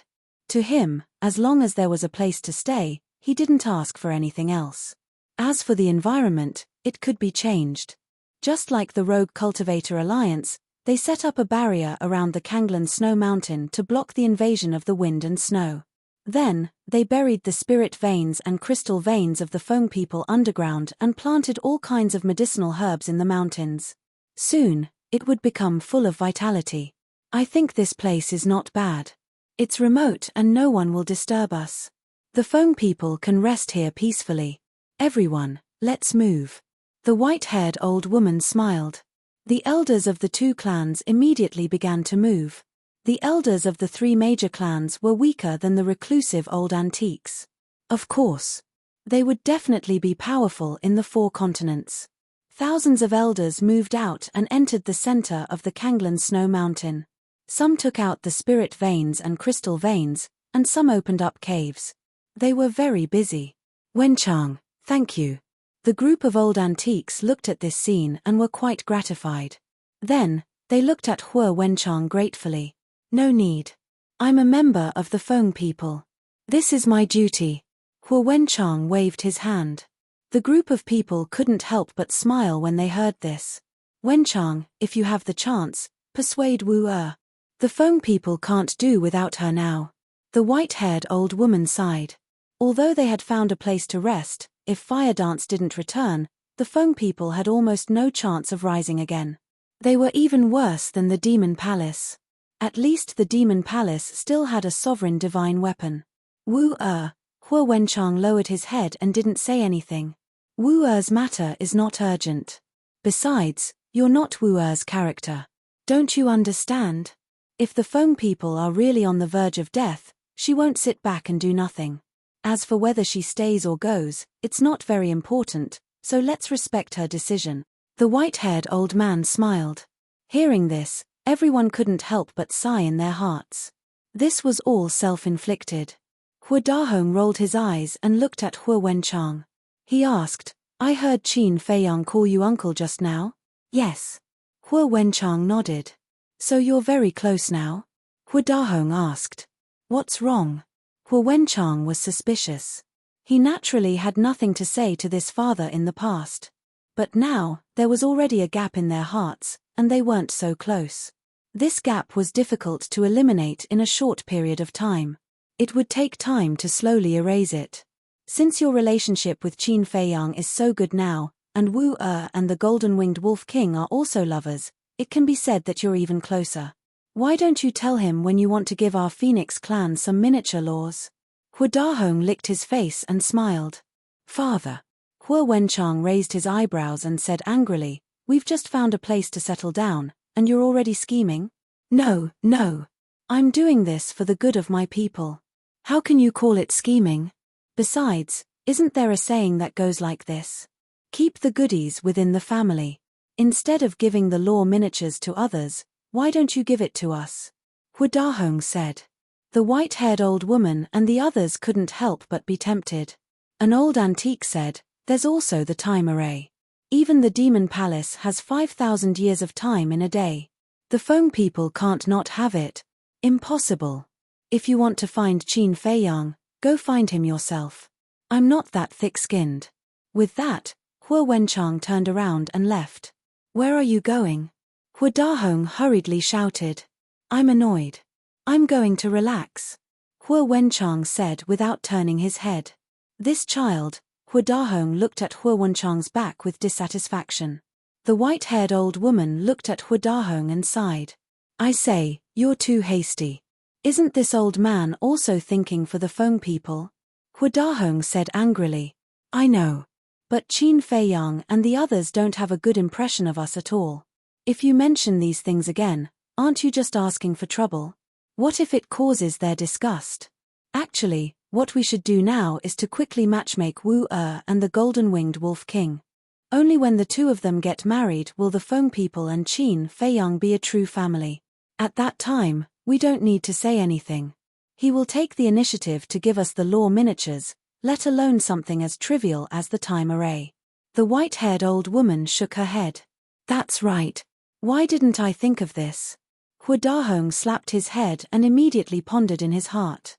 To him, as long as there was a place to stay, he didn't ask for anything else. As for the environment, it could be changed. Just like the Rogue Cultivator Alliance, they set up a barrier around the Kanglan Snow Mountain to block the invasion of the wind and snow. Then, they buried the spirit veins and crystal veins of the Foam People underground and planted all kinds of medicinal herbs in the mountains. Soon, it would become full of vitality. I think this place is not bad. It's remote and no one will disturb us. The Foam People can rest here peacefully. Everyone, let's move. The white-haired old woman smiled. The elders of the two clans immediately began to move. The elders of the three major clans were weaker than the reclusive old antiques. Of course. They would definitely be powerful in the 4 continents. Thousands of elders moved out and entered the center of the Kanglan Snow Mountain. Some took out the spirit veins and crystal veins, and some opened up caves. They were very busy. Wenchang, thank you. The group of old antiques looked at this scene and were quite gratified. Then, they looked at Hua Wenchang gratefully. No need. I'm a member of the Foam People. This is my duty. Hua Wenchang waved his hand. The group of people couldn't help but smile when they heard this. Wenchang, if you have the chance, persuade Wu Er. The Foam People can't do without her now. The white-haired old woman sighed. Although they had found a place to rest, if Fire Dance didn't return, the Foam People had almost no chance of rising again. They were even worse than the Demon Palace. At least the Demon Palace still had a sovereign divine weapon. Wu Er. Hua Wenchang lowered his head and didn't say anything. Wu Er's matter is not urgent. Besides, you're not Wu Er's character. Don't you understand? If the Foam People are really on the verge of death, she won't sit back and do nothing. As for whether she stays or goes, it's not very important, so let's respect her decision. The white-haired old man smiled. Hearing this, everyone couldn't help but sigh in their hearts. This was all self-inflicted. Hua Dahong rolled his eyes and looked at Hua Wenchang. He asked, I heard Qin Feiyang call you uncle just now? Yes. Hua Wenchang nodded. So you're very close now? Hua Dahong asked. What's wrong? Hua Wenchang was suspicious. He naturally had nothing to say to this father in the past. But now, there was already a gap in their hearts, and they weren't so close. This gap was difficult to eliminate in a short period of time. It would take time to slowly erase it. Since your relationship with Qin Feiyang is so good now, and Wu Er and the Golden-Winged Wolf King are also lovers, it can be said that you're even closer. Why don't you tell him when you want to give our Phoenix clan some miniature laws? Hua Dahong licked his face and smiled. Father. Hua Wenchang raised his eyebrows and said angrily, We've just found a place to settle down, and you're already scheming? No. I'm doing this for the good of my people. How can you call it scheming? Besides, isn't there a saying that goes like this? Keep the goodies within the family. Instead of giving the law miniatures to others, why don't you give it to us? Hua Dahong said. The white-haired old woman and the others couldn't help but be tempted. An old antique said, There's also the time array. Even the Demon Palace has 5,000 years of time in a day. The Feng people can't not have it. Impossible. If you want to find Qin Feiyang, go find him yourself. I'm not that thick-skinned. With that, Hua Wenchang turned around and left. Where are you going? Hua Dahong hurriedly shouted. I'm annoyed. I'm going to relax. Hua Wenchang said without turning his head. This child, Hua Dahong looked at Hua Wenchang's back with dissatisfaction. The white-haired old woman looked at Hua Dahong and sighed. I say, you're too hasty. Isn't this old man also thinking for the Feng people? Hua Dahong said angrily. I know. But Qin Feiyang and the others don't have a good impression of us at all. If you mention these things again, aren't you just asking for trouble? What if it causes their disgust? Actually, what we should do now is to quickly matchmake Wu and the golden-winged wolf king. Only when the two of them get married will the Feng people and Qin Feiyang be a true family. At that time, we don't need to say anything. He will take the initiative to give us the law miniatures, let alone something as trivial as the time array. The white-haired old woman shook her head. That's right. Why didn't I think of this? Hua Dahong slapped his head and immediately pondered in his heart.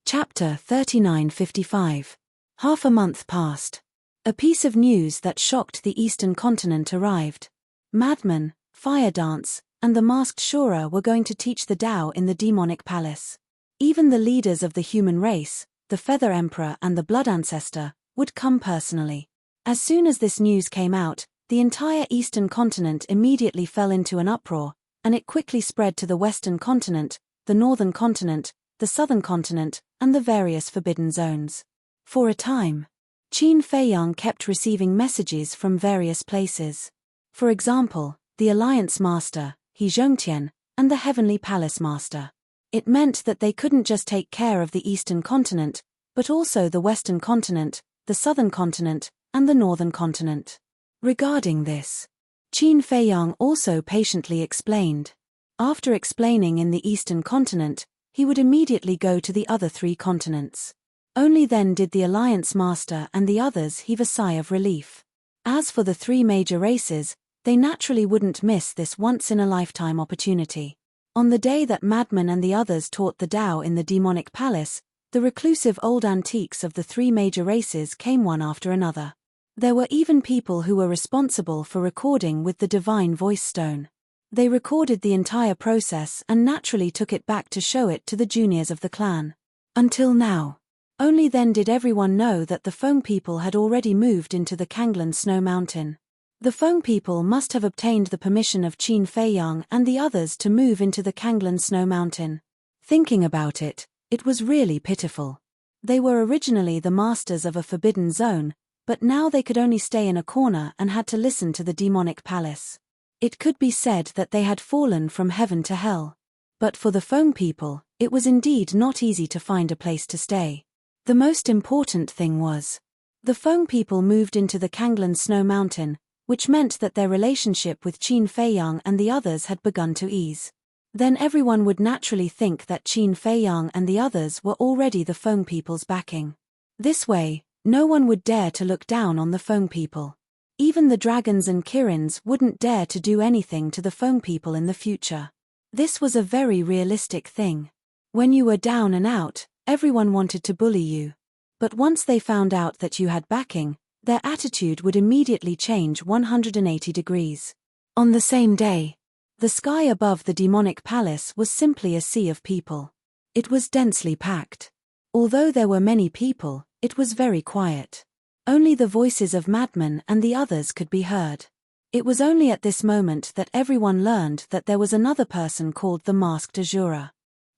Chapter 3955. Half a month passed. A piece of news that shocked the Eastern continent arrived. Madmen, fire dance, and the masked Shura were going to teach the Tao in the demonic palace. Even the leaders of the human race, the Feather Emperor and the Blood Ancestor, would come personally. As soon as this news came out, the entire Eastern continent immediately fell into an uproar, and it quickly spread to the Western continent, the Northern continent, the Southern continent, and the various forbidden zones. For a time, Qin Feiyang kept receiving messages from various places. For example, the Alliance Master, He Zhongtian, and the Heavenly Palace Master. It meant that they couldn't just take care of the Eastern continent, but also the Western continent, the Southern continent, and the Northern continent. Regarding this, Qin Feiyang also patiently explained. After explaining in the Eastern continent, he would immediately go to the other three continents. Only then did the Alliance Master and the others heave a sigh of relief. As for the three major races, they naturally wouldn't miss this once-in-a-lifetime opportunity. On the day that Madman and the others taught the Tao in the demonic palace, the reclusive old antiques of the three major races came one after another. There were even people who were responsible for recording with the divine voice stone. They recorded the entire process and naturally took it back to show it to the juniors of the clan. Until now. Only then did everyone know that the Feng people had already moved into the Kanglan Snow Mountain. The Feng people must have obtained the permission of Qin Feiyang and the others to move into the Kanglan Snow Mountain. Thinking about it, it was really pitiful. They were originally the masters of a forbidden zone, but now they could only stay in a corner and had to listen to the demonic palace. It could be said that they had fallen from heaven to hell. But for the Feng people, it was indeed not easy to find a place to stay. The most important thing was, the Feng people moved into the Kanglan Snow Mountain, which meant that their relationship with Qin Feiyang and the others had begun to ease. Then everyone would naturally think that Qin Feiyang and the others were already the Feng people's backing. This way, no one would dare to look down on the Feng people. Even the dragons and Kirins wouldn't dare to do anything to the Feng people in the future. This was a very realistic thing. When you were down and out, everyone wanted to bully you. But once they found out that you had backing, their attitude would immediately change 180 degrees. On the same day, the sky above the demonic palace was simply a sea of people. It was densely packed. Although there were many people, it was very quiet. Only the voices of Madman and the others could be heard. It was only at this moment that everyone learned that there was another person called the Masked Azura.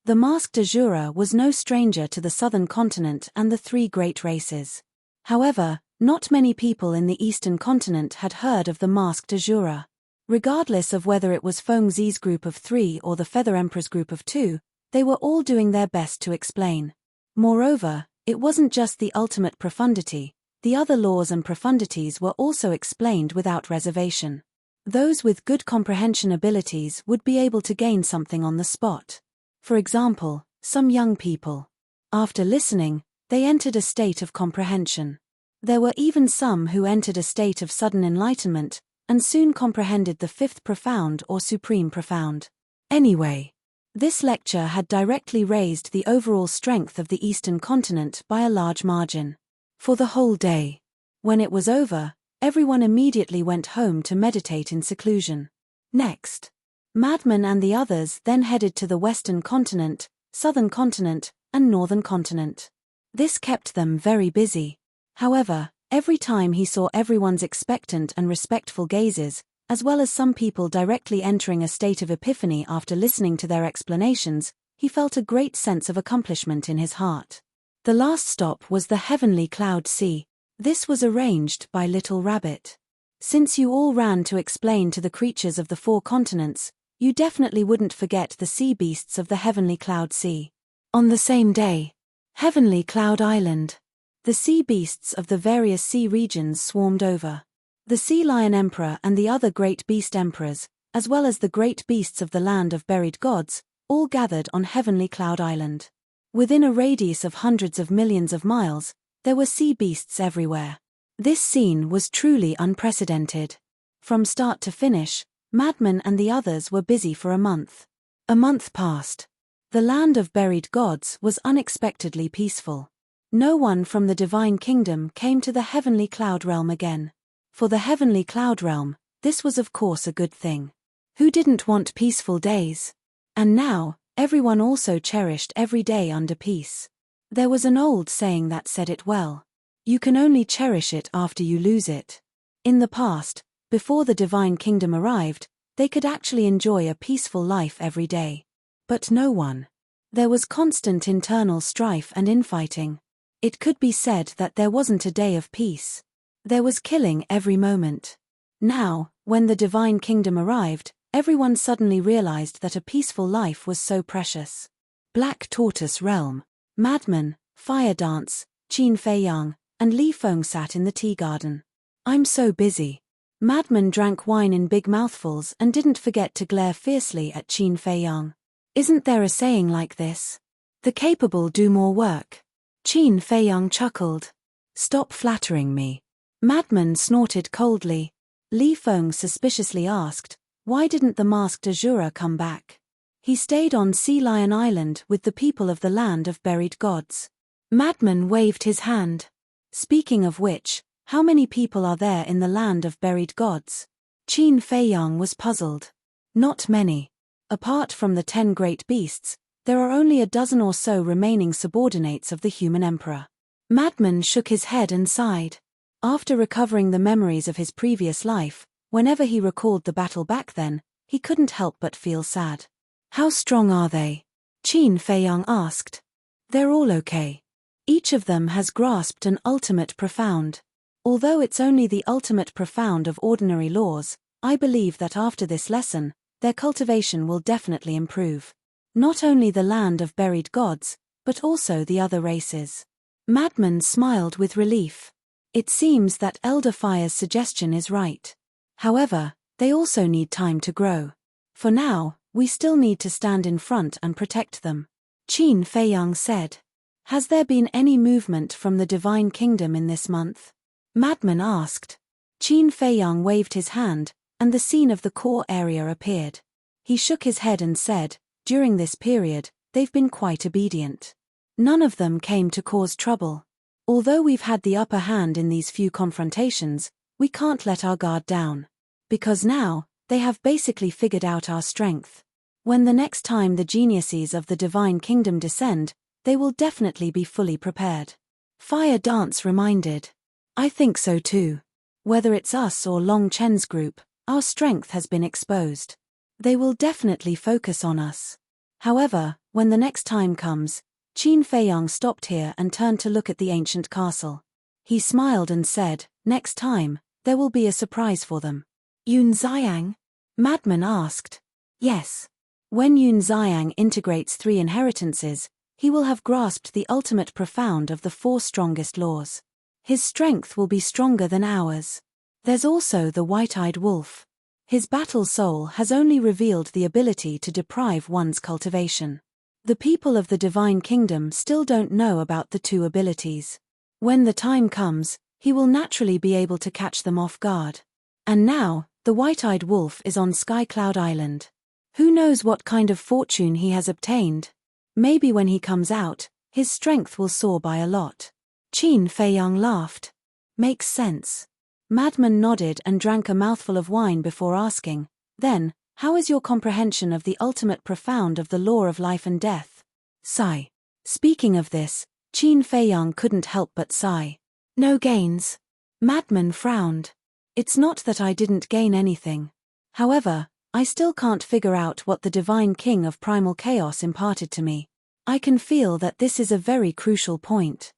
The Masked Azura was no stranger to the southern continent and the three great races. However, not many people in the eastern continent had heard of the Masked Azura. Regardless of whether it was Feng Zi's group of 3 or the Feather Emperor's group of 2, they were all doing their best to explain. Moreover, it wasn't just the ultimate profundity, the other laws and profundities were also explained without reservation. Those with good comprehension abilities would be able to gain something on the spot. For example, some young people. After listening, they entered a state of comprehension. There were even some who entered a state of sudden enlightenment, and soon comprehended the fifth profound or supreme profound. Anyway, this lecture had directly raised the overall strength of the Eastern continent by a large margin. For the whole day. When it was over, everyone immediately went home to meditate in seclusion. Next, Madman and the others then headed to the Western continent, Southern continent, and Northern continent. This kept them very busy. However, every time he saw everyone's expectant and respectful gazes, as well as some people directly entering a state of epiphany after listening to their explanations, he felt a great sense of accomplishment in his heart. The last stop was the heavenly cloud sea. This was arranged by Little Rabbit. Since you all ran to explain to the creatures of the 4 continents, you definitely wouldn't forget the sea beasts of the heavenly cloud sea. On the same day, Heavenly Cloud Island. The sea beasts of the various sea regions swarmed over. The Sea Lion Emperor and the other great beast emperors, as well as the great beasts of the land of buried gods, all gathered on Heavenly Cloud Island. Within a radius of hundreds of millions of miles, there were sea beasts everywhere. This scene was truly unprecedented. From start to finish, Madman and the others were busy for a month. A month passed. The land of buried gods was unexpectedly peaceful. No one from the divine kingdom came to the heavenly cloud realm again. For the heavenly cloud realm, this was of course a good thing. Who didn't want peaceful days? And now, everyone also cherished every day under peace. There was an old saying that said it well. You can only cherish it after you lose it. In the past, before the divine kingdom arrived, they could actually enjoy a peaceful life every day. But no one. There was constant internal strife and infighting. It could be said that there wasn't a day of peace. There was killing every moment. Now, when the divine kingdom arrived, everyone suddenly realized that a peaceful life was so precious. Black Tortoise Realm. Madman, Fire Dance, Qin Fei Yang, and Li Feng sat in the tea garden. I'm so busy. Madman drank wine in big mouthfuls and didn't forget to glare fiercely at Qin Fei Yang. Isn't there a saying like this? The capable do more work. Qin Fei Yang chuckled. Stop flattering me. Madman snorted coldly. Li Feng suspiciously asked, why didn't the masked Azura come back? He stayed on Sea Lion Island with the people of the land of buried gods. Madman waved his hand. Speaking of which, how many people are there in the land of buried gods? Qin Fei Yang was puzzled. Not many. Apart from the 10 great beasts, there are only a dozen or so remaining subordinates of the human emperor. Madman shook his head and sighed. After recovering the memories of his previous life, whenever he recalled the battle back then, he couldn't help but feel sad. How strong are they? Qin Fei Yang asked. They're all okay. Each of them has grasped an ultimate profound. Although it's only the ultimate profound of ordinary laws, I believe that after this lesson, their cultivation will definitely improve. Not only the land of buried gods, but also the other races. Madman smiled with relief. It seems that Elder Fire's suggestion is right. However, they also need time to grow. For now, we still need to stand in front and protect them. Qin Fei Yang said. Has there been any movement from the divine kingdom in this month? Madman asked. Qin Fei Yang waved his hand, and the scene of the core area appeared. He shook his head and said, during this period, they've been quite obedient. None of them came to cause trouble. Although we've had the upper hand in these few confrontations, we can't let our guard down. Because now, they have basically figured out our strength. When the next time the geniuses of the divine kingdom descend, they will definitely be fully prepared. Fire Dance reminded. I think so too. Whether it's us or Long Chen's group, our strength has been exposed. They will definitely focus on us. However, when the next time comes, Qin Fei Yang stopped here and turned to look at the ancient castle. He smiled and said, next time, there will be a surprise for them. Yun Xiang? Madman asked. Yes. When Yun Xiang integrates 3 inheritances, he will have grasped the ultimate profound of the 4 strongest laws. His strength will be stronger than ours. There's also the white-eyed wolf. His battle soul has only revealed the ability to deprive one's cultivation. The people of the divine kingdom still don't know about the 2 abilities. When the time comes, he will naturally be able to catch them off guard. And now, The white-eyed wolf is on Skycloud Island. Who knows what kind of fortune he has obtained? Maybe when he comes out, his strength will soar by a lot. Qin Feiyang laughed. Makes sense. Madman nodded and drank a mouthful of wine before asking, then, how is your comprehension of the ultimate profound of the law of life and death? Sigh. Speaking of this, Qin Feiyang couldn't help but sigh. No gains. Madman frowned. It's not that I didn't gain anything. However, I still can't figure out what the Divine King of Primal Chaos imparted to me. I can feel that this is a very crucial point.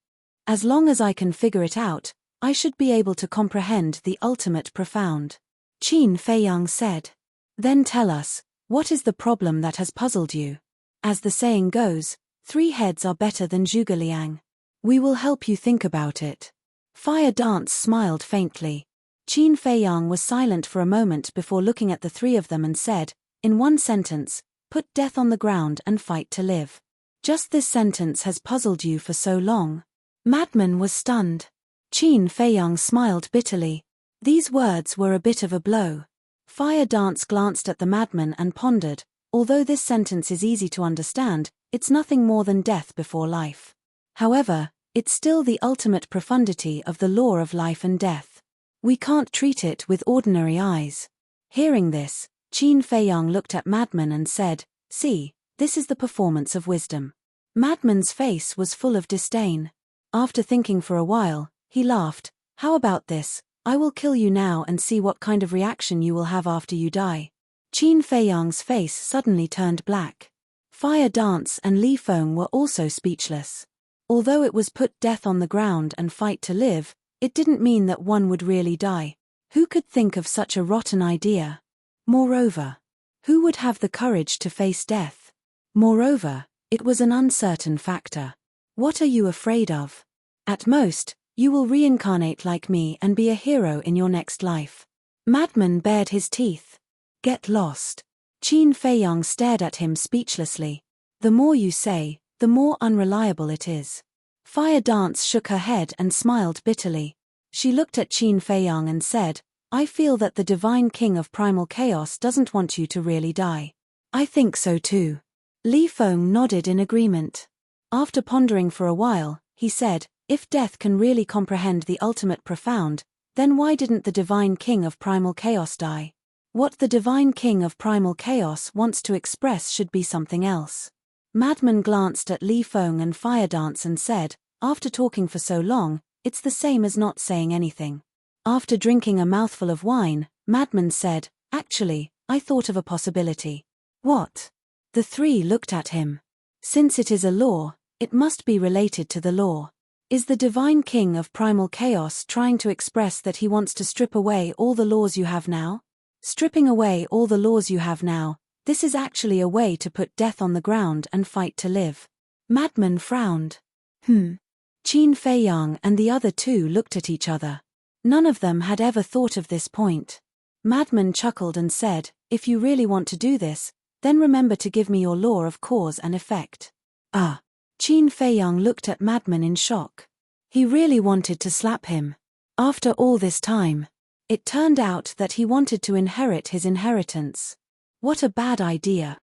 As long as I can figure it out, I should be able to comprehend the ultimate profound. Qin Feiyang said. Then tell us, what is the problem that has puzzled you? As the saying goes, 3 heads are better than Zhuge. We will help you think about it. Fire Dance smiled faintly. Qin Feiyang was silent for a moment before looking at the 3 of them and said, in one sentence, put death on the ground and fight to live. Just this sentence has puzzled you for so long. Madman was stunned. Qin Feiyang smiled bitterly. These words were a bit of a blow. Fire Dance glanced at the madman and pondered, although this sentence is easy to understand, it's nothing more than death before life. However, it's still the ultimate profundity of the law of life and death. We can't treat it with ordinary eyes. Hearing this, Qin Feiyang looked at Madman and said, see, this is the performance of wisdom. Madman's face was full of disdain. After thinking for a while, he laughed, how about this? I will kill you now and see what kind of reaction you will have after you die. Qin Feiyang's face suddenly turned black. Fire Dance and Li Feng were also speechless. Although it was put death on the ground and fight to live, it didn't mean that one would really die. Who could think of such a rotten idea? Moreover, who would have the courage to face death? Moreover, it was an uncertain factor. What are you afraid of? At most, you will reincarnate like me and be a hero in your next life. Madman bared his teeth. Get lost. Qin Feiyang stared at him speechlessly. The more you say, the more unreliable it is. Fire Dance shook her head and smiled bitterly. She looked at Qin Feiyang and said, I feel that the Divine King of Primal Chaos doesn't want you to really die. I think so too. Li Feng nodded in agreement. After pondering for a while, he said, if death can really comprehend the ultimate profound, then why didn't the Divine King of Primal Chaos die? What the Divine King of Primal Chaos wants to express should be something else. Madman glanced at Li Feng and Fire Dance and said, after talking for so long, it's the same as not saying anything. After drinking a mouthful of wine, Madman said, actually, I thought of a possibility. What? The 3 looked at him. Since it is a law, it must be related to the law. Is the Divine King of Primal Chaos trying to express that he wants to strip away all the laws you have now? Stripping away all the laws you have now, this is actually a way to put death on the ground and fight to live. Madman frowned. Qin Feiyang and the other 2 looked at each other. None of them had ever thought of this point. Madman chuckled and said, if you really want to do this, then remember to give me your law of cause and effect. Ah. Qin Feiyang looked at Madman in shock. He really wanted to slap him. After all this time, it turned out that he wanted to inherit his inheritance. What a bad idea.